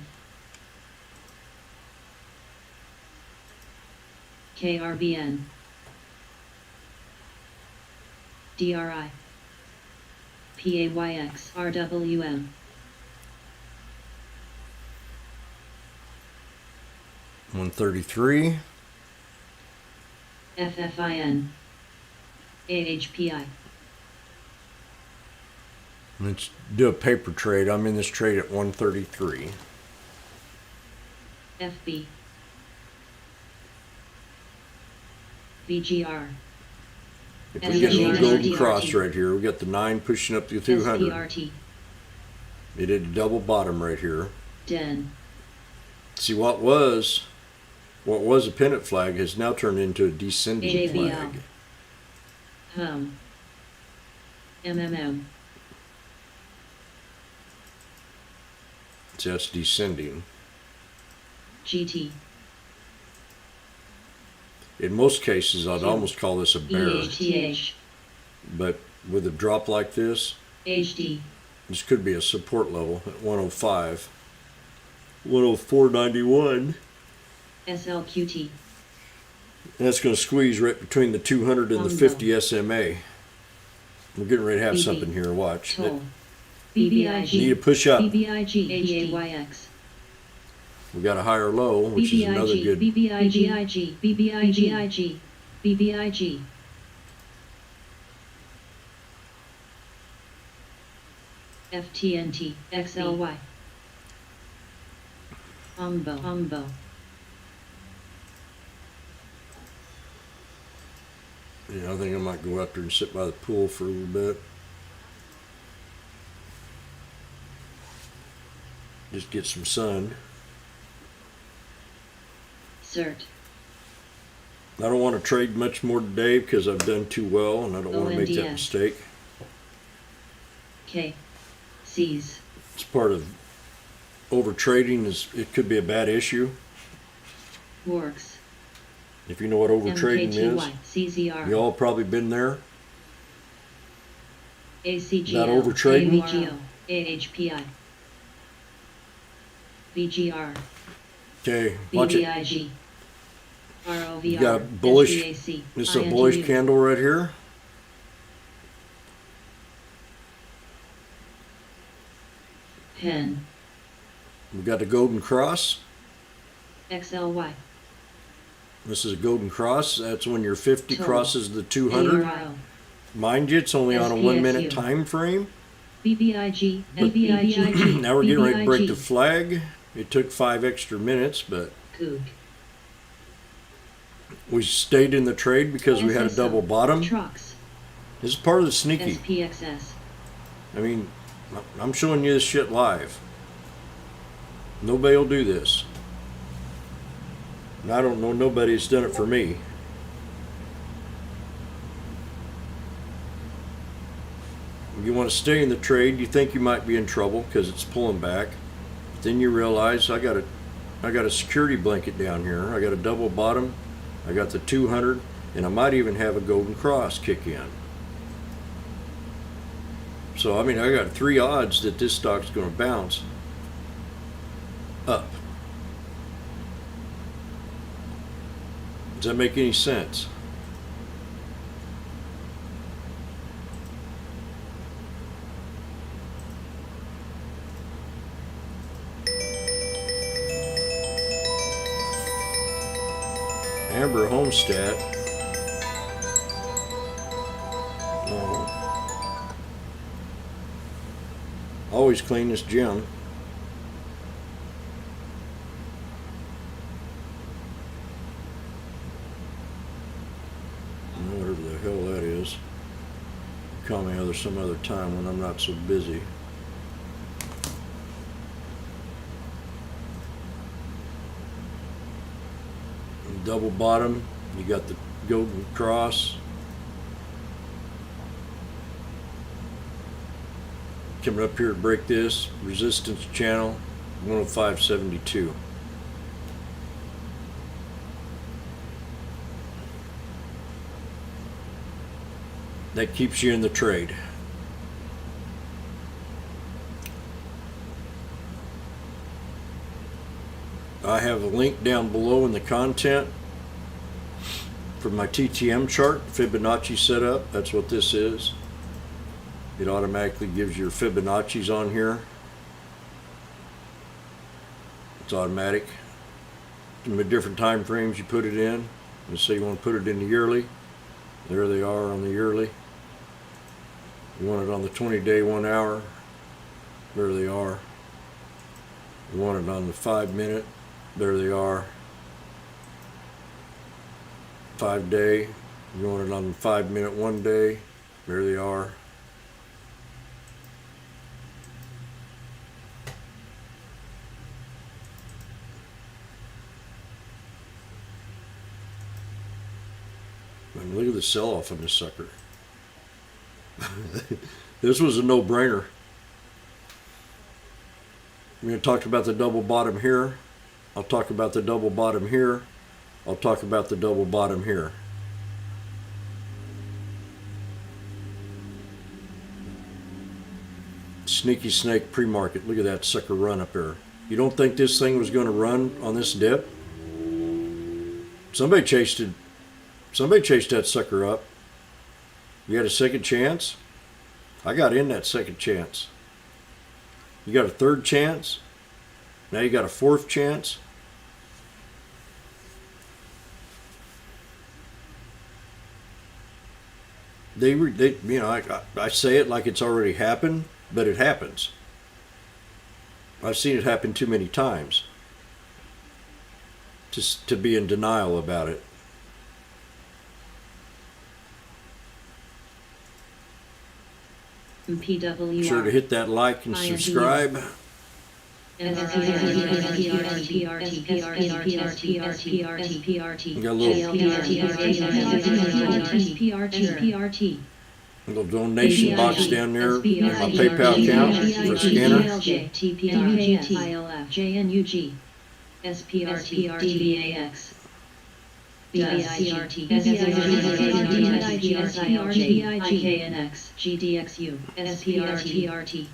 KRBN, DRI, PAYX, RWM, 133. FFIN, AHPI, Let's do a paper trade. I'm in this trade at 133. FB, BGR, If we get a little SPRT. golden cross right here, we got the 9 pushing up to 200. SPRT, It did a double bottom right here. DEN, See what was a pennant flag has now turned into a descending JBL. flag. HUM, MMM, See, that's descending. GT, In most cases, I'd almost call this a bear. EHTH, But with a drop like this, HD, this could be a support level at 105. 104.91. SLQT, And that's going to squeeze right between the 200 and the 50 SMA. We're getting ready to have BB. something here. Watch. Toll, Need to BBIG, push up. BBIG, PAYX, We got a higher low, which is another BBIG, good. BBIG, BBIG, BBIG, FTNT, XLY, UMBO, Yeah, I think I might go out there and sit by the pool for a little bit. Just get some sun. CERT, I don't want to trade much more today because I've done too well and I don't want to make that ONDS. mistake. K, Cs, It's part of over trading. It could be a bad issue. Works, If you know what over trading is, MKTY, CZR, you all probably been there. ACGL, Not over trading? AVGO, AHPI, BGR, Okay, watch it. BBIG, ROVR, You got a bullish- SBAC, This is a INGU, bullish candle right here. PEN, We got the golden cross. XLY, This is a golden cross. That's when your 50 Total. crosses the 200. ARO, Mind you, it's only on a 1 minute SPSU. time frame. BBIG, But BBIG, Now we're getting ready to break BBIG, the flag. It took 5 extra minutes, but Coog, we stayed in the trade because we had a SSO, double bottom. Trucks, This is part of the sneaky. SPXS, I mean, I'm showing you this shit live. Nobody will do this. And I don't know nobody that's done it for me. You want to stay in the trade, you think you might be in trouble because it's pulling back. But then you realize I got a security blanket down here. I got a double bottom. I got the 200, and I might even have a golden cross kick in. So I mean, I got 3 odds that this stock's going to bounce up. Does that make any sense? Amber Homestead. Oh. Always clean as Jim. Whatever the hell that is. Call me some other time when I'm not so busy. Double bottom, you got the golden cross. Coming up here to break this, resistance channel 105.72. That keeps you in the trade. I have a link down below in the content for my TTM chart, Fibonacci setup. That's what this is. It automatically gives your Fibonacci's on here. It's automatic. The different time frames you put it in. Let's say you want to put it in the yearly. There they are on the yearly. You want it on the 20-day, 1 hour. There they are. You want it on the 5-minute. There they are. 5-day. You want it on the 5-minute, 1 day. There they are. And look at the sell-off on this sucker. This was a no-brainer. I'm going to talk about the double bottom here. I'll talk about the double bottom here. I'll talk about the double bottom here. Sneaky snake pre-market. Look at that sucker run up there. You don't think this thing was going to run on this dip? Somebody chased it. Somebody chased that sucker up. You had a second chance? I got in that second chance. You got a third chance? Now you got a fourth chance? I say it like it's already happened, but it happens. I've seen it happen too many times to be in denial about it. PWR. Sure to hit that like and subscribe. We got a little donation box down there in my PayPal account for a scanner. BCRT, IKNX, GDXU, SPRT,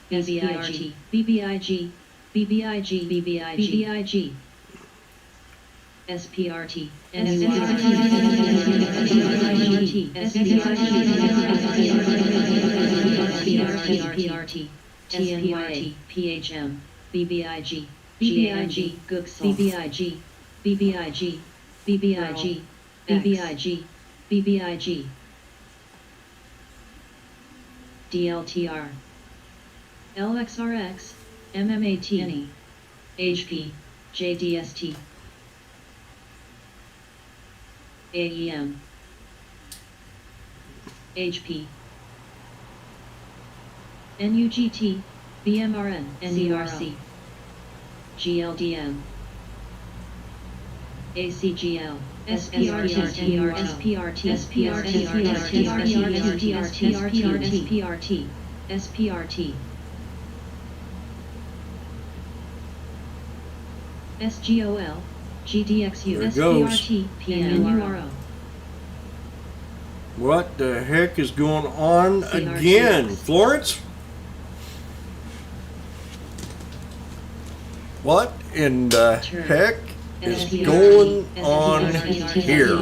BBIG, BBIG, BBIG, BBIG, SPRT, SPRT, TNYT, PHM, BBIG, BBIG, BBIG, BBIG, BBIG, BBIG, BBIG, DLTR, LXRX, MMAT, HP, JDST, AEM, HP, NUGT, BMRN, CRC, GLDM, ACGL, SPRT, SPRT, SPRT, SPRT, SPRT, SGOL, GDXU, SPRT, PNURO. What the heck is going on again, Florence? What in the heck is going on here?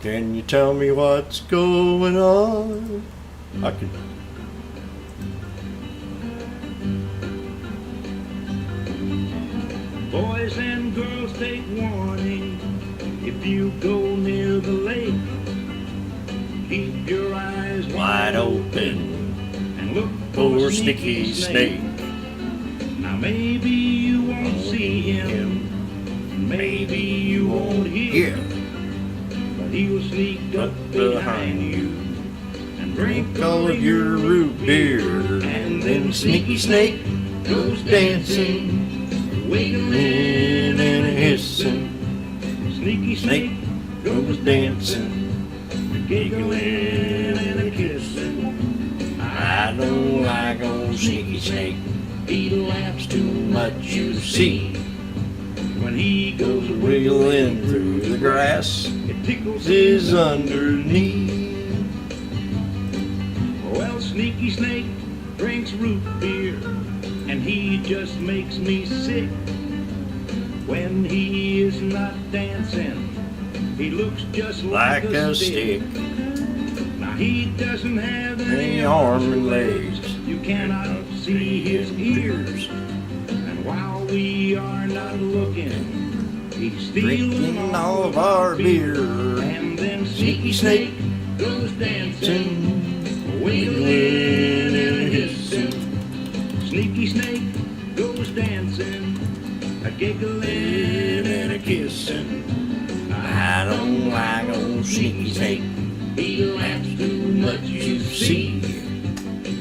Can you tell me what's going on? I can. Boys and girls take warning. If you go near the lake, keep your eyes Wide open and look for Sneaky Snake. Now maybe you won't see him, maybe you won't hear, but he'll sneak up behind you and drink all of your root beer. And then Sneaky Snake goes dancing, wiggling and hissing. Sneaky Snake goes dancing, giggling and a kissing. I don't like old Sneaky Snake. He laughs Too much you see. when he goes Wiggling through the grass It tickles is underneath. Well, Sneaky Snake drinks root beer, and he just makes me sick. When he is not dancing, he looks just Like a stick. Now he doesn't have Any any arm and legs. You cannot see his ears. And while we are not looking, he's stealing Drinking all of our beer. And then Sneaky Snake goes dancing, wiggling and hissing. Sneaky Snake goes dancing, a giggling and a kissing. I don't like old Sneaky Snake. He laughs too much, you see.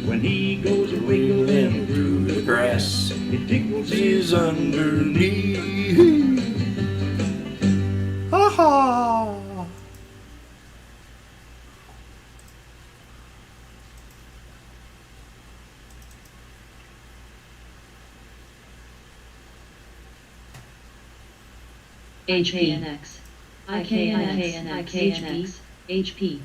When he goes wiggling through The grass it tickles is his underneath. Ha ha! HPNX, IKNX, HP, HP.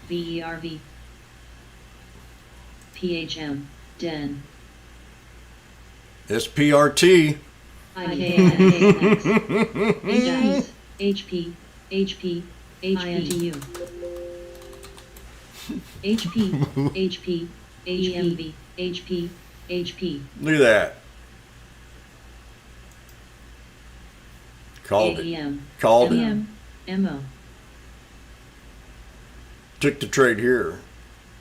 VERV, PHM, DEN, SPRT. IKNX, HPs, HP, HP, HPTU, HP, HP, HMV, HP, HP. Look at that. Called it. AEM, Called it. MEM, MO, Took the trade here.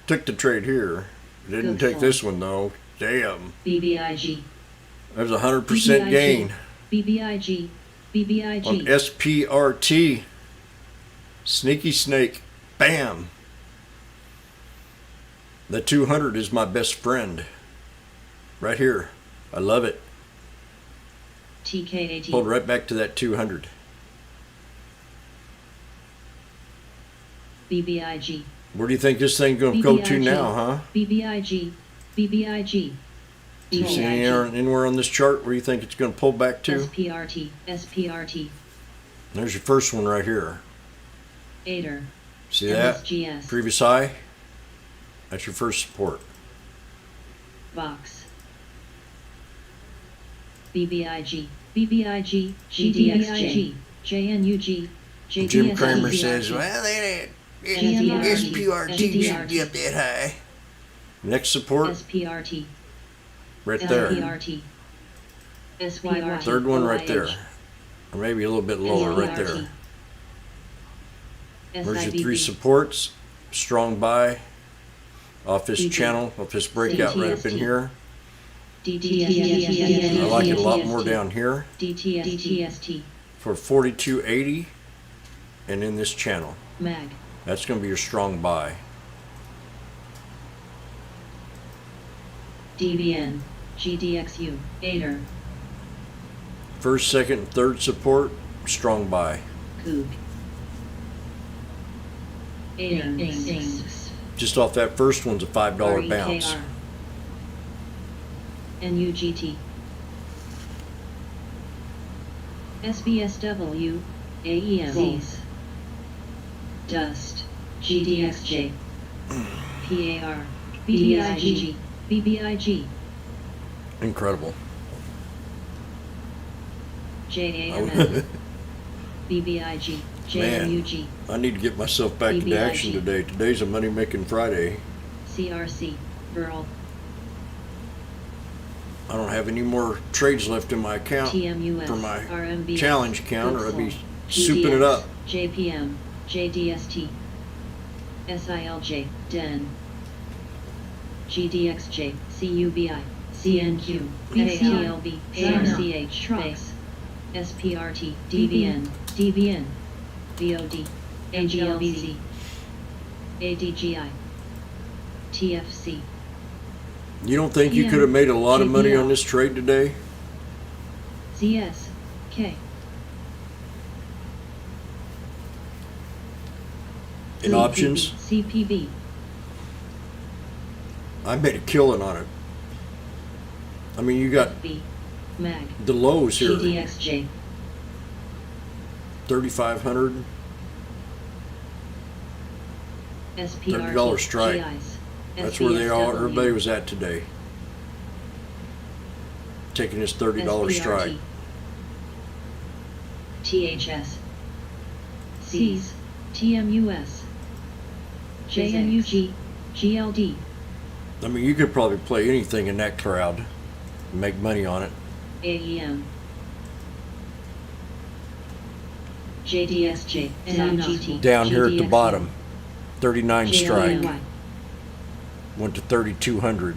Took the trade here. Didn't Good take call. this one though. Damn. BBIG, There's a 100% gain BBIG, BBIG, on SPRT. Sneaky Snake. Bam. The 200 is my best friend. Right here. I love it. TKAT, Pulled right back to that 200. BBIG, Where do you think this thing gonna go to BBIG. now, huh? BBIG, BBIG, Do you see anywhere on this chart where you think it's gonna pull back to? SPRT, SPRT, There's your first one right here. ADER, See that? MSGS, Previous high? That's your first support. Vox, BBIG, BBIG, GDXJ, JNUG, JDSG, Jim Cramer says, well, SPRT should be up that high. Next support, SPRT, right there. SPRT, SYRT, Third one right there. Or maybe a little bit lower right there. There's your three supports. Strong buy. Off this channel, off this breakout right up in here. I like it a lot more down here DTST, for 42.80 and in this channel. MAG, That's going to be your strong buy. DBN, GDXU, ADER, First, second, and third support, strong buy. Coog, ADER, Just off that first one's a $5 bounce. NUGT, SBSW, AEM, Dust, GDXJ, PAR, BBIG, BBIG, Incredible. JAMN, BBIG, JMUG, I need to get myself back into action BBIG. today. Today's a money-making Friday. CRC, Burl, I don't have any more trades left in my account TMUS, for my RMBS, challenge account, or I'd be Goodsell, souping it up. JPM, JDST, SILJ, DEN, GDXJ, CUBI, CNQ, ALB, ARCH, Base, SPRT, DVN, DVN, VOD, AGLBZ, ADGI, TFC. You don't think you could have made a lot of money on this trade today? ZS, K. In options? CPB. I made a killing on it. I mean, you got B. MAG. the lows here, GDXJ. 3,500. SPRT. $30 strike. GIs, That's where they all, SPSW, everybody was at today. Taking this $30 strike. THS. Cs. TMUS. JNUG. GLD. I mean, you could probably play anything in that crowd and make money on it. AEM. JDSJ. NIGT. Down here at the GDXY, bottom, 39 strike, JLY, went to 3,200.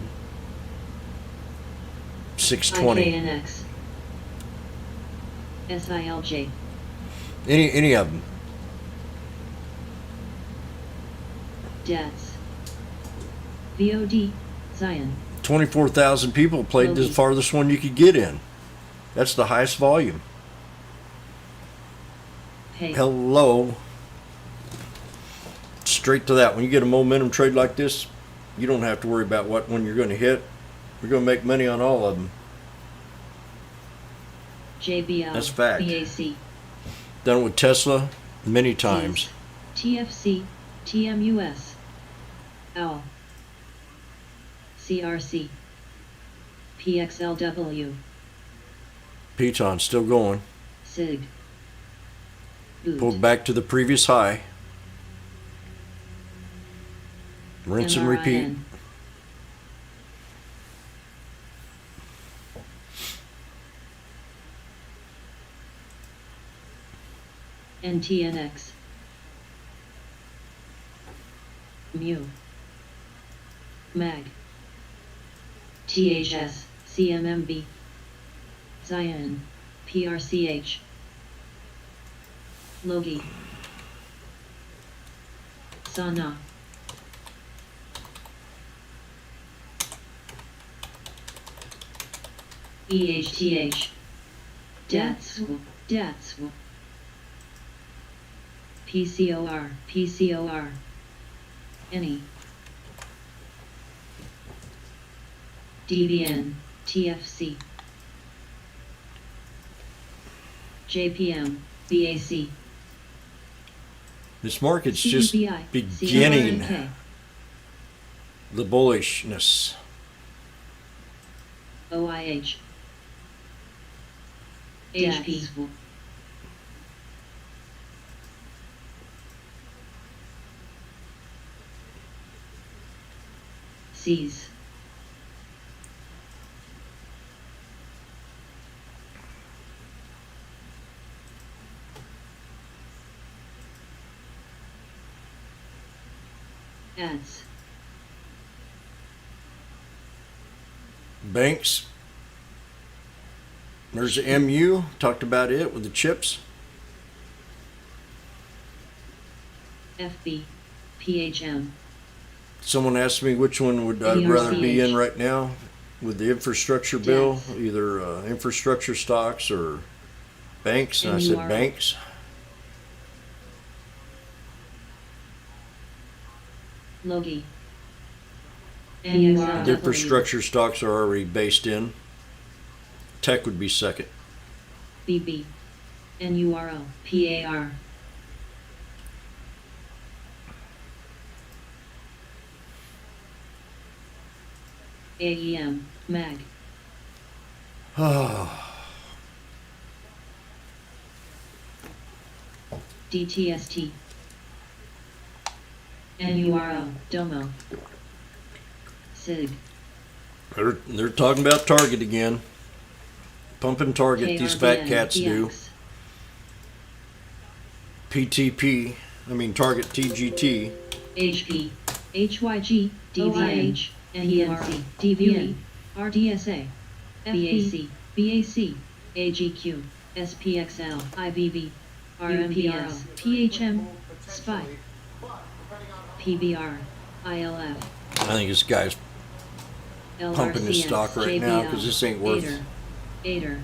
620. IKNX. SILJ. Any of them. DETS. VOD. Zion. 24,000 people played the farthest one you could get in. That's the highest volume. Pay. Hello. Straight to that. When you get a momentum trade like this, you don't have to worry about what one you're going to hit. You're going to make money on all of them. JBL. That's fact. BAC. Done with Tesla many times. TFC. TMUS. OWL. CRC. PXLW. Piton still going. SIG. Boot. Pulled back to the previous high. Rinse and repeat. MRIN. NTNX. Mu. MAG. THS. CMMB. Zion. PRCH. Logi. Sana. EHTH. DATSW. DATSW. PCOR. PCOR. Any. DVN. TFC. JPM. BAC. This market's just CUBI, beginning CRNK, the bullishness. OIH. HP. Cs. Ads. Banks. There's the MU. Talked about it with the chips. FB. PHM. Someone asked me which one would I'd rather be in right now with the infrastructure bill, either infrastructure stocks or banks. And I said NUR. banks. Logi. The NUR. infrastructure stocks are already based in. Tech would be second. BB. NURO. PAR. AEM. MAG. DTST. NURO. Domo. SIG. They're talking about Target again. Pumping Target, these fat cats do. PTP, I mean Target TGT. HP, HYG, DVH, PNC, DVN, RDSA, BAC, BAC, AGQ, SPXL, IBB, RMPS, PHM, SPY, PBR, ILF, I think this guy's pumping his stock right now because this ain't worth Ader,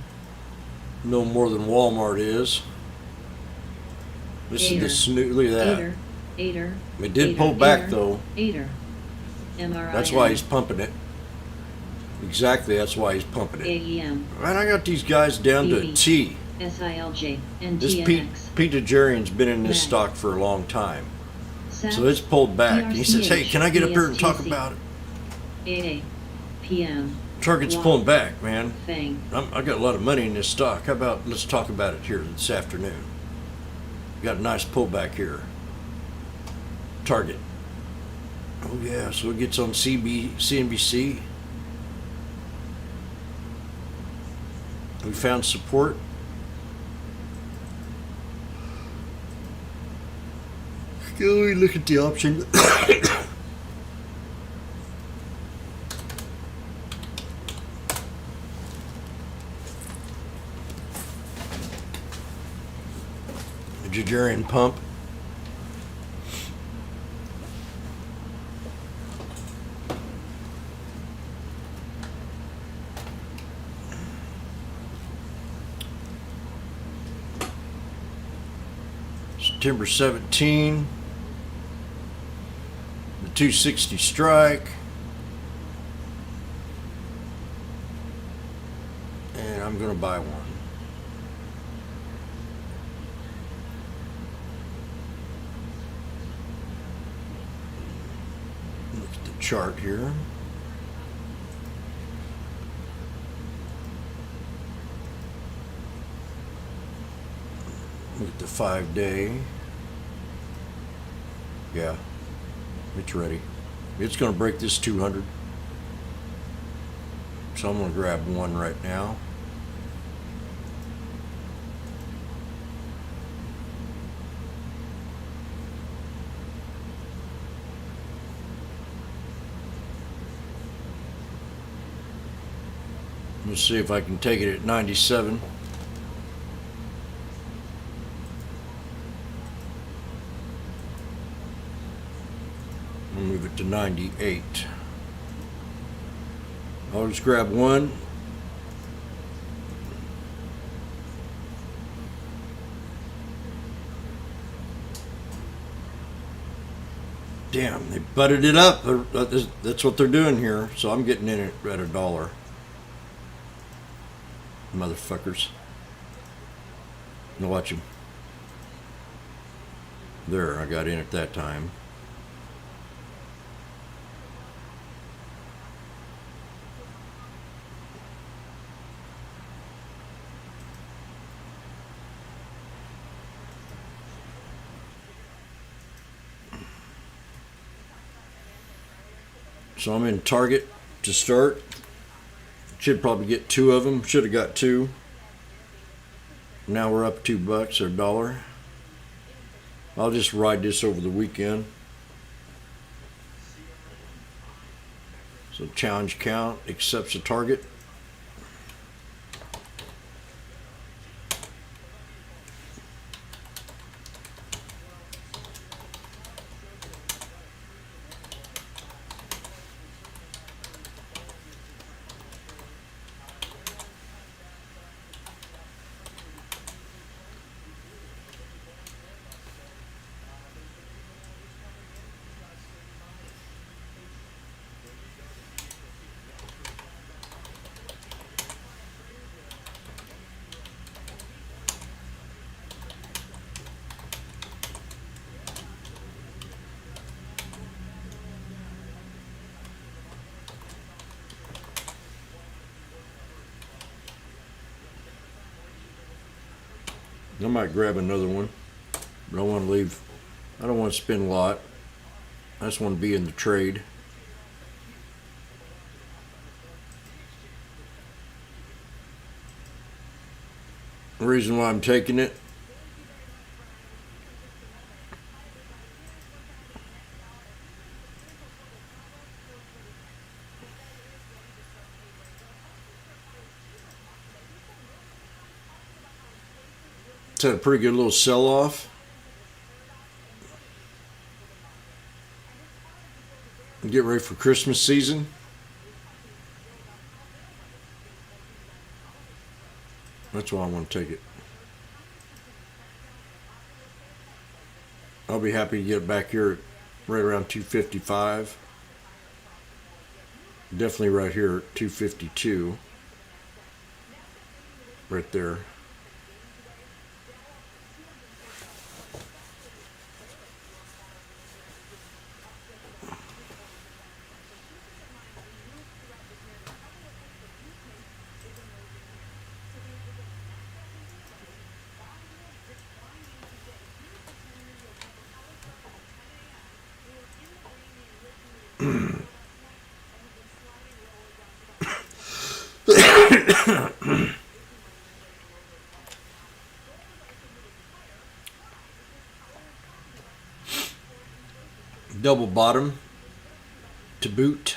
no more than Walmart is. This is the snoot. Look at that. Ader, It did pull back though. Ader, MRI, That's why he's pumping it. Exactly, that's why he's pumping it. AEM, Right, I got these guys down to a T. SILJ, and This Pete Jarian's been in this stock for a long time. So it's pulled back. And he says, hey, can I get up here and talk about it? AA, PM, Target's pulling back, man. Fang, I got a lot of money in this stock. How about let's talk about it here this afternoon? Got a nice pullback here. Target. Oh yeah, so it gets on CNBC. We found support. Go look at the option. Jajarian pump. September 17. The 260 strike. And I'm going to buy one. Chart here. Look at the 5-day. Yeah, it's ready. It's going to break this 200. So I'm going to grab one right now. Let's see if I can take it at 97. I'll move it to 98. I'll just grab one. Damn, they butted it up. That's what they're doing here. So I'm getting in it at $1. Motherfuckers. Now watch them. There, I got in at that time. So I'm in Target to start. Should probably get two of them. Should have got two. Now we're up $2 or $1. I'll just ride this over the weekend. So challenge count accepts a target. I might grab another one, but I want to leave. I don't want to spend a lot. I just want to be in the trade. The reason why I'm taking it, it's had a pretty good little sell-off. Get ready for Christmas season. That's why I want to take it. I'll be happy to get it back here at right around 255. Definitely right here at 252. Right there. Double bottom to boot.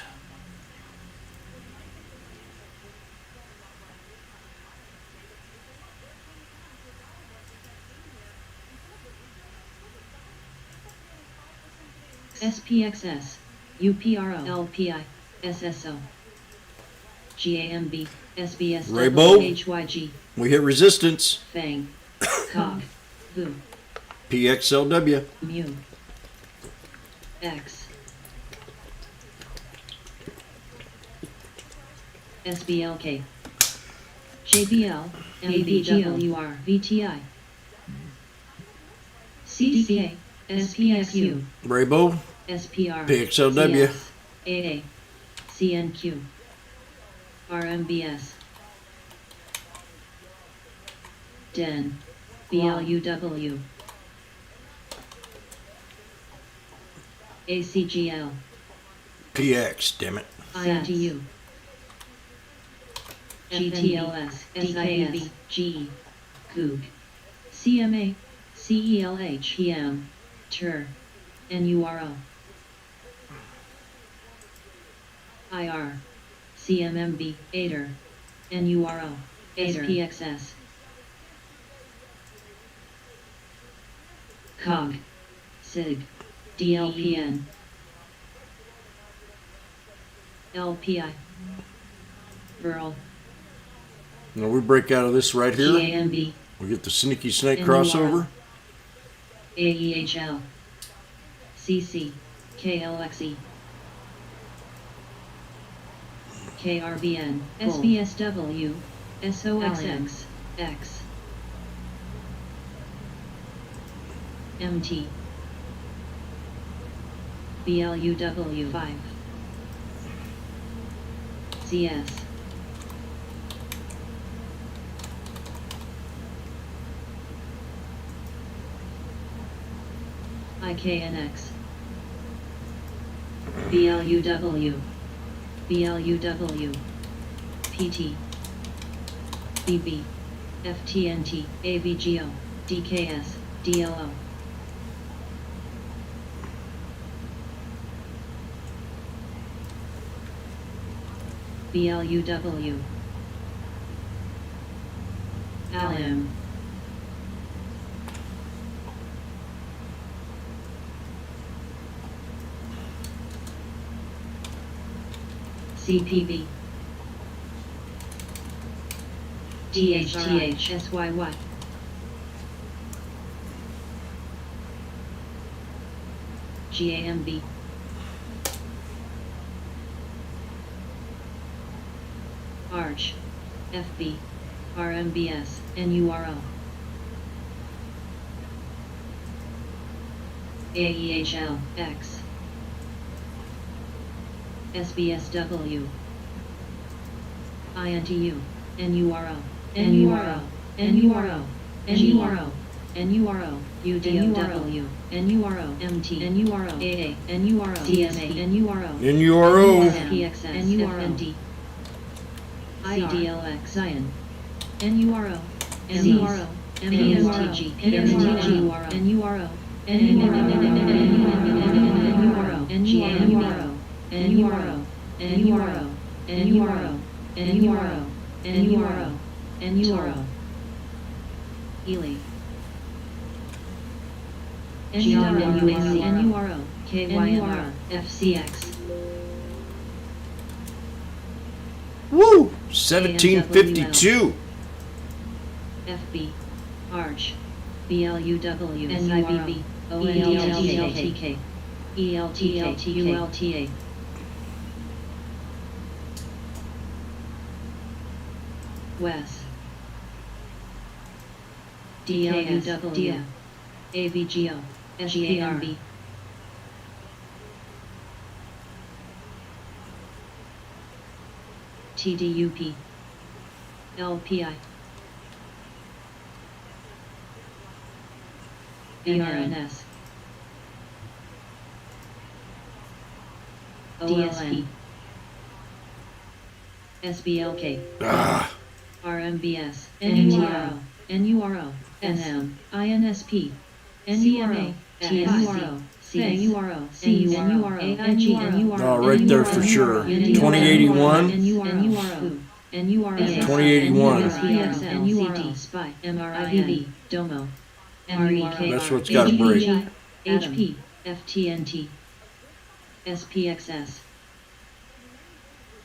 SPXS, UPRO, LPI, SSO, GAMB, SBS, Rainbow. HYG, We hit resistance. Fang, Cog, Vu, PXLW. Mu, X, SBLK, JBL, MBWR, VTI, CDK, SPXU, Rainbow. SPR, PXLW. CS, AA, CNQ, RMBS, DEN, BLUW, ACGL, PX, damn it. INTU, GTLS, SIB, GE, COOG, CMA, CELH, EM, TER, NURO, IR, CMMB, ADER, NURO, SPXS, COG, SIG, DLPN, LPI, Burl, Now we break out of this right here. GAMB, We get the sneaky snake NURO, crossover. AEHL, CC, KLXE, KRBN, SBSW, SOXX, X, MT, BLUW 5, CS, IKNX, BLUW, BLUW, PT, BB, FTNT, AVGO, DKS, DLO, BLUW, LM, CPB, DHTH, SYY, GAMB, ARCH, FB, RMBS, NURO, AEHL, X, SBSW, INTU, NURO, NURO, NURO, NURO, NURO, UDOW, NURO, MT, NURO, AA, NURO, DMA, NURO, NURO. SPXS, NURO, CDLX, Zion, NURO, NURO, MASTG, NURO, NURO, Ely. NURO, KYMR, FCX. Woo! 1752. FB, Arch, BLUW, SIBB, ONDLTK, ELTK, ULTA. Wes, DLUW, AVGO, SGARB. TDUP, LPI. BRNS, DSP, SBLK, RMBS, NURO, NURO, SM, INSP, NURO, TSURO, CNURO, CNURO, AIG, Oh, right there for sure. 2081. 2081. SPI, MRIB, DOMO, REK. That's what's got to break. HP, FTNT, SPXS.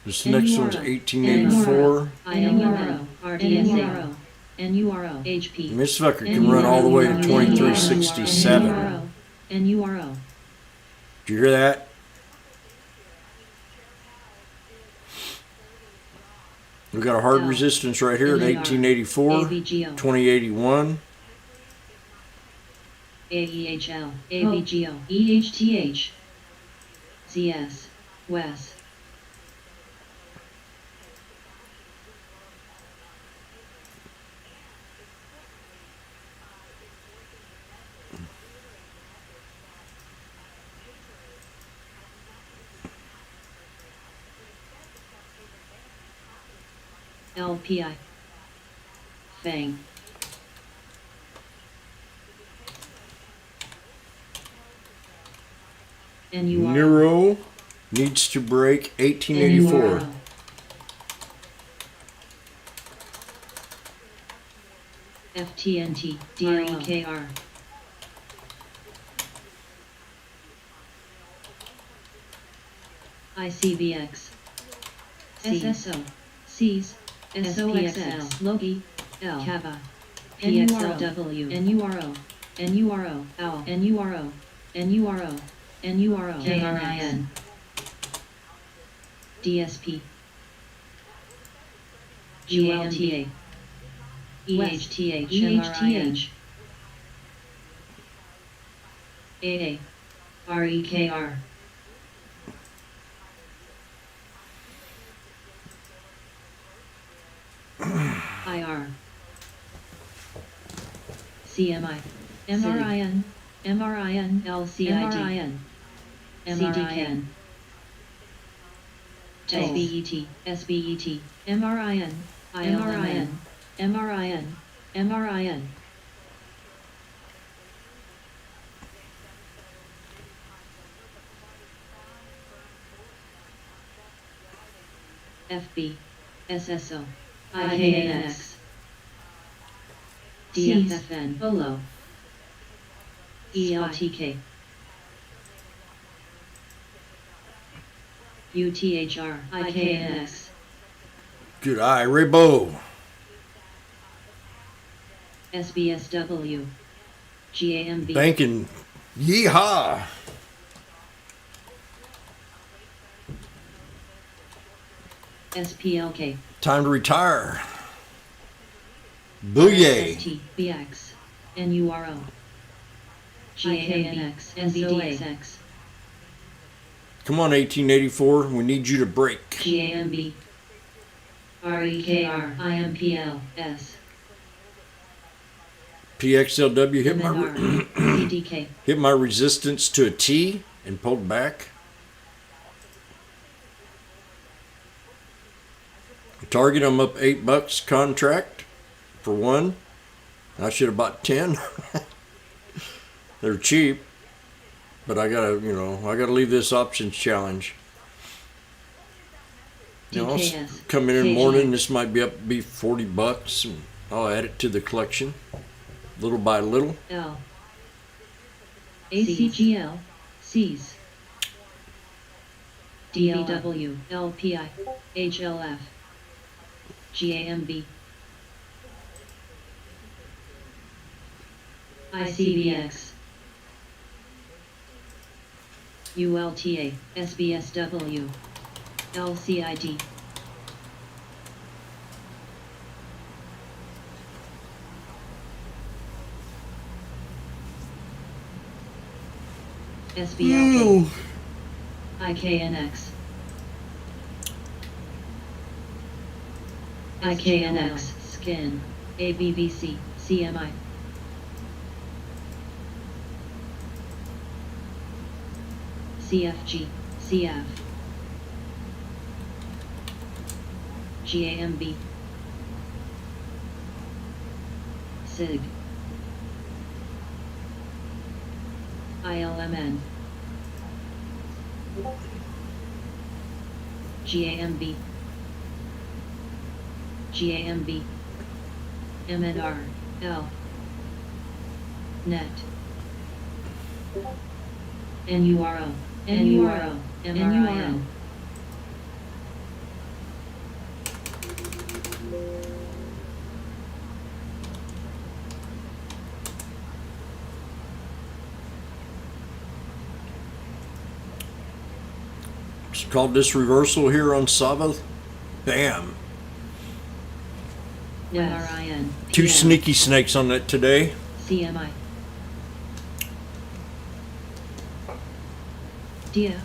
This next one's 1884. INURO, RDSA, NURO, HP. This fucker can run all the way to 2367. NURO. Did you hear that? We got a hard resistance right here at 1884, 2081. AEHL, AVGO, EHTH, ZS, WES. LPI, FANG. Neuro needs to break 1884. FTNT, DLKR. ICVX, SSO, Cs, SOXL, Logi, L, Kava, PXLW, NURO, NURO, OWL, NURO, NURO, NURO, KRIN, DSP, GULTA, EHTH, MRIN, AA, REKR. IR, CMI, MRIN, MRIN, LCID, MRIN, SBET, SBET, MRIN, ILMN, MRIN, MRIN. FB, SSO, IKNX, DFFN, BOLO, ELTK, UTHR, IKNX, Good eye, Raybo. SBSW, GAMB, Banking. Yeehaw. SPLK, Time to retire. Booyah. ST, BX, NURO, GANX, NVDXX, Come on, 1884. We need you to break. GAMB, REKR, IMPL, S, PXLW MNR, CDK, hit my resistance to a T and pulled back. Target, I'm up $8 contract for one. I should have bought 10. They're cheap, but I gotta leave this options challenge. You know, I'll DKS, come in the morning. KG. This might be $40, and I'll add it to the collection, little by little. L ACGL C's DBW LPI HLF GAMB ICBX ULTA SBSW LCID SBLK IKNX IKNX Skin ABBC CMI CFG CF GAMB SIG ILMN GAMB GAMB MNR L NET NURO NURO MRIN It's called this reversal here on Sava. Bam. MRIN Two sneaky snakes on it today. CMI DIA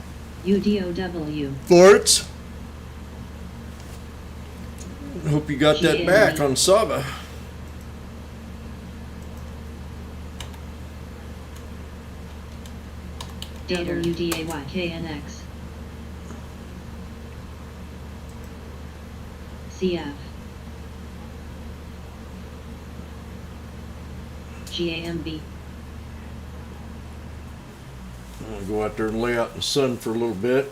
UDOW Forts. Hope you got that back on Sava. WDAYKNX CF GAMB I'm gonna go out there and lay out in the sun for a little bit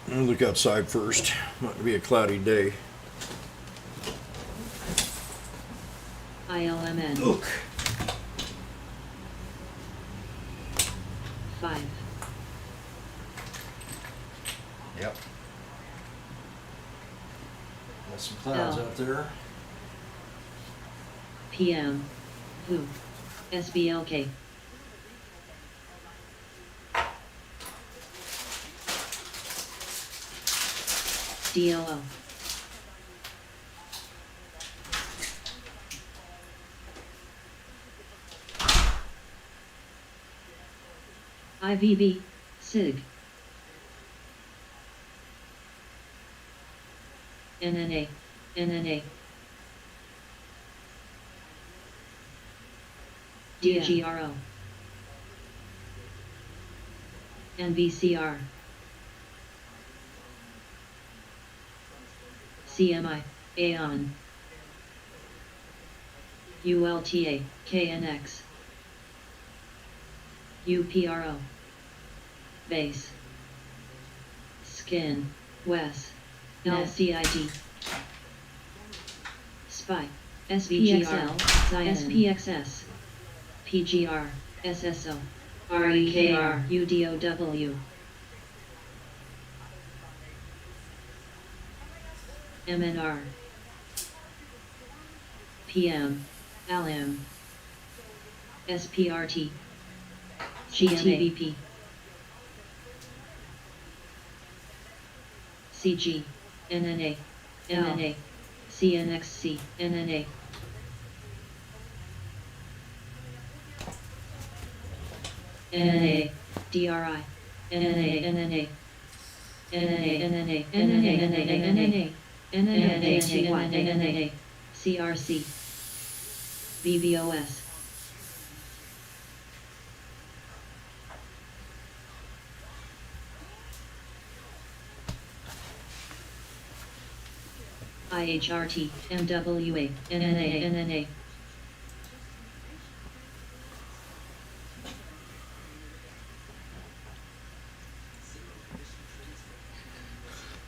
and look outside first. Might be a cloudy day. ILMN Look. 5 Yep. Got some clouds out there. PM WHO SBLK DLO IVB SIG NNA NNA DGRO NVCR CMI AON ULTA KNX UPRO Base Skin WES LCID SPY SPXL SPXS PGR SSO REKR UDOW MNR PM LM SPRT GTVP CG NNA NNA CNXC NNA NNA DRI NNA NNA NNA NNA NNA NNA NNA CRC BBOS IHRT MWA NNA NNA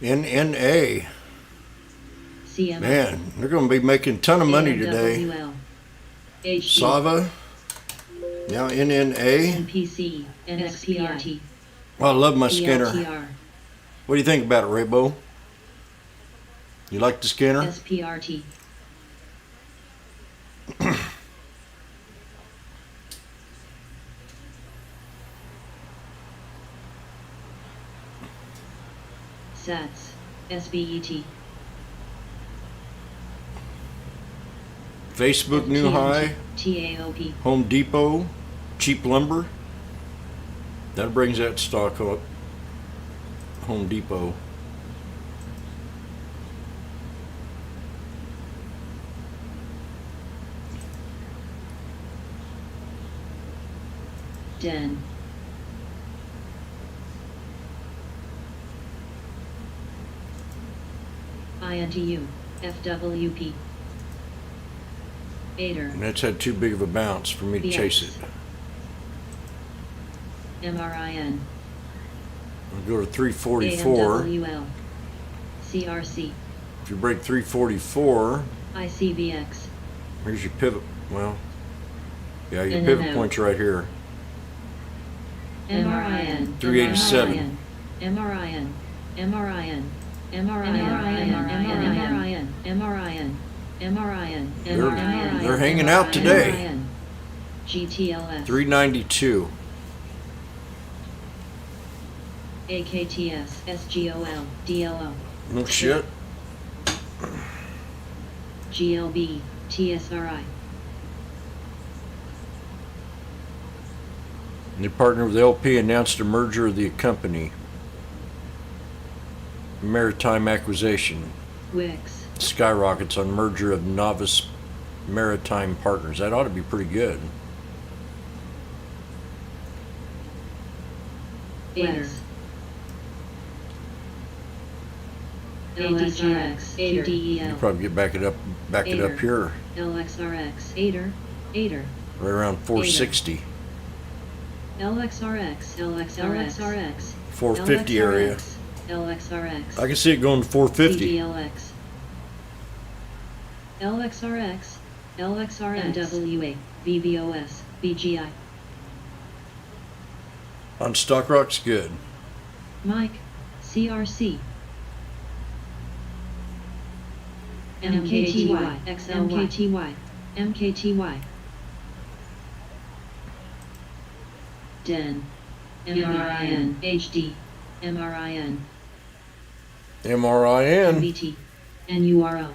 NNA. CMO. Man, they're going to be making a ton of money today. AMWL. HD. Sava. Now NNA. NPC. NXPRT. Well, I love my scanner. PLTR. What do you think about it, Raybo? You like the scanner? SPRT. SATS. SBET. Facebook new high. TAOP. Home Depot. Cheap lumber. That brings that stock up. Home Depot. DEN. INTU. FWP. ADER. And that's had too big of a bounce for me to chase it. MRIN. I'll go to 344. AMWL. CRC. If you break 344, ICBX. here's your pivot. Well, yeah, your In and pivot out. point's right here. MRIN. 387. MRIN. MRIN. MRIN. MRIN. MRIN. They're hanging out today. GTLS. 392. AKTS. SGOL. DLO. No shit. GLB. TSRI. New partner with LP announced a merger of the company. Maritime acquisition. Wix. Skyrockets on merger of Novice Maritime Partners. That ought to be pretty good. ADER. LXRX. You QDEL. probably get back it up here, LXRX. ADER. ADER. right around 460, LXRX. LXRX. 450 area. LXRX. I can see it going to 450. CDLX. LXRX. LXRX. NWA. VBOS. BGI. On Stock Rock's good. Mike. CRC. MKTY. XLY. MKTY. DEN. MRIN. HD. MRIN. MRIN. MBT. NURL.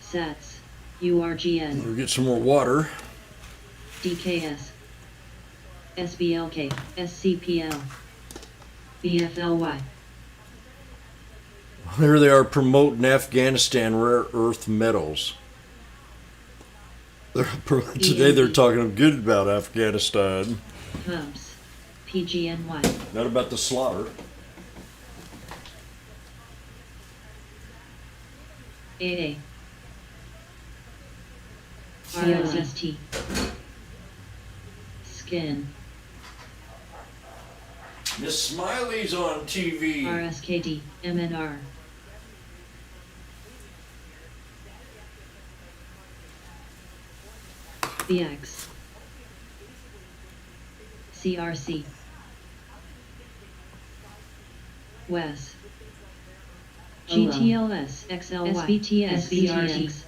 SATS. URGN. We'll get some more water. DKS. SBLK. SCPL. BFLY. Here they are promoting Afghanistan rare earth metals. Today they're talking good about Afghanistan. Hubs. PGNY. Not about the slaughter. AA. RSST. Skin. Miss Smiley's on TV. RSKD. MNR. BX. CRC. WES. GTLS. XLY. SBTS. SBRT.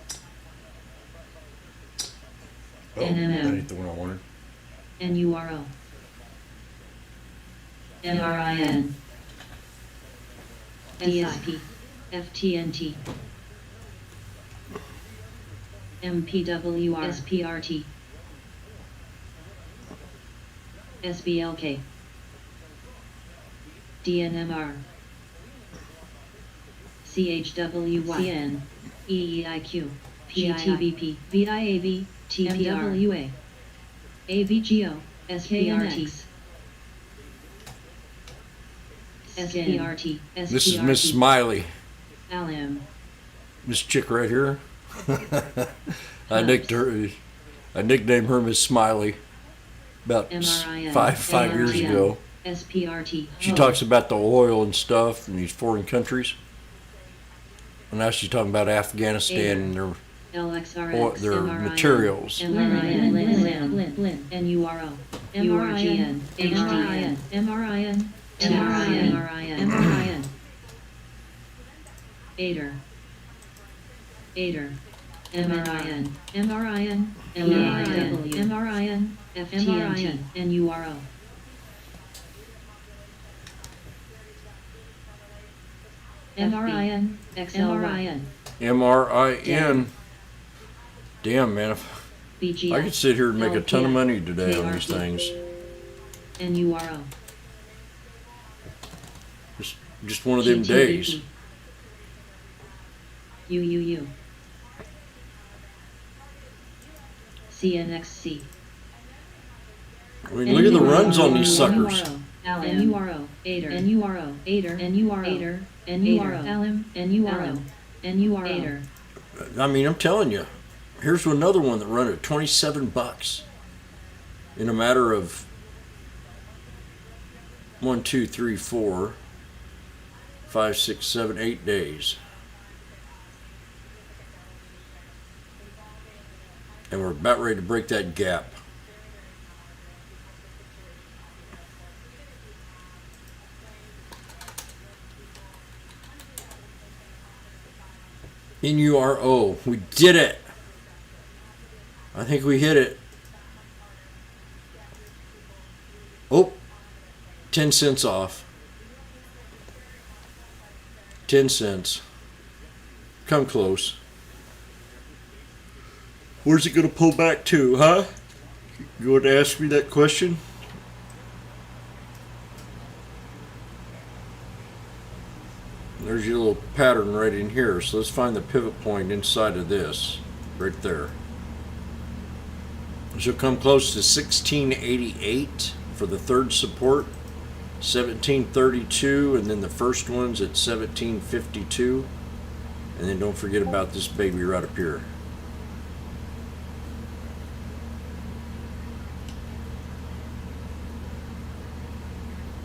Oh, that NMO. ain't the one I wanted. NURL. MRIN. DSP. FTNT. MPWR. SPRT. SBLK. DNMR. CHWYN. EEIQ. PITBP. VIAV. TMWA. AVGO. SPRT. SPRT. This is Miss Smiley. LM. This chick right here. I nicknamed her Miss Smiley about MRIN. five years ago. SPRT. She talks about the oil and stuff in these foreign countries. And now she's talking about Afghanistan and their LXRX, their MRIN, materials. MRIN, NURO, MRIN, HDN, MRIN, MRIN, ADER, MRIN, MRIN, FTNT, NURO. MRIN, XLRIN, MRIN. Damn, man. If BGF, I could sit here and make a ton of money today on these things. NURO. Just one of them days. UUU. CNXC. I mean, look at the runs on these suckers. NURO, ADER, NURO, ADER, NURO, NURO, ALIM, NURO, NURO, ADER. I mean, I'm telling you. Here's another one that run at $27 in a matter of 1, 2, 3, 4, 5, 6, 7, 8 days. And we're about ready to break that gap. NURO, we did it. I think we hit it. Oh, 10 cents off. 10 cents. Come close. Where's it going to pull back to, huh? You want to ask me that question? There's your little pattern right in here. So let's find the pivot point inside of this. Right there. She'll come close to 1688 for the third support, 1732, and then the first one's at 1752. And then don't forget about this baby right up here.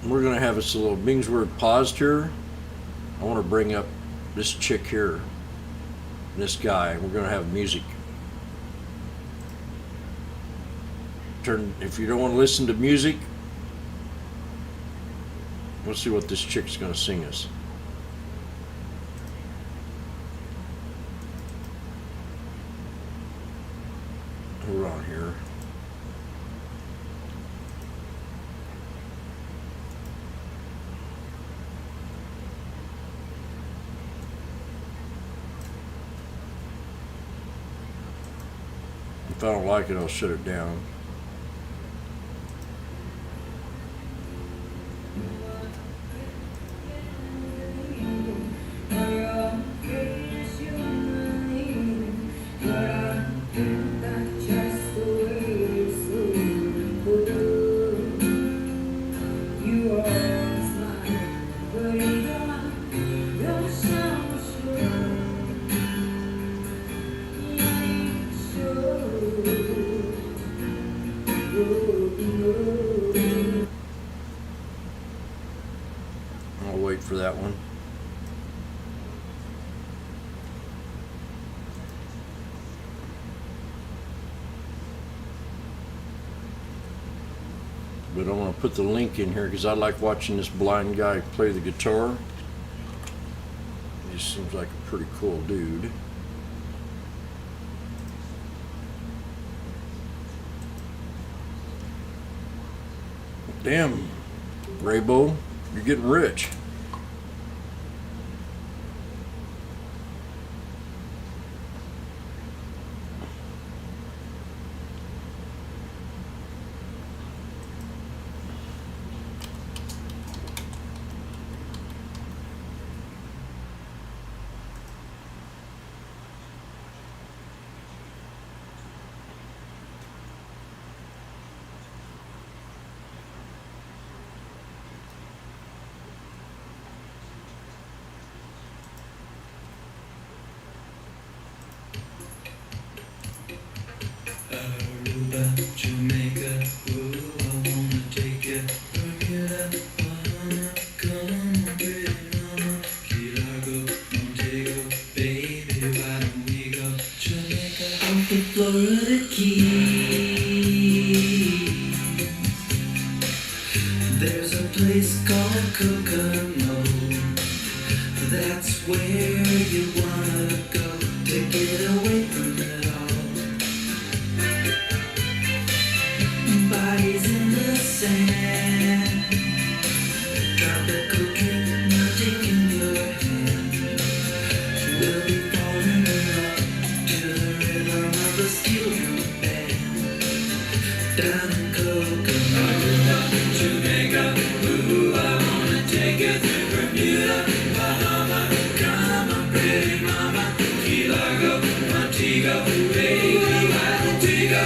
We're going to have us a little, being we're paused here, I want to bring up this chick here, this guy. We're going to have music. Turn, if you don't want to listen to music, we'll see what this chick's going to sing us. Hold on here. If I don't like it, I'll shut it down. I'll wait for that one. But I want to put the link in here because I like watching this blind guy play the guitar. He just seems like a pretty cool dude. Damn, Raybo, you're getting rich. That's where you wanna go to get away from it all. Bodies in the sand, tropical drink melting in your hand. We'll be falling in love to the rhythm of a steel drum band. Down in Coconut, Jamaica, ooh, I wanna take you to Bermuda, Bahama, come on, pretty mama, Key Largo, Montego, baby, Montego.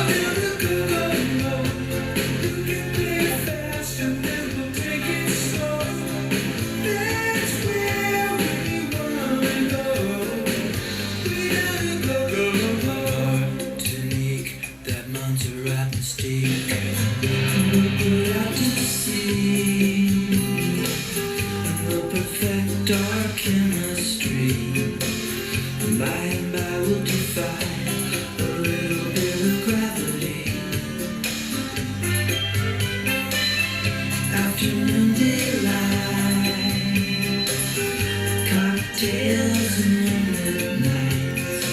Our chemistry, and by we'll defy a little bit of gravity. Afternoon delight, cocktails and moonlit nights.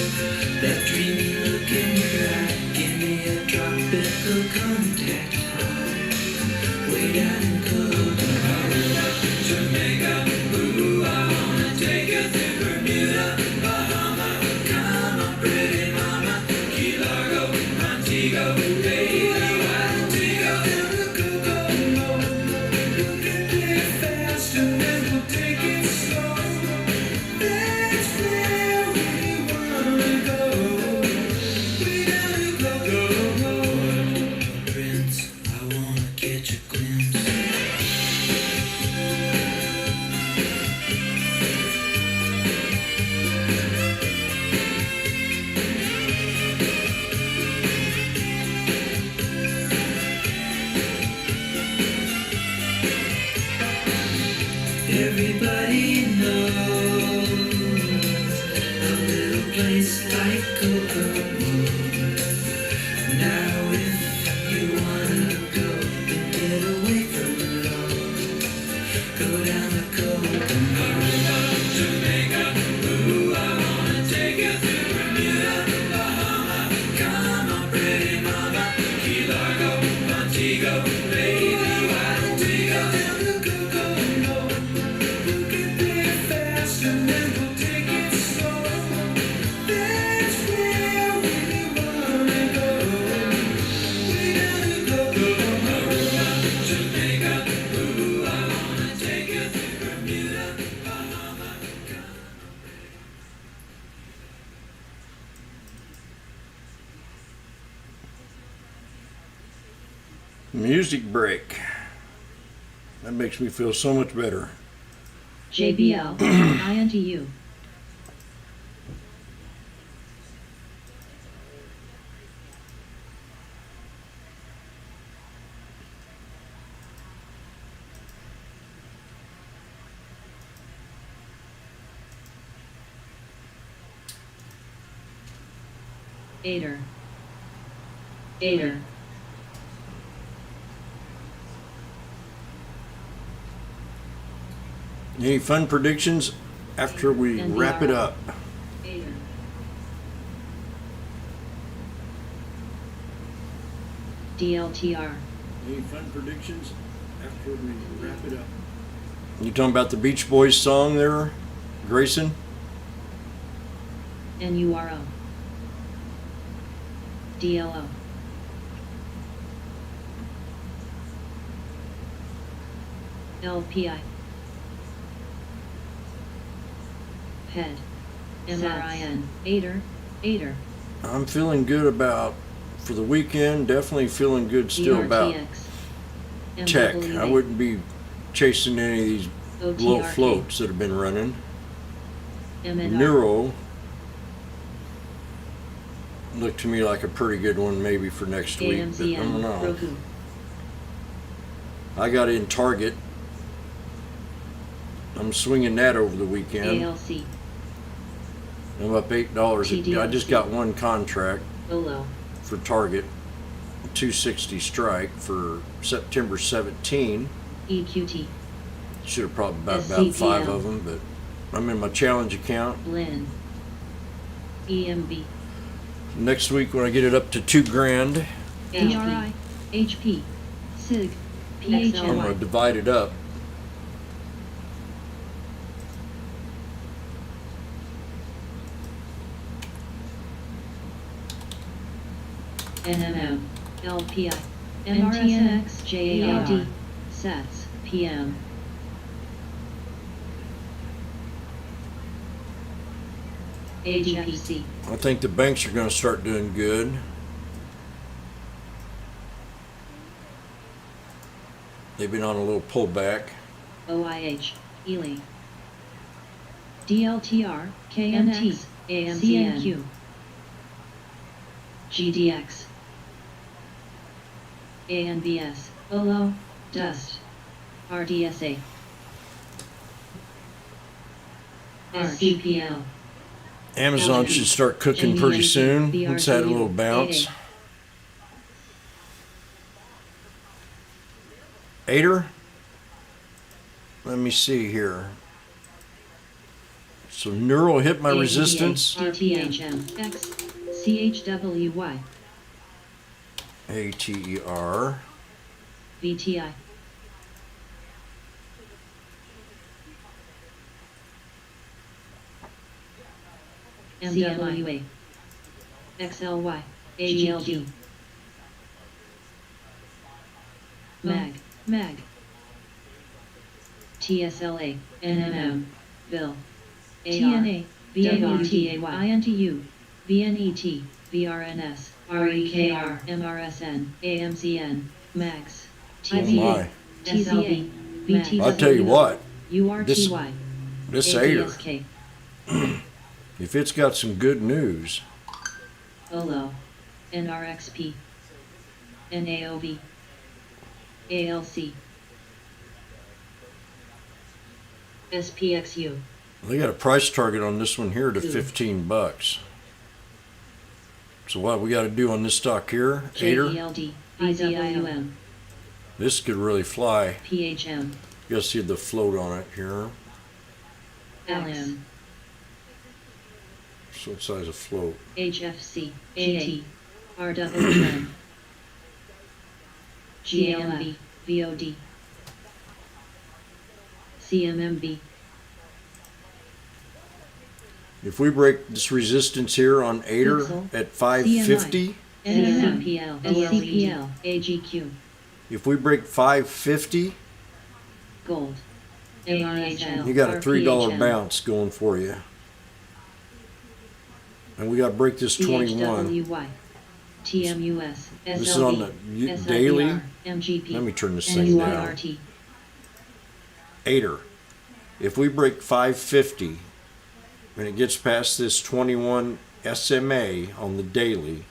That dreamy look in your eye, give me a tropical contact high. Way down in Coconut, Jamaica. Ooh, I wanna take you to Bermuda, Bahama. Come on, pretty mama, Key Largo, Montego, baby, Montego. We can play it fast and then we'll take it slow. That's where we wanna go. We gotta go. Prince, I wanna catch a glimpse. Everybody knows a little place like Kokomo. Now if you wanna go and get away from it all, go down to Kokomo, Jamaica. Ooh, I wanna take you to Bermuda, Bahama. Come on, pretty mama, Key Largo, Montego, baby, Montego. And then we'll take it slow. That's where we wanna go. We gotta go. Jamaica. Ooh, I wanna take you to Bermuda, Bahama. Music break. That makes me feel so much better. JBL, INTU. Aider. Any fun predictions after we And wrap it up? DLTR. Any fun predictions after we wrap it up? You talking about the Beach Boys song there, Grayson? NURO. DLO. LPI. Head. MRIN. Aider. I'm feeling good about, for the weekend, definitely feeling good still about DRTX. tech. I MWA. wouldn't be chasing any of these low OTRK. floats that have been running. MNR. Neuro looked to me like a pretty good one maybe for next week, but I don't AMZN. know. Roku. I got in Target. I'm swinging that over the weekend. ALC. I'm up $8. I just got one contract OLO. for Target, 260 strike for September 17. EQT. Should have probably bought about SCPL. 5 of them, but I'm in my challenge account. Blinn, EMB, Next week when I get it up to $2,000, HPI, HP, SIG, I'm gonna PHM, divide it up. NMM, LPI, MRSNX, JALD, SATS, PM. AGPC, I think the banks are gonna start doing good. They've been on a little pullback. OIH, Ely, DLTR, KMT, AMCNQ, GDX, ANBS, OLO, DUST, RDSA, SCPL, Amazon should start cooking pretty soon. It's had a little bounce. Aider? Let me see here. So Neural hit my resistance. RTHM, X, CHWY, ATER. VTI, MWA, XLY, AGLD, MAG, TSLA, NMM, Bill, TNA, BAUTAY, INTU, VNET, VRNS, REKR, MRSN, AMCN, MAX, Oh my. TZA, BT, I'll tell you what, URTY, this Aider, ADSK, if it's got some good news, OLO, NRXP, NAOV, ALC, SPXU, they got a price target on this one here to $15. So what we got to do on this stock here, Aider, JELD, IZIOM, this could really fly. PHM, You gotta see the float on it here. LM, So what size of float? HFC, AT, RWM, GLB, VOD, CMMB, If we break this resistance here on Aider Pixel, at 550, NCPL, SCPL, AGQ, if we break 550, Gold, MRHL, you got a $3 RPHM, bounce going for you. And we gotta break this 21. CHWY, TMUS, This is on the SLB, daily. SIBR, MGP, Let me turn this thing down. NURT, Aider, if we break 550 and it gets past this 21 SMA on the daily,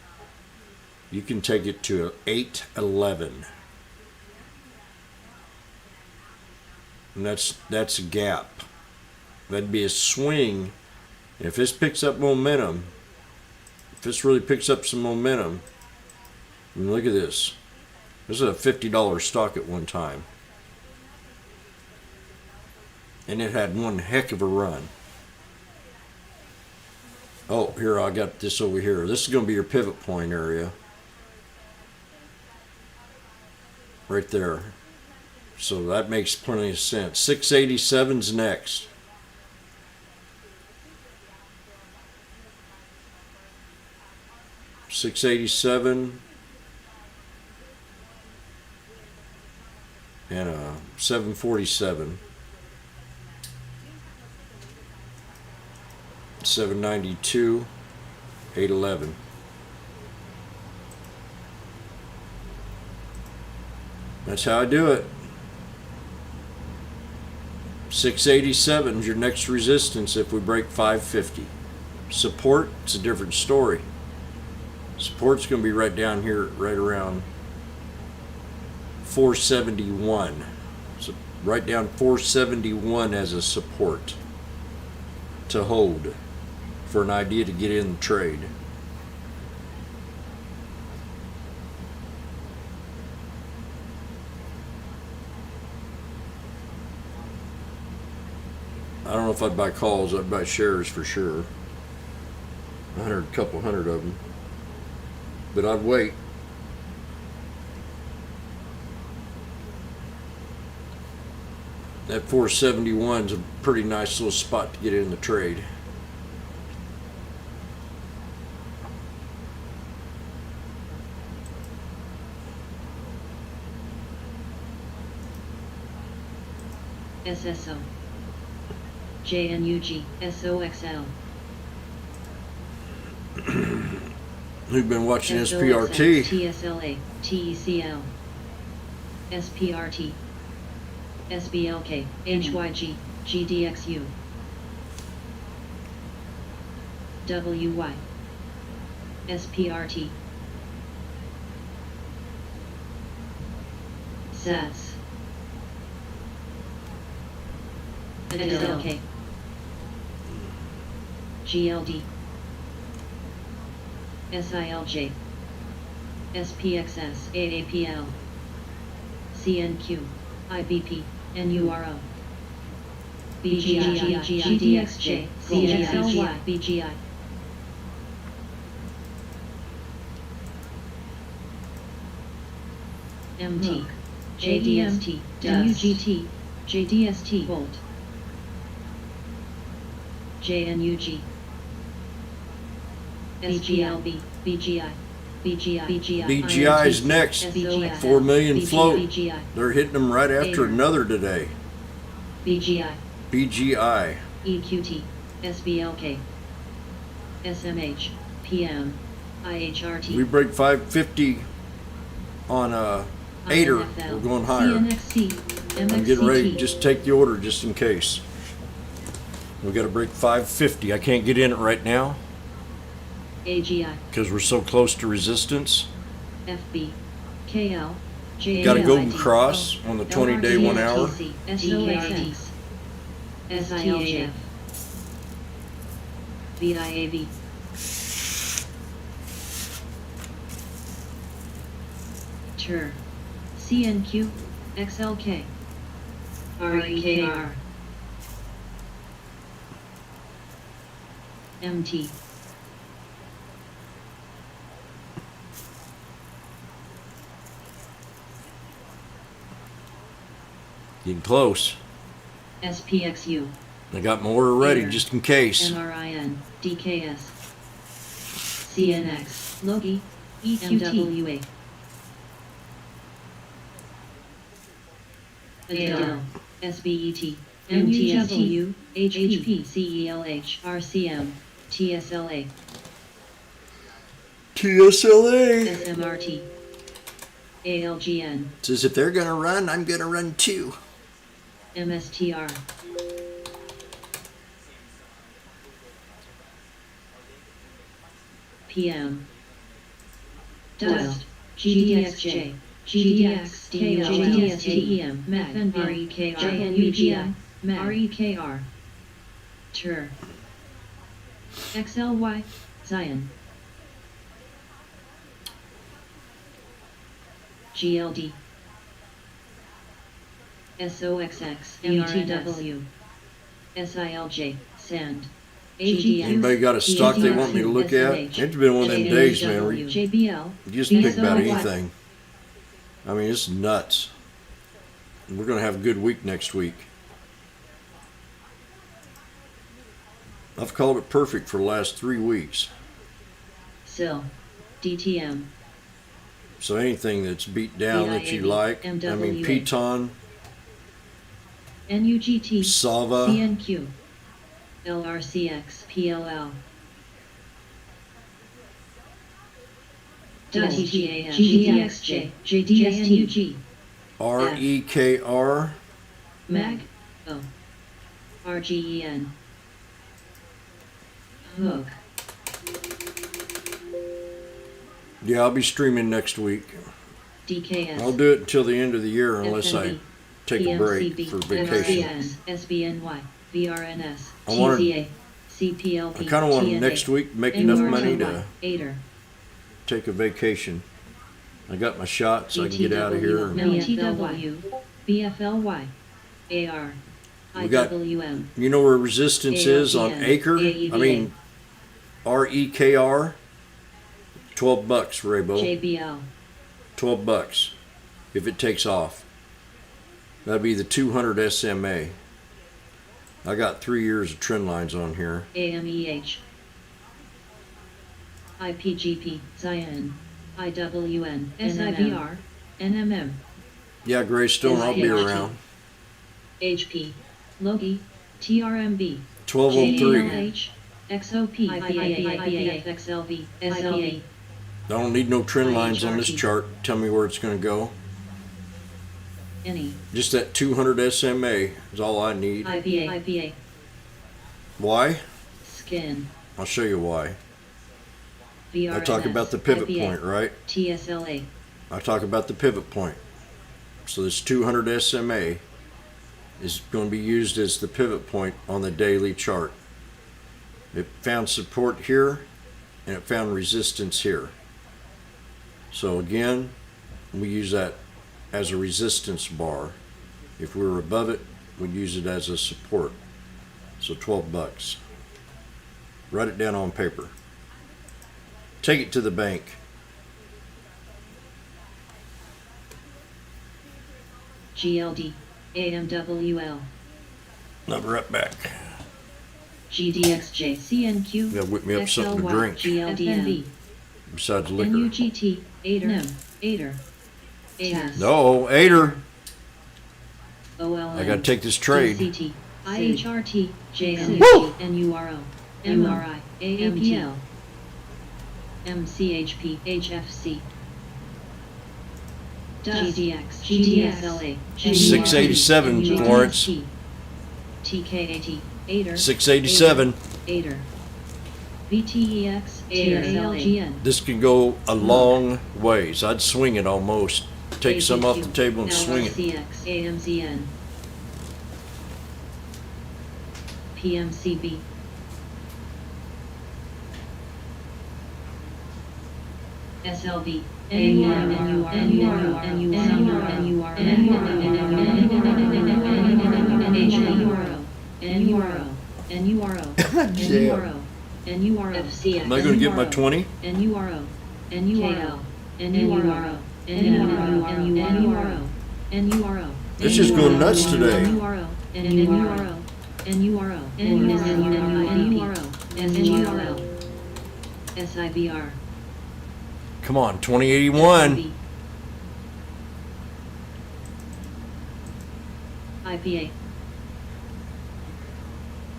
you can take it to 811. And that's a gap. That'd be a swing. If this picks up momentum, if this really picks up some momentum, I mean, look at this. This is a $50 stock at one time. And it had one heck of a run. Oh, here, I got this over here. This is going to be your pivot point area. Right there. So that makes plenty of sense. 687's next. $687 and a 747. 792, 811. That's how I do it. 687 is your next resistance if we break 550. Support, it's a different story. Support's going to be right down here, right around 471. So write down 471 as a support to hold for an idea to get in the trade. I don't know know if I'd buy calls. I'd buy shares for sure. Couple hundred of them. But I'd wait. That 471's a pretty nice little spot to get in the trade. SSO JNUG SOXL Who've been watching SOXL, SPRT? TSLA TECL SPRT SBLK HYG GDXU WY SPRT SAS SLK GLD SILJ SPXS AAPL CNQ IBP NURO BGI GDXJ CXLY BGI MT JDST NUGT JDST Volt JNUG SGLB BGI BGI BGI's next. 4 million float. BGI They're hitting them right after Air. another today. BGI BGI. EQT SBLK SMH PM IHRT We break 550 on Aider. INFL, We're going higher. CNXC I'm getting ready to MXCT just take the order just in case. We got to break 550. I can't get in it right now AGI because we're so close to resistance. FB KL Got a golden cross on the 20-day 1 hour. SOXS SILJ VIAV TER CNQ XLK REKR MT Getting close. SPXU I got my order ready Air. just in case. MRIN DKS CNX Logi EQT Adele SBET MTSTU HP CELH RCM TSLA TSLA. SMRT ALGN Says if they're gonna run, I'm gonna run too. MSTR PM Dust GDXJ GDX GDSTEM MAG REKR JNUGI REKR TER XLY Zion GLD SOXX MTW SILJ Sand Anybody got a stock they want me to look at? It's been one of them days, man, where you JBL just pick about anything. I mean, it's nuts. We're gonna have a good week next week. I've called it perfect for the last 3 weeks. SIL DTM So anything that's beat down that you like, I mean, MWA. Piton, NUGT Sava, CNQ LRCX PLL GTAN GDXJ JDSTUG REKR, MAG O RGEN Hook yeah, I'll be streaming next week. DKS I'll do it until the end of the year unless I FNB, take a break PMCB, for vacation. NRCS, SBNY, VRNS, I wanted- TZA, CPLP, I kind of want TNA, next week to make enough money to NURTY, ADER, take a vacation. I got my shot so I can get out of here. MTW, BFLY, AR, We got, IWM. you know where resistance is on ALPN, acre? I AEVA. mean, REKR. $12, Raybo. JBL. $12 if it takes off. That'd be the 200 SMA. I got 3 years of trend lines on here. AMEH. IPGP. Zion. IWN. SIVR. NMM. Yeah, Greystone, I'll be SHT. around. HP. Logi. TRMB. 1203. JLH. XOP. IPA. XLV. SLV. I don't need no trend lines on this IHRT. chart. Tell me where it's going to go. Any. Just that 200 SMA is all I need. IPA. Why? Skin. I'll show you why. VRMS. I talk about the pivot IPA. point, right? TSLA. I talk about the pivot point. So this 200 SMA is going to be used as the pivot point on the daily chart. It found support here and it found resistance here. So again, we use that as a resistance bar. If we were above it, we'd use it as a support. So $12. Write it down on paper. Take it to the bank. GLD. AMWL. I'll be right back. GDXJ. CNQ. You gotta whip me up something to XLY, drink GLDNB. besides liquor. NUGT. ADER. ADER. ADER. No, Ader. OLN. I gotta take this trade. DCT. IHRT. Woo! JNUG. NURO. MRI. AMPL. MCHP. HFC. GDX. GDSLA. 687, Florence. TKAT. ADER. 687. ADER. VTEX. TSLGN. This could go a long ways. I'd swing it almost. Take some off the table and swing it. LRCX. AMZN. PMCB. SLV. Am I gonna get my 20? NURO, NURL, NURO, NURO. It's just going nuts today. NURO, NURO, NURO, NURO, SIVR. Come on, 2081. IPA.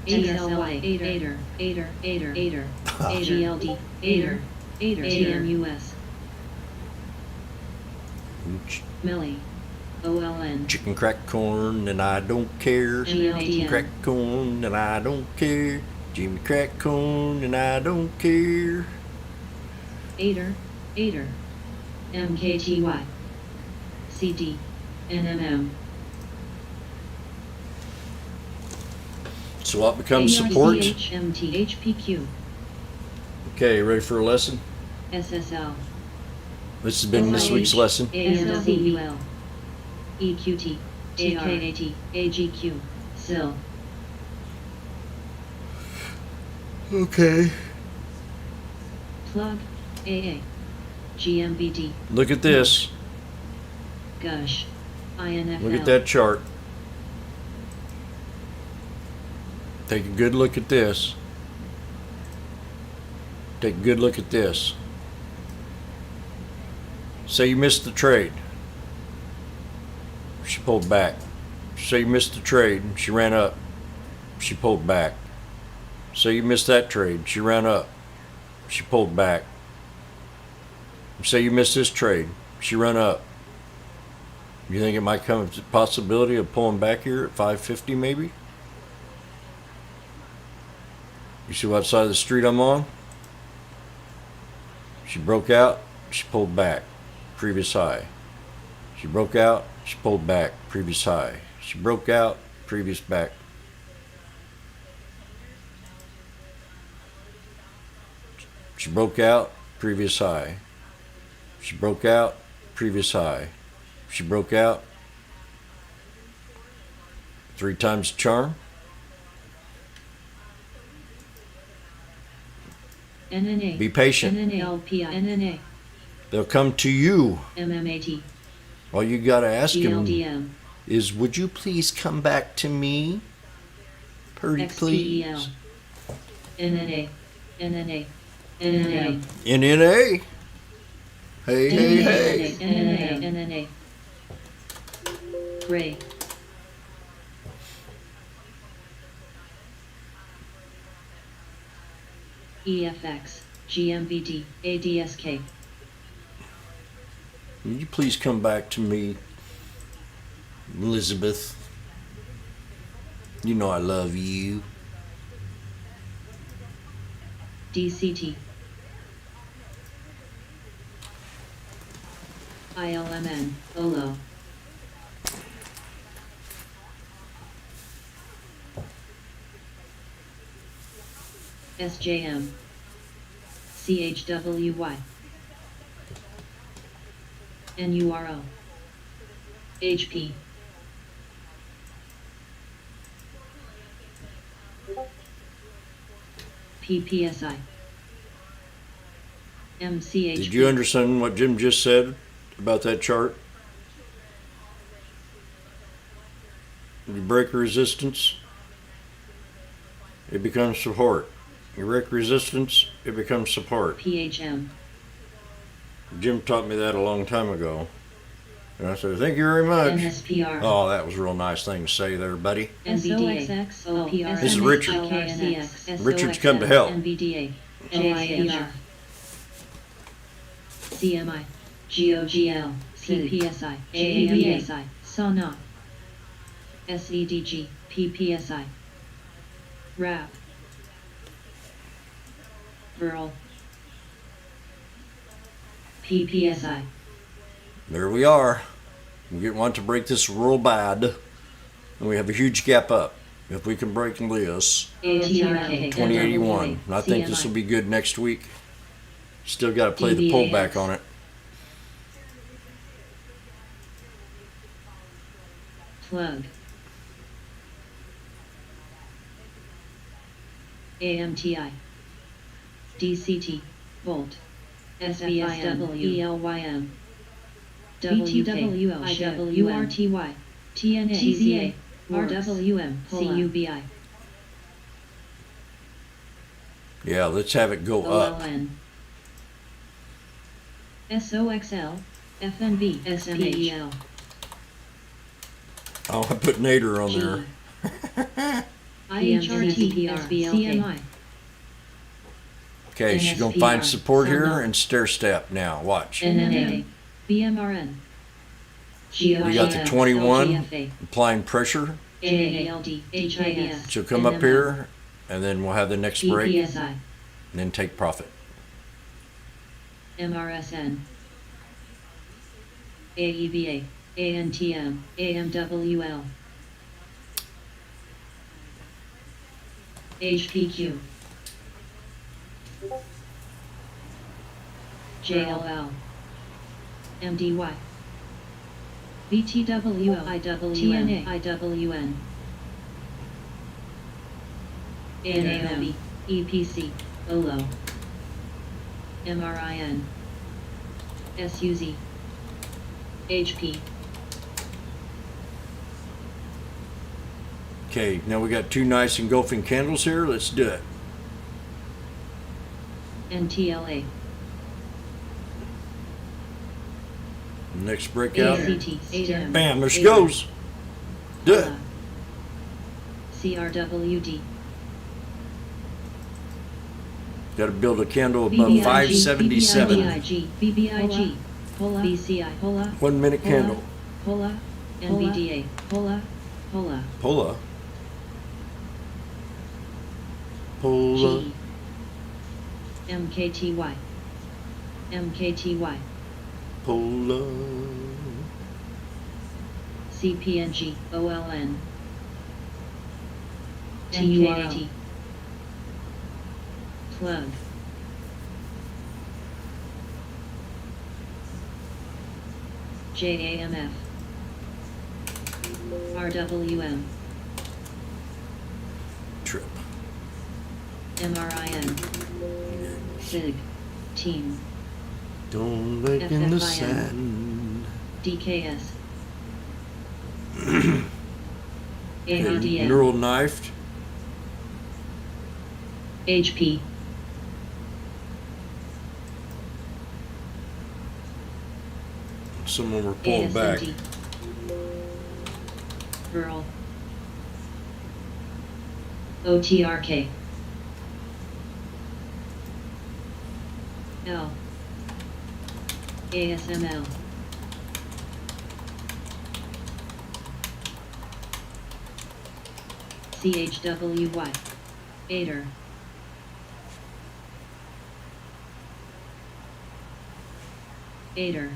TSLY, ADER, AGLD, ADER, TMUS, Millie, OLN, Chicken crack corn and I don't care. GLDN, Crack corn and I don't care. Jimmy crack corn and I don't care. ADER, MKTY, CD, NMM. So what becomes support? HMT, HPQ, Okay, ready for a lesson? SSL, This has been this week's lesson. ASLVUL, EQT, TKAT, AGQ, SIL. Okay. Plug, AA, GMBD, Look at this. Gush, INFL. Look at that chart. Take a good look at this. Take a good look at this. Say you missed the trade. She pulled back. Say you missed the trade. She ran up. She pulled back. Say you missed that trade. She ran up. She pulled back. Say you missed this trade. She ran up. You think it might come to the possibility of pulling back here at 550 maybe? You see what side of the street I'm on? She broke out, she pulled back, previous high. She broke out, she pulled back, previous high. She broke out, previous back. She broke out, previous high. She broke out, previous high. She broke out. 3 times the charm. NNA. Be patient. NNA. LPI. NNA. They'll come to you. MMAT. All you gotta ask them GLDM. is, would you please come back to me? Pretty please. XTEL. NNA. NNA. NNA. NNA. Hey, hey, hey. NNA. NNA. Gray. EFX. GMVD. ADSK. Will you please come back to me, Elizabeth? You know I love you. DCT. ILMN. OLO. SJM. CHWY. NURO. HP. PPSI. MCH. Did you understand what Jim just said about that chart? You break resistance, it becomes support. You break resistance, it becomes support. PHM. Jim taught me that a long time ago. And I said, thank you very much. NSPR. Oh, that was a real nice thing to say there, buddy. NVDA. OPR. This is Richard. KNX. Richard's come to help. NVDA. JAR. CMI. GOGL. CPSI. AAMSI. SONA. SEDG. PPSI. RAP. Virl. PPSI. There we are. We want to break this real bad. And we have a huge gap up. If we can break this, ATRK. 2081. And I think this will be good next week. Still got to play the pullback on it. Plug. AMTI. DCT. Volt. SBSW. ELYM. WTWL. IWRTY. TNA. TZA. RWM. CUBI. Yeah, let's have it go up. OLN. SOXL. FNB. SMHL. Oh, I put Nader on there. IHRT. CMI. Okay, she's going to find support here and stair step now. Watch. NNA. BMRN. We got the 21 applying pressure. JALD. HIS. She'll come up here and then we'll have the next break and PPSI. then take profit. MRSN. AEBA. ANTM. AMWL. HPQ. JLL. MDY. VTWL. IWN. IWN. NAMB. EPC. OLO. MRIN. SUZ. HP. Okay, now we got 2 nice engulfing candles here. Let's do it. NTLA. Next breakout. ACT. ADM. Bam, there she goes. Do it. CRWD. Got to build a candle above 577. BBIG. BBIG. Hola. BCI. Hola. 1 minute candle. Hola. NVDA. Hola. Hola. Pola. Pola. G. MKTY. MKTY. Pola. CPNG. OLN. TURT. Plug. JAMF. RWM. MRIN. SIG. Team. Don't look in the FFIN. sand. DKS. ABDN. Neural knifed. HP. Someone were pulled back. ASMD. Burl. OTRK. L. ASML. CHWY. Ader. Ader.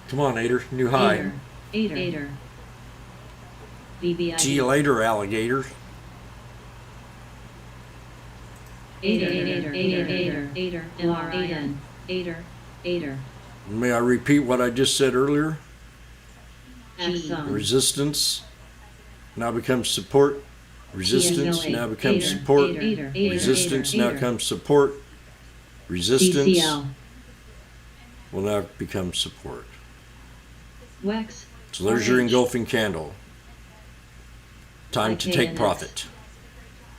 Come on, Ader. New high. Ader. Ader. Ader. VBI. See you later, alligators. Ader. Ader. Ader. Ader. Ader. MRIN. Ader. Ader. May I repeat what I just said earlier? Axon. Resistance now becomes support. Resistance CSLA. now becomes Ader. support. Ader. Ader. Resistance Ader. now becomes support. Resistance CCL. will now become support. Wex. So there's your RH. engulfing candle. Time to take IKNX. profit.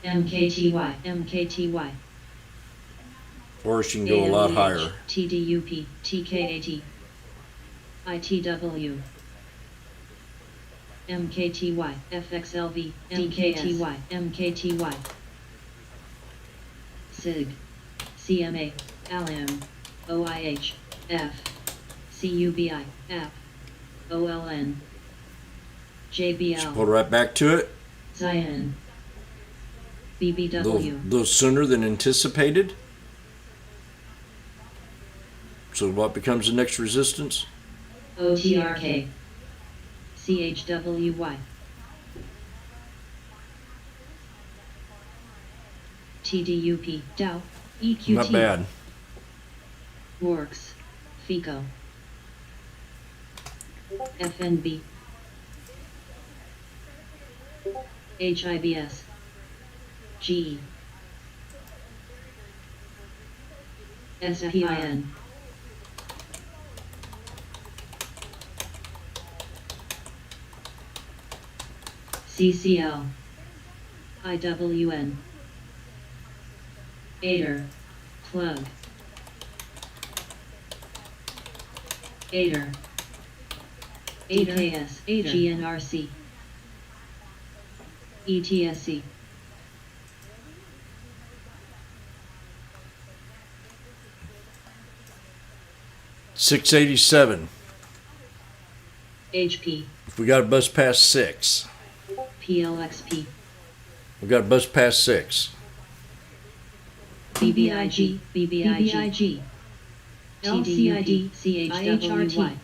MKTY. MKTY. Or she can go a lot AMEH, higher. TDUP. TKAT. ITW. MKTY. FXLV. DKTY. MKTY. SIG. CMA. ALAM. OIH. F. CUBI. AP. OLN. She JBL. pulled right back to it. Zion. A BBW. little sooner than anticipated. So what becomes the next resistance? OTRK. CHWY. TDUP. Dow. EQT. Not bad. Works. FICO. FNB. HIBS. G. SPIN. CCL. IWN. Ader. Plug. Ader. DKS. Ader. GNRC. ETSC. $687. HP. If we got to bust past 6. PLXP. We got to bust past 6. BBIG. BBIG. TDUD. CHWY.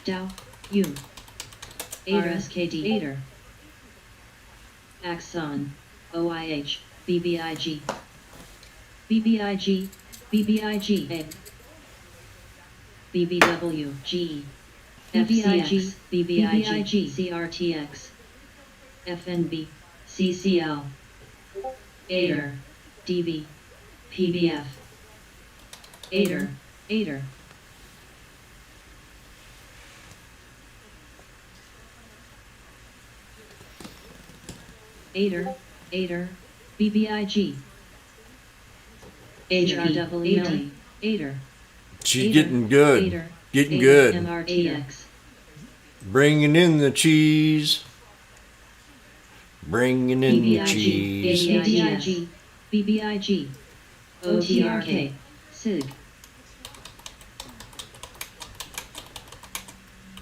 Dow. U. RSKD. Ader. Axon. OIH. BBIG. BBIG. BBIG. A. BBW. G. FCX. BBIG. CRTX. FNB. CCL. Ader. DB. PBF. Ader. Ader. Ader. Ader. BBIG. HRW. Ader. She's Ader. getting good. Ader. Getting Ader. good. MRTX. Bringing in the cheese. Bringing in the BBIG. cheese. BBIG. BBIG. OTRK. SIG.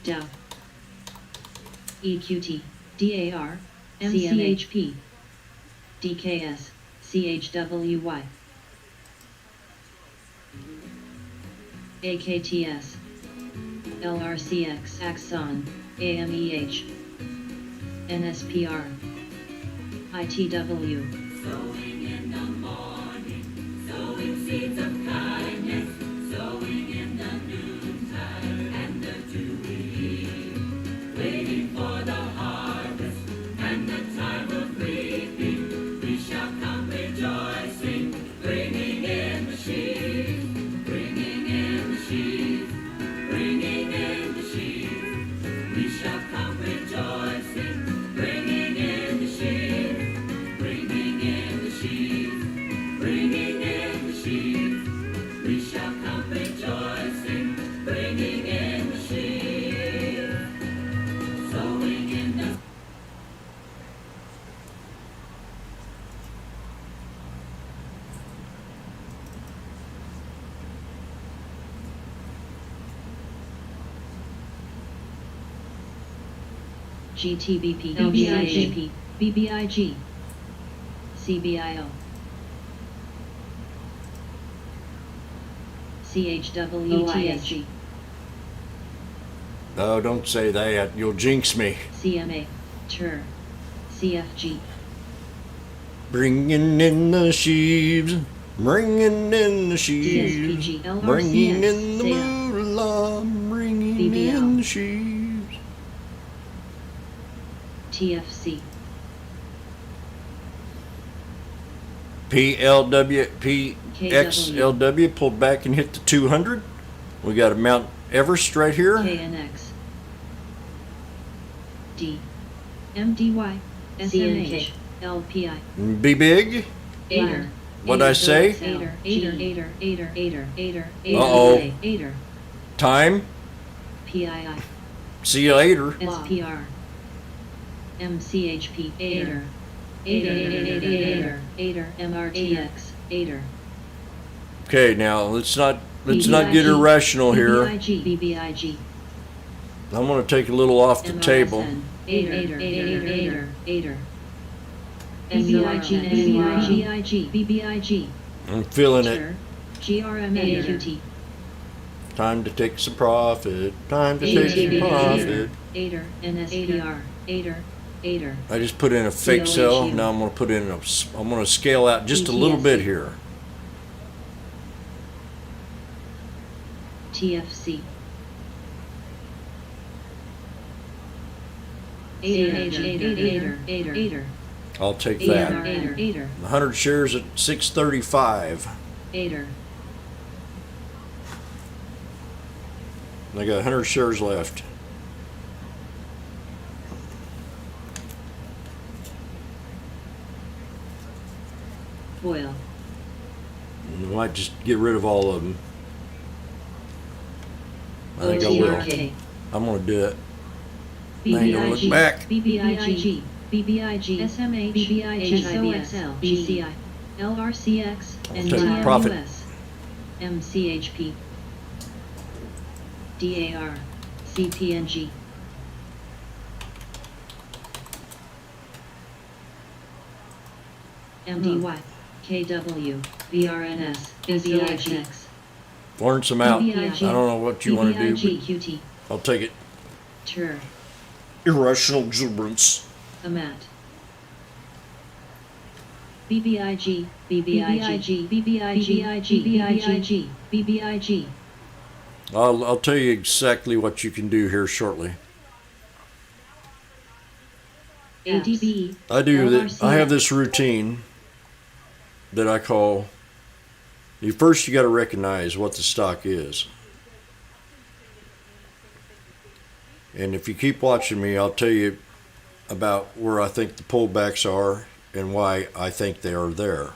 Dow. EQT. DAR. MCHP. DKS. CHWY. AKTS. LRCX. Axon. AMEH. NSPR. ITW. Sowing in the morning, sowing seeds of kindness, sowing in the noontide and the dewy We shall come rejoicing, bringing in the sheaves, bringing in the sheaves, bringing in the sheaves. We shall come rejoicing, bringing in the sheaves, sowing in the GTBP, BBIG, BBIG, CBIO, CHWTSG, Oh, don't say that. You'll jinx me. CMA, TUR, CFG, Bringing in the sheaves, bringing in the sheaves, CSPG, bringing LRCS, in the SEA, moolah, bringing BBL. in the sheaves. TFC, PXLW pulled back and hit the 200. We got a Mount Everest right here. KNX, D, MDY, SMH, LPI, Be big. Aider, What'd I say? Aider, Uh-oh. Aider, Time. PII, See you later. SPR, MCHP, Aider, MRTX, Aider, Okay, now let's not get irrational here. BBIG, I'm gonna take a little off the table. Aider, BBIG, I'm feeling it. GRMAQT, Time to take some profit. Time to take some profit. Aider, NSPR, Aider, I just put in a fake cell. Now I'm gonna put in I'm gonna scale out just a little bit here. TFC, Aider, I'll take that. Aider, 100 shares at 635. Aider, I got 100 shares left. Foil, I might just get rid of all of them. I think I will. OTRK, I'm gonna do it. I ain't gonna look back. BBIG, SMH, HIVSL, GCI, LRCX, and take the profit. TMUS, MCHP, DAR, CPNG, MDY, KW, BRNS, BBIX, Learn some out. I don't know what you want to do, QT, but I'll take it. TUR, Irrational exuberance. AMAT, BBIG, BBIG. I'll tell you exactly what you can do here shortly. ADB, I have this routine that I call. You got to recognize what the stock is. And if you keep watching me, I'll tell you about where I think the pullbacks are and why I think they are there.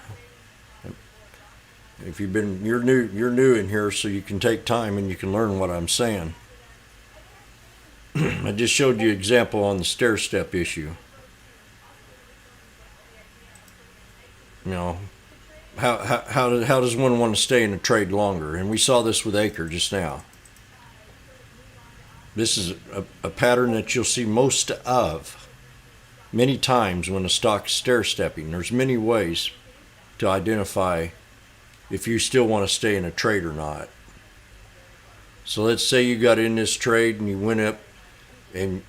If you're new in here, so you can take time and you can learn what I'm saying. I just showed you an example on the stair step issue. You know, how does one want to stay in a trade longer? And we saw this with Acre just now. This is a pattern that you'll see most of many times when a stock's stair stepping. There's many ways to identify if you still want to stay in a trade or not. So let's say you got in this trade and you went up and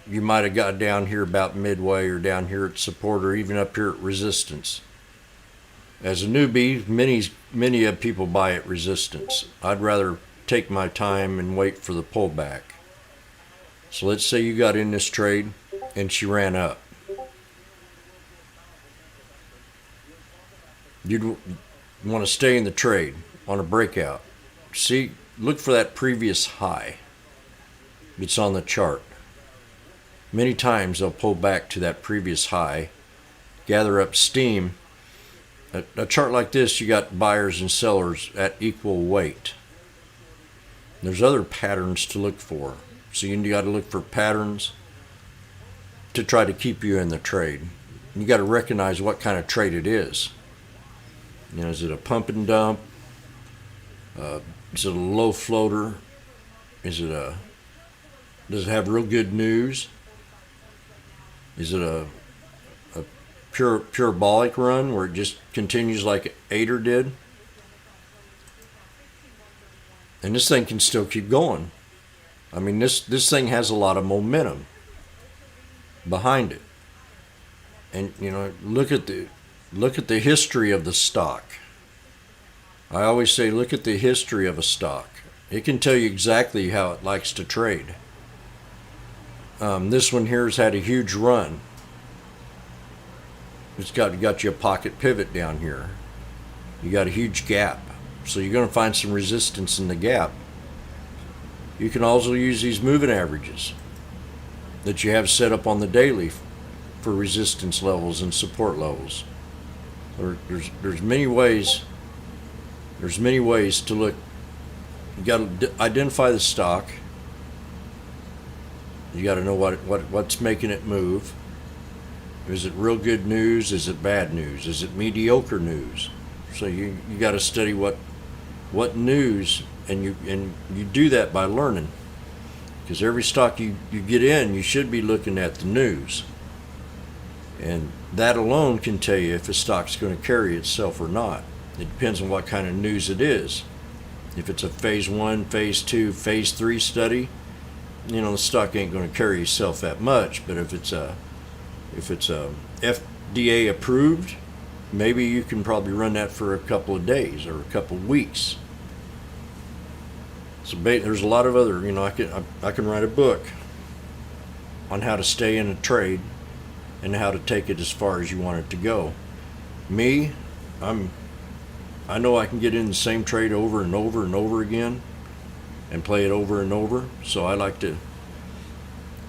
you might have got down here about midway or down here at support or even up here at resistance. As a newbie, many of people buy at resistance. I'd rather take my time and wait for the pullback. So let's say you got in this trade and she ran up. You'd want to stay in the trade on a breakout. See, look for that previous high. It's on the chart. many times they'll pull back to that previous high, gather up steam. A chart like this, you got buyers and sellers at equal weight. There's other patterns to look for. So you got to look for patterns to try to keep you in the trade. You got to recognize what kind of trade it is. You know, is it a pump and dump? Is it a low floater? Does it have real good news? Is it a parabolic run where it just continues like Ader did? And this thing can still keep going. I mean, this thing has a lot of momentum behind it. And you know, look at the history of the stock. I always say, look at the history of a stock. It can tell you exactly how it likes to trade. This one here has had a huge run. It's got you a pocket pivot down here. You got a huge gap. So you're going to find some resistance in the gap. You can also use these moving averages that you have set up on the daily for resistance levels and support levels. There's many ways. There's many ways to look. You got to identify the stock. You got to know what's making it move. Is it real good news? Is it bad news? Is it mediocre news? So you got to study what news, and you do that by learning. Because every stock you get in, you should be looking at the news. And that alone can tell you if a stock's going to carry itself or not. It depends on what kind of news it is. If it's a phase 1, phase 2, phase 3 study, you know, the stock ain't going to carry itself that much. But if it's a FDA approved, maybe you can probably run that for a couple of days or a couple of weeks. So there's a lot of other, you know, I can write a book on how to stay in a trade and how to take it as far as you want it to go. Me, I know I can get in the same trade over and over and over again and play it over and over. So I like to,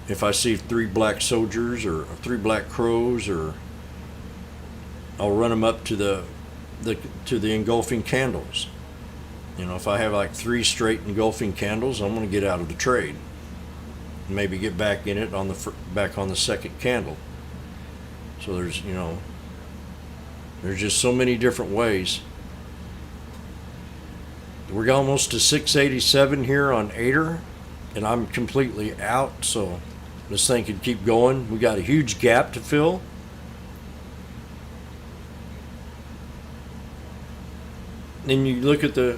if I see 3 black soldiers or 3 black crows, or I'll run them up to the engulfing candles. You know, if I have like 3 straight engulfing candles, I'm going to get out of the trade. Maybe get back in it back on the second candle. So there's just so many different ways. We're almost to 687 here on Ader, and I'm completely out. So this thing could keep going. We got a huge gap to fill. Then you look at the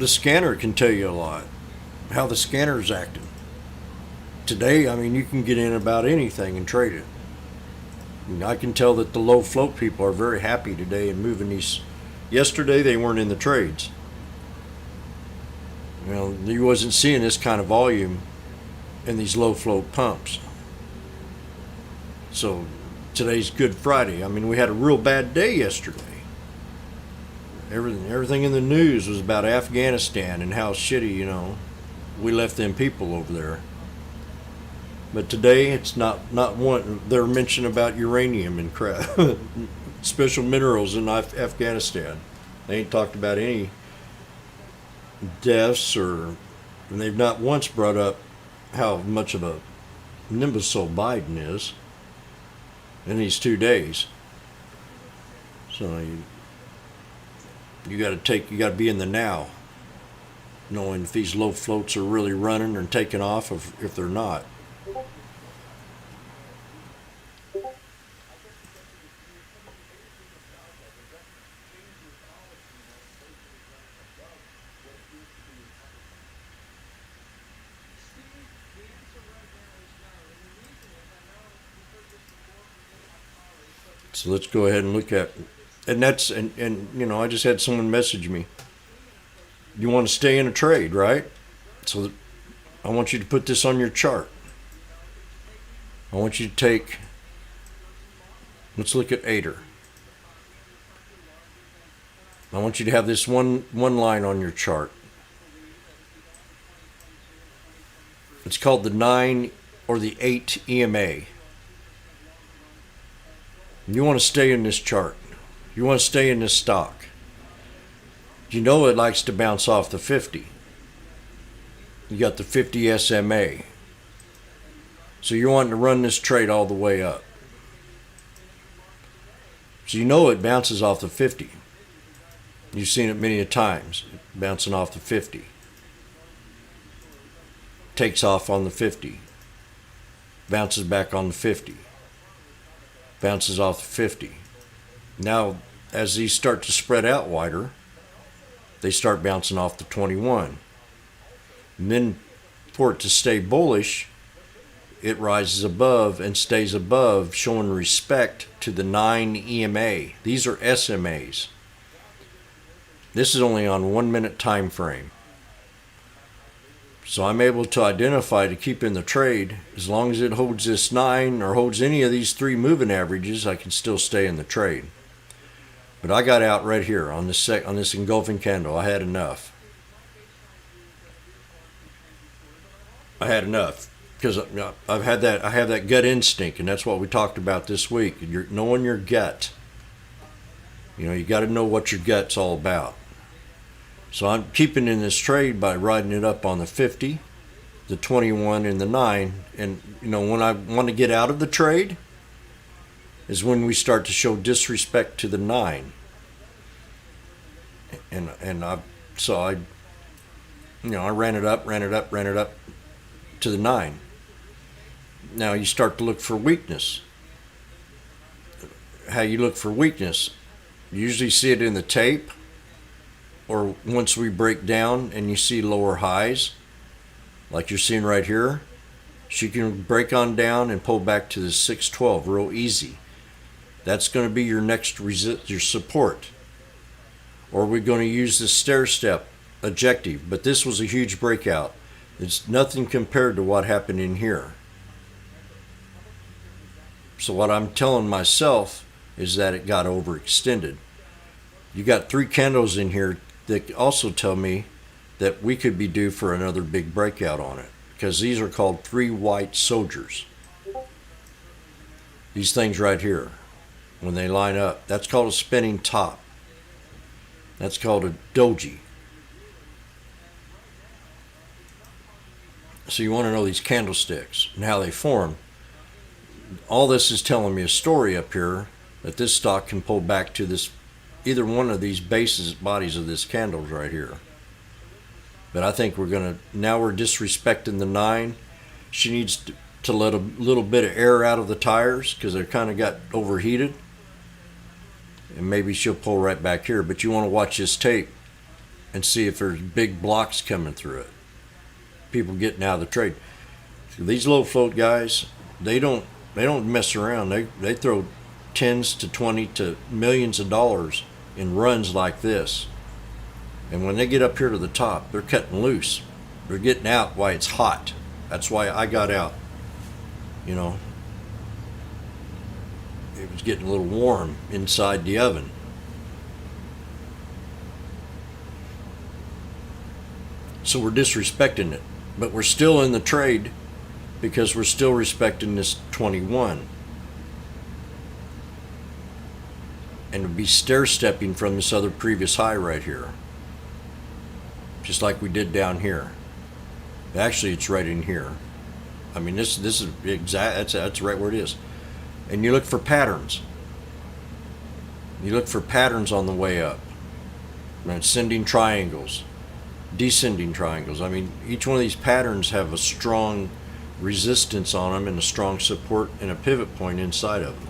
scanner can tell you a lot, how the scanner is acting. Today, I mean, you can get in about anything and trade it. And I can tell that the low float people are very happy today in moving these. Yesterday, they weren't in the trades. You know, you wasn't seeing this kind of volume in these low float pumps. So today's Good Friday. I mean, we had a real bad day yesterday. Everything in the news was about Afghanistan and how shitty, you know, we left them people over there. But today it's not one. They're mentioning about uranium and crap, special minerals in Afghanistan. They ain't talked about any deaths, and they've not once brought up how much of a imbecile Biden is in these 2 days. So you got to be in the now, knowing if these low floats are really running and taking off, if they're not. So let's go ahead and look at, and you know, I just had someone message me. You want to stay in a trade, right? So I want you to put this on your chart. I want you to let's look at Ader. I want you to have this one line on your chart. It's called the 9 or the 8 EMA. You want to stay in this chart. You want to stay in this stock. You know it likes to bounce off the 50. You got the 50 SMA. So you're wanting to run this trade all the way up. So you know it bounces off the 50. You've seen it many a times, bouncing off the 50. Takes off on the 50. Bounces back on the 50. Bounces off the 50. Now, as these start to spread out wider, they start bouncing off the 21. And then for it to stay bullish, it rises above and stays above, showing respect to the 9 EMA. These are SMAs. This is only on 1 minute time frame. So I'm able to identify to keep in the trade. As long as it holds this 9 or holds any of these 3 moving averages, I can still stay in the trade. But I got out right here on this engulfing candle. I had enough. I had enough because I have that gut instinct, and that's what we talked about this week. You're knowing your gut. You know, you got to know what your gut's all about. So I'm keeping in this trade by riding it up on the 50, the 21, and the 9. And, you know, when I want to get out of the trade is when we start to show disrespect to the 9. And I ran it up to the 9. Now you start to look for weakness. How you look for weakness, you usually see it in the tape, or once we break down and you see lower highs, like you're seeing right here. She can break on down and pull back to the 612 real easy. That's going to be your next your support. Or we're going to use the stair step objective, but this was a huge breakout. It's nothing compared to what happened in here. So what I'm telling myself is that it got overextended. You got 3 candles in here that also tell me that we could be due for another big breakout on it, because these are called 3 white soldiers. These things right here, when they line up, that's called a spinning top. That's called a doji. So you want to know these candlesticks and how they form. All this is telling me a story up here that this stock can pull back to this, either one of these bodies of this candles right here. But I think now we're disrespecting the 9. She needs to let a little bit of air out of the tires because they kind of got overheated. And maybe she'll pull right back here. But you want to watch this tape and see if there's big blocks coming through it. People getting out of the trade. So these low float guys, they don't mess around. They throw tens to 20 to millions of dollars in runs like this. And when they get up here to the top, they're cutting loose. They're getting out while it's hot. That's why I got out. You know, it was getting a little warm inside the oven. So we're disrespecting it. But we're still in the trade because we're still respecting this 21. And to be stair-stepping from this other previous high right here. Just like we did down here. Actually, it's right in here. I mean, this is exact. That's right where it is. And you look for patterns. You look for patterns on the way up. Ascending triangles, descending triangles. I mean, each one of these patterns have a strong resistance on them and a strong support and a pivot point inside of them.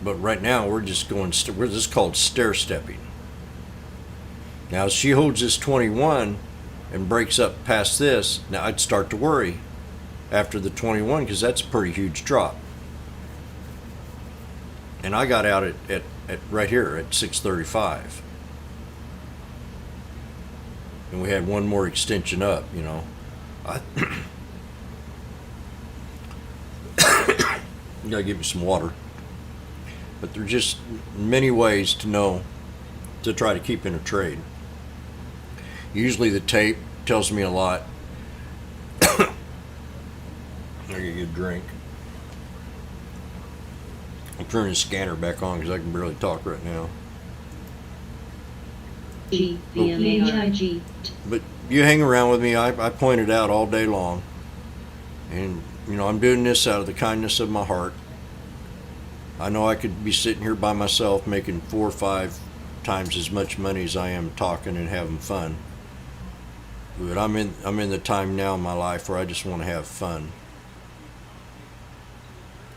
But right now we're just called stair stepping. Now as she holds this 21 and breaks up past this, now I'd start to worry after the 21 because that's a pretty huge drop. And I got out at right here at 635. And we had one more extension up, you know. You gotta give me some water. But there's just many ways to try to keep in a trade. Usually the tape tells me a lot. I get a good drink. I'm turning the scanner back on because I can barely talk right now. G, VMARG. But you hang around with me. I point it out all day long. And, you know, I'm doing this out of the kindness of my heart. I know I could be sitting here by myself making 4 or 5 times as much money as I am talking and having fun. But I'm in the time now in my life where I just want to have fun.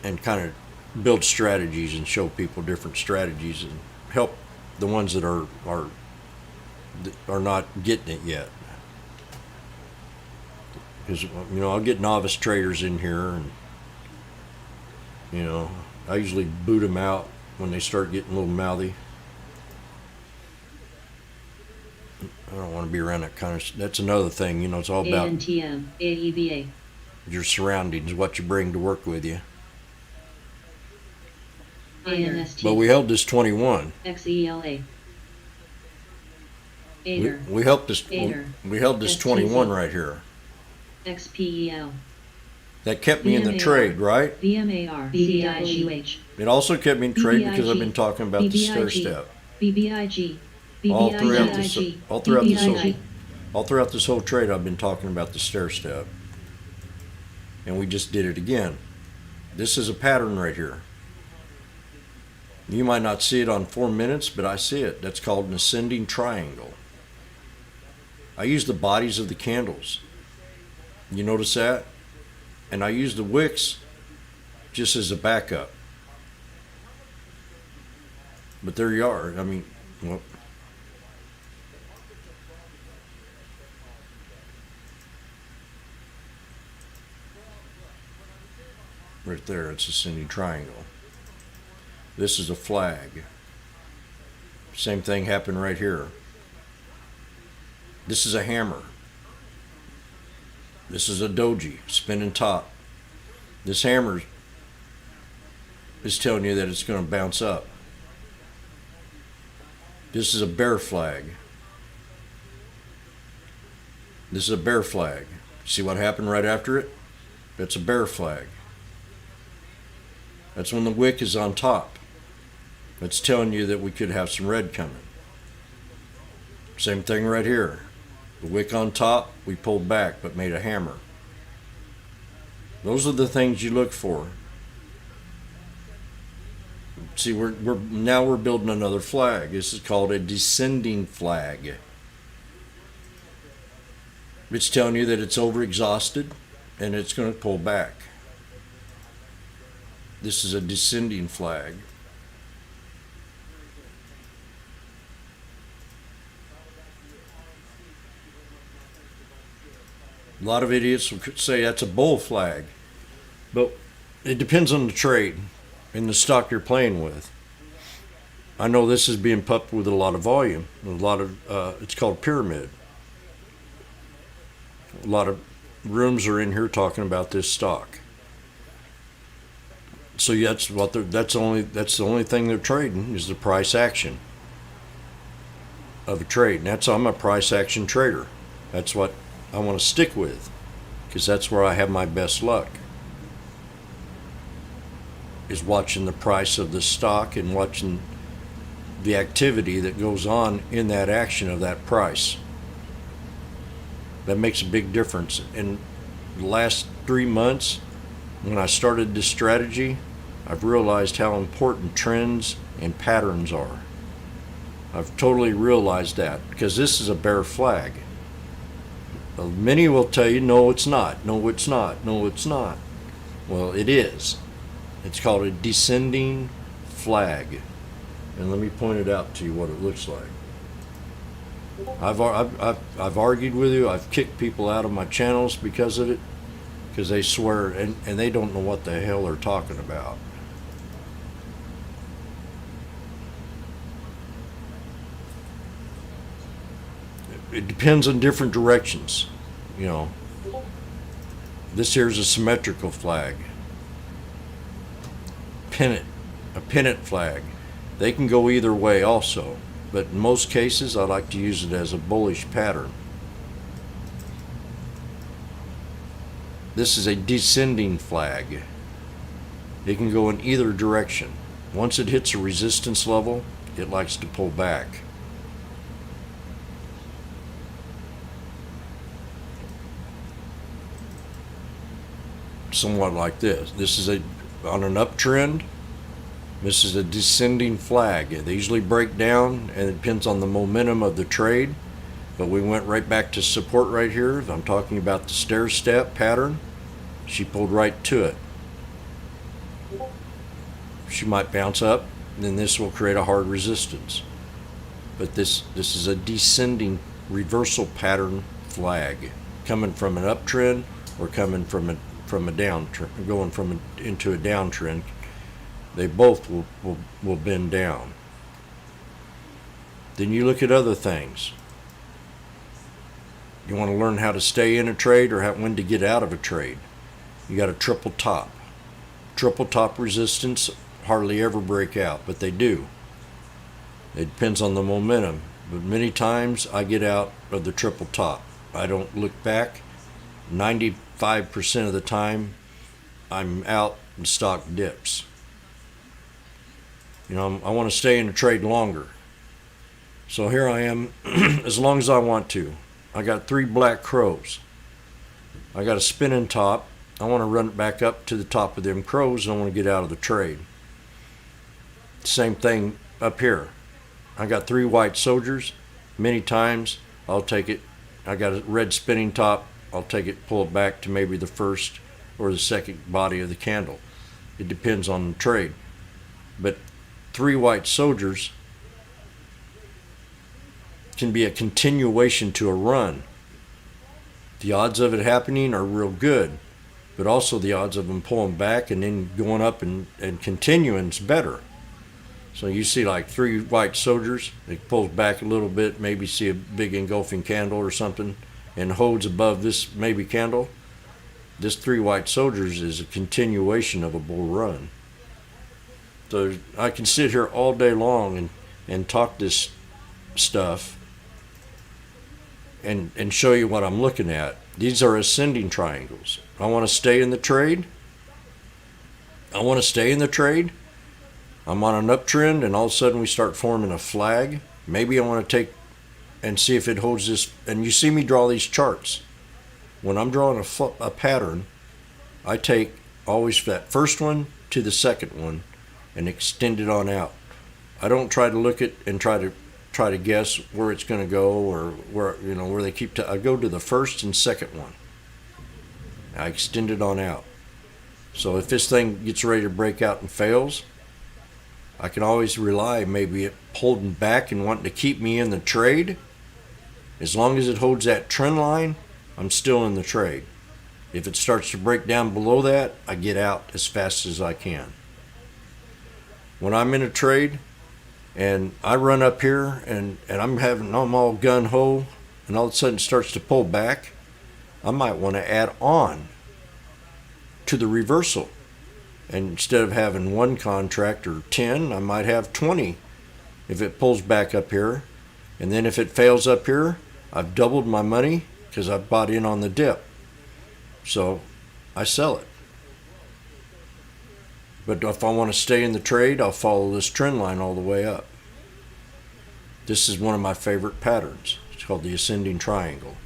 And kind of build strategies and show people different strategies and help the ones that are not getting it yet. Because, you know, I'll get novice traders in here and, you know, I usually boot them out when they start getting a little mouthy. I don't want to be around that kind of, that's another thing, you know, it's all about ANTM, AEBA. your surroundings, what you bring to work with you. INST. But we held this 21. XELA. ADER. We held this ADER. we held this 21 right here. XPEL. That kept me in the VMAR. trade, right? VMAR. CIGH. It also kept me in trade because I've been talking about the stair BBIG. step BBIG. all throughout this BBIG. all throughout this whole trade. I've been talking about the stair step, and we just did it again. This is a pattern right here. You might not see it on 4 minutes, but I see it. That's called an ascending triangle. I use the bodies of the candles. You notice that? And I use the wicks just as a backup. But there you are. I mean, well, right there, it's a ascending triangle. This is a flag. Same thing happened right here. This is a hammer. This is a doji, spinning top. This hammer is telling you that it's going to bounce up. This is a bear flag. This is a bear flag. See what happened right after it? That's a bear flag. That's when the wick is on top. That's telling you that we could have some red coming. Same thing right here. The wick on top, we pulled back but made a hammer. Those are the things you look for. See, we're building another flag. This is called a descending flag. It's telling you that it's overexhausted and it's going to pull back. This is a descending flag. A lot of idiots will say that's a bull flag, but it depends on the trade and the stock you're playing with. I know this is being pumped with a lot of volume, it's called pyramid. A lot of rooms are in here talking about this stock. So that's the only thing they're trading is the price action of a trade. And I'm a price action trader. That's what I want to stick with, because that's where I have my best luck, is watching the price of the stock and watching the activity that goes on in that action of that price. That makes a big difference. In the last 3 months, when I started this strategy, I've realized how important trends and patterns are. I've totally realized that, because this is a bear flag. Many will tell you, no, it's not. No, it's not. No, it's not. Well, it is. It's called a descending flag. And let me point it out to you what it looks like. I've argued with you. I've kicked people out of my channels because of it, because they swear and they don't know what the hell they're talking about. It depends on different directions, you know. This here's a symmetrical flag. A pennant flag. They can go either way also, but in most cases I like to use it as a bullish pattern. This is a descending flag. It can go in either direction. Once it hits a resistance level, it likes to pull back. Somewhat like this. This is on an uptrend. This is a descending flag. They usually break down, and it depends on the momentum of the trade. But we went right back to support right here. I'm talking about the stair step pattern. She pulled right to it. She might bounce up, and then this will create a hard resistance. But this is a descending reversal pattern flag, coming from an uptrend or coming from a downtrend, going into a downtrend. They both will bend down. Then you look at other things. You want to learn how to stay in a trade or when to get out of a trade. You got a triple top. Triple top resistance hardly ever break out, but they do. It depends on the momentum. But many times I get out of the triple top. I don't look back. 95% of the time I'm out and stock dips. You know, I want to stay in a trade longer. So here I am as long as I want to. I got 3 black crows. I got a spinning top. I want to run it back up to the top of them crows, and I want to get out of the trade. Same thing up here. I got 3 white soldiers. Many times I'll take it. I got a red spinning top. I'll take it, pull it back to maybe the first or the second body of the candle. It depends on the trade. But 3 white soldiers can be a continuation to a run. The odds of it happening are real good, but also the odds of them pulling back and then going up and continuing is better. So you see like 3 white soldiers, it pulls back a little bit, maybe see a big engulfing candle or something, and holds above this maybe candle. This 3 white soldiers is a continuation of a bull run. So I can sit here all day long and talk this stuff and show you what I'm looking at. These are ascending triangles. I want to stay in the trade. I'm on an uptrend, and all of a sudden we start forming a flag. Maybe I want to take and see if it holds this. And you see me draw these charts. When I'm drawing a pattern, I take always that first one to the second one and extend it on out. I don't try to look at and try to guess where it's going to go or where they keep. I go to the first and second one. I extend it on out. So if this thing gets ready to break out and fails, I can always rely maybe it holding back and wanting to keep me in the trade. As long as it holds that trend line, I'm still in the trade. If it starts to break down below that, I get out as fast as I can. When I'm in a trade and I run up here and I'm all gun-ho, and all of a sudden it starts to pull back, I might want to add on to the reversal. And instead of having 1 contract or 10, I might have 20 if it pulls back up here. And then if it fails up here, I've doubled my money because I've bought in on the dip. So I sell it. But if I want to stay in the trade, I'll follow this trend line all the way up. This is one of my favorite patterns. It's called the ascending triangle.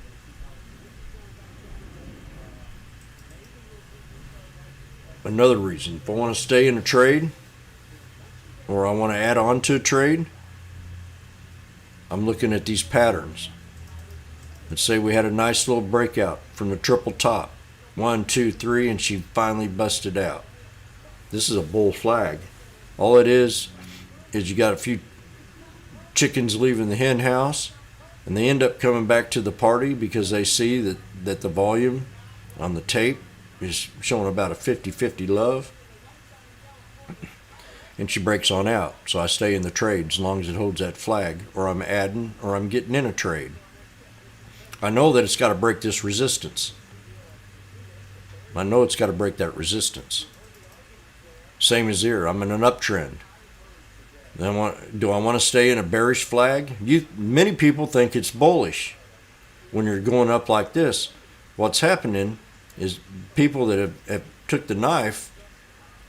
Another reason, if I want to stay in a trade or I want to add on to a trade, I'm looking at these patterns. Let's say we had a nice little breakout from the triple top. 1, 2, 3, and she finally busted out. This is a bull flag. All it is you got a few chickens leaving the hen house, and they end up coming back to the party because they see that the volume on the tape is showing about a 50-50 love, and she breaks on out. So I stay in the trade as long as it holds that flag, or I'm adding or I'm getting in a trade. I know that it's got to break this resistance. I know it's got to break that resistance. Same as here. I'm in an uptrend. Do I want to stay in a bearish flag? Many people think it's bullish when you're going up like this. What's happening is people that have took the knife,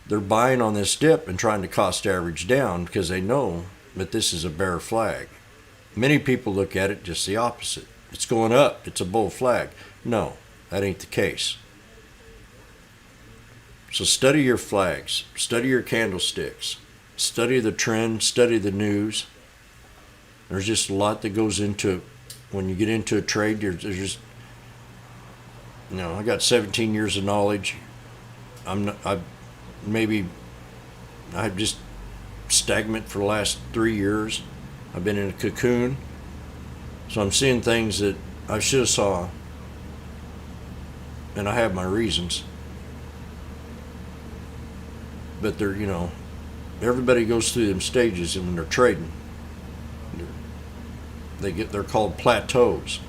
they're buying on this dip and trying to cost average down because they know that this is a bear flag. Many people look at it just the opposite. It's going up. It's a bull flag. No, that ain't the case. So study your flags. Study your candlesticks. Study the trend. Study the news. There's just a lot that goes into it. When you get into a trade, there's just, I got 17 years of knowledge. I'm just stagnant for the last 3 years. I've been in a cocoon, so I'm seeing things that I should have saw, and I have my reasons. But everybody goes through them stages, and when they're trading, they're called plateaus.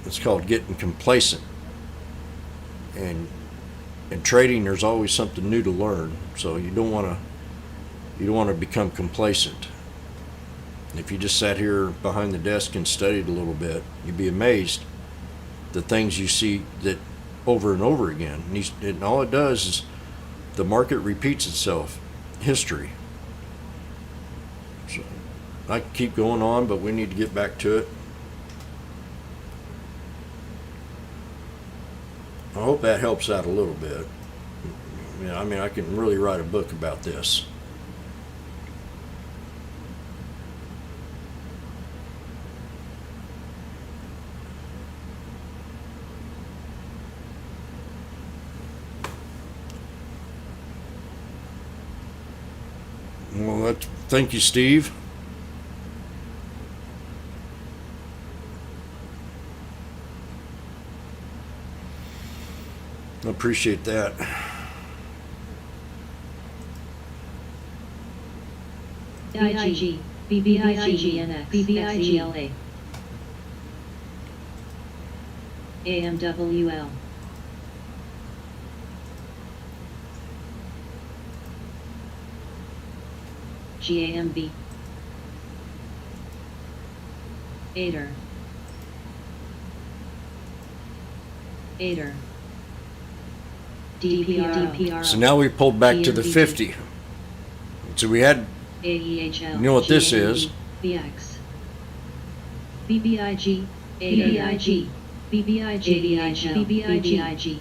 It's called getting complacent. And in trading, there's always something new to learn, so you don't want to become complacent. If you just sat here behind the desk and studied a little bit, you'd be amazed the things you see that over and over again. And all it does is the market repeats itself. History. So I can keep going on, but we need to get back to it. I hope that helps out a little bit. I can really write a book about this. Well, thank you, Steve. I appreciate that. BIG, BBIGNX, BBIGLA, AMWL, GAMB, ADER, DPR. So now we pulled back to the 50. So we had, AEHL, you know what this is? BX, BBIG, BBIG, BBIG, BBIG,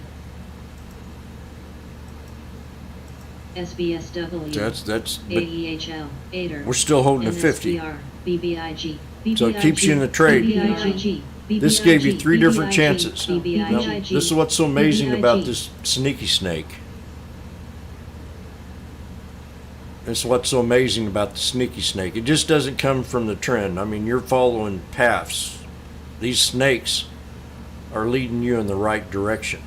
SBSW, that's but AEHL, ADER, we're still holding the 50. NSBR, BBIG, So it keeps you in the trade. BBIG, This gave you 3 different BBIG, chances. Now, BBIG, this is what's so amazing BBIG. about this sneaky snake. This is what's so amazing about the sneaky snake. It just doesn't come from the trend. You're following paths. These snakes are leading you in the right direction.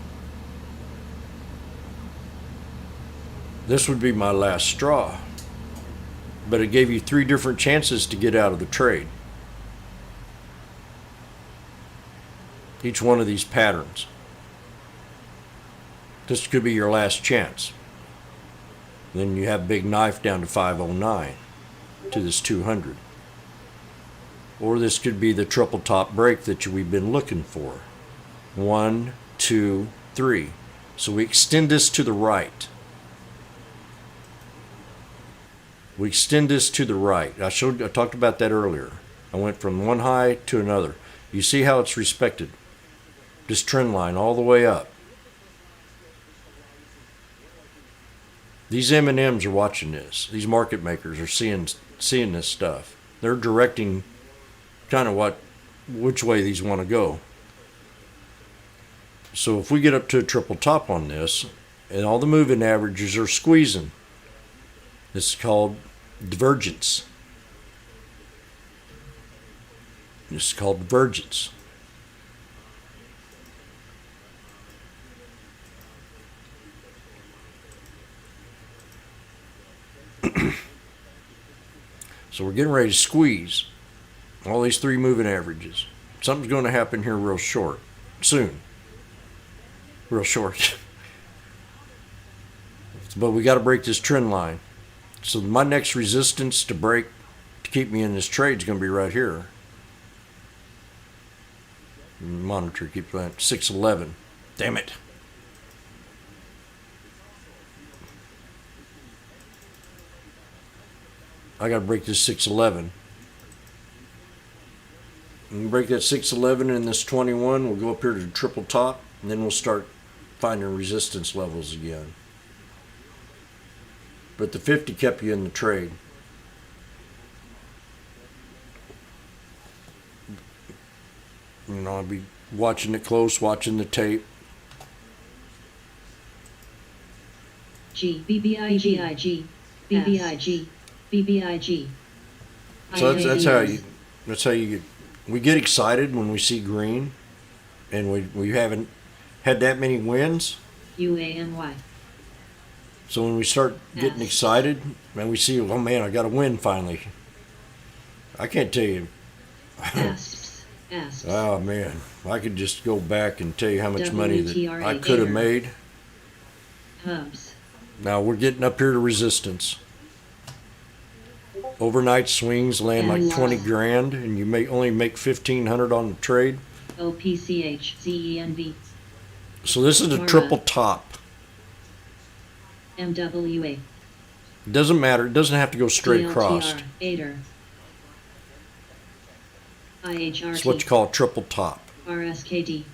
This would be my last straw. But it gave you 3 different chances to get out of the trade. Each one of these patterns. This could be your last chance. Then you have big knife down to 509 to this 200. Or this could be the triple top break that we've been looking for. 1, 2, 3. So we extend this to the right. We extend this to the right. I talked about that earlier. I went from one high to another. You see how it's respected. This trend line all the way up. These M&Ms are watching this. These market makers are seeing this stuff. They're directing kind of which way these want to go. So if we get up to a triple top on this, and all the moving averages are squeezing, this is called divergence. This is called divergence. So we're getting ready to squeeze all these 3 moving averages. Something's going to happen here real soon. Real short. But we got to break this trend line. So my next resistance to break to keep me in this trade is going to be right here. Monitor keeps that 611. Damn it. I gotta break this 611. And break that 611 and this 21, we'll go up here to the triple top, and then we'll start finding resistance levels again. But the 50 kept you in the trade. You know, I'll be watching it close, watching the tape. G BBIG BBIG BBIG. So that's how you get. We get excited when we see green, and we haven't had that many wins. UANY. So when we start getting excited and we see, oh man, I got a win finally. I can't tell you. Asps. Oh man, I could just go back and tell you how much money that I WTRA could have gator. made. Hubs. Now we're getting up here to resistance. Overnight swings land like 20 grand, and you may only make 1,500 on the trade. OPCH ZENV. So this is a Mara. triple top. MWA. It doesn't matter. It doesn't have to go straight across. DLTR, Ader. IHRT. It's what you call a triple top, RSKD.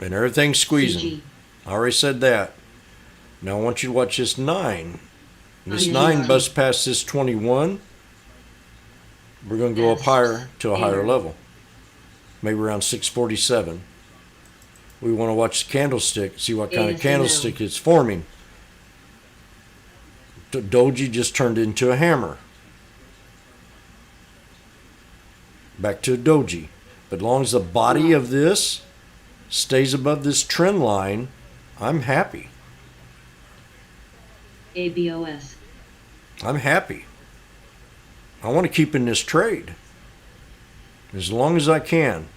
and everything's squeezing. CG. I already said that. Now I want you to watch this 9. This IHRT. 9 busts past this 21. We're going to go up higher to a higher Ader. level, maybe around 647. We want to watch the candlestick, see what kind of ASML. candlestick it's forming. Doji just turned into a hammer. Back to a doji. But as long as the body of this stays above this trend line, I'm happy. ABOS. I'm happy. I want to keep in this trade as long as I can.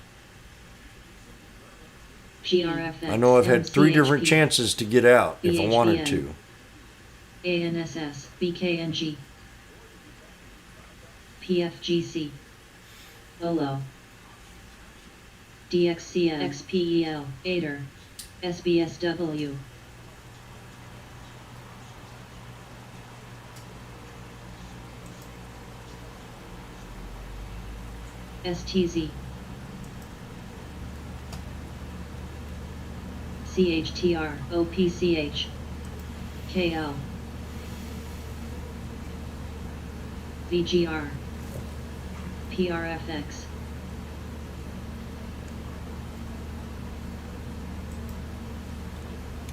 PRFX. I know I've had 3 different MCHP, chances to get out if I wanted to. ANSS. BKNG. PFGC. OLO. DXCN. XPEL. Ader. SBSW. STZ. CHTR. OPCH. KL. VGR. PRFX.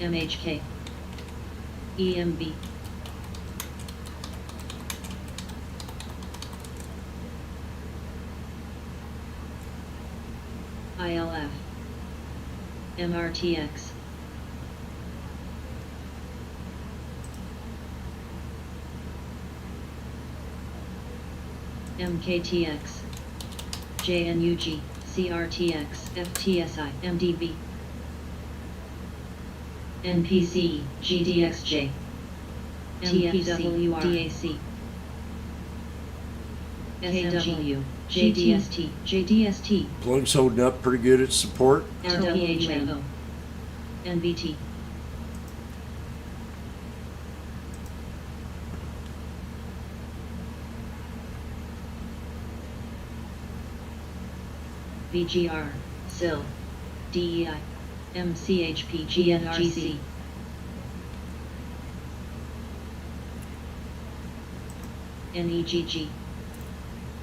MHK. EMB. ILF. MRTX. MKTX. JNUG. CRTX. FTSI. MDB. NPC. GDXJ. TFWR. DAC. SMG. JDST. JDST. Plug's holding up pretty good at support. RPHMO. NVT. VGR. SIL. DEI. MCHP. GNRC. NEGG.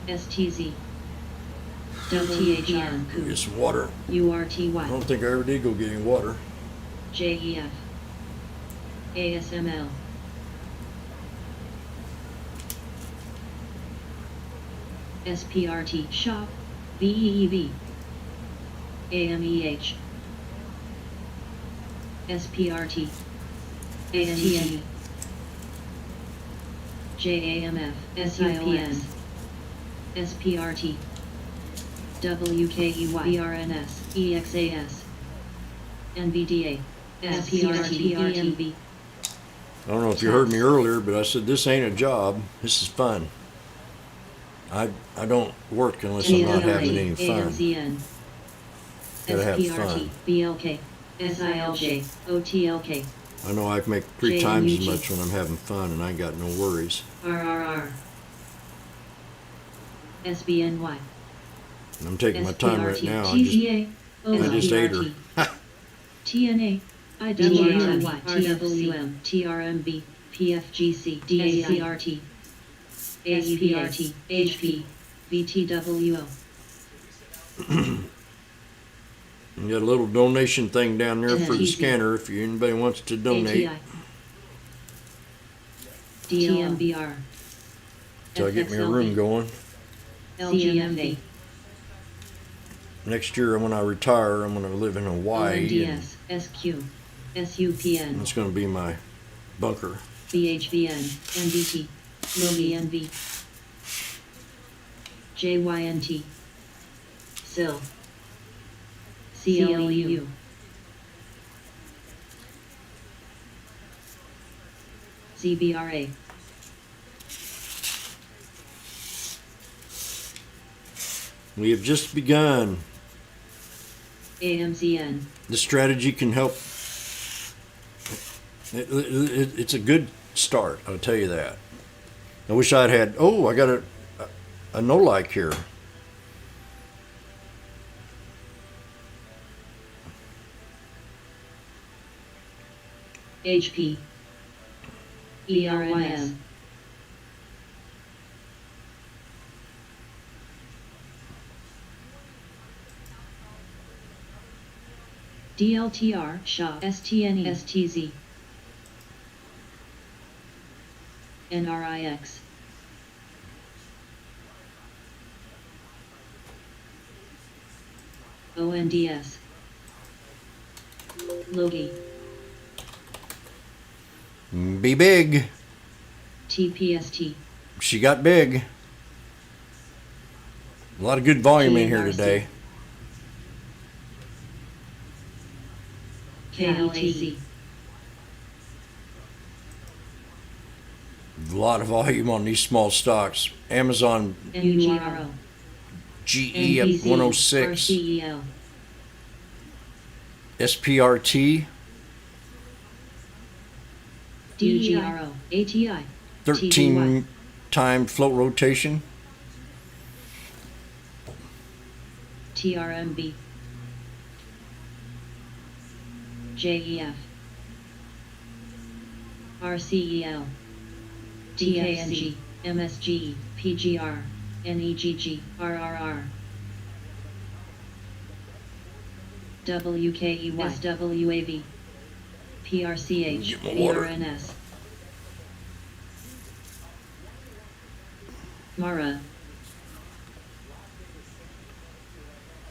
STZ. WTHR. Get some water. I URTY. don't think I ever did go get any water. JEF. ASML. SPRT. Shop. BEEV. AMEH. SPRT. ANTN. JAMF. SUPN. SPRT. WKEY. BRNS. EXAS. NVDA. SPRT. EMV. I don't know if you heard me earlier, but I said this ain't a job. This is fun. I don't work unless I'm not having any fun. AMZN. Gotta have SPRT, fun. BLK, SILJ, OTLK, I know I make 3 times as JMUG. much when I'm having fun, and I ain't got no worries. RRR, SBNY, And I'm taking my time right SPRT, now. TCA, I just ate her. OSPRT, TNA, IWRY, RWM, TRMB, PFGC, DACRT, AEPRT, HP, VTWO. You got a little donation thing down there for the NTC. scanner if anybody wants to donate. ATI, DLMBR, Till I get me a room going. LGMV, Next year when I retire, I'm gonna live in Hawaii, and ONDS, SQ, SUPN, it's gonna be my bunker. BHVN, NDT, MoVNV, JYNT, SIL, CLEU, ZBRA, We have just begun. AMZN, This strategy can help. It's a good start, I'll tell you that. I wish I'd had. Oh, I got a no like here. HP, ERYM, DLTR, SHA, STNE, STZ, NRIX, ONDS, Logi, Be big. TPST, She got big. A lot of good volume in here today. KLAC, A lot of volume on these small stocks. Amazon NURO, GE at NPC, 106. RCEL, SPRT DGRO, ATI, 13 time float rotation. TRMB, JEF, RCEL, TKNG, MSG, PGR, NEGG, RRR, WKEY, SWAV, PRCH, Get my water. BRNS, MARA,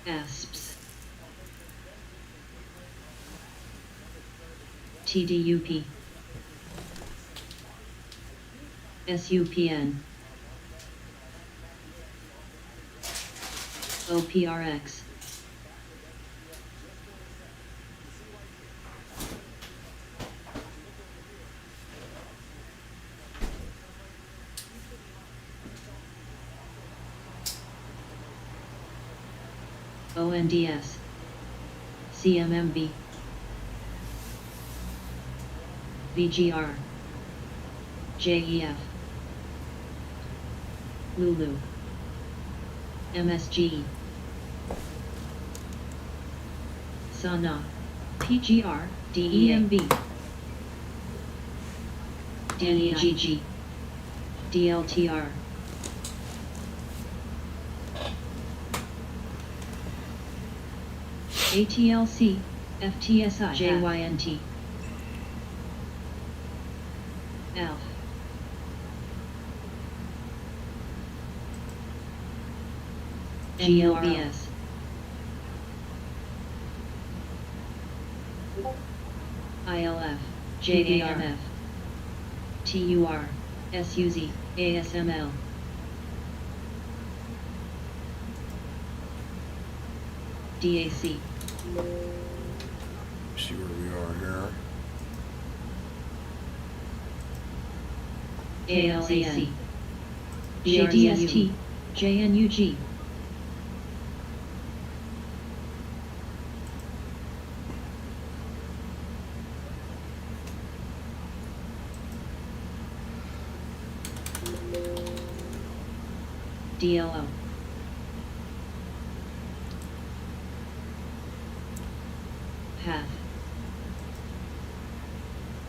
ASPS, TDUP, SUPN, OPRX, ONDS, CMMB, VGR, JEF, Lulu, MSG, Sana, PGR, DEMB, DEGG, DLTR, ATLC, FTSI, JYNT, ALF, GLBS, ILF, JAMF, TUR, SUZ, ASML, DAC, See where we are here. ALAC, JDST, JNUG, DLO. Path.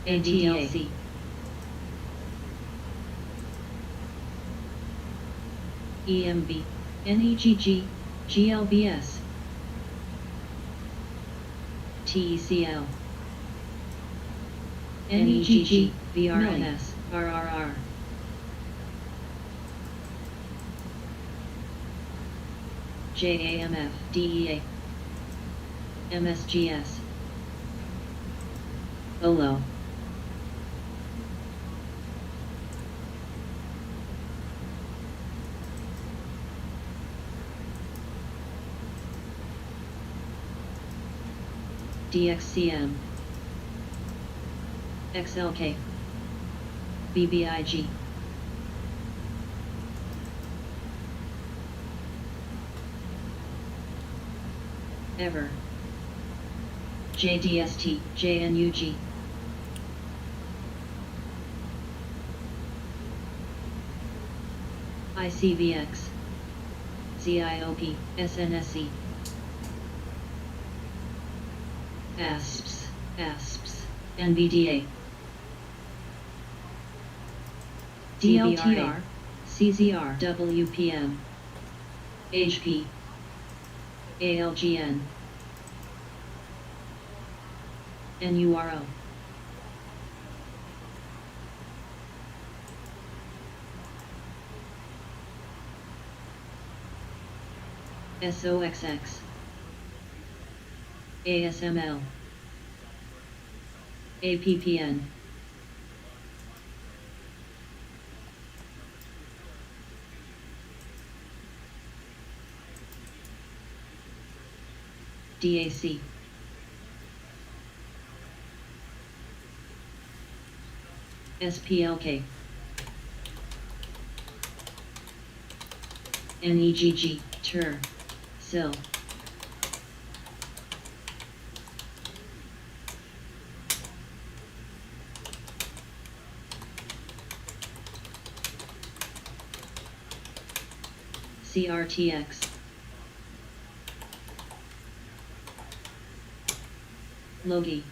ADLC. EMB. NEGG. GLBS. TECL. NEGG. VRNS. RRR. JAMF. DEA. MSGS. OLO. DXCM. XLK. BBIG. Ever. JDST. JNUG. ICVX. ZIOP. SNSE. ASPS. ASPS. NVDA. DLTR. CZR. WPM. HP. ALGN. NURO. SOXX. ASML. APPN. DAC. SPLK. NEGG. TER. SIL. CRTX. Logi.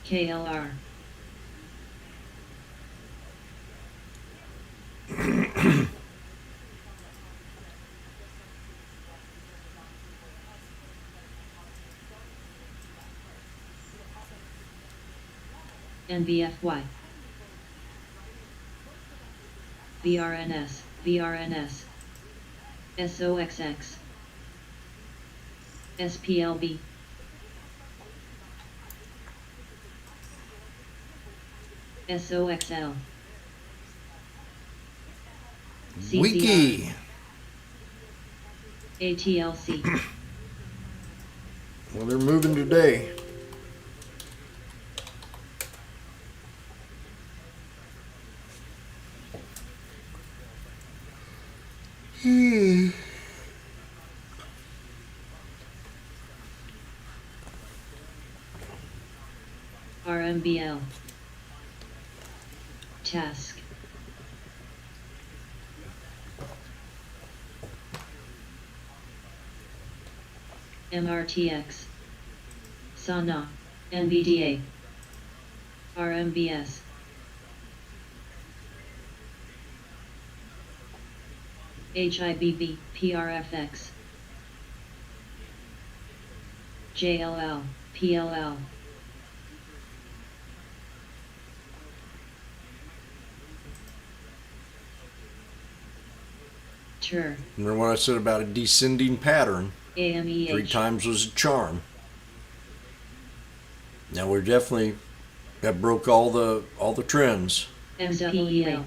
KLR. NBFY. VRNS. VRNS. SOXX. SPLB. SOXL. CZR. Wiki. ATLC. Well, they're moving today. RMBL. Task. MRTX. SANA. NVDA. RMBS. HIBB. PRFX. JLL. PLL. TER. Remember what I said about a descending pattern? AMEH. 3 times was a charm. Now we're definitely that broke all the trends. MWL. Well,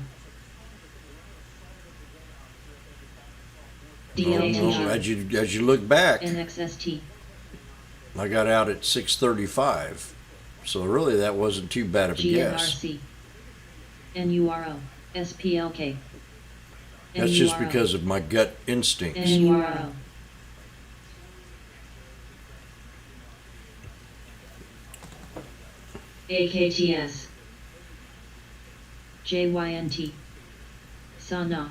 DLTR. as you look back, NXST. I got out at 6:35, so really that wasn't too bad of a guess. GMRC. NURO. SPLK. That's just NURO. because of my gut instincts. NURO. AKTS JYNT Sana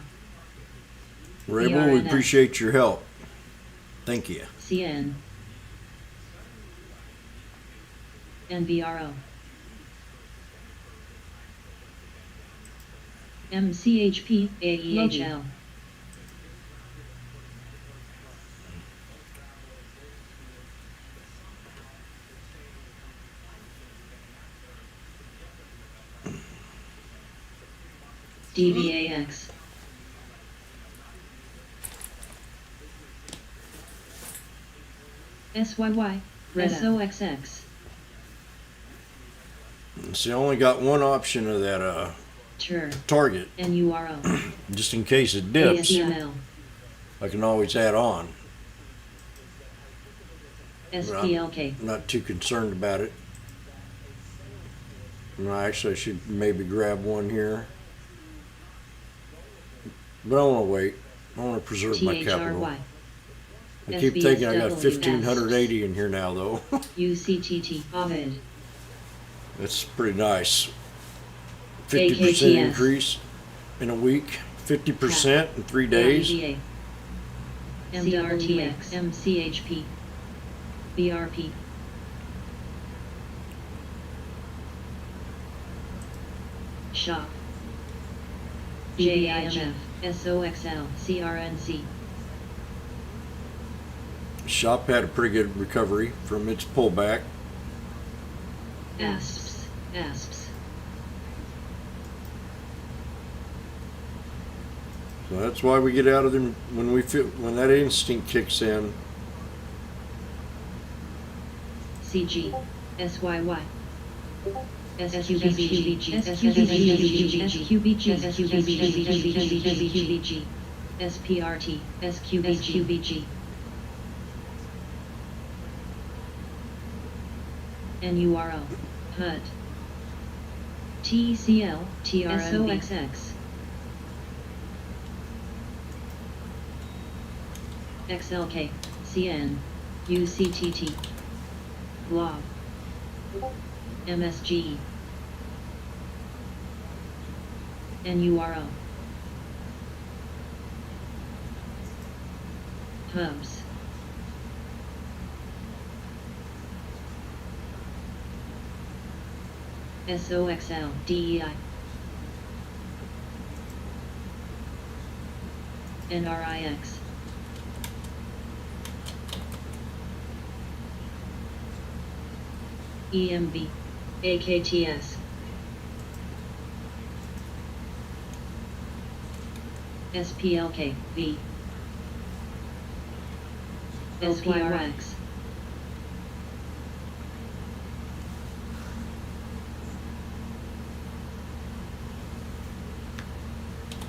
Rabel, we BRNS. appreciate your help. Thank you. CN NBRO MCHP AEHL DVAX SYY SOXX See, I only got one option of that TUR target. NURO Just in case it dips, ASML I can always add on. SPLK I'm not too concerned about it. No, actually, I should maybe grab one here. But I want to wait. I want to preserve my capital. THRY I keep thinking I got SBSWS. 1,580 in here now, though. UCTT Ovid That's pretty nice. 50% AKTS. increase in a week. 50% in 3 days. REDA MWRTX MCHP BRP Shop JIMF SOXL CRNC Shop had a pretty good recovery from its pullback. ASPS So that's why we get out of them when we feel when that instinct kicks in. CG SYY SPRT SQBG NURO HUD TCL TRNB XLK CN UCTT Blob MSG NURO Hubs SOXL DEI NRIX EMB AKTS SPLK V SPRX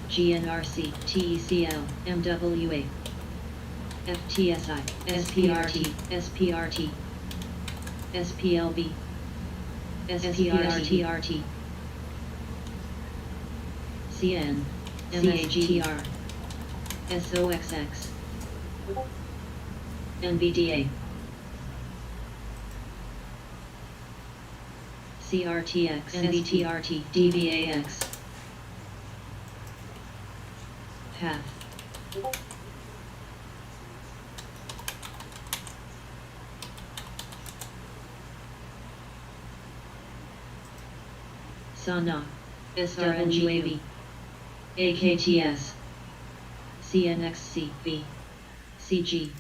GNRC TECL MWA FTSI SPRT SPLB SPRTRT CN MSGTR SOXX NBDA CRTX NBTRT DVAX Path Sana SRNGAV AKTS CNXCV CG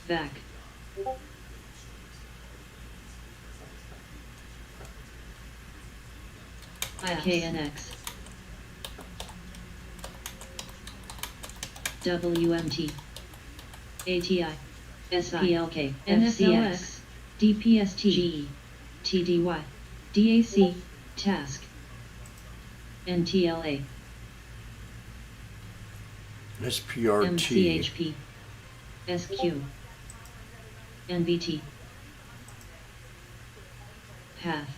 VAC IKNX WMT ATI SPLK NSLX DPST TDY DAC Task NTLA SPRT. MCHP SQ NBT Path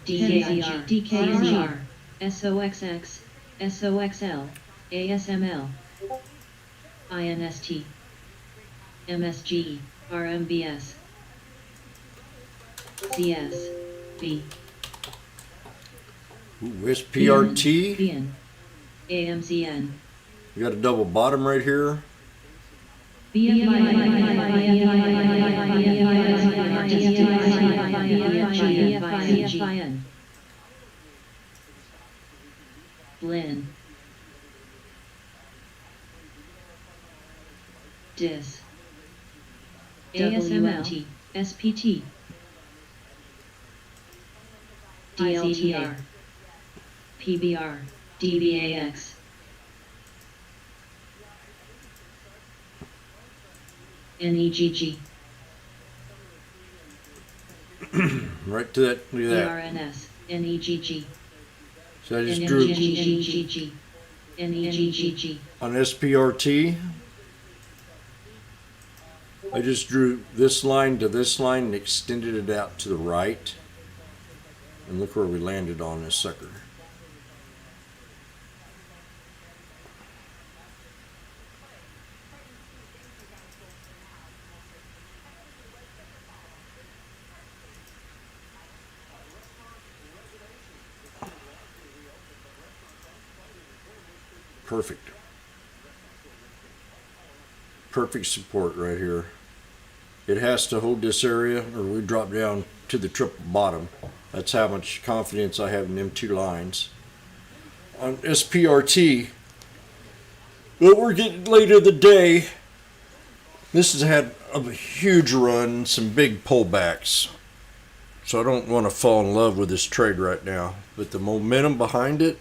DKR SOXX SOXL, ASML, INST, MSG, RMBS, CS, B, Ooh, SPRT. BN, AMCN, You got a double bottom right here. Blinn, Dis, ASML, SPT, DLTR, PBR, DBAX, NEGG, Right to that. Look at that. ERNS, NEGG, So I just drew NEGG, NEGG, on SPRT. I just drew this line to this line and extended it out to the right. And look where we landed on this sucker. Perfect. Perfect support right here. It has to hold this area or we drop down to the triple bottom. That's how much confidence I have in them two lines. On SPRT, but we're getting late in the day. This has had a huge run, some big pullbacks. So I don't want to fall in love with this trade right now. But the momentum behind it,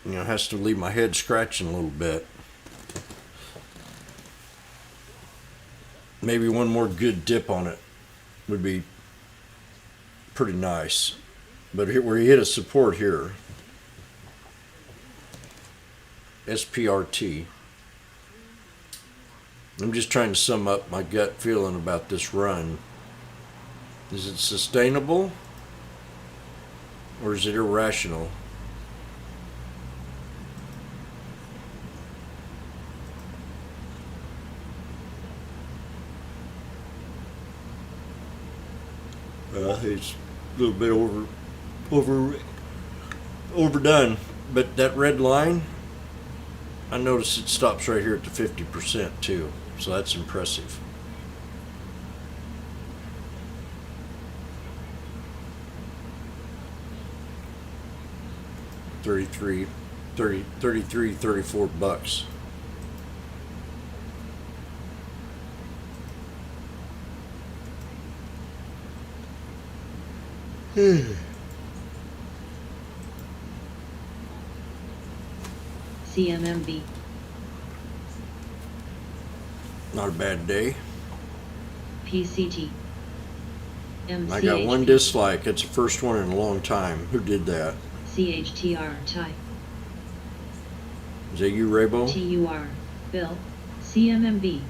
has to leave my head scratching a little bit. Maybe one more good dip on it would be pretty nice. But here, where you hit a support here, SPRT. I'm just trying to sum up my gut feeling about this run. Is it sustainable or is it irrational? It's a little bit overdone, but that red line, I notice it stops right here at the 50% too, so that's impressive. $34 CMMB, Not a bad day. PCT, I got one dislike. It's the first one in a long time. Who did that? CHTR, TI, Is that you, Raybo? TUR, Bill, CMMB,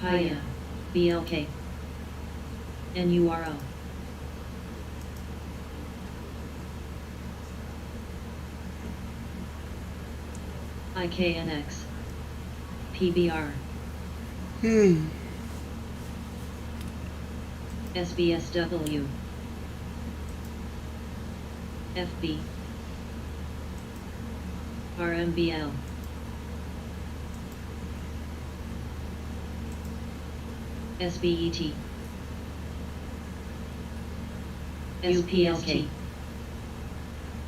Hiya, BLK, NURO, IKNX, PBR, SBSW, FB, RMBL, SBET, UPLK,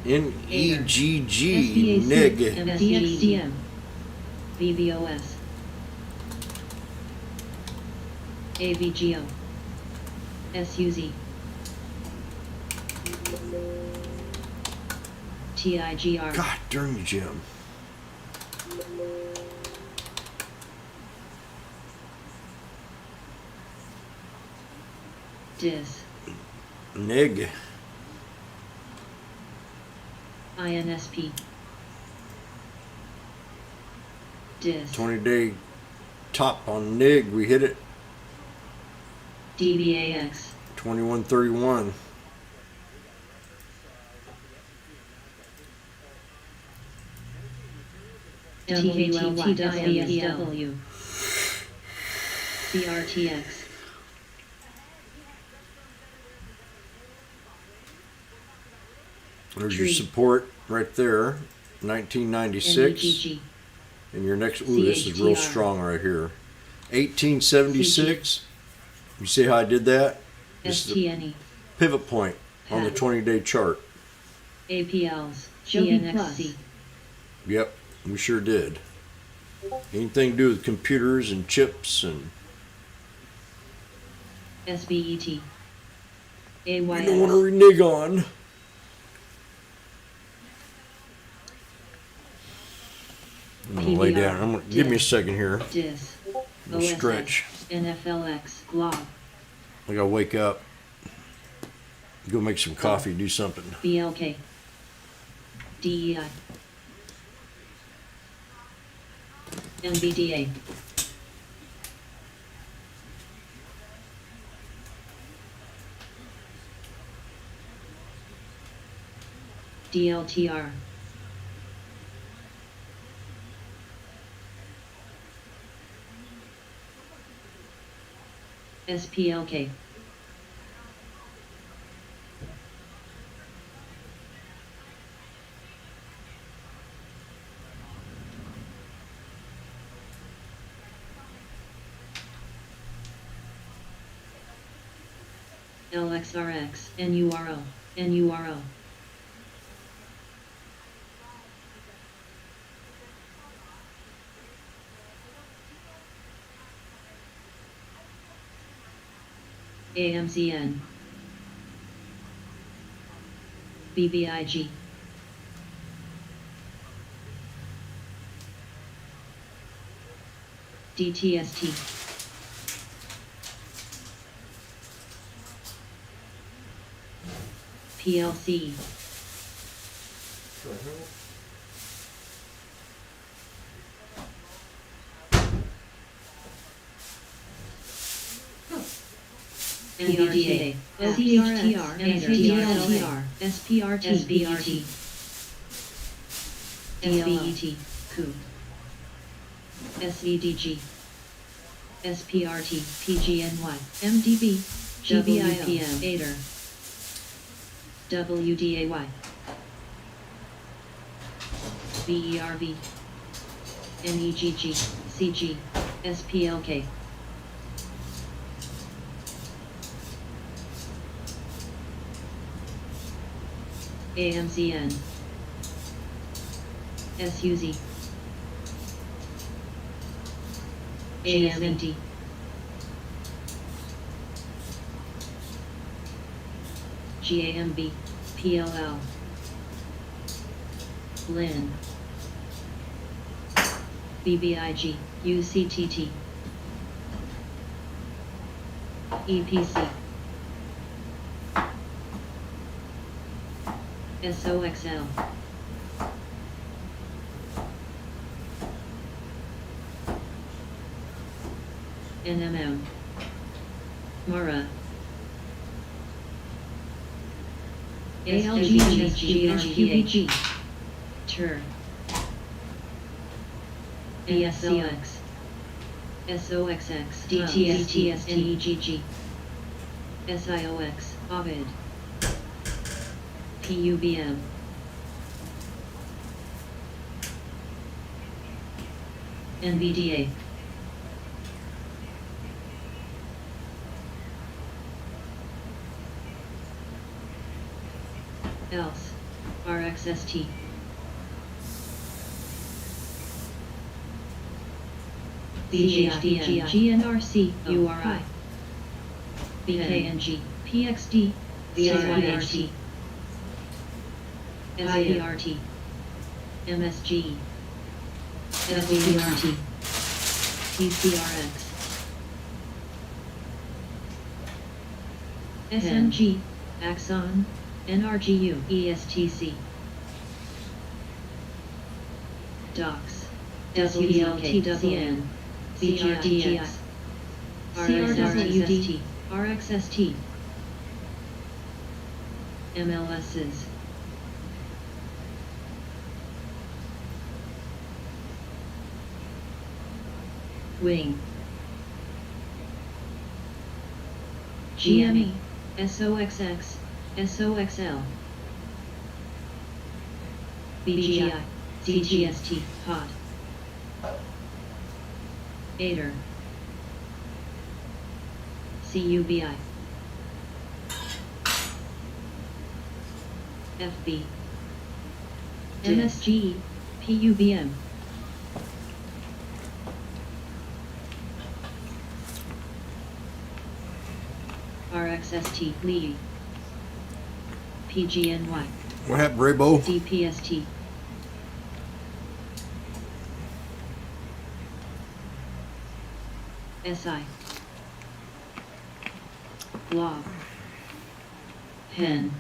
NEGG, NIG. MDXDM, VBOS, AVGO, SUZ, TIGR, God darn you, Jim. DIS, NIG. INSP, DIS, 20-day top on NIG. We hit it. DBAX, 21.31. THETWISW CRTX There's your Tree. support right there. 1996. NEGG And your next, ooh, this is real CHTR. strong right here. 1876. You see how I did that? This is a STNE pivot point on the Hat. 20-day chart. APLs Joby GNXC Yep, we sure did. Anything to do with computers and chips and SBET we don't want AYS to renege on. I'm gonna lay PBR, down. Give me a DIS. second here. DIS I'm gonna stretch. NFLX GLOB I gotta wake up. Go make some coffee. Do something. BLK DEI NVDA DLTR SPLK LXRX NURO NURO AMZN BBIG DTST PLC NVDA CHTR NVDLTR SPRT SBRT SBET COOP SVDG SPRT PGNY MDB GBIPM ADER WDAY VERV NEGG CG SPLK AMZN SUZ AMND GAMB PLL LIN BBIG UCTT EPC SOXL NMM MARA ALGGGRPG TER ESLX SOXX DTSTS NEGG SIOX OVID PUBM NVDA else RXST BHDM GNRC URI BKNG PXD CYRT SPRT MSG SVRT TCRX SMG Axon NRGU ESTC DOCS WLKWN CRDX CRWD RXST MLSs Wing. GME. SOXX. SOXL. BGI. DGST. Hot. Ader. CUBI. FB. MSGE. PUBM. RXST. Lee. PGNY. What happened, Raybo? DPST. SI. Blob. Pen.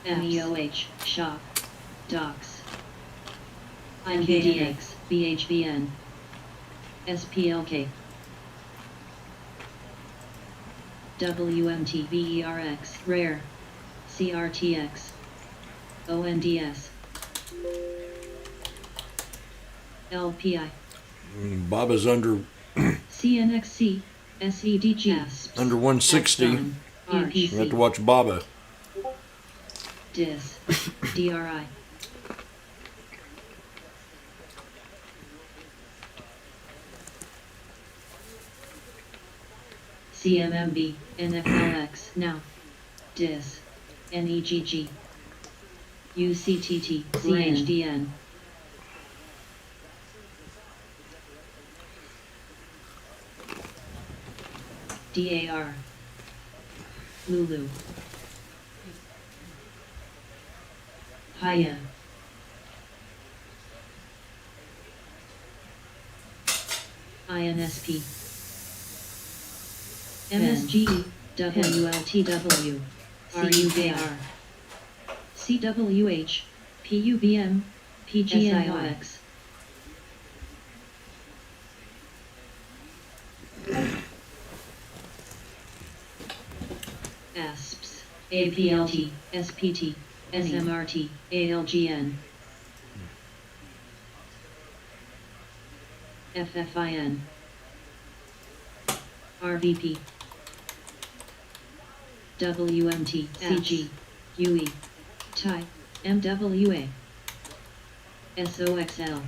MEOH. Shop. Docs. IKDX. BHBN. SPLK. WMT. VERX. Rare. CRTX. ONDS. LPI. Baba's under CNXC. SEDG. under 160. Epsilon, You have to RPC. watch Baba. DIS. DRI. CMMB. NFLX. Now. DIS. NEGG. UCTT. CHDN. DAR. Lulu. Haya. INSP. MSGE. WLTW. RUVR. CWH. PUBM. PGNOX. ASPS. APLT. SPT. SMRT. ALGN. FFIN. RVP. WMT. CG. UE. TI. MWA. SOXL.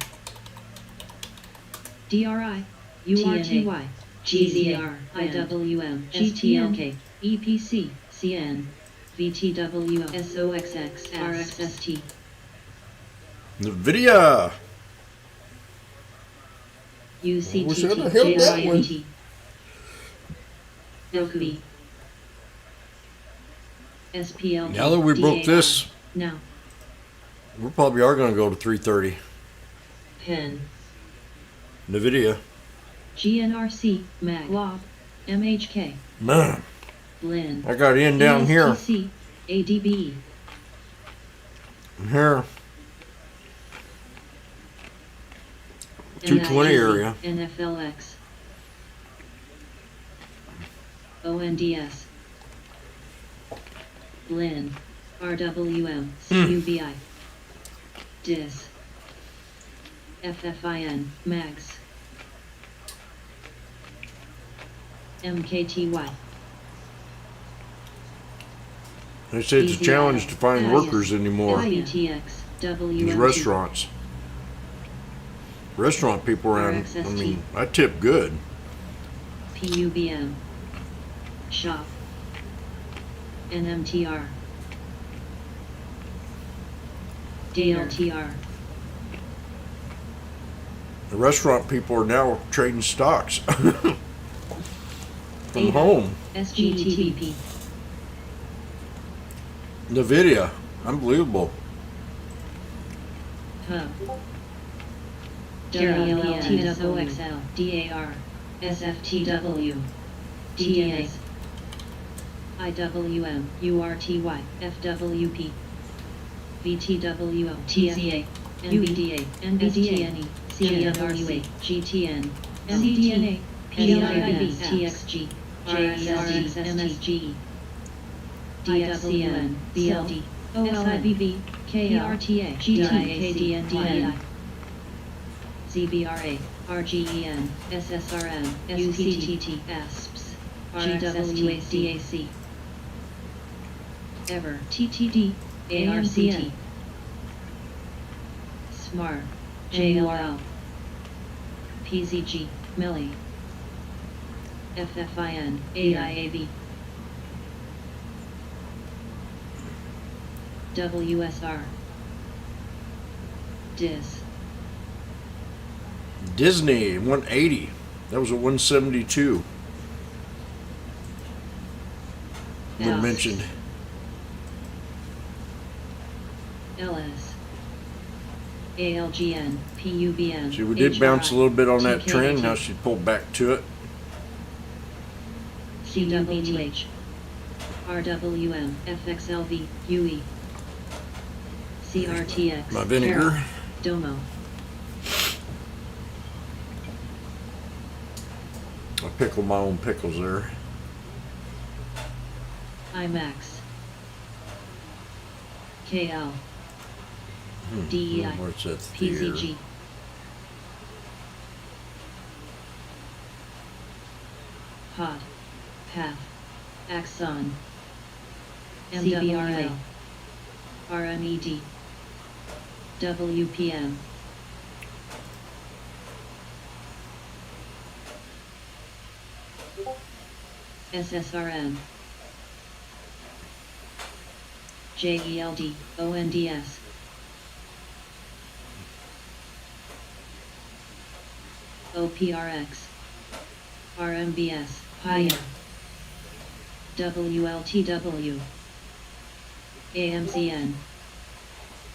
DRI. URTY. GZR. IWM. GTLK. EPC. CN. VTW. SOXX. RXST. NVIDIA. UCTT. Wish I'd have held that one. JINT. Roku. SPL. Now that we broke this, Now. we probably are going to go to 330. Pen. NVIDIA. GNRC. MAG. Blob. MHK. Man, Blend. I got in down here. ESTC, ADB. Here. 220 area. NFLX. ONDS. Blend. RWM. CUBI. DIS. FFIN. MAGS. MKTY. They say it's a challenge to find workers anymore. IETX. These WMT. restaurants. Restaurant people around, I mean, I tip good. PUBM. Shop. NMTR. DLTR. The restaurant people are now trading stocks from home. SGTVP. NVIDIA, unbelievable. Hub. WLTWXL. DAR. SFTW. TNA. IWM. URTY. FWP. VTWO. TCA. NVDA. NVDNE. CNRC. GTN. CDNA. PLIB. TXG. JERXST. MSGE. DFCN. BLD. OLIBB. KRTA. GTACDNDI. ZBRA, RGEN, SSRM, SPTT, ASPS, GWACAC, Ever, TTD, ARCT, SMART, JLL, PZG, Milli, FFIN, AIAB, WSR, DIS, Disney 180. That was a 172. We Else. mentioned. LS, ALGN, PUBN. See, we did bounce a little bit on that trend. TKT, Now she pulled back to it. CWH, RWM, FXLV, UE, CRTX, My vinegar. Carol, Domo, I pickle my own pickles there. IMAX, KL, DEI, Where's that theater? PZG, POD, PATH, Axon, MWRL, RMED, WPM, SSRM, JELD, ONDS, OPRX, RMBS, Pioneer, WLTW, AMZN,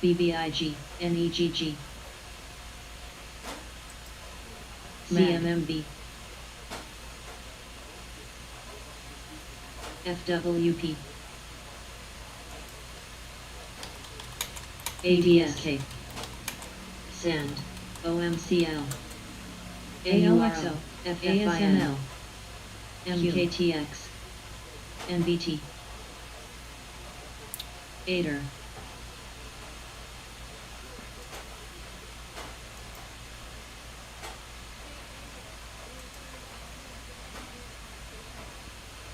BBIG, NEGG, CMMB, FWP, ADSK, SAND, OMCL, ALXO, ASML, MKTX, NBT, ADER,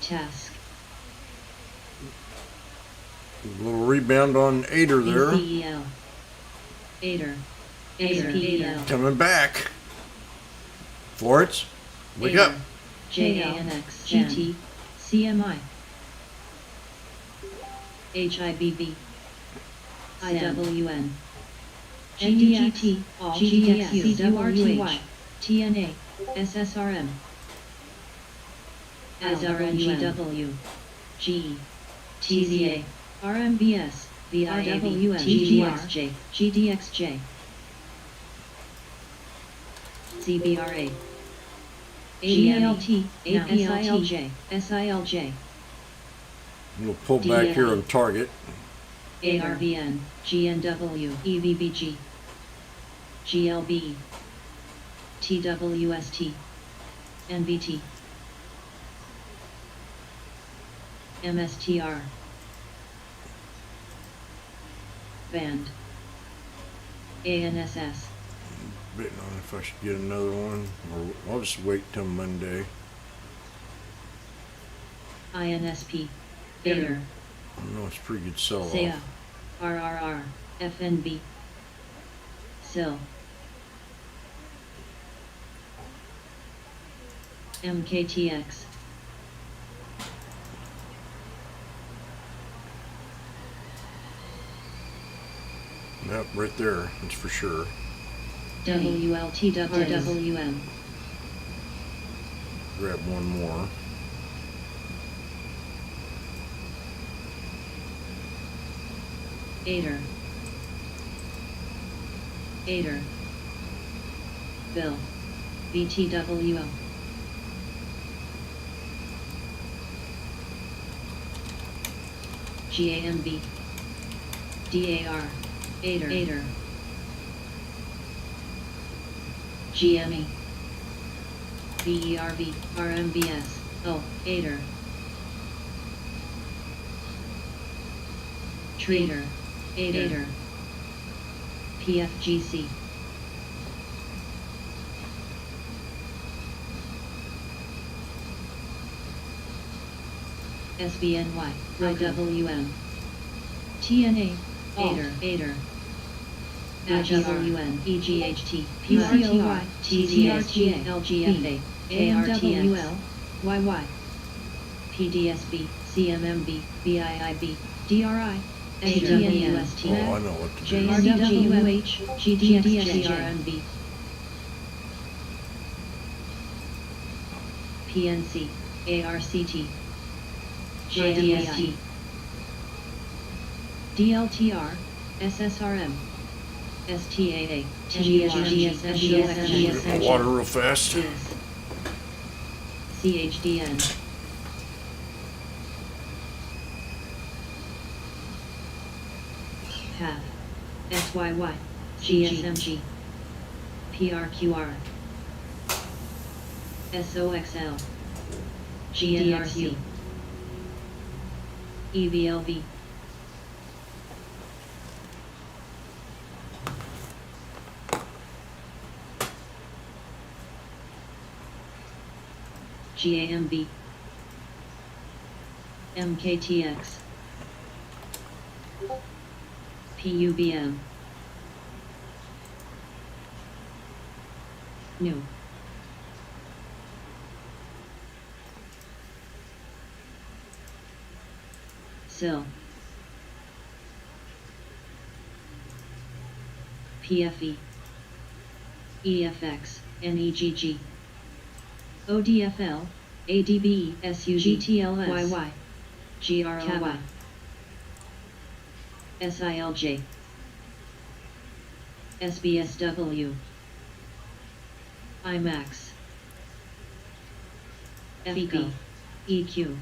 Task, A little rebound on Ader there. ACEL, ADER, SPEL, Coming back. Florence, wake up. JANX, GT, CMI, HIBB, IWN, GDGT, GDX, WRTY, TNA, SSRM, IWGW, G, TZA, RMBS, VIAB, GDXJ, GDXJ, CBRA, ADLT, APLJ, SILJ, We'll pull back here on target. ARVN, GNW, EVBG, GLB, TWST, NBT, MSTR, Band, ANSS, Betting on if I should get another one, or I'll just wait till Monday. INSP, ADER, I know it's a pretty good sell SEA, off. RRR, FNB, SIL, MKTX, Yep, right there, that's for sure. WLTWRWM, Grab one more. ADER, ADER, Bill, BTWO, GAMB, DAR, ADER, GME, VERV, RMBS, O, ADER, Trader, ADER, PFGC, SBNY, IWM, TNA, Ader, IGRUN, EGHT, PCOY, TZSGA, LGFA, ARTX, YY, PDSB, CMMB, BIIB, DRI, STNUST, Oh, I know what to do. JNWH, GDX, GRMB, PNC, ARCT, JDST, DLTR, SSRM, STAA, Get my water real fast. CHDN, PAF, SYY, GSMG, PRQR, SOXL, GNRC, EVLV, GAMB, MKTX, PUBM, New, SIL, PFE, EFX, NEGG, ODFL, ADB, SUG, TLS, YY, GROY, SILJ, SBSW, IMAX, FECO, EQ,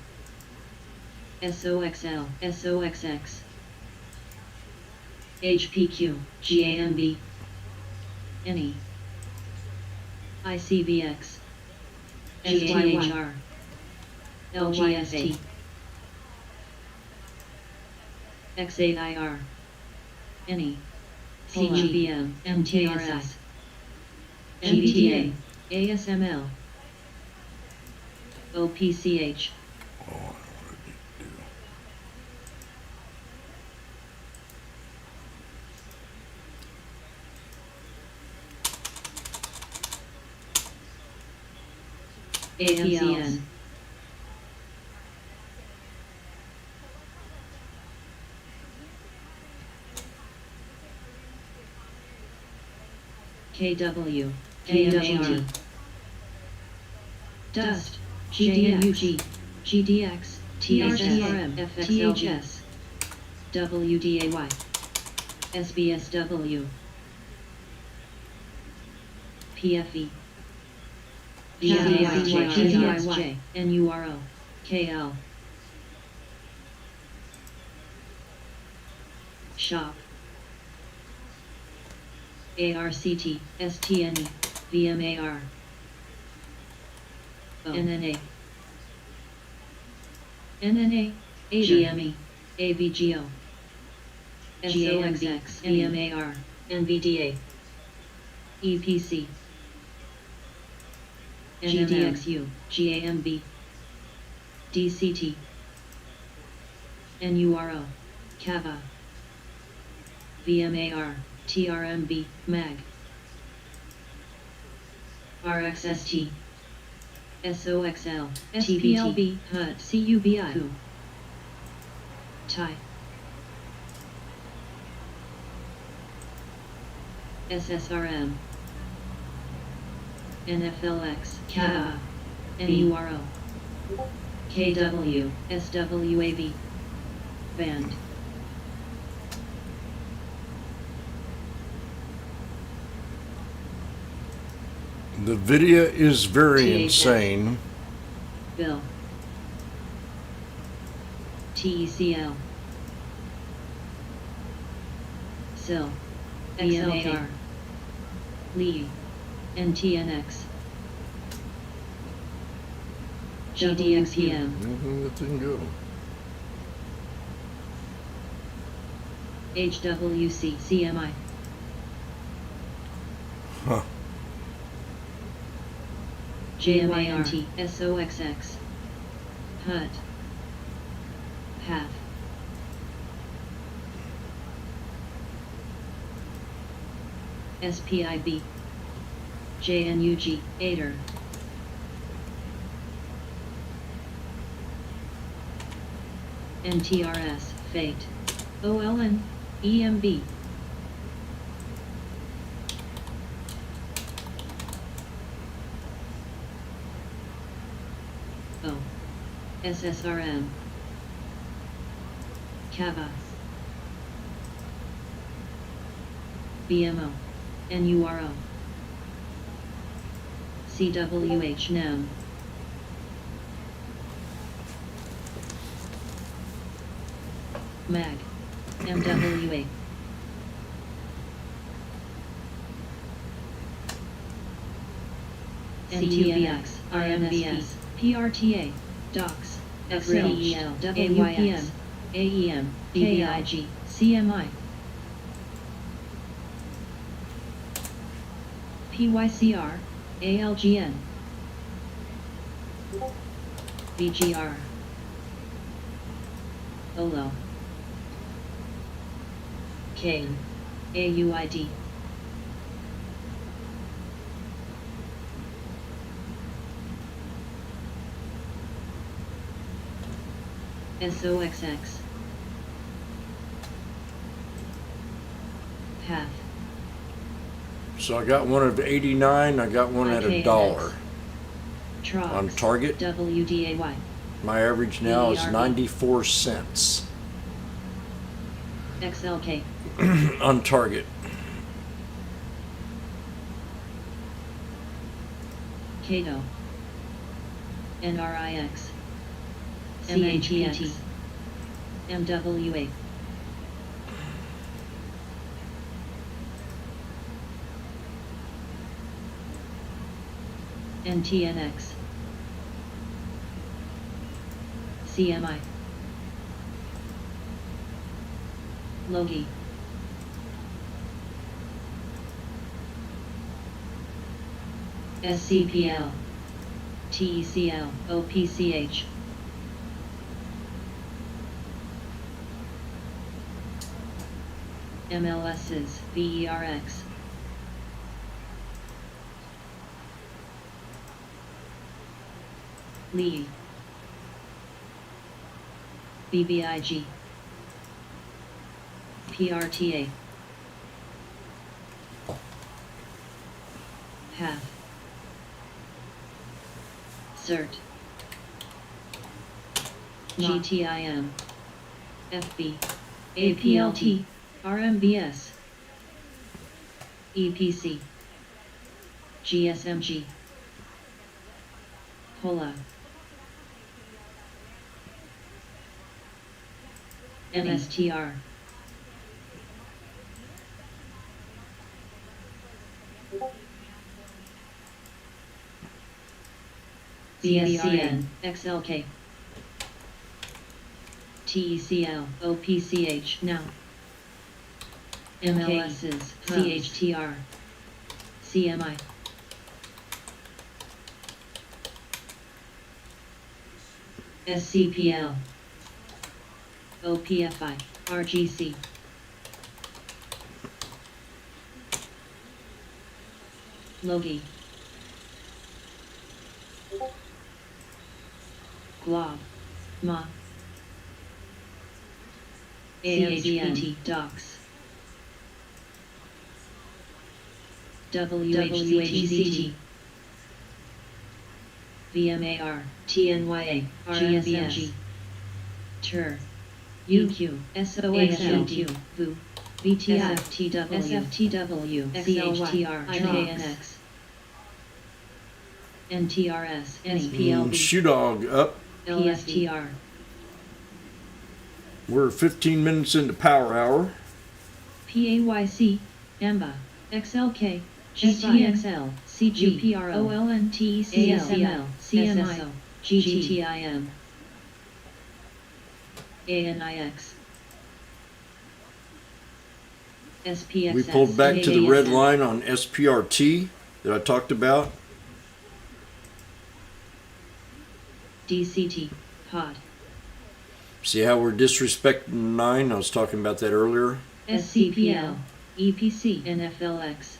SOXL, SOXX, HPQ, GAMB, NE, ICVX, STHR, LGST, XAIR, NE, CGBM, MTRS, MTA, ASML, OPCH, AMCN, KW, KWG, Dust, GDUG, GDX, THRM, FXLGS, WDAY, SBSW, PFE, VIJ, NURO, KL, Shop, ARCT, STNE, VMAR, NNA, GME, AVGO, SOXX, VMAR, NVDA, EPC, GDXU, GAMB, DCT, NURO, CAVA, VMAR, TRMB, MAG, RXST, SOXL, TPLB, HUD, CUBI, TI, SSRM, NFLX, CAVA, NURO, KW, SWAV, Band. The video is very THS. insane. Bill, TECL, SIL, XLR, Lee, NTNX, GDXPM, That didn't go. HWC, CMI, Huh. JMIRT, SOXX, HUT, half, SPIB, JNUG, Aider, NTRS, Fate, OLN, EMB, O, SSRM, Kava, BMO, NURO, CWH NAM, MAG, MWA, NTBX, RMBS, PRTA, DOCS, XLEL, AYM, AEM, KIG, CMI, PYCR, ALGN, VGR, OLO, CANE, AUID, SOXX, PATH, So I got one at 89. I got one at IKNX, $1 TROX, on Target. WDAY, My average now is VERB. 94 cents XLK, on Target. Cato, NRIX, MHPT, MWA, NTNX, CMI, Logi, SCPL, TECL, OPCH, MLSs, VERX, Lee, BBIG, PRTA, half, CERT, GTIM, FB, APLT, RMBS, EPC, GSMG, POLA, MSTR, CSCN, XLK, TECL, OPCH, now, MLSs, CHTR, CMI, SCPL, OPFI, RGC, Logi, Glob, Ma, AMZN, Docs, WHCT, VMAR, TNYA, GSMG, TUR, UQ, SOXLQ, VU, VTI, SFTW, CHTR, IKNX, NTRS, NSPLB, Shoe Dog up. PSTR, We're 15 minutes into Power Hour. PAYC, AMBA, XLK, GTXL, CGPRO, OLNTECL, CMI, GTIM, ANIX, SPXS, We pulled back to the red AASN, line on SPRT that I talked about. DCT, POD, See how we're disrespecting 9? I was talking about that earlier. SCPL, EPC, NFLX.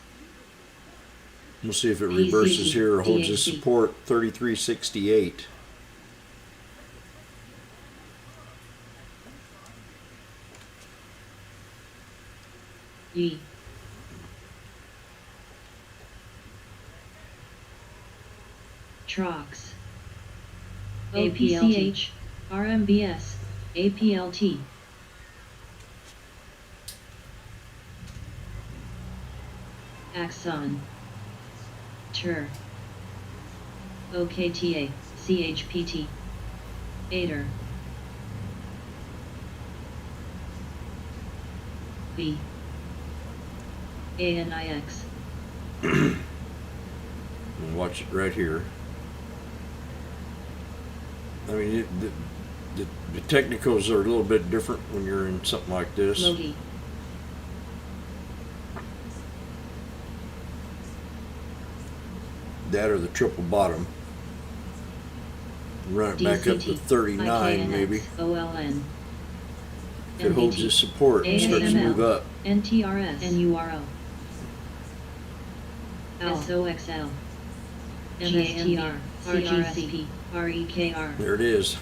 We'll see if it PCC, reverses here or holds its DAC. support. 3368. E. Trox. APCH, RMBS, APLT. Axon. TER. OKTA, CHPT. ADER. B. ANIX. And watch it right here. I mean, the technicals are a little bit different when you're in something like this. Logi. That or the triple bottom. Run it back up to DCT, 39 IKNX, maybe. OLN. If it holds NVT, its support and starts to ASML, move up. NTRS, NURO. SOXL. MSTR, RGC, REKR. There it is.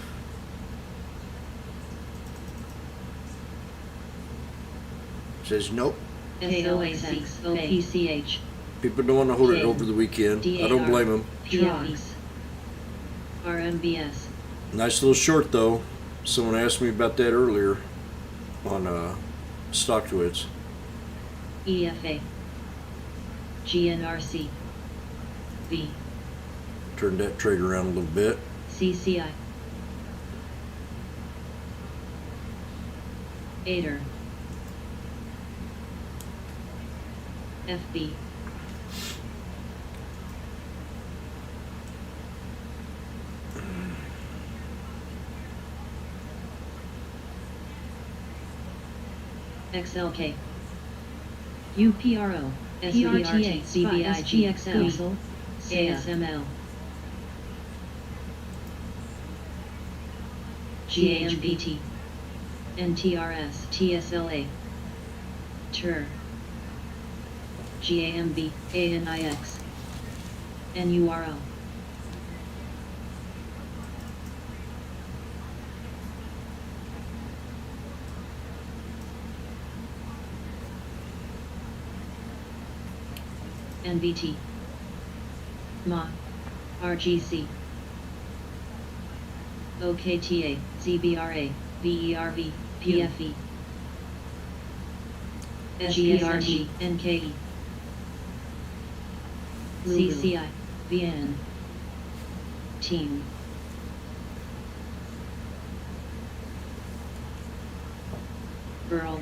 Says nope. KOA6, OPCH. People don't want to hold it over the weekend. I don't blame them. PFEs. RMBS. Nice little short though. Someone asked me about that earlier on Stocktwits. EFA. GNRC. V. Turned that trade around a little bit. CCI. ADER. FB. XLK. UPRO. SPRTA. CBIGXL. ASML. GAMBT. NTRS. TSLA. TER. GAMB. ANIX. NURL. NVT. MA. RGC. OKTA, ZBRA, VERV, PFE. SPRG, NKE. CCI, VN. Team. Burl.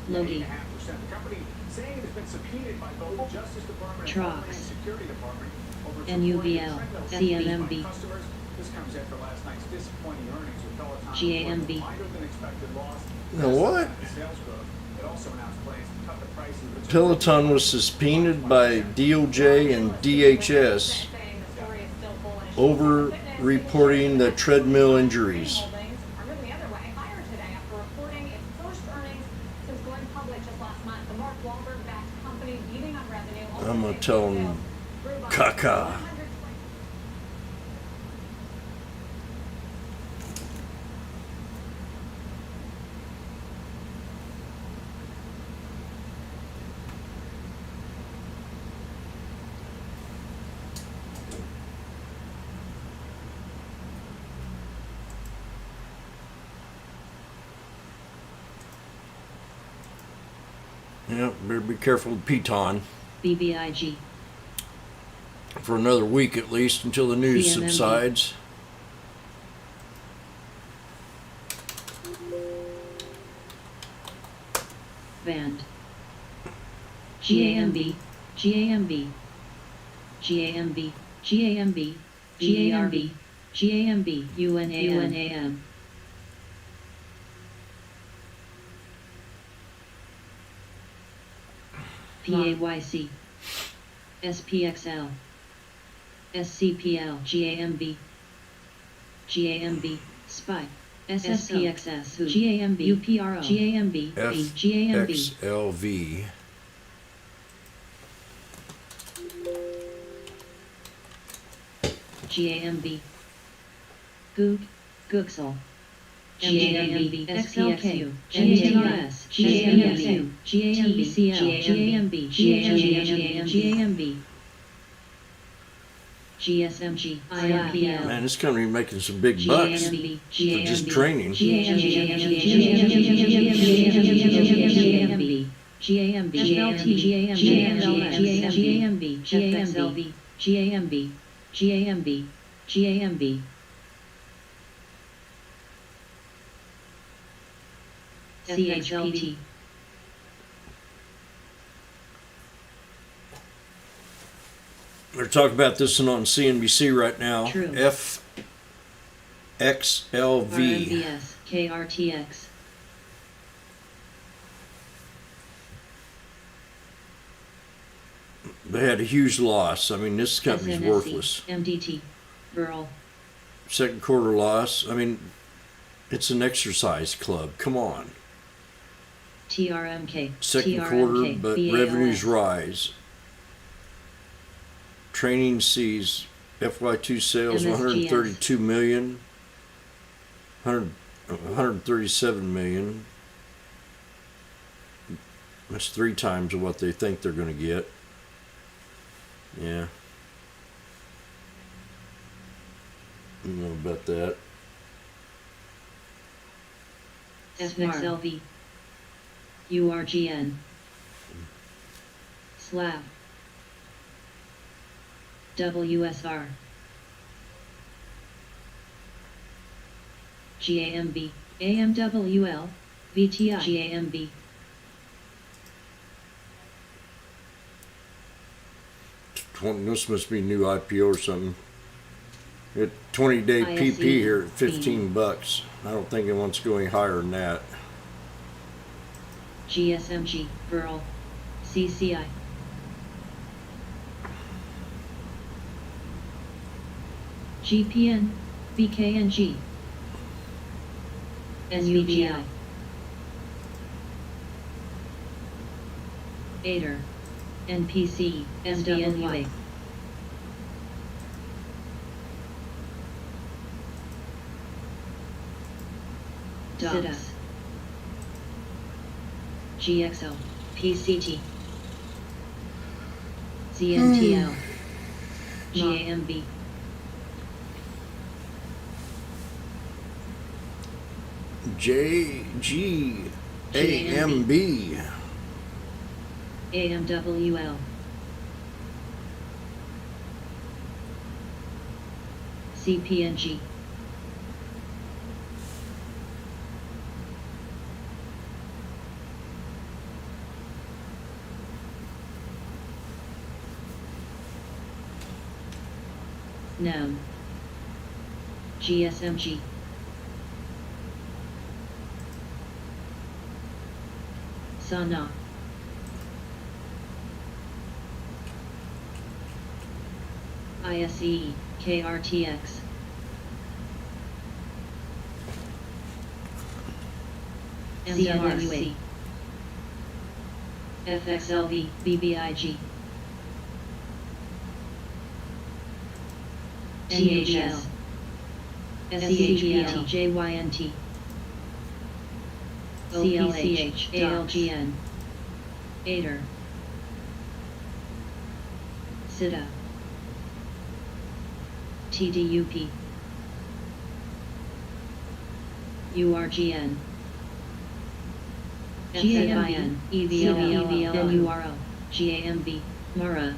Logie. The company saying it has been subpoenaed by both Justice Department and Trox. Homeland Security Department over its NUBL, reported treadmill CMMB. by customers. This comes after last night's disappointing earnings with Peloton GAMB. reporting wider than expected loss. Now what? Sales growth. It also announced plans to cut the prices of its Peloton was subpoenaed by DOJ and DHS over reporting the treadmill injuries. Are moving the other way higher today after reporting its first earnings since going public just last month. The Mark Wahlberg-backed company beating on revenue. I'm gonna tell them caca. Yep, better be careful with Piton BBIG. for another week at least until the news CMMB. subsides. Band. GAMB. GAMB. GAMB. GAMB. GARB. GAMB. UNAM. PAYC. SPXL. SCPL. GAMB. GAMB. SPY. SSPXS GAMB UPRO GAMB GAMB FXLV. GAMB Goog Googsel GAMB XLQ GAMS GAMB GAMBCL GAMB GAMB GSMG IRPL Man, this company making some big bucks for just training. CHLT They're talking about this one on CNBC right now. True. FXLV. RMBS KRTX They had a huge loss. I mean, this company's SNSE, worthless. MDT Burl Second quarter loss. I mean, it's an exercise club. Come on. TRMK Second TRMK, quarter, but BALS. revenues rise. Training sees FY2 sales MSGS. 132 million, 137 million. That's 3 times of what they think they're going to get. Yeah. I don't know about that. SXLV URGN Slab WSR GAMB AMWL VTI GAMB This must be new IPO or something. 20-day PP ISE. here at $15. I don't think it wants to go any higher than that. GSMG Burl CCI GPN BKNG NUVI ADER NPC SWA DOS GXO PCT ZNTL GAMB JGAMB. AMWL CPNG NOM GSMG Sana ISE KRTX MWA FXLV BBIG THS SEHPL JYNT CLH ALGN ADER SIDA TDUP URGN GAMB EVL NURO GAMB MARA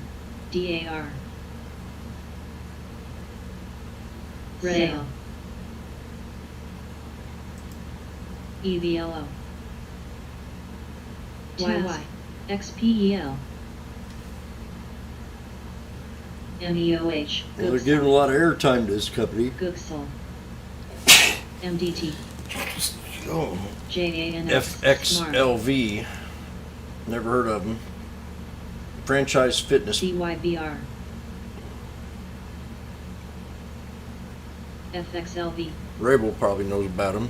DAR Rail EVLO YY XPEL MEOH Well, they're giving a lot of airtime to this company. Googsel MDT Oh. JANS Smart FXLV. Never heard of them. Franchise Fitness. CYBR FXLV, Rabel probably knows about them.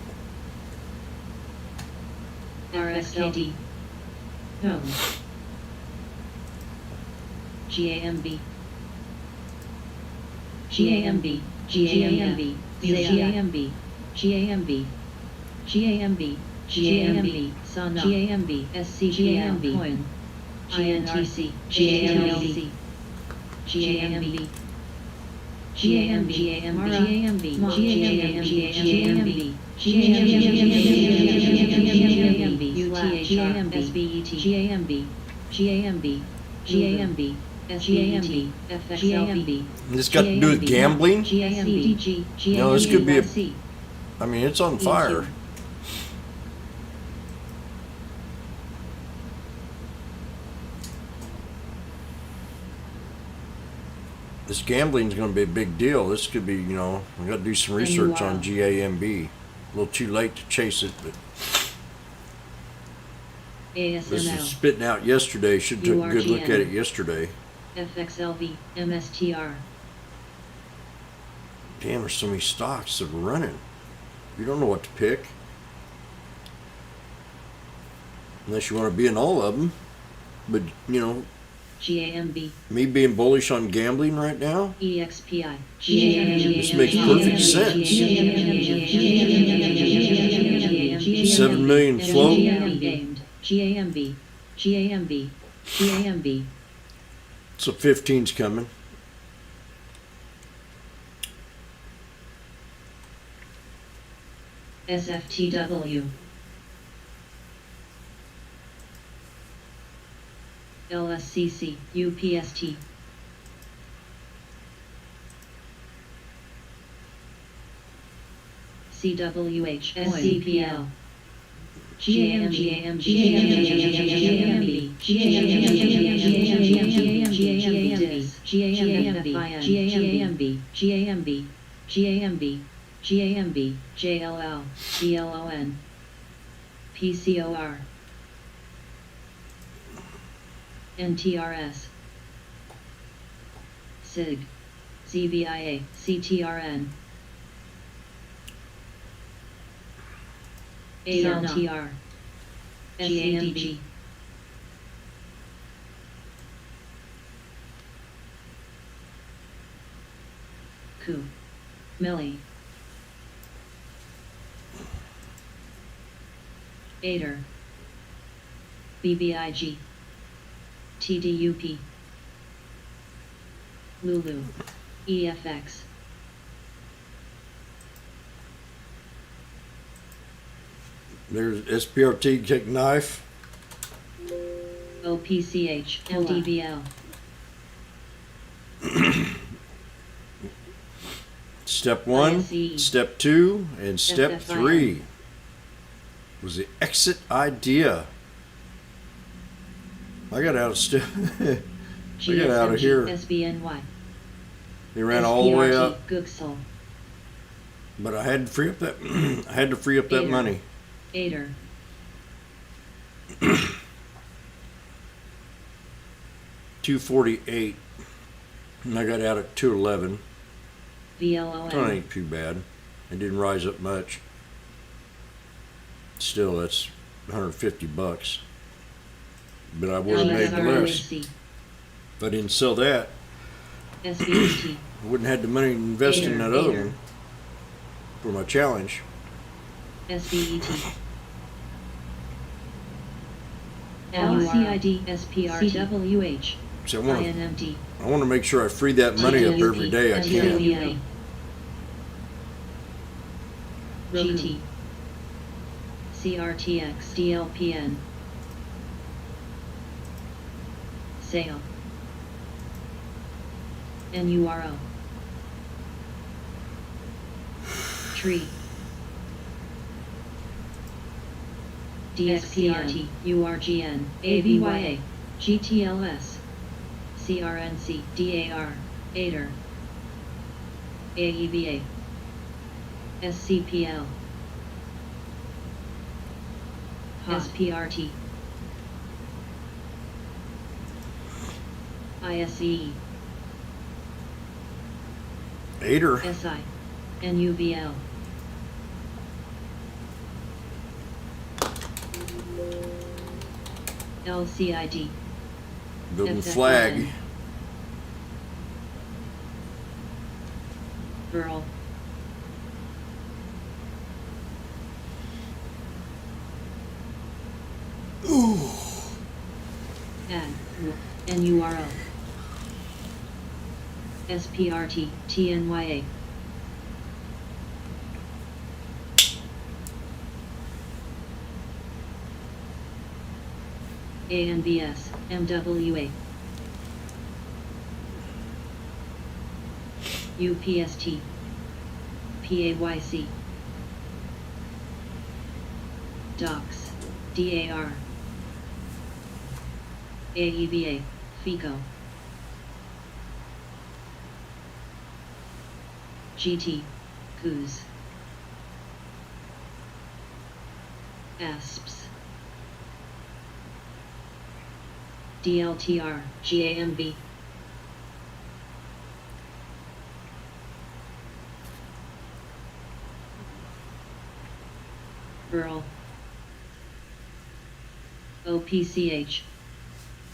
RSKD, home, GAMB, GAMB, GAMB, GAMB, GAMB, GAMB, GAMB, Sana, GAMB, SCGAMB, Coin, GNRC, GAMB, GAMB, GAMB, GAMB, GAMB, This got to do with gambling? No, this could be a- I mean, it's on fire. This gambling's going to be a big deal. This could be, you know, we got to do some research on GAMB. A little too late to chase it, but this was ASML, spitting out yesterday. Should have took a good look at it yesterday. FXLV, MSTR, Damn, there's so many stocks that are running. You don't know what to pick. Unless you want to be in all of them. But, you know, GAMB, me being bullish on gambling right now, EXPI, this makes perfect sense. 7 million float. GAMB, GAMB, GAMB, So 15's coming. SFTW, LSCC, UPST, CWH, SCPL, GAM, GAM, GAM, GAMB, GAMB, GAMB, JLL, DLON, PCOR, NTRS, SIG, ZVIA, CTRN, ALTR, GAMG, Coup, Millie, Ader, BBIG, TDUP, Lulu, EFX, There's SPRT kick knife. OPCH, LDBL, Step 1, ISE. step 2, and step FFIN. 3 was the exit idea. I got out of step. I got out of here. SBNY, They ran all the way SPRT, up, Gooksel, but I had to free up that. I had to free up that Ader. money. Ader, 248, and I got out at 211. That VLON, ain't too bad. It didn't rise up much. Still, that's $150. But I would have made less. LSROC, If I didn't sell that, SBT, I wouldn't have had the money to invest in that other one for my challenge. SBET, LCID, SPRT, CWH, So INMD, I want to make sure I free that money up every day I can. GWA, GT, CRTX, DLPN, Sale, NURO, Tree, DXPRT, URGN, AVYA, GTLS, CRNC, DAR, ADER, AEVA, SCPL, SPRT, ISE, Ader. SI, NUVL. LCID. Building FFIN. flag. Burl. Add. NURL. SPRT. TNYA. ANBS. MWA. UPST. PAYC. DOCS. DAR. AEBA. FICO. GT. COOS. ASPS. DLTR. GAMB. Burl. OPCH.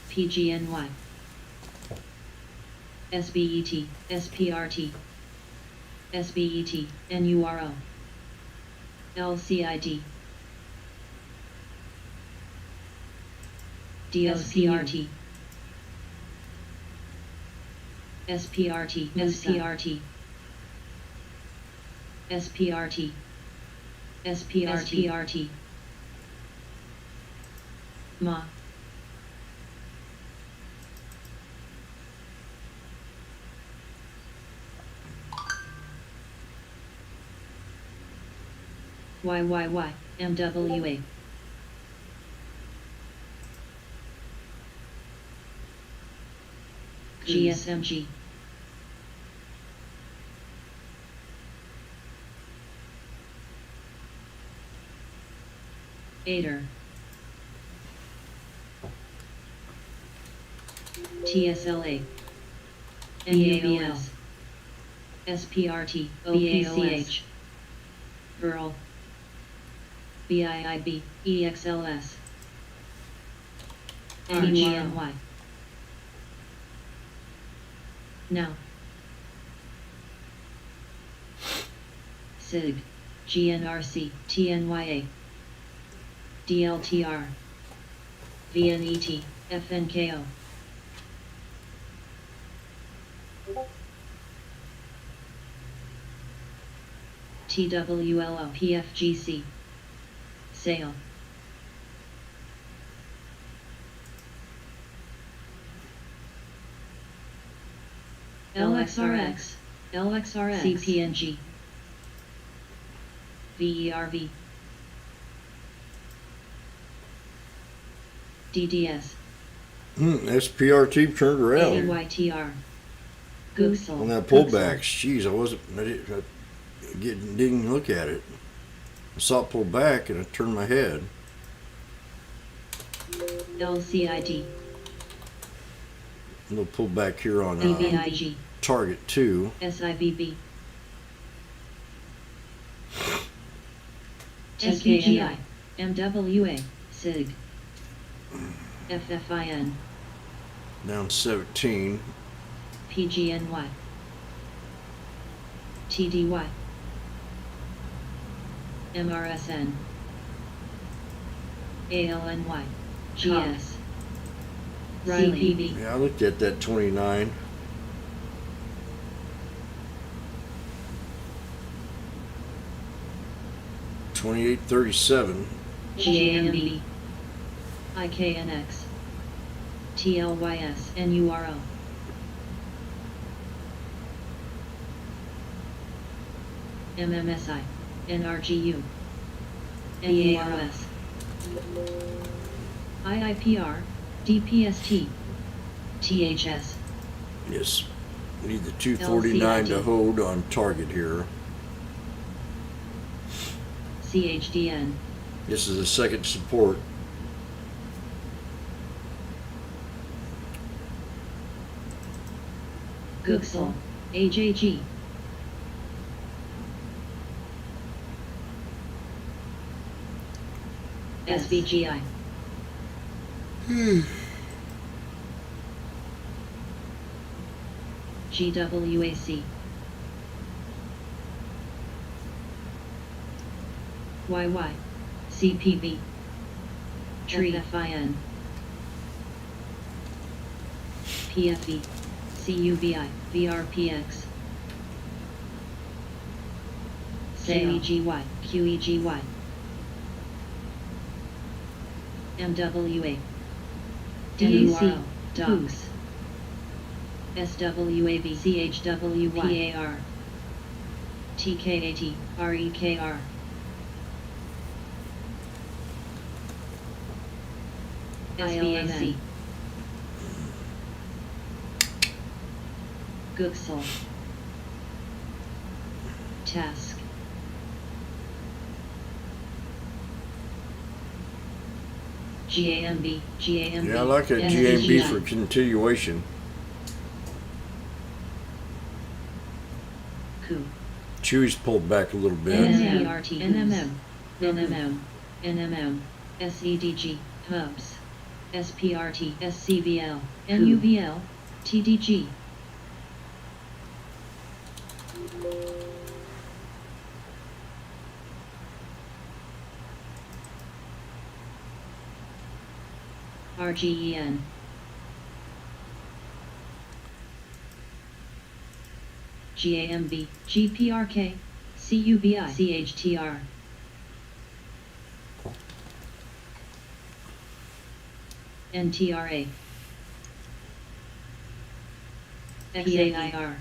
PGNY. SBET. SPRT. SBET. NURL. LCID. DSPRT. SPRT. SPRT. SPRT. SPRT. Ma. YYY. MWA. GSMG. ADER. TSLA. NABS. SPRT. OPCH. Burl. BIIB. EXLS. NURL. Now. SIG. GNRC. TNYA. DLTR. VNET. FNKO. TWLO. PFGC. Sale. LXRX. LXRX. CPNG. VERV. DDS. SPRT turned around. AYTR. Google. On that pullback, jeez, I didn't look at it. I saw it pull back and I turned my head. LCID. A little pull back here on AVIG. target 2. SIVB. SKGI. MWA. SIG. FFIN. Down 17. PGNY. TDY. MRSN. ALNY. GS. CPB. Yeah, I looked at that 29. $28.37. GAMB. IKNX. TLYS. NURL. MMSI. NRGU. NERS. IIPR. DPST. THS. Yes. Need the 249 to LCID. hold on target here. CHDN. This is the second support. Google. AJG. SVGI. GWAC. YY. CPB. Tree FIN. PFE. CUBI. VRPX. KEGY. QEGY. MWA. DAC. DOCS. SWAB. CHWYAR. TKAT. REKR. SVAC. Gooksel. Task. GAMB. GAMB. Yeah, I like that GAMB for continuation. Coup. Chewy's pulled back a little bit. NMRT. NMM. NMM. NMM. SEDG. Hubs. SPRT. SCVL. NUVL. TDG. RGEN. GAMB. GPRK. CUBI. CHTR. NTRA. XAIR.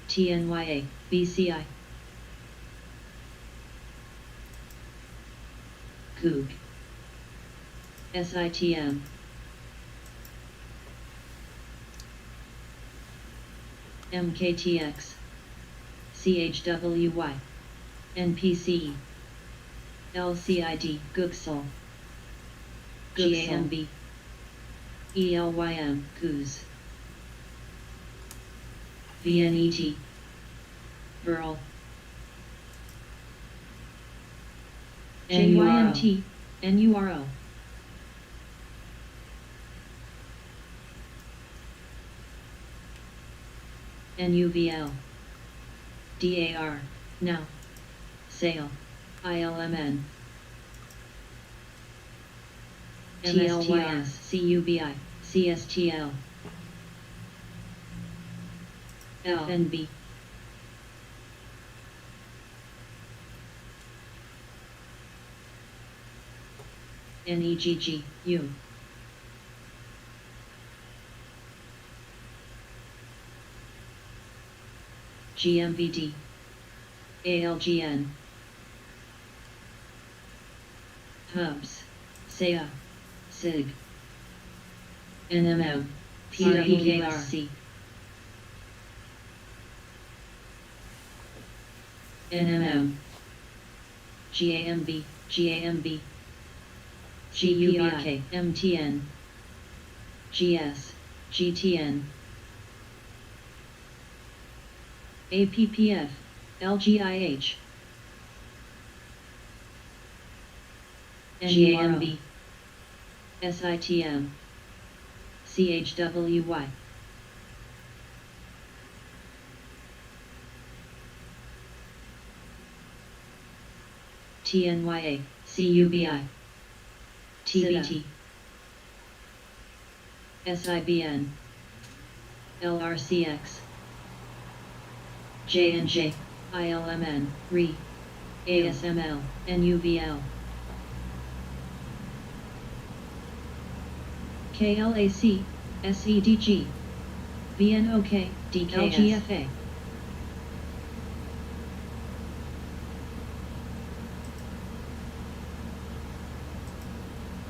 TNYA. BCI. Coog. SITM. MKTX. CHWY. NPCE. LCID. Gooksel. GAMB. ELYM. Coos. VNET. Burl. JYMT. NURO. NUVL. DAR. Now. Sale. ILMN. TLYS. CUBI. CSTL. LNB. NEGG. U. GMVD. ALGN. Hubs. SEA. SIG. NMM. PWRC. NMM. GAMB. GAMB. GPRK. MTN. GS. GTN. APPF. LGIH. GAMB. SITM. CHWY. TNYA. CUBI. TBT. SIBN. LRCX. J&J. ILMN. RE. ASML. NUVL. KLAC. SEDG. VNOK. DKS. LGFA.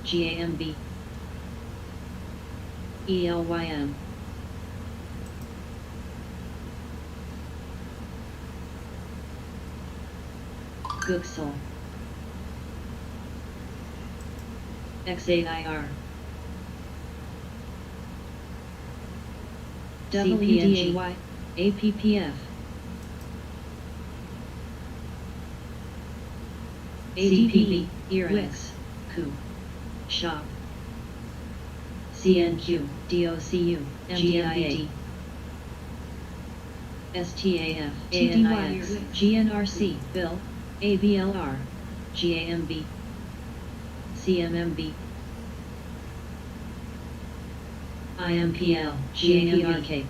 GAMB. ELYM. Gooksel. XAIR. WDAY. APPF. ADP, Earings, Coup, Shop, CNQ, DOCU, MDID, STAF, ANIX, GNRC, Bill, ABLR, GAMB, CMMB, IMPL, GAMBK,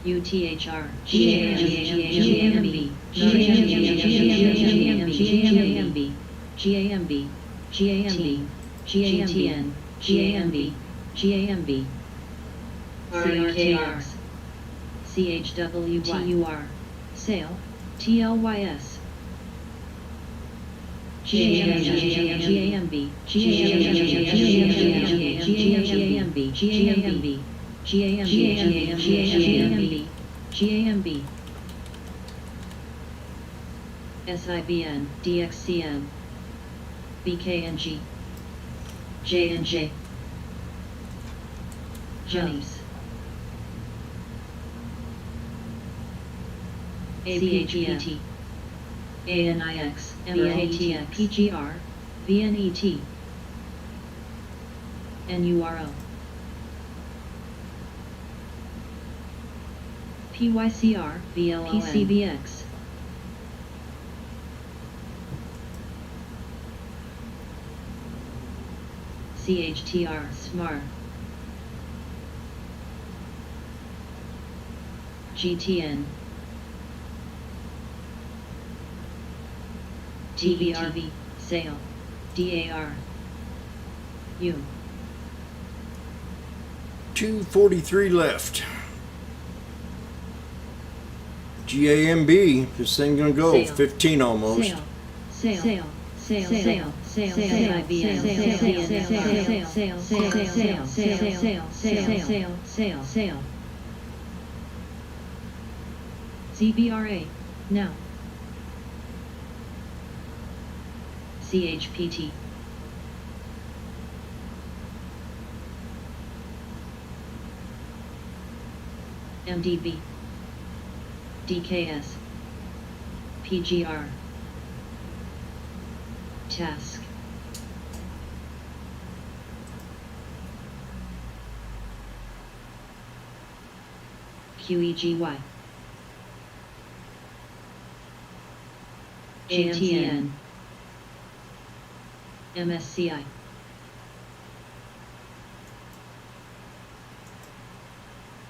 UTHR, GAMB, GAMB, GTN, GAMB, CRKRs, CHWTUR, SAIL, TLYS, GAMB, GAMB, SIBN, DXCN, BKNG, J&J, Jones, APHPT, ANIX, MATX, PGR, VNET, NURL, PYCR, VLON, PCBX, CHTR, SMAR, GTN, TVRV, SAIL, DAR, U. 2:43 left. GAMB, this thing gonna go Sail. 15 almost. ZBRA, now. CHPT, MDB, DKS, PGR, Task, QEGY, ATN, MSCI,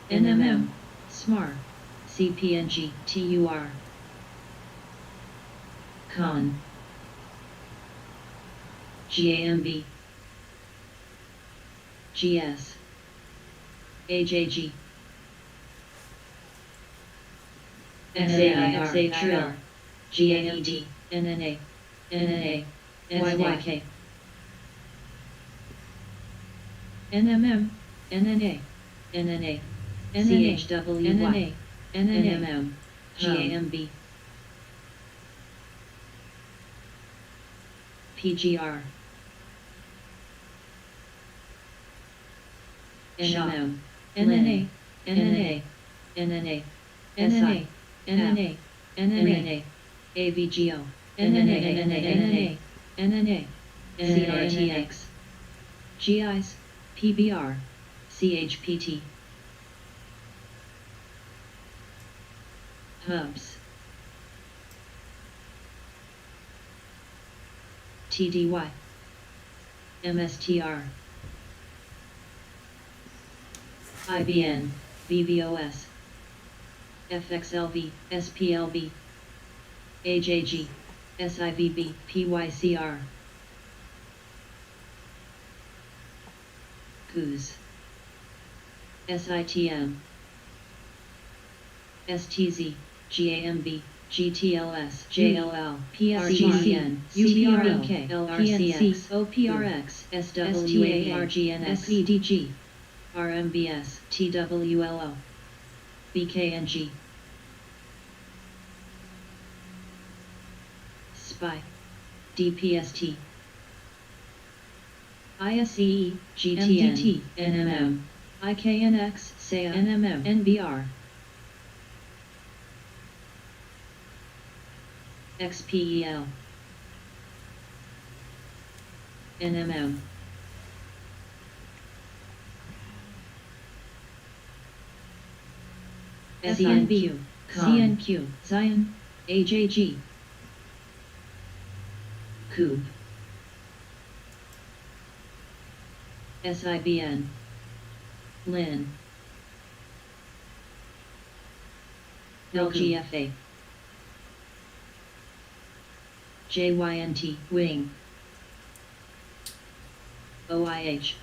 NMM, SMAR, CPNG, TUR, CON, GAMB, GS, AJG, XAI, Trill, GAED, NNA, SYK, NMM, NNA, CHWY, NMM, GAMB, PGR, NMM, NNA, SI, NNA, AVGO, NNA, CRTX, GIs, PBR, CHPT, Hubs, TDY, MSTR, IBN, VVOS, FXLV, SPLB, AJG, SIVB, PYCR, COOS, SITM, STZ, GAMB, GTLS, JLL, PSGCN, UPRLK, LRCX, OPRX, SWA, RGNS, SPDG, RMBS, TWLO, BKNG, SPY, DPST, ISEE, GTN, NMM, IKNX, SEA, NMM, NBR, XPEL, NMM. SNQ, CNQ, Zion, AJG, Coob, SIBN, Lin, LGFA, JYNT, Wing, OIH,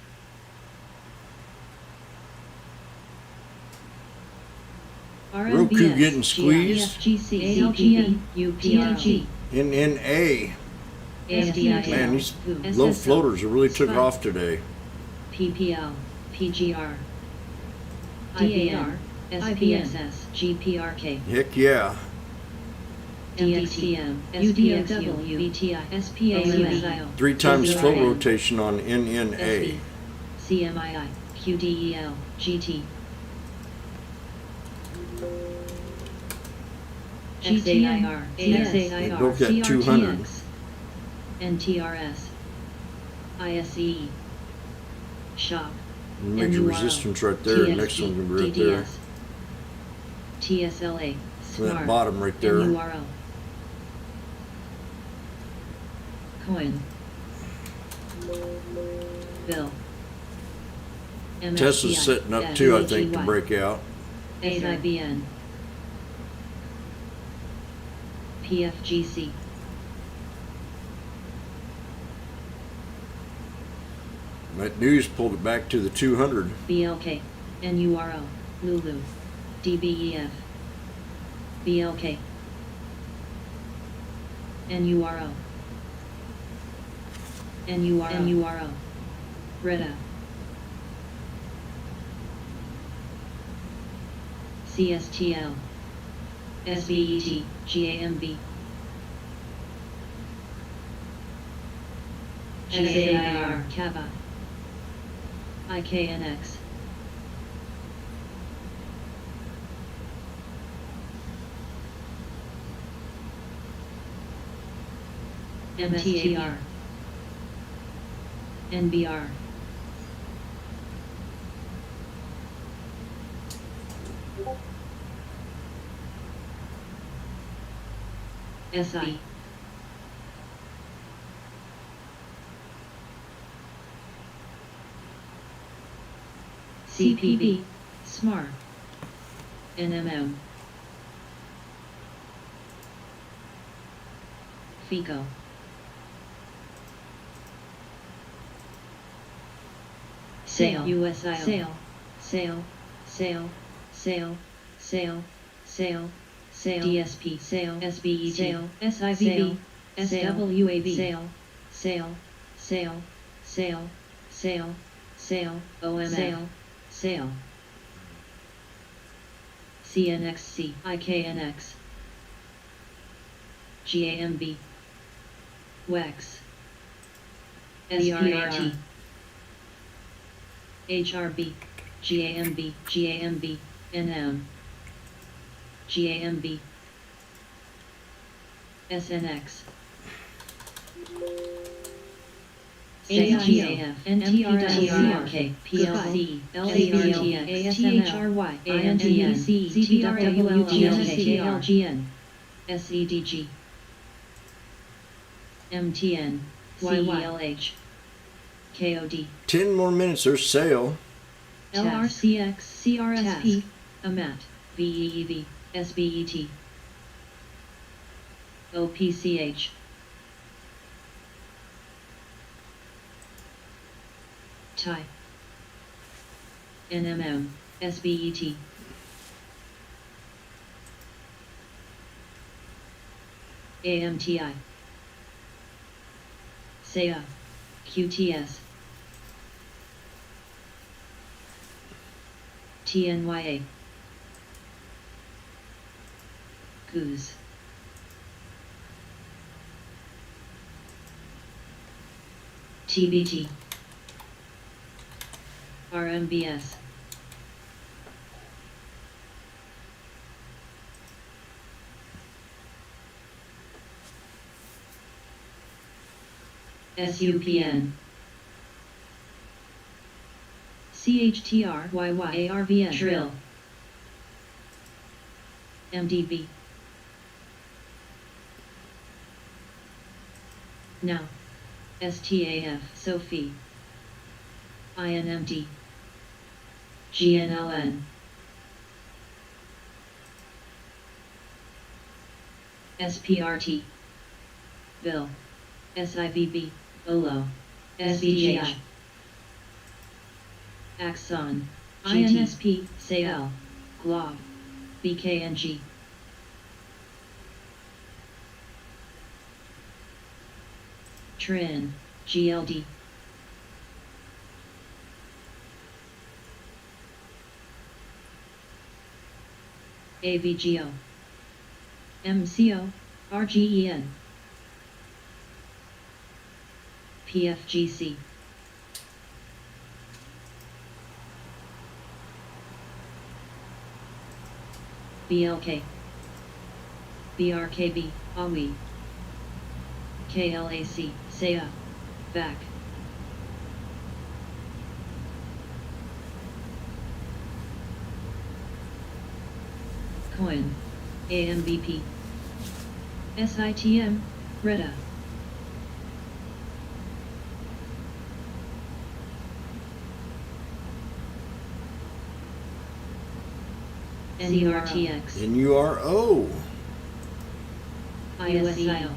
Roku getting squeezed. GC, ALGN, UPLG, NNA. ASDIL, Man, these low floaters have really took off today. PPL, PGR, DAR, SPSS, GPRK, Heck yeah. DXTM, UDXW, BTI, SPAUSIL, 3 times flow SBRN, rotation on NNA. CMII, QDEL, GT, GTIR, They broke that 200. NTRS, ISE, SHOP, Major resistance right there. Next one's gonna be right there. TSLA, For that SMART, bottom right there. NURL, Coin, Bill, Tesla's setting up too, I think, to break out. SIBN, PFGC, That news pulled it back to the 200. BLK, NURL, Lulu, DBEF, BLK, NURL, NURL, Reda, CSTL, SBET, GAMB, XAIR, Kava, IKNX, MTAR, NBR, SI, CPB, SMART, NMM, FICO, Sale, USIL, Sale, Sale, Sale, Sale, Sale, Sale, Sale, DSP, Sale, SBET, Sale, SIVB, SWAB, Sale, Sale, Sale, Sale, Sale, Sale, OMF, Sale, Sale, CNXC, IKNX, GAMB, WEX, SPRT, HRB, GAMB, GAMB, NM, GAMB, SNX, AGAF, NTRK, PLC, LABLTX, THRY, INTC, CTRWLGN, LGN, SEDG, MTN, CELH, KOD, 10 more minutes, there's sale. LRCX, CRSP, AMAT, VEEV, SBET, OPCH, TIE, NMM, SBET, AMTI, SEA, QTS, TNYA, Goose, TBT, RMBS, SUPN, CHTRYYARVN Trill. MDB. Now. STAF Sophie. INMD. GNLN. SPRT. Bill. SIVB. OLO. SVGI. Axon. INSP. SAL. GLOB. BKNG. TRIN. GLD. AVGO. MCO. RGEN. PFGC. BLK. BRKB. AWI. KLAC. SEA. Back. Coin. AMBP. SITM. RETA. NURTX. NURO. ISIO.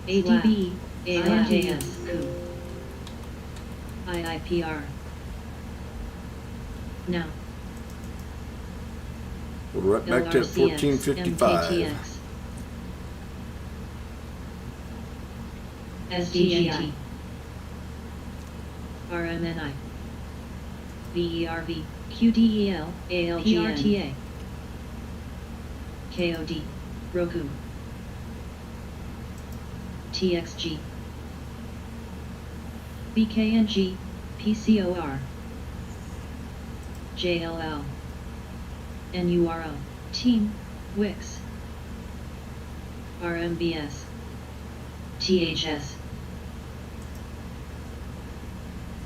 ADB. ARKS. IIPR. Now. We're right back to LRCX, 1455. MKTX. SDGT. RMNI. VERV. QDEL. ALGN. PRTA. KOD. Roku. TXG. BKNG. PCOR. JLL. NURO. Team. Wix. RMBS. THS.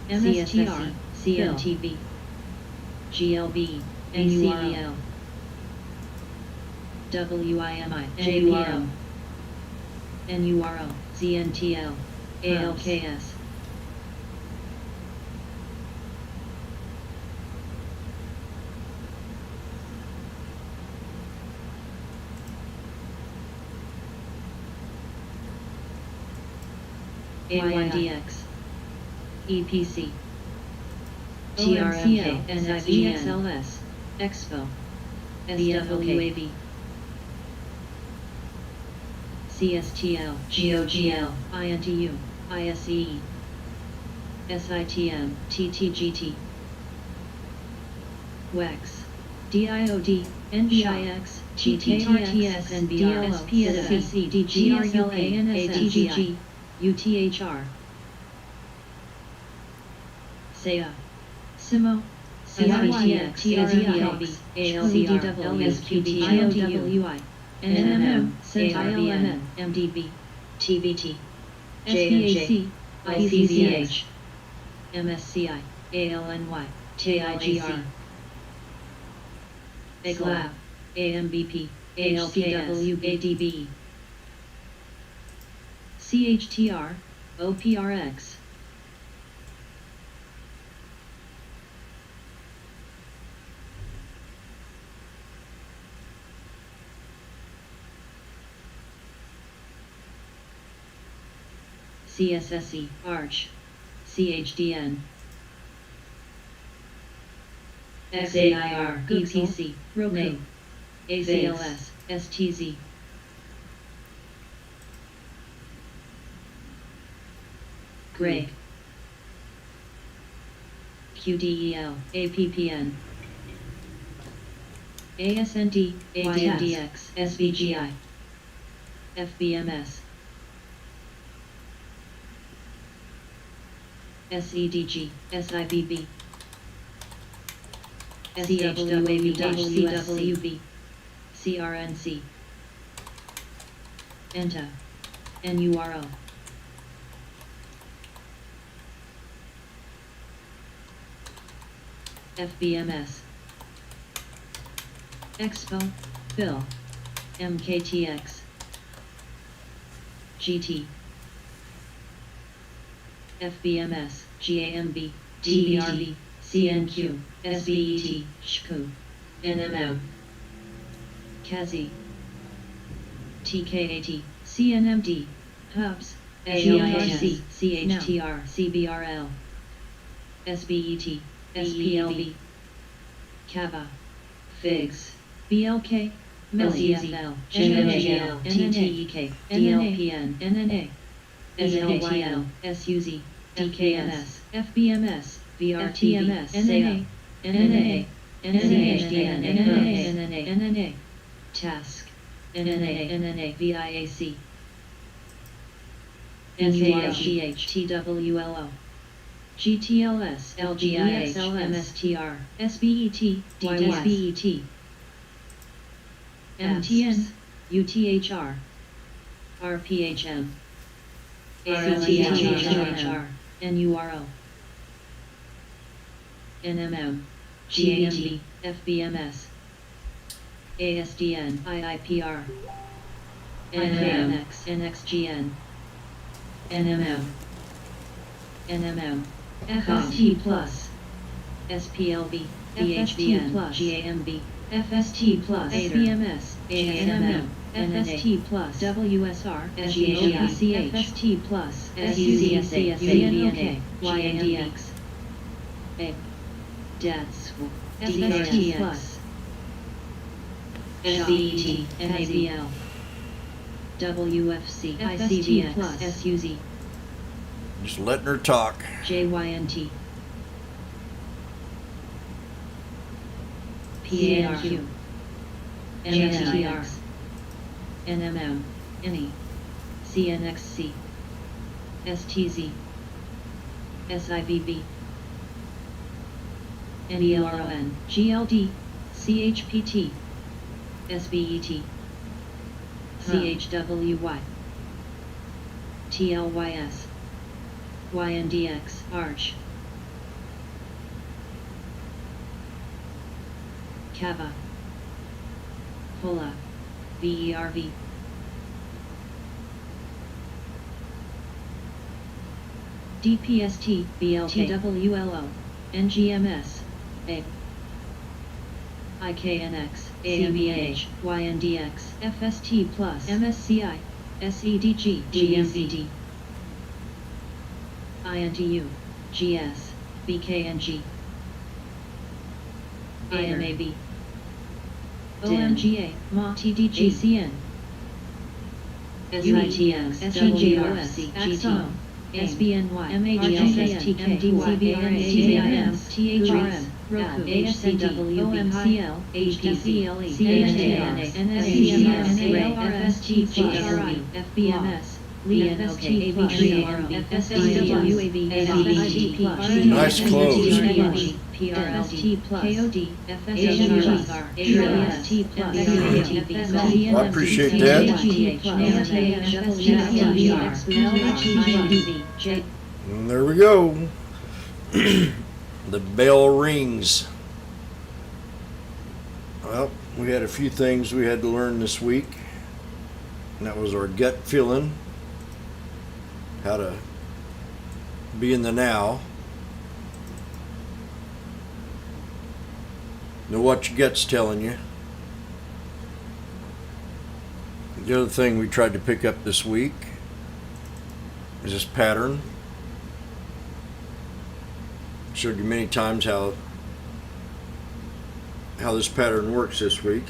MSTR. CNTB. GLB. NCBL. WIMI. JPM. NURO. ZNTL. ALKS. AYDX. EPC. TRMK. NXGXLS. Expo. SWAV. CSTL. GOGL. INTU. ISE. SITM. TTGT. WEX. DIOD. NBIX. TTRTS. NBR. SPSC. DGSLA. ATGG. UTHR. SEA. SIMO. CRTX. TRVLB. ALCR. LSQD. IOWI. NMM. ILMN. MDB. TBT. SPAC. ICCH. MSCI. ALNY. TIGR. EGLAB. AMBP. ALPW. ADB. CHTR. OPRX. CSSE. Arch. CHDN. XAIR. EPC. Roku. AZLS. STZ. Greg. QDEL. APPN. ASND. YMDX. SVGI. FBMS. SEDG. SIBB. CHWAV-CWB. CRNC. ENTA. NURO. FBMS. Expo, Bill, MKTX, GT, FBMS, GAMB, TBRB, CNQ, SBET, SHKU, NMM, CASI, TKAT, CNMD, Hubs, GIC, CHTR, CBRL, SBET, SPLB, CAVA, FIGS, BLK, LCFL, NNGL, NNTEK, DLPN, NNA, SKTL, SUZ, DKNS, FBMS, VRTMS, NNA, NNA, NNA, NNA, NNA, TASK, NNA, NNA, VIAC, NURGH, TWLO, GTLS, LGIH, MSTR, SBET, DSBET, MTN, UTHR, RPHM, ACTHR, NURO, NMM, GAMB, FBMS, ASDN, IIPR, NMX, NXGN, NMM, NMM, FST Plus, SPLB, FST Plus, GAMB, FST Plus, SBMS, ASMM, FST Plus, WSR, SGAPCH, FST Plus, SUZSA, CNOK, YNDX, A, DATS, FST Plus, SBET, NABL, WFC, FST Plus, SUZ, Just letting her talk. JYNT, PARQ, MSTR, NMM, NE, CNXC, STZ, SIBB, NELRON, GLD, CHPT, SBET, CHWY, TLYS, YNDX, ARCH, CAVA, POLA, VERV, DPST, BLK, TWLO, NGMS, A, IKNX, AMBH, YNDX, FST Plus, MSCI, SEDG, GMVD, INTU, GS, BKNG, IMAB, OMGA, MA TDG, ACN, SITX, SGJRC, GT, SBNY, MHSST, MDYBRM, THRM, Roku, ASCW, OMCL, HDCLE, CNA, NSCMS, FST, GRI, FBMS, FST, AVGRO, FSDW, AVGP, Nice close. PRST Plus, KOD, FST Plus, I appreciate that. And there we go. The bell rings. Well, we had a few things we had to learn this week. And that was our gut feeling. How to be in the now. Know what your gut's telling you. The other thing we tried to pick up this week is this pattern. Showed you many times how this pattern works this week.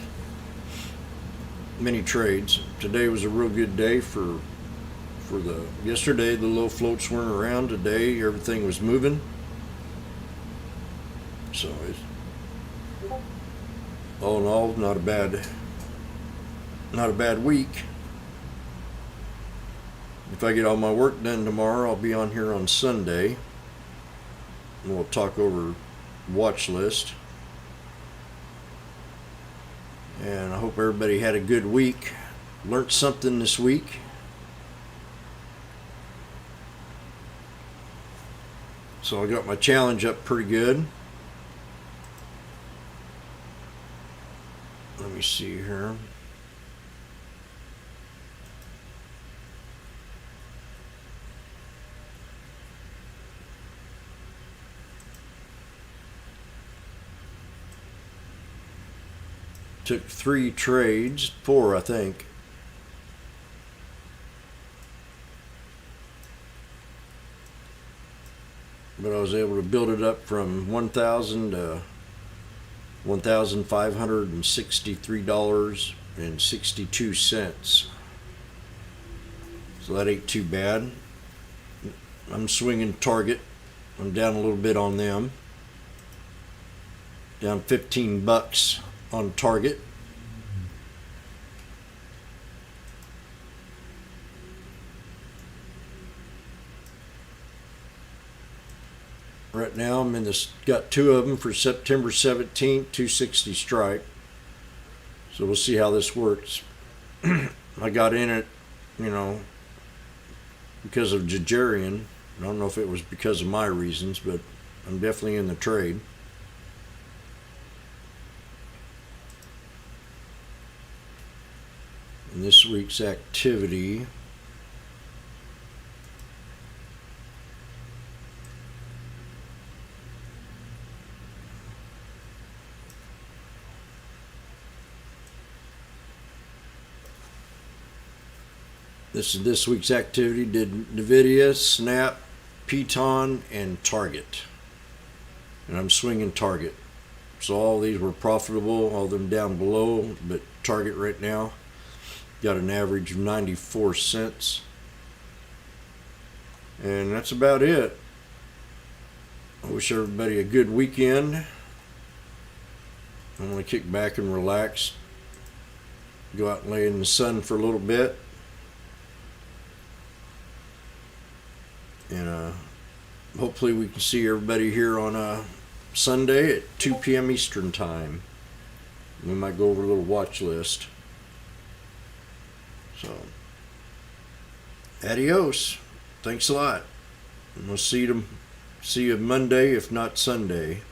Many trades. Today was a real good day for yesterday the low floats weren't around. Today everything was moving. So it's all in all not a bad week. If I get all my work done tomorrow, I'll be on here on Sunday. And we'll talk over watch list. And I hope everybody had a good week. Learned something this week. So I got my challenge up pretty good. see here. Took 3 trades, 4 I think. But I was able to build it up from 1,000 to $1,563.62. So that ain't too bad. I'm swinging target. I'm down a little bit on them. Down 15 bucks on target. Right now I'm in this, got 2 of them for September 17th, 260 strike. So we'll see how this works. I got in it, you know, because of Jajarian. I don't know if it was because of my reasons, but I'm definitely in the trade. And this week's activity, this week's activity did Nvidia, Snap, Piton, and Target. And I'm swinging Target. So all these were profitable, all of them down below, but Target right now got an average of 94 cents. And that's about it. I wish everybody a good weekend. I'm going to kick back and relax. Go out and lay in the sun for a little bit. And hopefully we can see everybody here on Sunday at 2 p.m. Eastern Time. We might go over a little watch list. So, adios. Thanks a lot. And we'll see you Monday, if not Sunday.